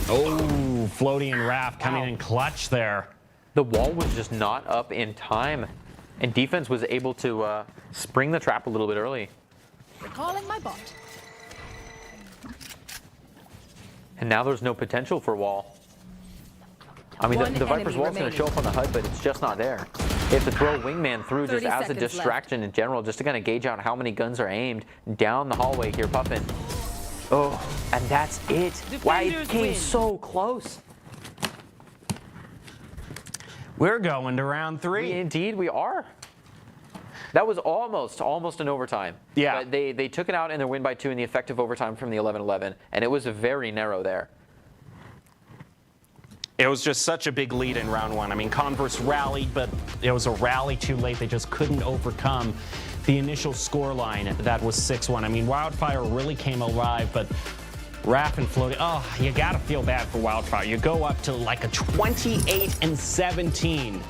Oh, Floaty and Raph coming in clutch there. The wall was just not up in time, and defense was able to spring the trap a little bit early. Recalling my bot. And now there's no potential for wall. I mean, the Viper's wall's going to show up on the HUD, but it's just not there. They have to throw Wingman through just as a distraction in general, just to kind of gauge out how many guns are aimed down the hallway here, Puffin. Oh, and that's it. Why it came so close. We're going to round 3. Indeed, we are. That was almost an overtime. Yeah. But they took it out in their win by 2 in the effective overtime from the 11-11, and it was very narrow there. It was just such a big lead in round 1. I mean, Converse rallied, but it was a rally too late. They just couldn't overcome the initial score line that was 6-1. I mean, Wildfire really came alive, but Raph and Floaty, oh, you gotta feel bad for Wildfire. You go up to like a 28-17.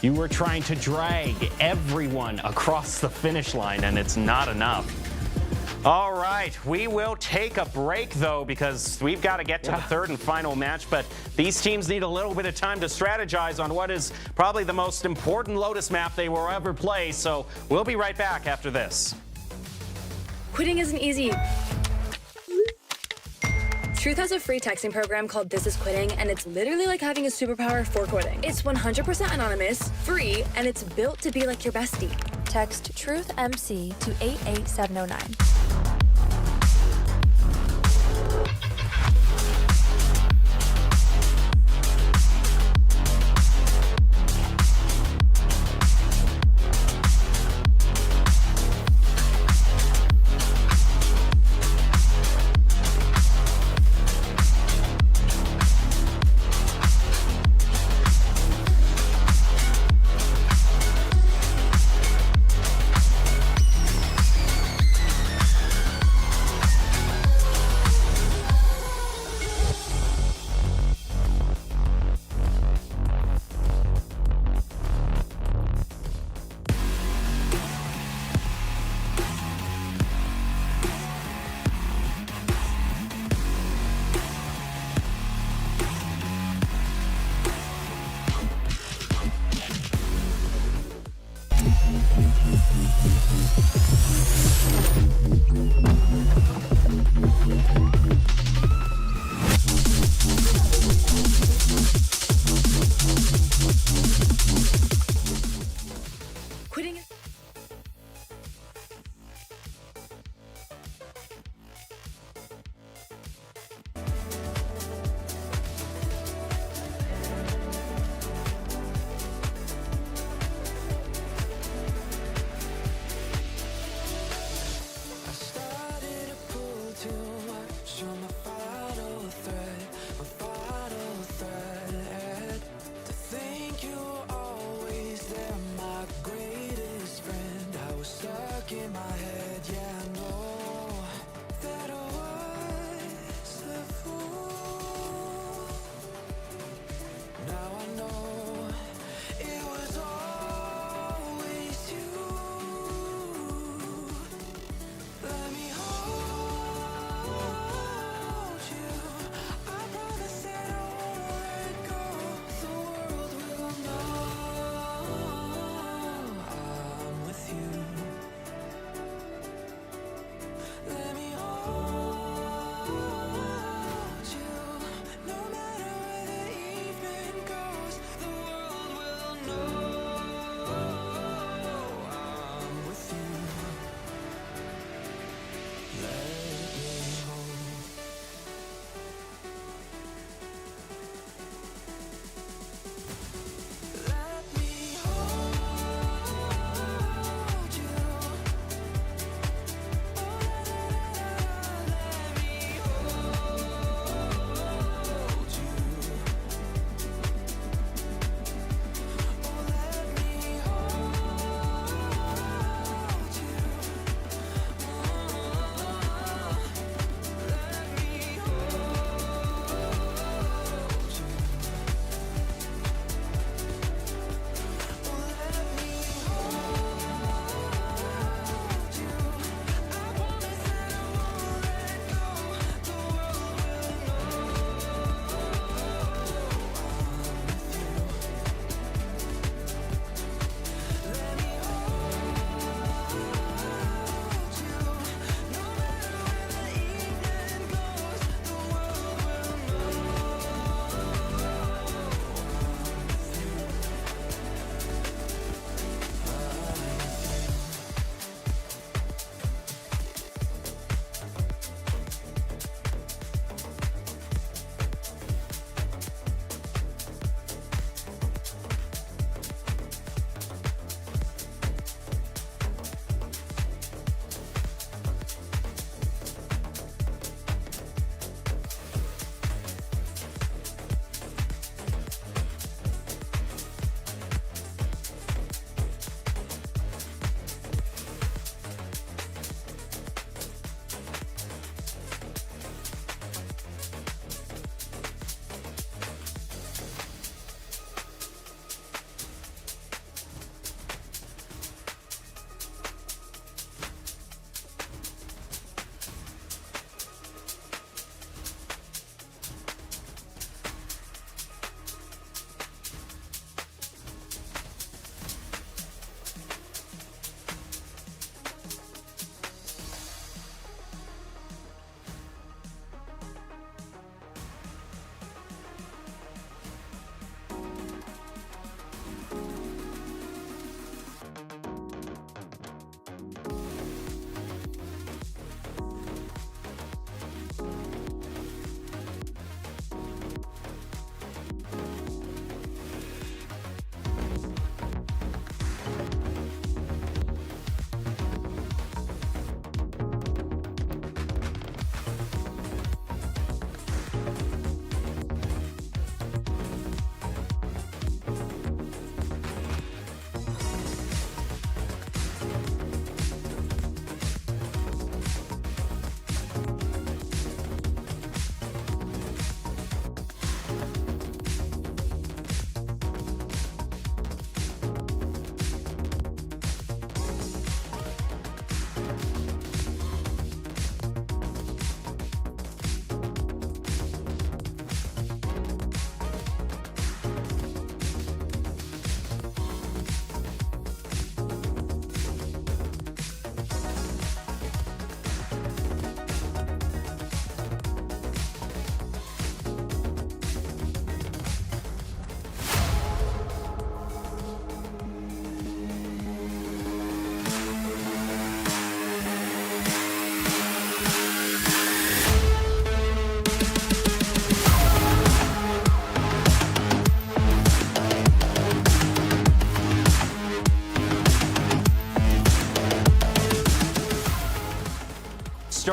You were trying to drag everyone across the finish line, and it's not enough. All right, we will take a break, though, because we've got to get to the third and final match, but these teams need a little bit of time to strategize on what is probably the most important Lotus map they will ever play, so we'll be right back after this. Quitting isn't easy. Truth has a free texting program called This Is Quitting, and it's literally like having a superpower for quitting. It's 100% anonymous, free, and it's built to be like your bestie. Text TruthMC to 88709.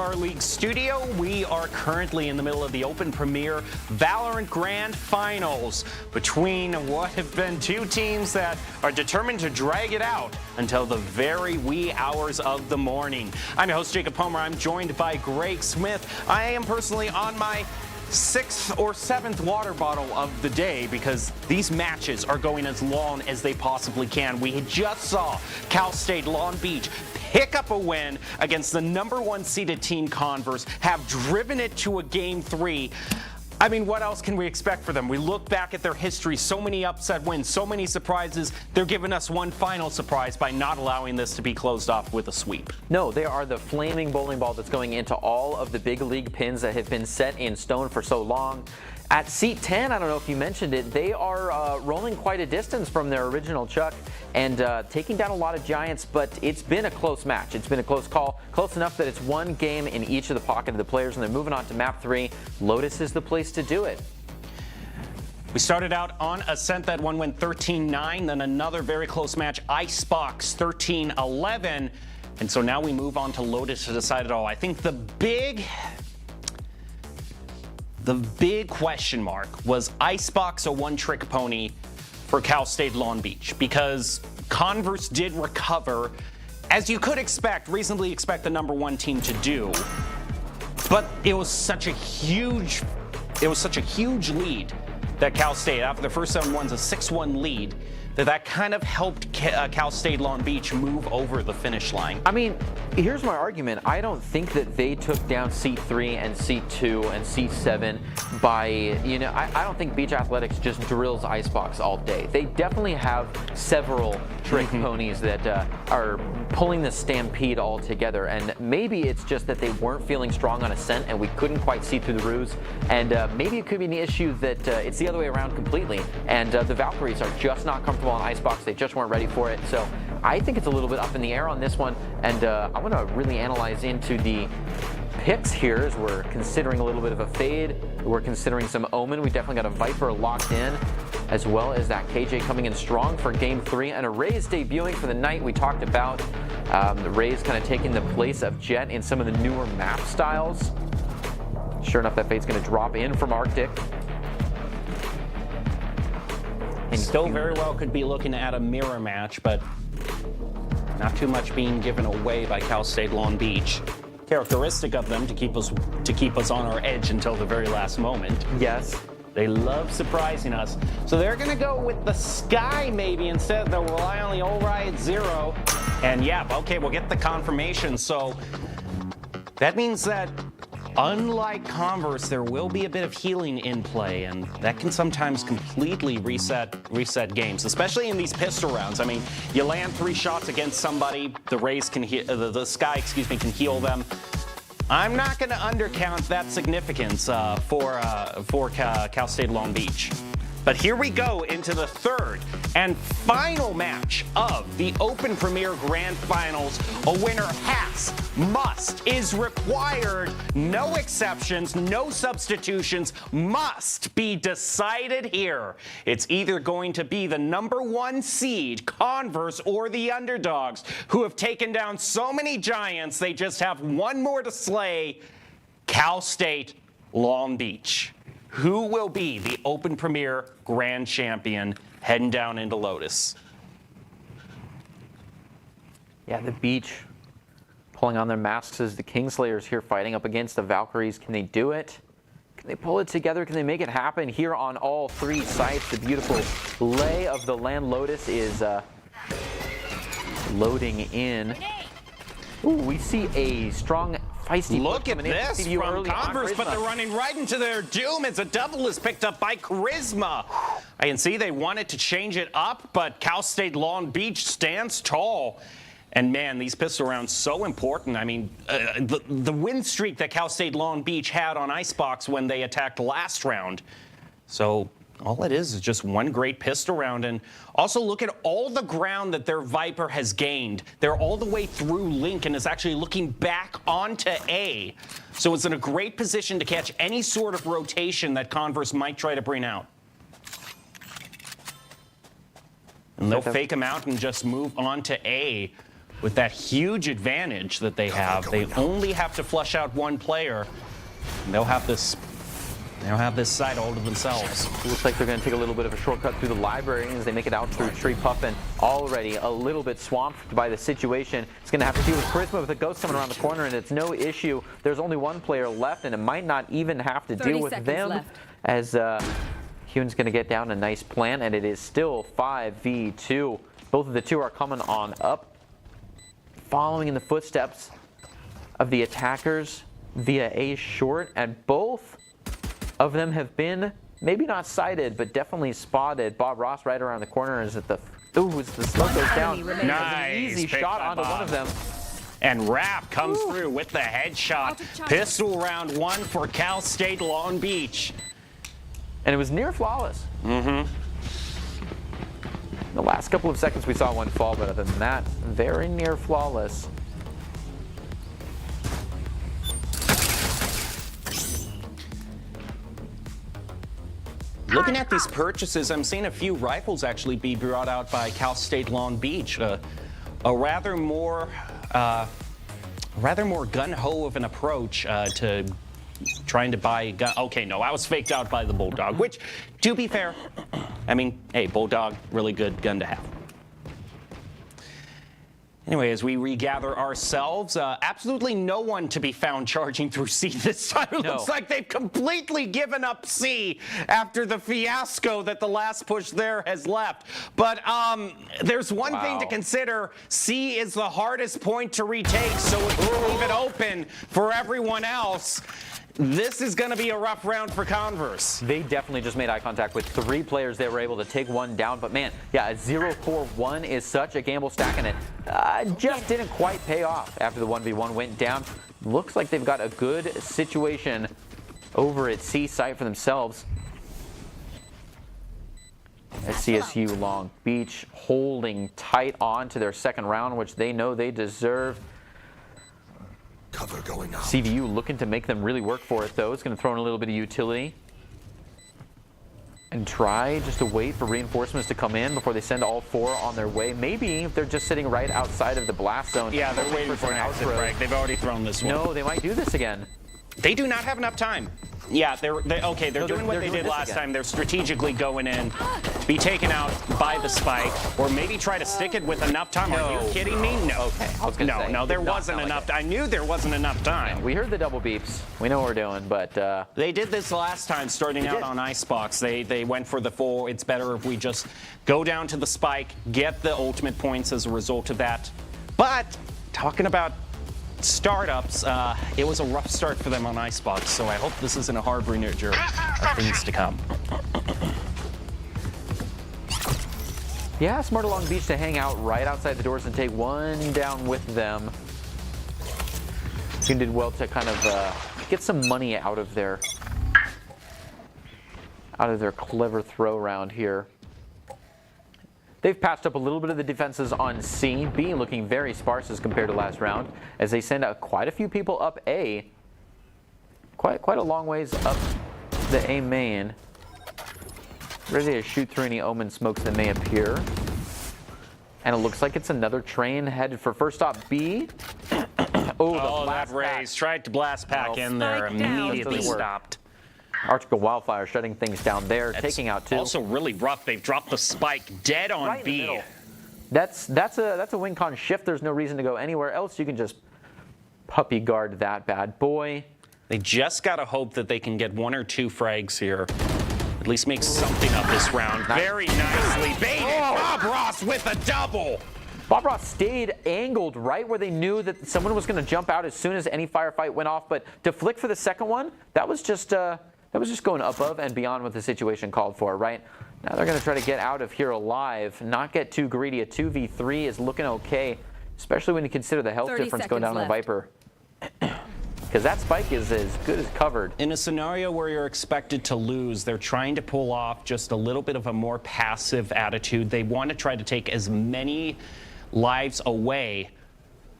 Starleague studio. We are currently in the middle of the open premiere Valorant Grand Finals between what have been two teams that are determined to drag it out until the very wee hours of the morning. I'm your host, Jacob Palmer. I'm joined by Greg Smith. I am personally on my 6th or 7th water bottle of the day because these matches are going as long as they possibly can. We just saw Cal State Long Beach pick up a win against the #1 seeded team Converse, have driven it to a Game 3. I mean, what else can we expect for them? We look back at their history, so many upset wins, so many surprises. They're giving us one final surprise by not allowing this to be closed off with a sweep. No, they are the flaming bowling ball that's going into all of the big league pins that have been set in stone for so long. At seat 10, I don't know if you mentioned it, they are rolling quite a distance from their original chuck and taking down a lot of giants, but it's been a close match. It's been a close call, close enough that it's one game in each of the pocket of the players, and they're moving on to map 3. Lotus is the place to do it. We started out on Ascent, that one went 13-9, then another very close match, Icebox 13-11, and so now we move on to Lotus to decide it all. I think the big question mark was Icebox a one-trick pony for Cal State Long Beach, because Converse did recover, as you could expect, reasonably expect the #1 team to do. But it was such a huge lead that Cal State, after the first 7 ones, a 6-1 lead, that kind of helped Cal State Long Beach move over the finish line. I mean, here's my argument. I don't think that they took down seat 3 and seat 2 and seat 7 by, I don't think Beach Athletics just drills Icebox all day. They definitely have several trick ponies that are pulling the stampede all together, and maybe it's just that they weren't feeling strong on Ascent and we couldn't quite see through the ruse, and maybe it could be an issue that it's the other way around completely, and the Valkyries are just not comfortable on Icebox. They just weren't ready for it. So I think it's a little bit up in the air on this one, and I want to really analyze into the picks here as we're considering a little bit of a fade. We're considering some Omen. We definitely got a Viper locked in, as well as that KJ coming in strong for Game 3, and a Raze debuting for the night we talked about. The Raze kind of taking the place of Jet in some of the newer map styles. Sure enough, that fade's going to drop in from Arctic. And still very well could be looking at a mirror match, but not too much being given away by Cal State Long Beach. Characteristic of them to keep us on our edge until the very last moment. Yes. They love surprising us. So they're going to go with the Sky maybe instead. They'll rely on the Orion 0. And yeah, okay, we'll get the confirmation. So that means that unlike Converse, there will be a bit of healing in play, and that can sometimes completely reset games, especially in these pistol rounds. I mean, you land 3 shots against somebody, the Raze can the Sky, can heal them. I'm not going to undercount that significance for Cal State Long Beach. But here we go into the 3rd and final match of the Open Premier Grand Finals. A winner is required, no exceptions, no substitutions, must be decided here. It's either going to be the #1 seed, Converse, or the underdogs, who have taken down so many giants they just have one more to slay, Cal State Long Beach. Who will be the Open Premier Grand Champion heading down into Lotus? Yeah, the Beach pulling on their masks as the Kingslayers here fighting up against the Valkyries. Can they do it? Can they pull it together? Can they make it happen here on all 3 sites? The beautiful lay of the land. Lotus is loading in. Ooh, we see a strong feisty. Look at this from Converse, but they're running right into their doom as a double is picked up by Charisma. I can see they wanted to change it up, but Cal State Long Beach stands tall. And man, these pistol rounds so important. I mean, the win streak that Cal State Long Beach had on Icebox when they attacked last round. So all it is just one great pistol round. And also look at all the ground that their Viper has gained. They're all the way through Link and is actually looking back onto A. So it's in a great position to catch any sort of rotation that Converse might try to bring out. And they'll fake them out and just move on to A. with that huge advantage that they have. They only have to flush out one player, and they'll have this side all to themselves. Looks like they're going to take a little bit of a shortcut through the library as they make it out through Tree Puffin. Already a little bit swamped by the situation. It's going to have to deal with Charisma with a ghost coming around the corner, and it's no issue. There's only one player left, and it might not even have to deal with them left. as Huon's going to get down a nice plan, and it is still 5v2. Both of the two are coming on up, following in the footsteps of the attackers via a short, and both of them have been maybe not sighted, but definitely spotted. Bob Ross right around the corner is at the as the smoke goes down. Nice. An easy shot onto Bob. one of them. And Rap comes through with the headshot. Pistol round 1 for Cal State Long Beach. And it was near flawless. The last couple of seconds we saw one fall, but other than that, very near flawless. Looking at these purchases, I'm seeing a few rifles actually be brought out by Cal State Long Beach. A rather more gun-ho of an approach to trying to buy a gun. Okay, no, I was faked out by the Bulldog, which, to be fair, I mean, hey, Bulldog, really good gun to have. Anyway, as we regather ourselves, absolutely no one to be found charging through C this time. It looks like they've completely given up C after the fiasco that the last push there has left. But there's one thing to consider. C is the hardest point to retake, so if we leave it open for everyone else, this is going to be a rough round for Converse. They definitely just made eye contact with 3 players. They were able to take one down. But man, yeah, a 0-4-1 is such a gamble stack, and it just didn't quite pay off after the 1v1 went down. Looks like they've got a good situation over at C site for themselves. At CSU Long Beach holding tight on to their second round, which they know they deserve. Cover going out. CVU looking to make them really work for it, though. It's going to throw in a little bit of utility and try just to wait for reinforcements to come in before they send all 4 on their way. Maybe they're just sitting right outside of the blast zone. Yeah, they're waiting for an exit break. They've already thrown this one. No, they might do this again. They do not have enough time. Yeah, they're doing what they did last time. They're strategically going in, be taken out by the spike, or maybe try to stick it with enough time. Are you kidding me? No. Okay, I was gonna say, no, there wasn't enough. I knew there wasn't enough time. We heard the double beeps. We know what we're doing, but they did this last time, starting out on Icebox. They went for the full. It's better if we just go down to the spike, get the ultimate points as a result of that. But talking about startups, it was a rough start for them on Icebox, so I hope this isn't a harbinger of things to come. yeah, smart Long Beach to hang out right outside the doors and take one down with them. You did well to kind of get some money out of their clever throw round here. They've patched up a little bit of the defenses on C. B looking very sparse as compared to last round, as they send out quite a few people up A. Quite a long ways up the A main. Ready to shoot through any omen smokes that may appear. And it looks like it's another train headed for first stop B. Oh, that raise. Tried to blast pack in there, immediately stopped. Arctical Wildfire shutting things down there, taking out 2. Also really rough. They've dropped the spike dead on right B. In the middle. That's a win con shift. There's no reason to go anywhere else. You can just puppy guard that bad boy. They just got to hope that they can get 1 or 2 frags here. At least make something of this round. Very nicely baited. Bob Ross with a double. Bob Ross stayed angled right where they knew that someone was going to jump out as soon as any firefight went off. But to flick for the second one, that was just going above and beyond what the situation called for, right? Now they're going to try to get out of here alive, not get too greedy. A 2v3 is looking okay, especially when you consider the health difference going down on the Viper. Because that spike is as good as covered. In a scenario where you're expected to lose, they're trying to pull off just a little bit of a more passive attitude. They want to try to take as many lives away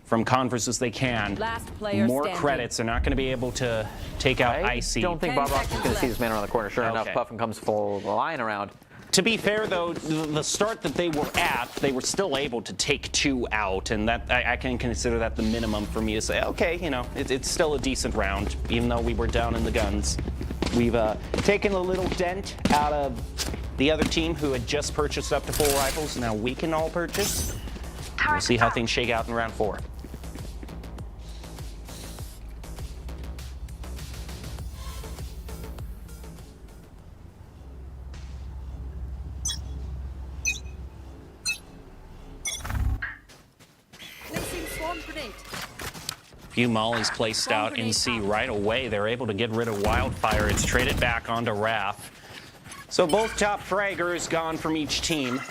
from Converse as they can. Last player more standing. credits. They're not going to be able to take out I Icy. don't think Bob Ross is going to see this man around the corner. Sure enough, Okay. Puffin comes full line around. To be fair, though, the start that they were at, they were still able to take 2 out, and that I can consider that the minimum for me to say, okay, you know, it's still a decent round, even though we were down in the guns. We've taken a little dent out of the other team who had just purchased up to 4 rifles. Now we can all purchase. We'll see how things shake out in round 4. Few mollies placed out in C right away. They're able to get rid of Wildfire. It's traded back onto Raph. So both top fraggers gone from each team.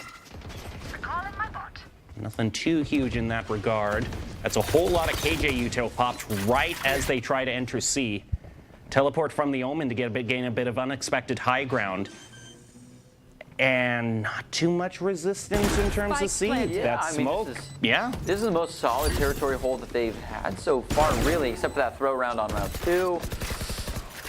Nothing too huge in that regard. That's a whole lot of KJ util popped right as they try to enter C. Teleport from the Omen to gain a bit of unexpected high ground. And not too much resistance in terms of C. Yeah, That smoke. This is the most solid territory hold that they've had so far, really, except for that throw round on round 2.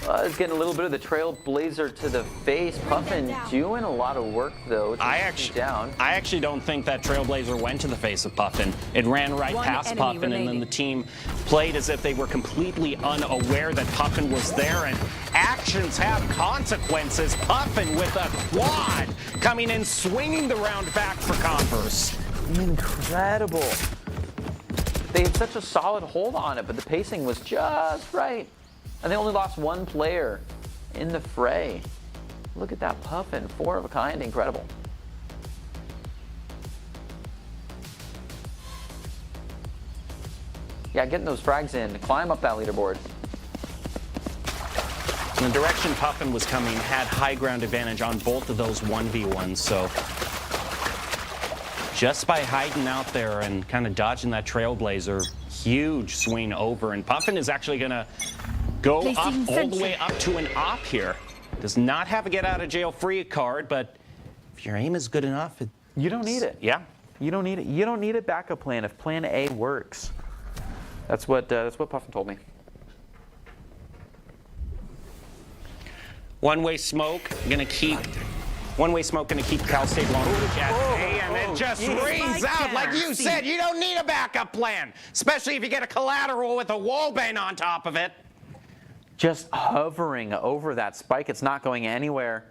It's getting a little bit of the Trailblazer to the face. Puffin doing a lot of work, though. I actually don't think that Trailblazer went to the face of Puffin. It ran right past Puffin, and then the team played as if they were completely unaware that Puffin was there, and actions have consequences. Puffin with a quad coming in, swinging the round back for Converse. Incredible. They had such a solid hold on it, but the pacing was just right. And they only lost 1 player in the fray. Look at that Puffin, 4 of a kind, incredible. Yeah, getting those frags in, climb up that leaderboard. The direction Puffin was coming had high ground advantage on both of those 1v1s, so just by hiding out there and kind of dodging that Trailblazer, huge swing over, and Puffin is actually gonna go up all the way up to an op here. Does not have a get out of jail free card, but if your aim is good enough, you don't need it. Yeah, you don't need it. You don't need a backup plan if plan A works. That's what Puffin told me. One-way smoke gonna keep Cal State Long Beach at A, and it just rings out like you said. You don't need a backup plan, especially if you get a collateral with a wallbang on top of it. Just hovering over that spike. It's not going anywhere.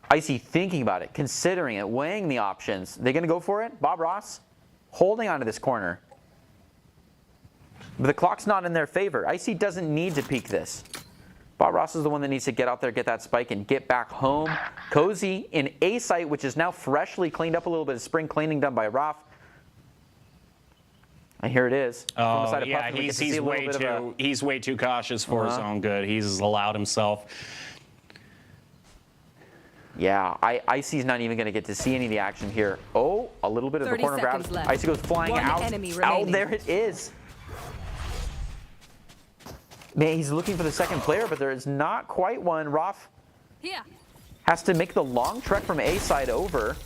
Icy thinking about it, considering it, weighing the options. They going to go for it? Bob Ross holding onto this corner. But the clock's not in their favor. Icy doesn't need to peek this. Bob Ross is the one that needs to get out there, get that spike, and get back home. Cozy in A site, which is now freshly cleaned up, a little bit of spring cleaning done by Raph. And here it is. Oh, yeah, he's way too cautious for his own good. He's allowed himself. Yeah, Icy's not even going to get to see any of the action here. Oh, a little bit of the corner grab. Icy goes flying out. Oh, there it is. Man, he's looking for the second player, but there is not quite one. Raph has to make the long trek from A side over.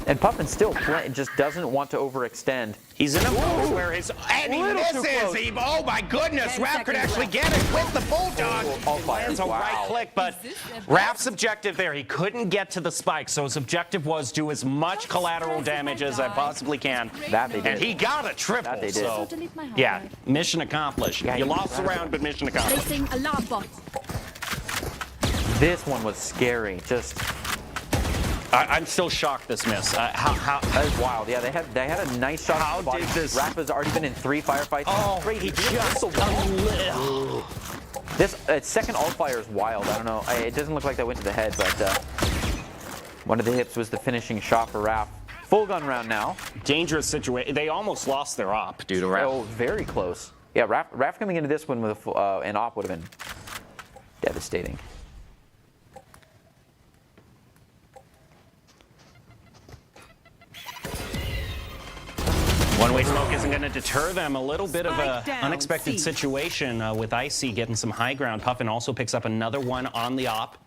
And Puffin still just doesn't want to overextend. He's in a mode where his and he misses. Oh my goodness, Raph could actually get it with the bulldog. Lands a right click, but Raph's objective there, he couldn't get to the spike, so his objective was do as much collateral damage as I possibly can. That they did. And he got a triple. That they did. So yeah, mission accomplished. You lost the round, but mission accomplished. This one was scary. Just. I'm still shocked this miss. That is wild. Yeah, they had a nice shot. How did this? Raph has already been in 3 firefights. Oh, great. He just a little. This second alt fire is wild. I don't know. It doesn't look like that went to the head, but one of the hips was the finishing shot for Raph. Full gun round now. Dangerous situation. They almost lost their op due to Raph. Oh, very close. Yeah, Raph coming into this one with an op would have been devastating. One-way smoke isn't going to deter them. A little bit of an unexpected situation with Icy getting some high ground. Puffin also picks up another one on the op.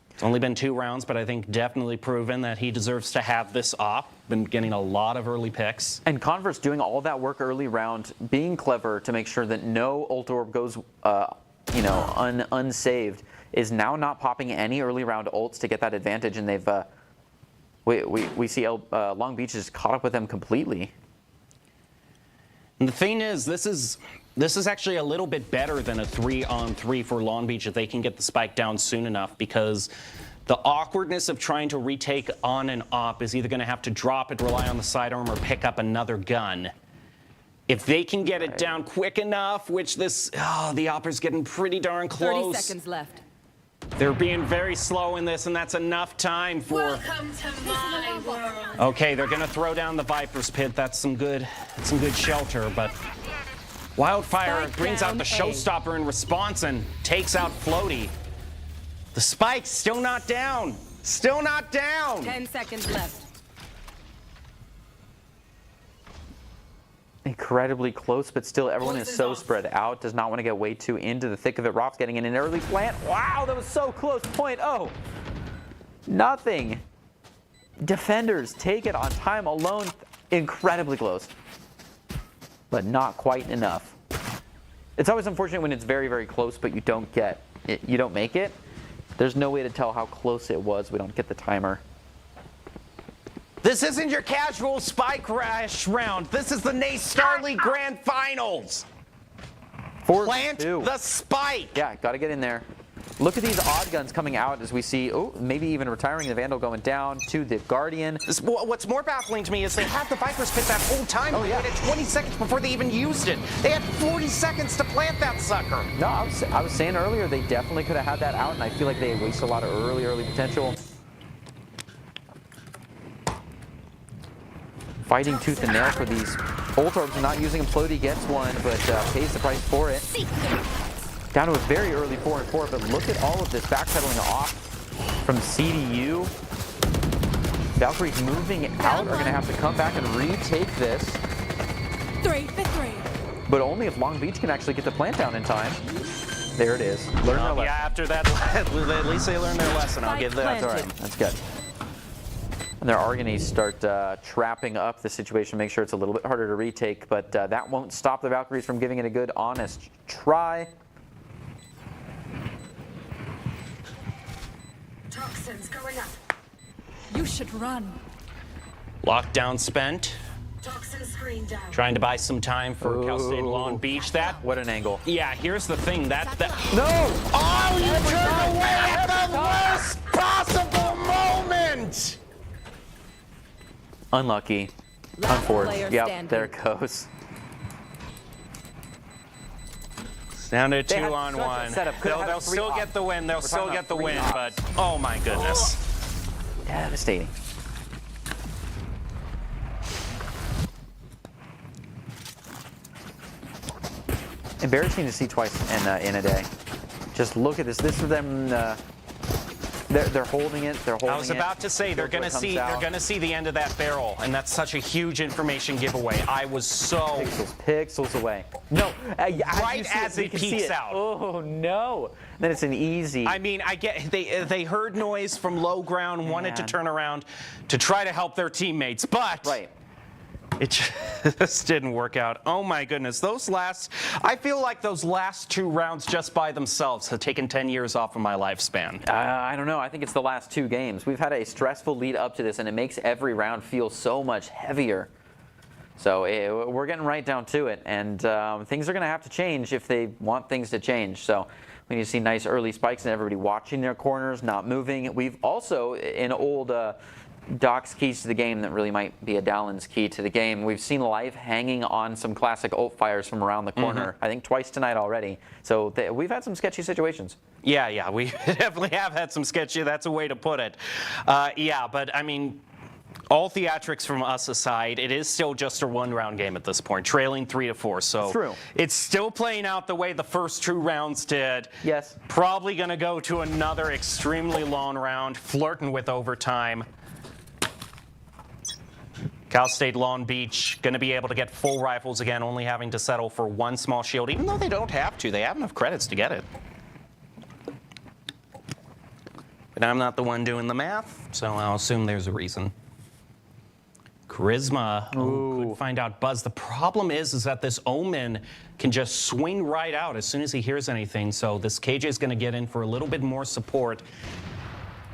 It's only been 2 rounds, but I think definitely proven that he deserves to have this op. Been getting a lot of early picks. And Converse doing all that work early round, being clever to make sure that no ult orb goes, unsaved. is now not popping any early round ults to get that advantage, and they've we see Long Beach has caught up with them completely. And the thing is, this is actually a little bit better than a 3-on-3 for Long Beach if they can get the spike down soon enough, because the awkwardness of trying to retake on an op is either going to have to drop it, rely on the sidearm, or pick up another gun. If they can get it down quick enough, which the opper's getting pretty darn close. 30 seconds left. They're being very slow in this, and that's enough time for... Welcome to my world. Okay, they're going to throw down the Viper's Pit. That's some good shelter, but Wildfire Spike brings out down the A. showstopper in response and takes out Floaty. The spike's still not down. Still not down. 10 seconds left. Incredibly close, but still everyone is so spread out. Does not want to get way too into the thick of it. Rock's getting in an early plant. Wow, that was so close. 0.0. Nothing. Defenders take it on time alone. Incredibly close, but not quite enough. It's always unfortunate when it's very, very close, but you don't get it. You don't make it. There's no way to tell how close it was. We don't get the timer. This isn't your casual spike rush round. This is the NACE Starleague Grand Finals. Plant the spike. Yeah, got to get in there. Look at these odd guns coming out as we see, maybe even retiring the Vandal going down to the Guardian. What's more baffling to me is they had the Viper's Pit that whole time. They had it 20 seconds before they even used it. They had 40 seconds to plant that sucker. No, I was saying earlier they definitely could have had that out, and I feel like they wasted a lot of early potential. Fighting tooth and nail for these ult orbs, not using them. Floaty gets one, but pays the price for it. Down to a very early 4-4, but look at all of this backpedaling off from CDU. Valkyries moving out are going to have to come back and retake this. 3 for 3. But only if Long Beach can actually get the plant down in time. There it is. Learn their lesson. Yeah, after that, at least they learned their lesson. I'll give that. That's all right. That's good. And they are going to start trapping up the situation, make sure it's a little bit harder to retake, but that won't stop the Valkyries from giving it a good, honest try. Toxins going up. You should run. Lockdown spent. Toxin screen down. Trying to buy some time for Cal State Long Beach. What an angle. Yeah, here's the thing. No! Oh, you turned away at the worst possible moment! Unlucky. Unfortunate. Yep, there it goes. It's down to 2-on-1. They'll still get the win. They'll still get the win, but oh my goodness. Devastating. Embarrassing to see twice in a day. Just look at this. This is them. They're holding it. They're holding it. I was about to say they're going to see the end of that barrel, and that's such a huge information giveaway. I was so pixels away. No, right as it peeks out. Oh no! Then it's an easy. I mean, I get they heard noise from low ground, wanted to turn around to try to help their teammates, but it just didn't work out. Oh my goodness, I feel like those last 2 rounds just by themselves have taken 10 years off of my lifespan. I don't know. I think it's the last 2 games. We've had a stressful lead up to this, and it makes every round feel so much heavier. So we're getting right down to it, and things are going to have to change if they want things to change. So we need to see nice early spikes and everybody watching their corners, not moving. We've also, in old Doc's keys to the game that really might be a Dallin's key to the game, we've seen Life hanging on some classic ult fires from around the corner, I think twice tonight already. So we've had some sketchy situations. Yeah, we definitely have had some sketchy, that's a way to put it. Yeah, but I mean, all theatrics from us aside, it is still just a 1-round game at this point, trailing 3-4. So it's still playing out the way the first 2 rounds did. Yes. Probably going to go to another extremely long round, flirting with overtime. Cal State Long Beach going to be able to get full rifles again, only having to settle for 1 small shield, even though they don't have to. They have enough credits to get it. But I'm not the one doing the math, so I'll assume there's a reason. Charisma could find out Buzz. The problem is that this Omen can just swing right out as soon as he hears anything. So this KJ is going to get in for a little bit more support.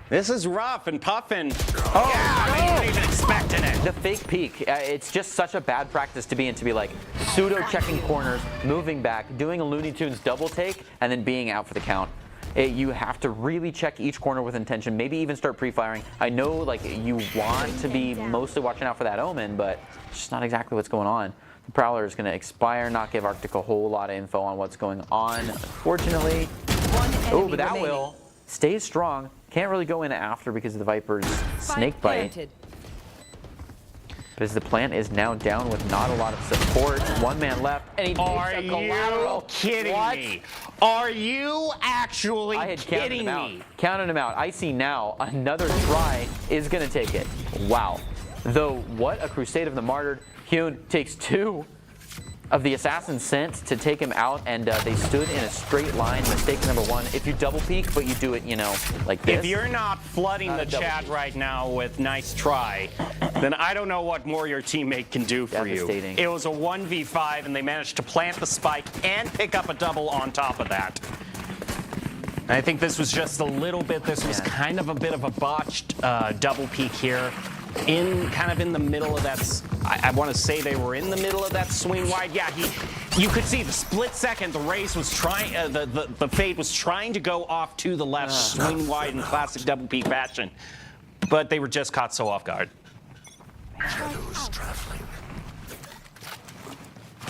This is rough, and Puffin. Oh, yeah, he wasn't even expecting it. The fake peek. It's just such a bad practice to be in, to be like pseudo-checking corners, moving back, doing a Looney Tunes double take, and then being out for the count. You have to really check each corner with intention, maybe even start pre-firing. I know like you want to be mostly watching out for that Omen, but it's just not exactly what's going on. The Prowler is going to expire, not give Arctic a whole lot of info on what's going on, unfortunately. Oh, but that will stay strong. Can't really go in after because of the Viper's snake bite. But as the plant is now down with not a lot of support, one man left, and he takes a collateral. Are you kidding me? Are you actually kidding me? Counted him out. I see now another try is going to take it. Wow. Though, what a crusade of the martyred. Hyun takes 2 of the assassins sent to take him out, and they stood in a straight line. Mistake number 1. If you double peek, but you do it, you know, like this. If you're not flooding the chat right now with nice try, then I don't know what more your teammate can do for you. It was a 1v5, and they managed to plant the spike and pick up a double on top of that. And I think this was just a little bit, this was kind of a bit of a botched double peek here. Kind of in the middle of that, I want to say they were in the middle of that swing wide. Yeah, you could see the split second the race was trying, the fade was trying to go off to the left, swing wide in classic double peak fashion, but they were just caught so off guard. Shadows traveling.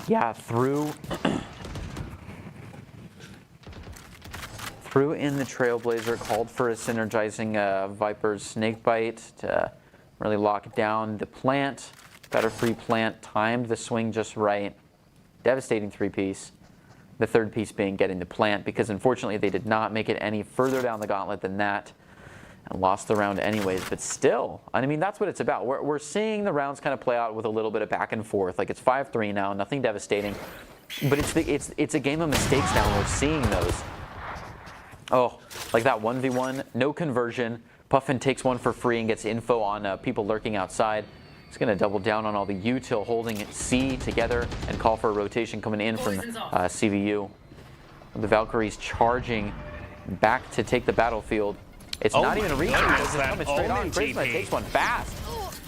Yeah, through in the Trailblazer, called for a synergizing Viper's snakebite to really lock down the plant. Better free plant, timed the swing just right. Devastating 3-piece. The 3rd piece being getting the plant, because unfortunately they did not make it any further down the gauntlet than that and lost the round anyways. But still, I mean, that's what it's about. We're seeing the rounds kind of play out with a little bit of back and forth. Like it's 5-3 now, nothing devastating. But it's a game of mistakes now, and we're seeing those. Oh, like that 1v1, no conversion. Puffin takes one for free and gets info on people lurking outside. He's going to double down on all the util, holding C together and call for a rotation coming in from CVU. The Valkyries charging back to take the battlefield. It's not even a rematch. It's coming straight on. Charisma takes one fast.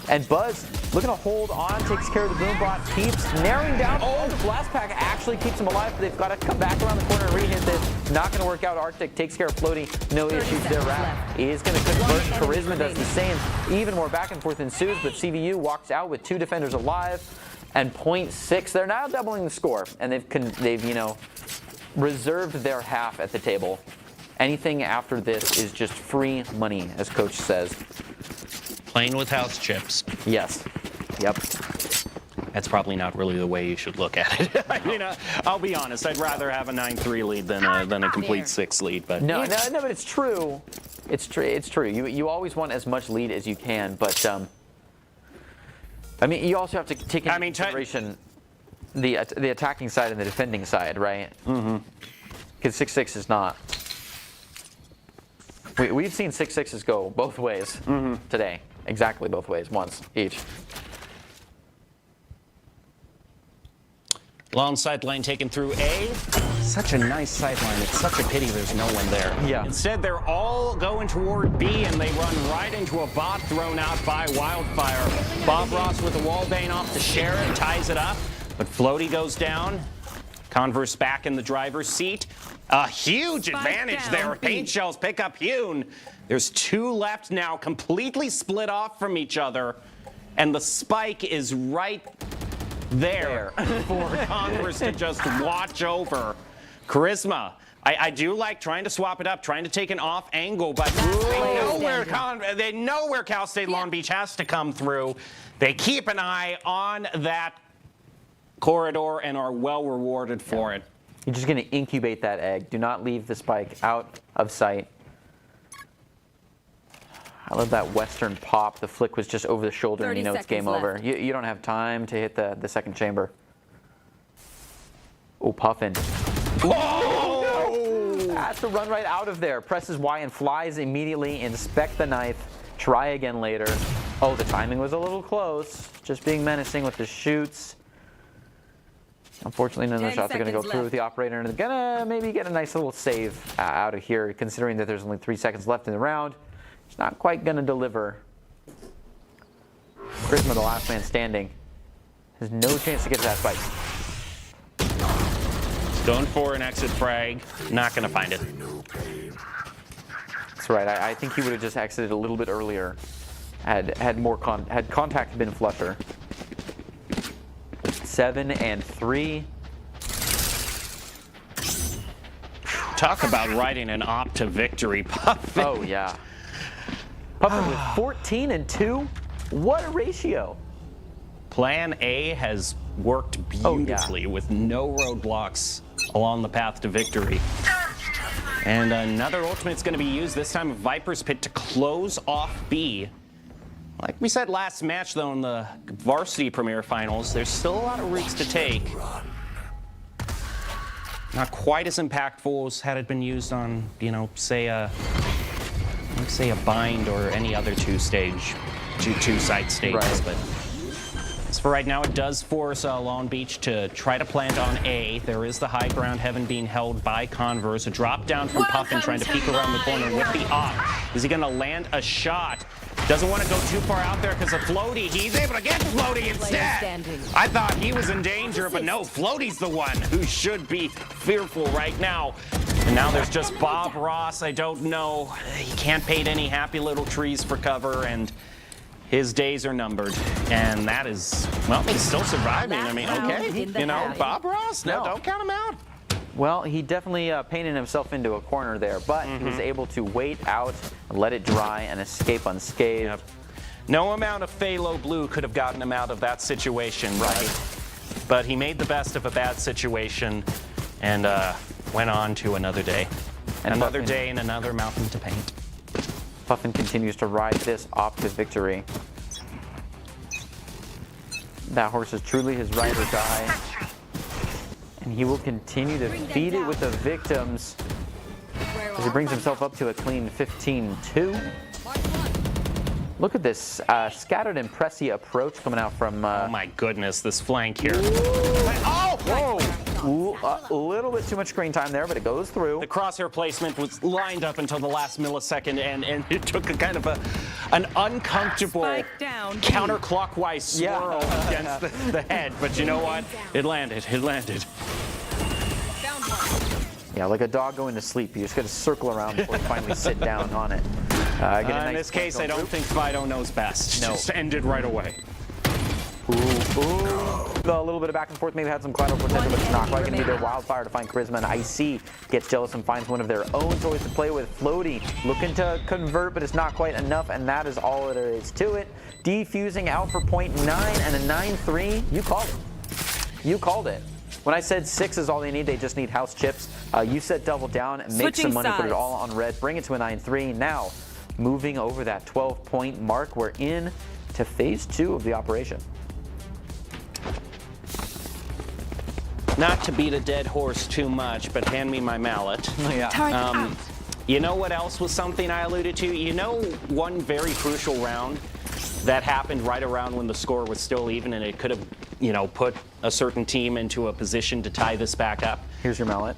And Buzz looking to hold on, takes care of the boom bot, keeps narrowing down. Oh, the blast pack actually keeps him alive, but they've got to come back around the corner and re-hit this. Not going to work out. Arctic takes care of Floaty. No issues there. Rap is going to convert. Charisma does the same. Even more back and forth ensues, but CVU walks out with 2 defenders alive and 0.6. They're now doubling the score, and they've you know, reserved their half at the table. Anything after this is just free money, as Coach says. Playing with house chips. Yes. Yep. That's probably not really the way you should look at it. I mean, I'll be honest. I'd rather have a 9-3 lead than a complete 6 lead. But no, but it's true. It's true. You always want as much lead as you can, but I mean, you also have to take into consideration the attacking side and the defending side, right? Mm-hmm. Because 6-6 is not. We've seen 6-6s go both ways today. Exactly both ways, once each. Long sideline taken through A. Such a nice sideline. It's such a pity there's no one there. Yeah. Instead, they're all going toward B, and they run right into a bot thrown out by Wildfire. Bob Ross with a wallbang off to Sharon, ties it up, but Floaty goes down. Converse back in the driver's seat. A huge advantage there. Paint shells pick up Hyun. There's 2 left now, completely split off from each other, and the spike is right there for Converse to just watch over. Charisma. I do like trying to swap it up, trying to take an off angle, but they know where Cal State Long Beach has to come through. They keep an eye on that corridor and are well rewarded for it. You're just going to incubate that egg. Do not leave the spike out of sight. I love that Western pop. The flick was just over the shoulder, and you know it's game over. You don't have time to hit the second chamber. Oh, Puffin. Oh! Has to run right out of there. Presses Y and flies immediately. Inspect the knife. Try again later. Oh, the timing was a little close. just being menacing with the shoots. Unfortunately, none of the 10 shots are going to go seconds through with the operator, and they're going to maybe get a nice little save out of here, considering that there's only 3 seconds left in the round. It's not quite going to deliver. Charisma, the last man standing, has no chance to get to that spike. Going for an exit frag. Not going to find it. That's right. I think he would have just exited a little bit earlier had contact been flusher. 7 and 3. Talk about riding an op to victory, Puffin. Oh yeah. Puffin with 14 and 2. What a ratio. Plan A has worked beautifully with no roadblocks along the path to victory. And another ultimate's going to be used, this time Viper's Pit, to close off B. Like we said last match, though, in the varsity premier finals, there's still a lot of routes to take. Not quite as impactful as had it been used on, you know, say a bind or any other two-site stages. Right. But as for right now, it does force Long Beach to try to plant on A. There is the high ground, Heaven being held by Converse. A drop down from Puffin trying to peek around the corner with the op. Is he going to land a shot? Doesn't want to go too far out there because of Floaty. He's able to get Floaty instead. I thought he was in danger, but no, Floaty's the one who should be fearful right now. And now there's just Bob Ross. I don't know. He can't paint any happy little trees for cover, and his days are numbered. And that is, well, he's still surviving. I mean, okay, you know, Bob Ross, no, don't count him out. Well, he definitely painted himself into a corner there, but he was able to wait out, let it dry, and escape unscathed. Yep. No amount of phthalo blue could have gotten him out of that situation, right? But he made the best of a bad situation and went on to another day. And another day and another mountain to paint. Puffin continues to ride this op to victory. That horse is truly his ride or die. And he will continue to feed it with the victims as he brings himself up to a clean 15-2. Look at this scattered and pressy approach coming out from... oh my goodness, this flank here. Oh! Whoa! Ooh, a little bit too much screen time there, but it goes through. The crosshair placement was lined up until the last millisecond, and it took a kind of an uncomfortable counterclockwise swirl against the head. But you know what? It landed. It landed. Yeah, like a dog going to sleep. You just got to circle around before you finally sit down on it. In this case, I don't think Fido knows best. No. Just ended right away. A little bit of back and forth, maybe had some collateral potential, but it's not quite going to be their wildfire to find Charisma. And IC gets jealous and finds one of their own toys to play with. Floaty looking to convert, but it's not quite enough, and that is all there is to it. Defusing out for .9 and a 9-3. You called it. You called it. When I said 6 is all they need, they just need house chips. You said double down, make Switching some money, sides. put it all on red, bring it to a 9-3. Now, moving over that 12-point mark, we're in to phase 2 of the operation. Not to beat a dead horse too much, but hand me my mallet. You know what else was something I alluded to? You know, one very crucial round that happened right around when the score was still even, and it could have, you know, put a certain team into a position to tie this back up. Here's your mallet.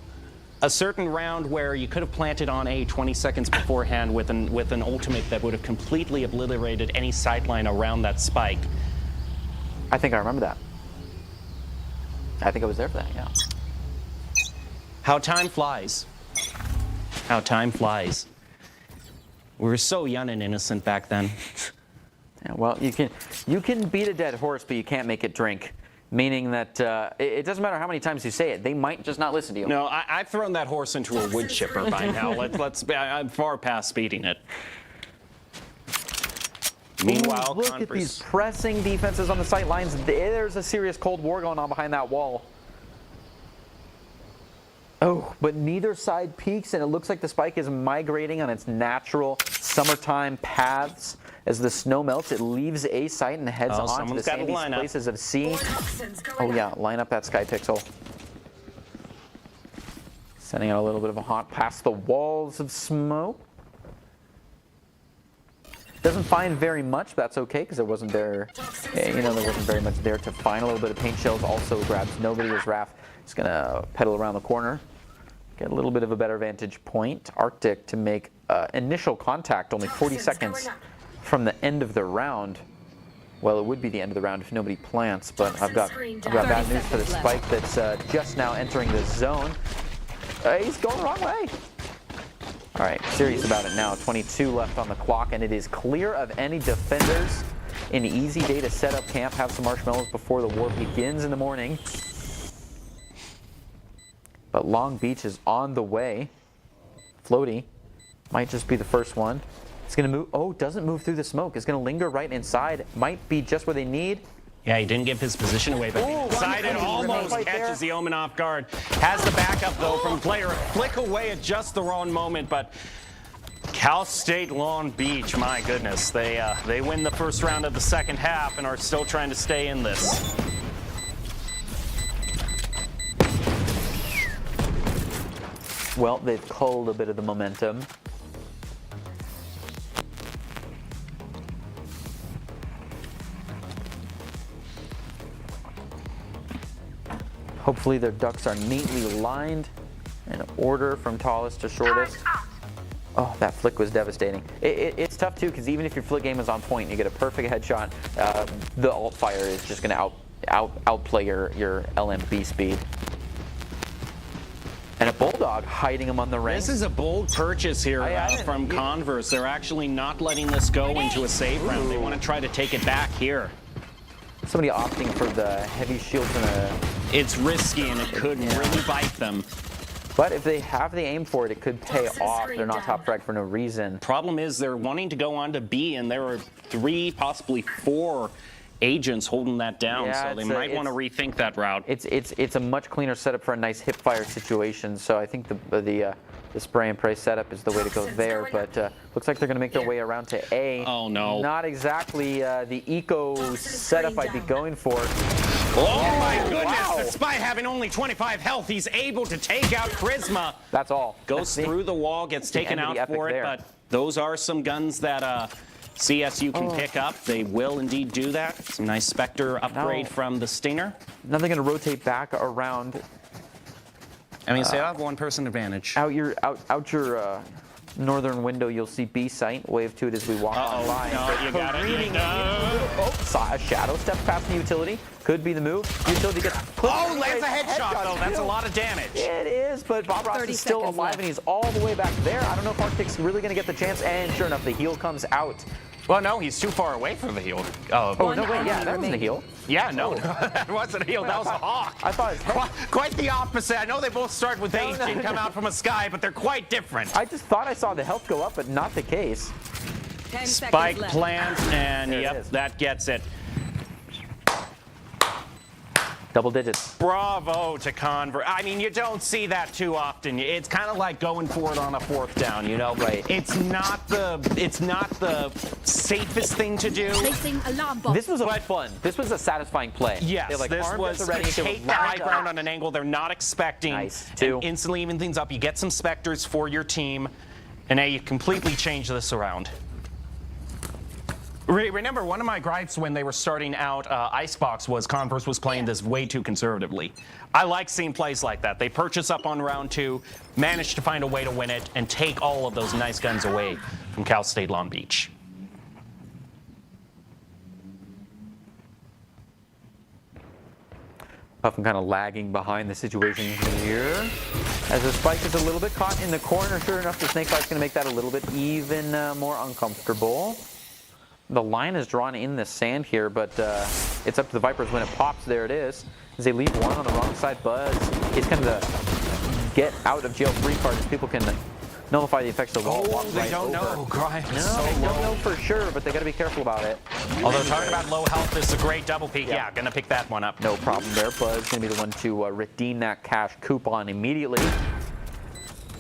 A certain round where you could have planted on A 20 seconds beforehand with an ultimate that would have completely obliterated any sightline around that spike. I think I remember that. I think I was there for that, yeah. How time flies. How time flies. We were so young and innocent back then. Yeah, well, you can beat a dead horse, but you can't make it drink. Meaning that it doesn't matter how many times you say it, they might just not listen to you. No, I've thrown that horse into a wood chipper by now. I'm far past beating it. Meanwhile, look at these pressing defenses on the sight lines. There's a serious Cold War going on behind that wall. Oh, but neither side peaks, and it looks like the spike is migrating on its natural summertime paths. As the snow melts, it leaves A site and heads on to the sandy places of C. Oh yeah, line up that Sky Pixel. Sending out a little bit of a haunt past the walls of smoke. The Doesn't find very much. That's okay because there wasn't there, there wasn't very much there to find. A little bit of paint shells also grabs nobody as Raph is going to pedal around the corner. Get a little bit of a better vantage point. Arctic to make initial contact, only 40 seconds from the end of the round. Well, it would be the end of the round if nobody plants, but I've got bad news for the Spike that's just now entering the zone. He's going the wrong way. All right, serious about it now. 22 left on the clock, and it is clear of any defenders. An easy day to set up camp, have some marshmallows before the war begins in the morning. But Long Beach is on the way. Floaty might just be the first one. It's going to move. Oh, doesn't move through the smoke. It's going to linger right inside. Might be just where they need. Yeah, he didn't give his position away, but inside it almost catches the Omen off guard. Has the backup, though, from player. Flick away at just the wrong moment, but Cal State Long Beach, my goodness. They win the first round of the second half and are still trying to stay in this. Well, they've culled a bit of the momentum. Hopefully their ducks are neatly lined in order from tallest to shortest. Oh, that flick was devastating. It's tough too, because even if your flick game is on point, you get a perfect headshot, the alt fire is just going to outplay your LMB speed. And a Bulldog hiding him on the ring. This is a bold purchase here from Converse. They're actually not letting this go into a save round. They want to try to take it back here. Somebody opting for the heavy shields and a... It's risky and it could really bite them. But if they have the aim for it, it could pay off. They're not top frag for no reason. Problem is they're wanting to go on to B, and there are 3, possibly 4 agents holding that down, so they might want to rethink that route. It's a much cleaner setup for a nice hip fire situation, so I think the spray and pray setup is the way to go there, but looks like they're going to make their way around to A. Oh no. Not exactly the eco setup I'd be going for. Oh my goodness, wow. Despite having only 25 health, he's able to take out Charisma. That's all. Goes through the wall, gets taken out for it, but those are some guns that CSU can pick up. They will indeed do that. Some nice Spectre upgrade from the Stinger. Now they're going to rotate back around. I mean, so you have one person advantage. Out your northern window, you'll see B site. Wave to it as we walk on by. No, you got it. No. Saw a shadow step past the utility. Could be the move. Utility gets put. Oh, lands a headshot though. That's a lot of damage. It is, but Bob Ross is still alive and he's all the way back there. I don't know if Arctic's really going to get the chance. And sure enough, the heal comes out. Well, no, he's too far away from the heal. Oh no, wait, yeah, that wasn't a heal. Yeah, no, that wasn't a heal. That was a hawk. I thought it's quite the opposite. I know they both start with H and come out from a sky, but they're quite different. I just thought I saw the health go up, but not the case. Spike plant, and yep, that gets it. Double digits. Bravo to Converse. I mean, you don't see that too often. It's kind of like going for it on a 4th down, you know? Right. It's not the safest thing to do. Placing alarm bomb. This was fun. This was a satisfying play. Yes, this was take the high ground on an angle they're not expecting. Nice. And instantly even things up. You get some Spectres for your team, and now you completely change this around. Remember, one of my gripes when they were starting out Icebox was Converse was playing this way too conservatively. I like seeing plays like that. They purchase up on round 2, manage to find a way to win it, and take all of those nice guns away from Cal State Long Beach. Puffin kind of lagging behind the situation here. As the Spike is a little bit caught in the corner, sure enough, the snake bite's going to make that a little bit even more uncomfortable. The line is drawn in the sand here, but it's up to the Vipers when it pops. There it is. As they leave one on the wrong side, Buzz is kind of the get out of jail free card as people can nullify the effects of the wall. Oh, they don't know. They don't know for sure, but they got to be careful about it. Although talking about low health, this is a great double peek. Yeah, gonna pick that one up. No problem there. Buzz gonna be the one to redeem that cash coupon immediately.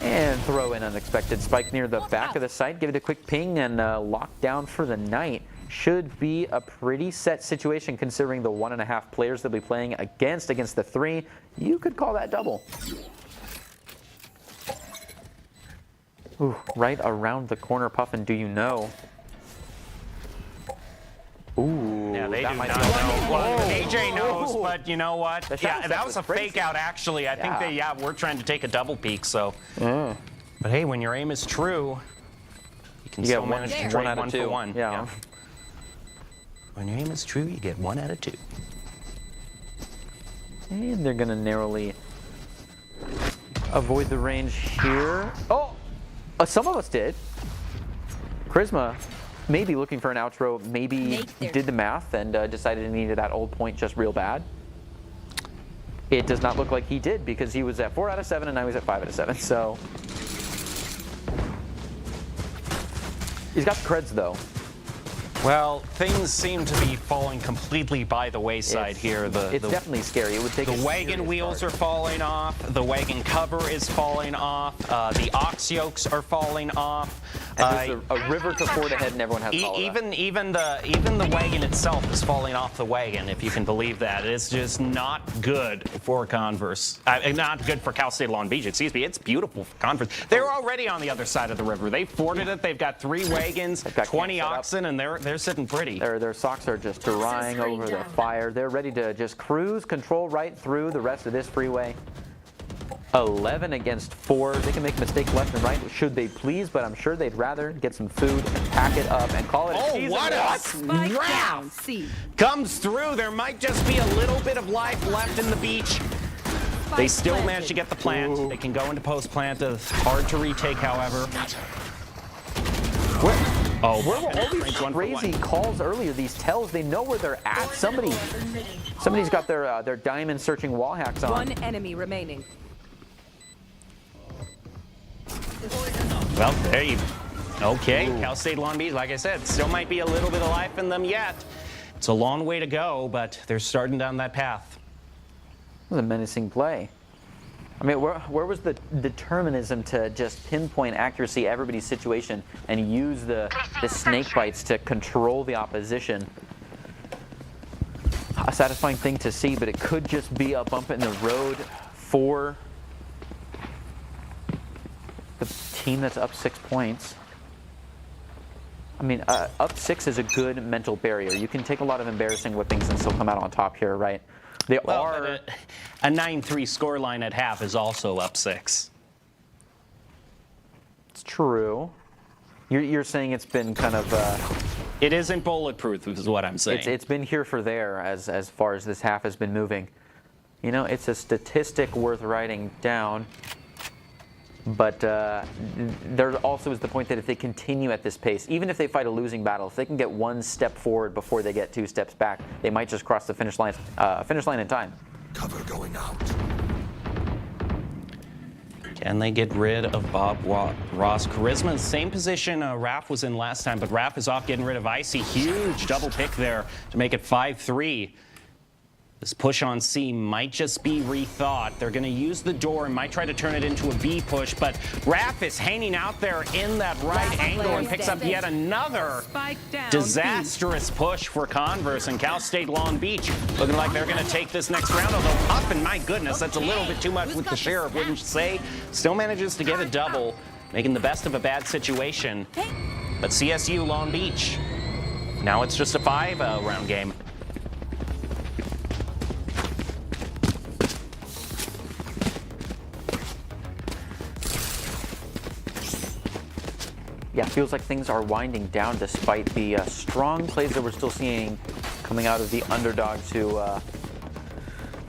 And throw in unexpected Spike near the back of the site. Give it a quick ping and lock down for the night. Should be a pretty set situation considering the 1.5 players they'll be playing against the 3. You could call that double. Ooh, right around the corner, Puffin, do you know? Ooh, Yeah, they that do might not be know. Well, Oh. AJ knows, but you know what? The Yeah, shadow that step was a was crazy. fake out, actually. I think Yeah. they were trying to take a double peek, so. But hey, when your aim is true, you can You still get one- manage to one trade out of 1 for two. 1. Yeah. When your aim is true, you get 1 out of 2. And they're going to narrowly avoid the range here. Oh, some of us did. Charisma maybe looking for an outro, maybe did the math and decided he needed that old point just real bad. It does not look like he did because he was at 4 out of 7 and now he's at 5 out of 7. So he's got the creds though. Well, things seem to be falling completely by the wayside here. It's definitely scary. It would take the wagon wheels are falling off. The wagon cover is falling off. The ox yokes are falling off. And there's a river to ford ahead, and everyone has follow even the wagon itself is falling off the wagon, if you can believe that. It's just not good for Converse. Not good for Cal State Long Beach. Excuse me. It's beautiful for Converse. They're already on the other side of the river. They forded it. They've got 3 wagons, 20 oxen, and they're sitting pretty. Their socks are just drying over the fire. They're ready to just cruise control right through the rest of this freeway. 11 against 4. They can make mistakes left and right, should they please, but I'm sure they'd rather get some food and pack it up and call it a season. What a snap! Comes through. There might just be a little bit of life left in the beach. They still manage to get the plant. Ooh. They can go into post plant. It's hard to retake, however. Where were all these crazy calls earlier? These tells, they know where they're at. Somebody's got their diamond searching wall hacks on. 1 enemy remaining. Well, there you Okay, Cal State Long Beach, like I said, still might be a little bit of life in them yet. It's a long way to go, but they're starting down that path. It was a menacing play. I mean, where was the determinism to just pinpoint accuracy everybody's situation and use the snake bites to control the opposition? A satisfying thing to see, but it could just be a bump in the road for the team that's up 6 points. I mean, up 6 is a good mental barrier. You can take a lot of embarrassing whippings and still come out on top here, right? They are a 9-3 scoreline at half is also up 6. It's true. You're saying it's been kind of. It isn't bulletproof, is what I'm saying. It's been here for there as far as this half has been moving. You know, it's a statistic worth writing down. But there also is the point that if they continue at this pace, even if they fight a losing battle, if they can get 1 step forward before they get 2 steps back, they might just cross the finish line in time. Cover going out. Can they get rid of Bob Ross? Charisma, same position Raph was in last time, but Raph is off getting rid of Icy. Huge double pick there to make it 5-3. This push on C might just be rethought. They're going to use the door and might try to turn it into a B push, but Raph is hanging out there in that right angle and picks up yet another disastrous push for Converse and Cal State Long Beach. Looking like they're going to take this next round, although up, and my goodness, that's a little bit too much with the sheriff, wouldn't you say? Still manages to get a double, making the best of a bad situation. But CSU Long Beach, now it's just a 5-round game. Yeah, feels like things are winding down despite the strong plays that we're still seeing coming out of the underdogs who,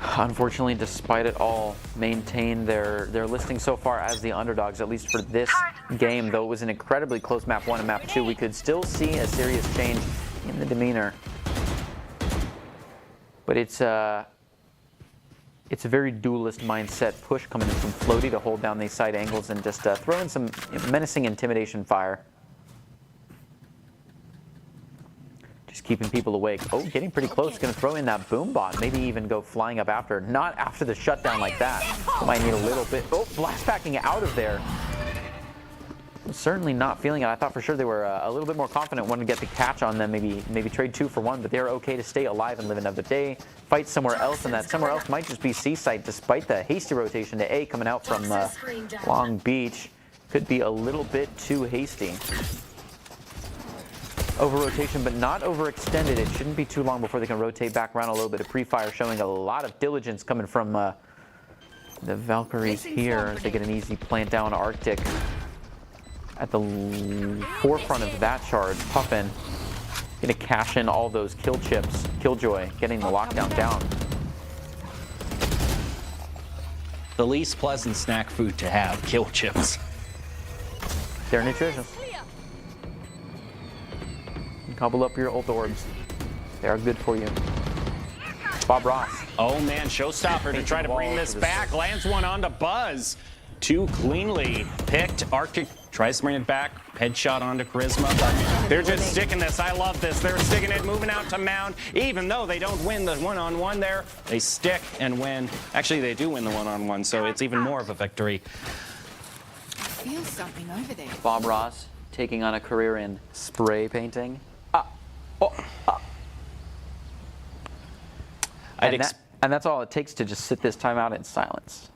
unfortunately, despite it all, maintain their listing so far as the underdogs, at least for this game. Though it was an incredibly close map 1 and map 2, we could still see a serious change in the demeanor. But it's a very duelist mindset push coming in from Floaty to hold down these side angles and just throw in some menacing intimidation fire. Just keeping people awake. Oh, getting pretty close. Going to throw in that boom bot. Maybe even go flying up after. Not after the shutdown like that. Might need a little bit. Oh, blast packing out of there. Certainly not feeling it. I thought for sure they were a little bit more confident, wanted to get the catch on them, maybe trade 2 for 1, but they're okay to stay alive and live another day. Fight somewhere else, and that somewhere else might just be C-site, despite the hasty rotation to A coming out from Long Beach. Could be a little bit too hasty. Over rotation, but not overextended. It shouldn't be too long before they can rotate back around. A little bit of pre-fire, showing a lot of diligence coming from the Valkyries here. They get an easy plant down. Arctic at the forefront of that charge. Puffin gonna cash in all those kill chips. Killjoy getting the lockdown down. The least pleasant snack food to have, kill chips. They're nutritious. Gobble up your ult orbs. They are good for you. Bob Ross. Oh man, showstopper to try to bring this back. Lands one onto Buzz. Too cleanly picked. Arctic tries to bring it back. Headshot onto Charisma. But they're just sticking this. I love this. They're sticking it, moving out to Mound. Even though they don't win the one-on-one there, they stick and win. Actually, they do win the one-on-one, so it's even more of a victory. Feel something over there. Bob Ross taking on a career in spray painting. And that's all it takes to just sit this time out in silence.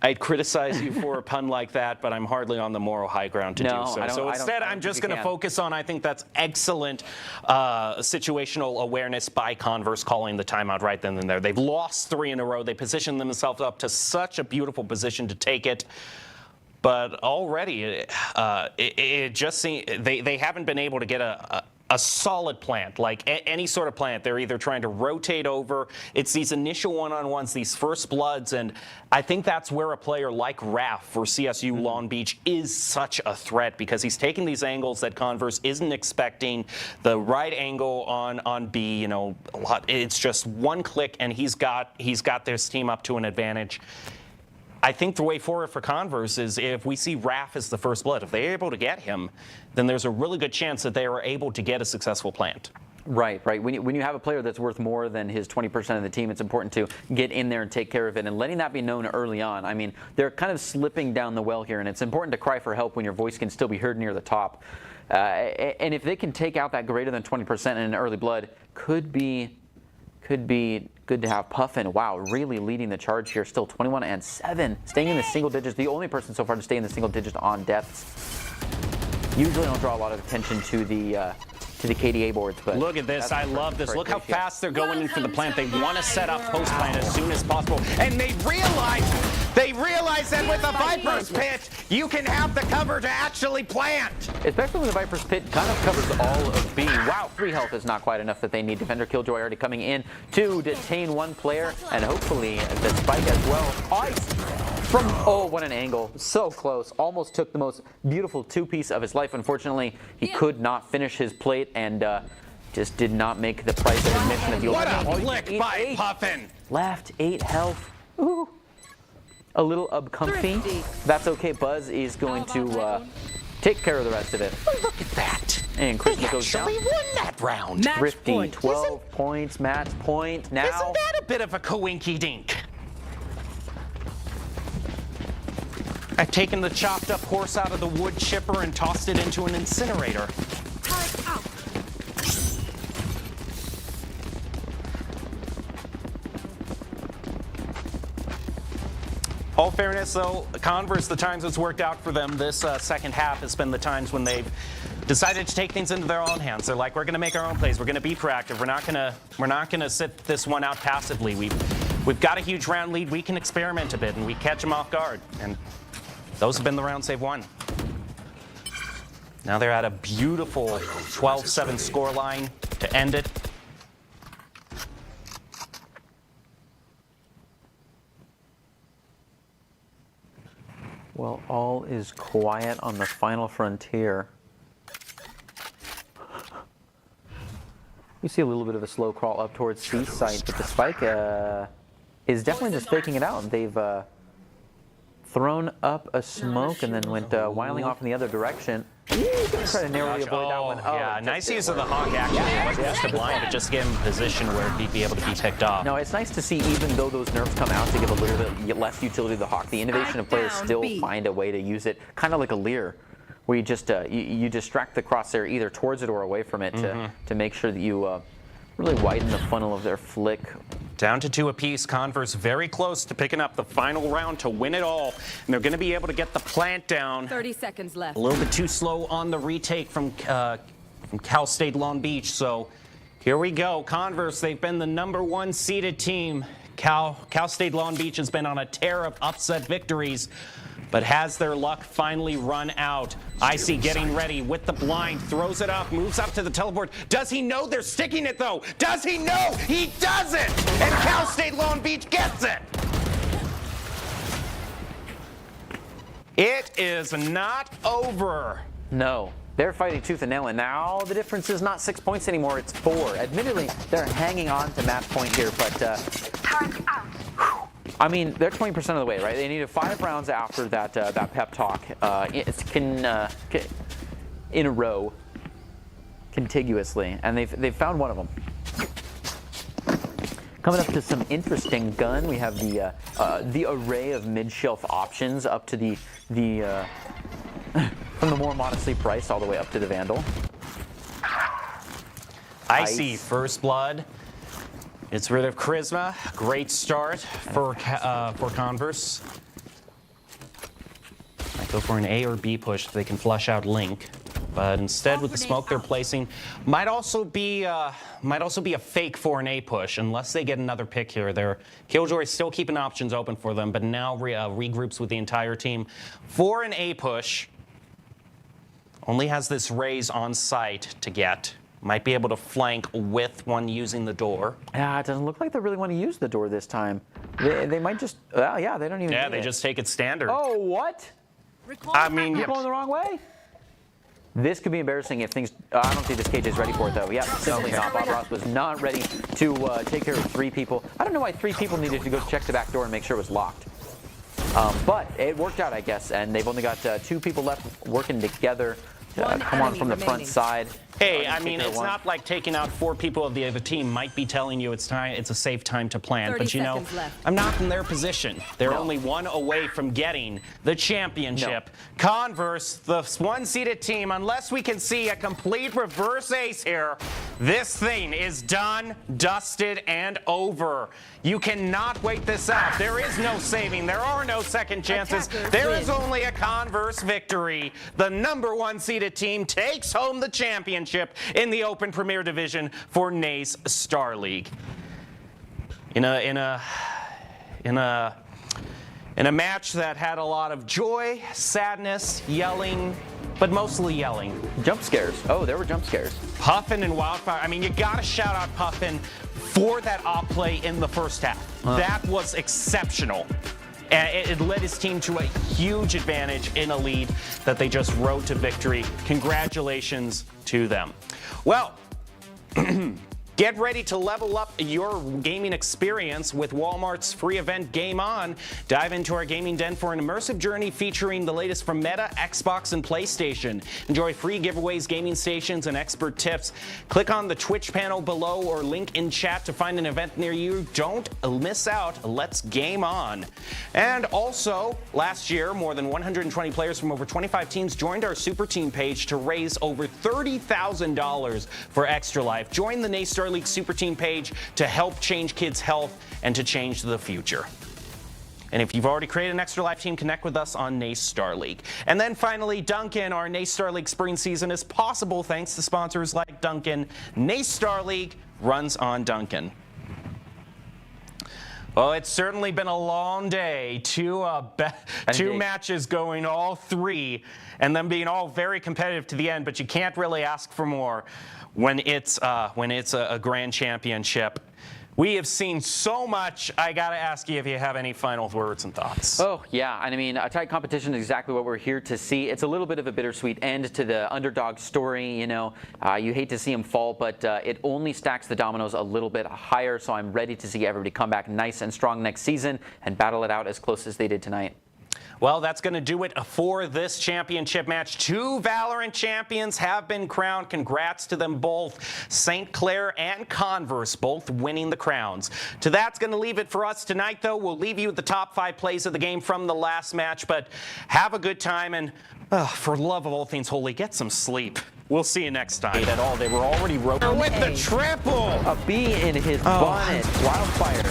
I'd criticize you for a pun like that, but I'm hardly on the moral high ground to do so. So instead, I'm just going to focus on, I think that's excellent situational awareness by Converse, calling the timeout right then and there. They've lost 3 in a row. They positioned themselves up to such a beautiful position to take it. But already, it just seems they haven't been able to get a solid plant, like any sort of plant. They're either trying to rotate over. It's these initial one-on-ones, these first bloods, and I think that's where a player like Raph for CSU Long Beach is such a threat, because he's taking these angles that Converse isn't expecting. The right angle on B, you know, a lot. It's just one click, and he's got this team up to an advantage. I think the way forward for Converse is if we see Raph as the first blood, if they're able to get him, then there's a really good chance that they are able to get a successful plant. Right. When you have a player that's worth more than his 20% of the team, it's important to get in there and take care of it, and letting that be known early on. I mean, they're kind of slipping down the well here, and it's important to cry for help when your voice can still be heard near the top. And if they can take out that greater than 20% in an early blood, could be good to have. Puffin, wow, really leading the charge here. Still 21-7, staying in the single digits. The only person so far to stay in the single digits on deaths. Usually don't draw a lot of attention to the KDA boards, but look at this. I love this. Look how fast they're going in for the plant. They want to set up post plant as soon as possible, and they realize that with the Viper's Pit, you can have the cover to actually plant. Especially when the Viper's Pit kind of covers all of B. Wow, 3 health is not quite enough that they need. Defender Killjoy already coming in to detain one player, and hopefully the spike as well. Ice from, oh, what an angle. So close. Almost took the most beautiful 2-piece of his life. Unfortunately, he could not finish his plate and just did not make the price of admission of the What a flick by Puffin. Left 8 health. Ooh. A little comfy. That's okay. Buzz is going to take care of the rest of it. Look at that. And Charisma goes down. They actually won that round. Thrifty, 12 points. Match point now. Isn't that a bit of a coinky dink? I've taken the chopped up horse out of the wood chipper and tossed it into an incinerator. All fairness, though, Converse, the times it's worked out for them this second half has been the times when they've decided to take things into their own hands. They're like, we're going to make our own plays. We're going to be proactive. We're not going to sit this one out passively. We've got a huge round lead. We can experiment a bit, and we catch them off guard. And those have been the rounds they've won. Now they're at a beautiful 12-7 scoreline to end it. Well, all is quiet on the final frontier. You see a little bit of a slow crawl up towards C site, but the spike is definitely just faking it out. They've thrown up a smoke and then went wilding off in the other direction. Try to narrowly avoid that one. Oh, yeah, nice use of the Hawk actually. It wasn't just a blind, but just get him in a position where he'd be able to be picked off. No, it's nice to see, even though those nerfs come out to give a little bit less utility to the Hawk, the innovation of players still find a way to use it, kind of like a Lear, where you just you distract the crosshair either towards it or away from it to make sure that you Really widen the funnel of their flick. Down to 2 apiece. Converse very close to picking up the final round to win it all. And they're going to be able to get the plant down. 30 seconds left. A little bit too slow on the retake from Cal State Long Beach. So here we go. Converse, they've been the #1 seeded team. Cal State Long Beach has been on a tear of upset victories, but has their luck finally run out? Icy getting ready with the blind, throws it up, moves up to the teleport. Does he know they're sticking it though? Does he know? He doesn't! And Cal State Long Beach gets it! It is not over. No. They're fighting tooth and nail, and now the difference is not 6 points anymore, it's 4. Admittedly, they're hanging on to match point here, but I mean, they're 20% of the way, right? They needed 5 rounds after that pep talk in a row, contiguously, and they've found one of them. Coming up to some interesting gun, we have the array of mid-shelf options up to the from the more modestly priced all the way up to the Vandal. Icy first blood. It's rid of Charisma. Great start for Converse. Might go for an A or B push so they can flush out Link. But instead, with the smoke they're placing, might also be a fake for an A push, unless they get another pick here. Their Killjoy is still keeping options open for them, but now regroups with the entire team for an A push. Only has this raise on site to get. Might be able to flank with one using the door. Yeah, it doesn't look like they really want to use the door this time. They might just, well, yeah, they don't even. Yeah, they just take it standard. Oh, what? I mean, you're going the wrong way. This could be embarrassing if things. I don't think this cage is ready for it though. Yeah, simply not. Bob Ross was not ready to take care of 3 people. I don't know why 3 people needed to go check the back door and make sure it was locked. But it worked out, I guess, and they've only got 2 people left working together. Come on from the front side. Hey, I mean, it's not like taking out 4 people of the other team might be telling you it's a safe time to plan. But you know, I'm not in their position. They're only 1 away from getting the championship. Converse, the 1-seeded team, unless we can see a complete reverse ace here, this thing is done, dusted, and over. You cannot wait this out. There is no saving. There are no second chances. There is only a Converse victory. The #1 seeded team takes home the championship in the Open Premier Division for NACE Starleague. In a match that had a lot of joy, sadness, yelling, but mostly yelling. Jump scares. Oh, there were jump scares. Puffin and Wildfire. I mean, you gotta shout out Puffin for that op play in the first half. That was exceptional. It led his team to a huge advantage in a lead that they just rode to victory. Congratulations to them. Well, get ready to level up your gaming experience with Walmart's free event Game On. Dive into our gaming den for an immersive journey featuring the latest from Meta, Xbox, and PlayStation. Enjoy free giveaways, gaming stations, and expert tips. Click on the Twitch panel below or link in chat to find an event near you. Don't miss out. Let's game on. And also, last year, more than 120 players from over 25 teams joined our Super Team page to raise over $30,000 for Extra Life. Join the NACE Starleague Super Team page to help change kids' health and to change the future. And if you've already created an Extra Life team, connect with us on NACE Starleague. And then finally, Duncan. Our NACE Starleague spring season is possible thanks to sponsors like Duncan. NACE Starleague runs on Duncan. Well, it's certainly been a long day. Two matches going all 3, and them being all very competitive to the end. But you can't really ask for more when it's a grand championship. We have seen so much. I got to ask you if you have any final words and thoughts. Oh, yeah. And I mean, a tight competition is exactly what we're here to see. It's a little bit of a bittersweet end to the underdog story. You know, you hate to see them fall, but it only stacks the dominoes a little bit higher. So I'm ready to see everybody come back nice and strong next season and battle it out as close as they did tonight. Well, that's going to do it for this championship match. 2 Valorant champions have been crowned. Congrats to them both. St. Clair and Converse both winning the crowns. That's going to leave it for us tonight, though. We'll leave you with the top 5 plays of the game from the last match. But have a good time, and for love of all things holy, get some sleep. We'll see you next time. At all. They were already With the triple. A B in his bonnet. Wildfire.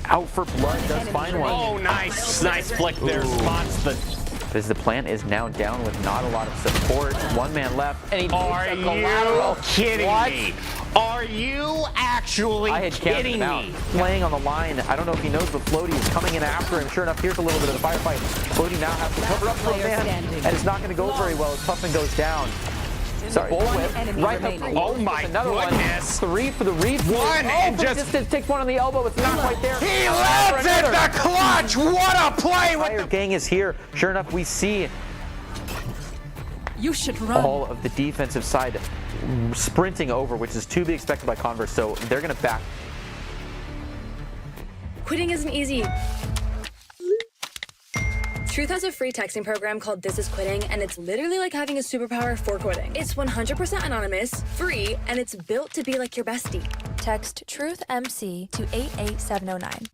Out for blood. Does find one. Oh, nice. Nice flick there. Spots the... As the plant is now down with not a lot of support. One man left. And he Are you kidding me? Are you actually kidding me? Playing on the line. I don't know if he knows, but Floaty is coming in after him. Sure enough, here's a little bit of the firefight. Floaty now has to cover up for a man, and it's not going to go very well as Puffin goes down. Sorry, right up. Oh my goodness. 3 for the read. One, and just distance takes one on the elbow. It's not quite there. He lands it, the clutch. What a play! Fire gang is here. Sure enough, we see You should run. all of the defensive side sprinting over, which is to be expected by Converse. So they're going to back. Quitting isn't easy. Truth has a free texting program called This Is Quitting, and it's literally like having a superpower for quitting. It's 100% anonymous, free, and it's built to be like your bestie. Text TruthMC to 88709.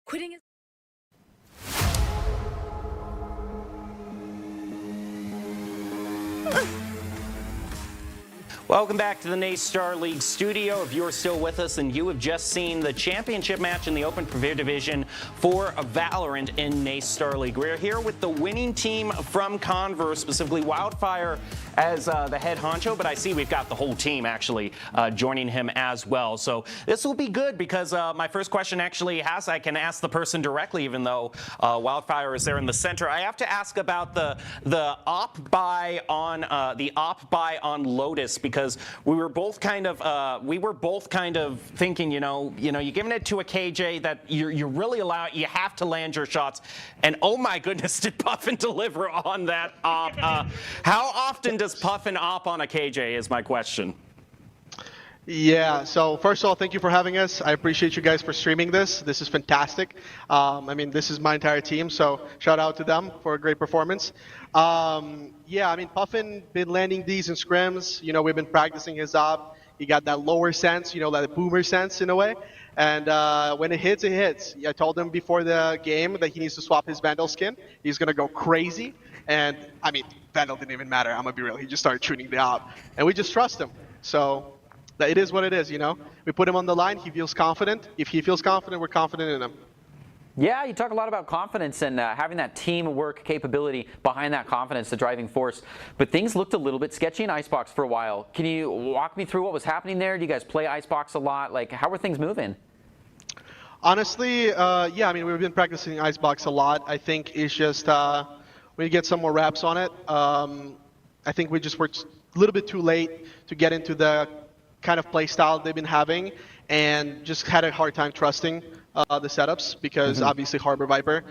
Quitting is... Welcome back to the NACE Starleague studio. If you're still with us, and you have just seen the championship match in the Open Premier Division for Valorant in NACE Starleague. We're here with the winning team from Converse, specifically Wildfire as the head honcho, but I see we've got the whole team actually joining him as well. So this will be good because my first question actually I can ask the person directly, even though Wildfire is there in the center. I have to ask about the op buy on Lotus, because we were both kind of thinking, you're giving it to a KJ that you really you have to land your shots, and oh my goodness, did Puffin deliver on that op? How often does Puffin op on a KJ is my question. Yeah, so first of all, thank you for having us. I appreciate you guys for streaming this. This is fantastic. This is my entire team, so shout out to them for a great performance. Puffin been landing these in scrims. We've been practicing his op. He got that lower sense, that boomer sense in a way. And when it hits, it hits. I told him before the game that he needs to swap his Vandal skin. He's going to go crazy. And, Vandal didn't even matter. I'm going to be real. He just started tuning the op. And we just trust him. So it is what it is, We put him on the line. He feels confident. If he feels confident, we're confident in him. Yeah, you talk a lot about confidence and having that teamwork capability behind that confidence, the driving force. But things looked a little bit sketchy in Icebox for a while. Can you walk me through what was happening there? Do you guys play Icebox a lot? How were things moving? Honestly, we've been practicing Icebox a lot. I think it's just we get some more reps on it. I think we just were a little bit too late to get into the kind of play style they've been having, and just had a hard time trusting the setups because obviously Harbor Viper.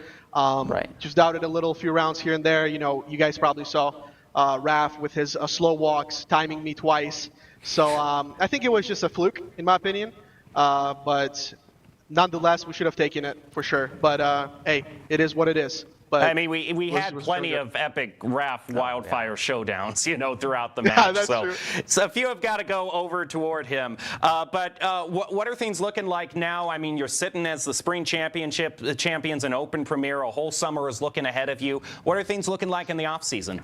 Just doubted a few rounds here and there. You guys probably saw Raph with his slow walks timing me twice. So I think it was just a fluke in my opinion. But nonetheless, we should have taken it for sure. But hey, it is what it is. But we had plenty of epic Raph Wildfire showdowns, throughout the match. That's so, true. So a few have got to go over toward him. But what are things looking like now? You're sitting as the spring championship, the champions in Open Premier. A whole summer is looking ahead of you. What are things looking like in the off season?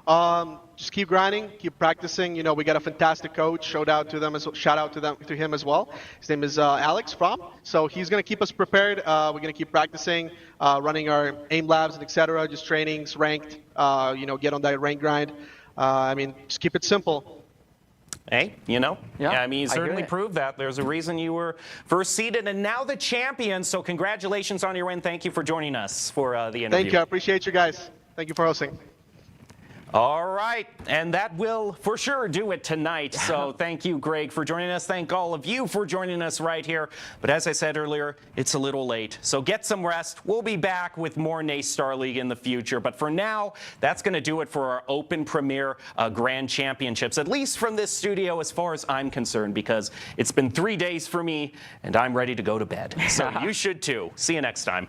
Just keep grinding, keep practicing. You know, we got a fantastic coach. Shout out to him as well. His name is Alex Fromm. So he's gonna keep us prepared. We're gonna keep practicing, running our aim labs and etc. Just trainings, ranked. You know, get on that rank grind. I mean, just keep it simple. Hey, you know, Yeah, I mean, you I hear certainly it. proved that. There's a reason you were first seeded and now the champion. So congratulations on your win. Thank you for joining us for the interview. Thank you. I appreciate you guys. Thank you for hosting. All right, and that will for sure do it tonight. So thank you, Greg, for joining us. Thank all of you for joining us right here. But as I said earlier, it's a little late. So get some rest. We'll be back with more NACE Starleague in the future. But for now, that's going to do it for our Open Premier Grand Championships, at least from this studio as far as I'm concerned, because it's been 3 days for me, and I'm ready to go to bed. So you should too. See you next time.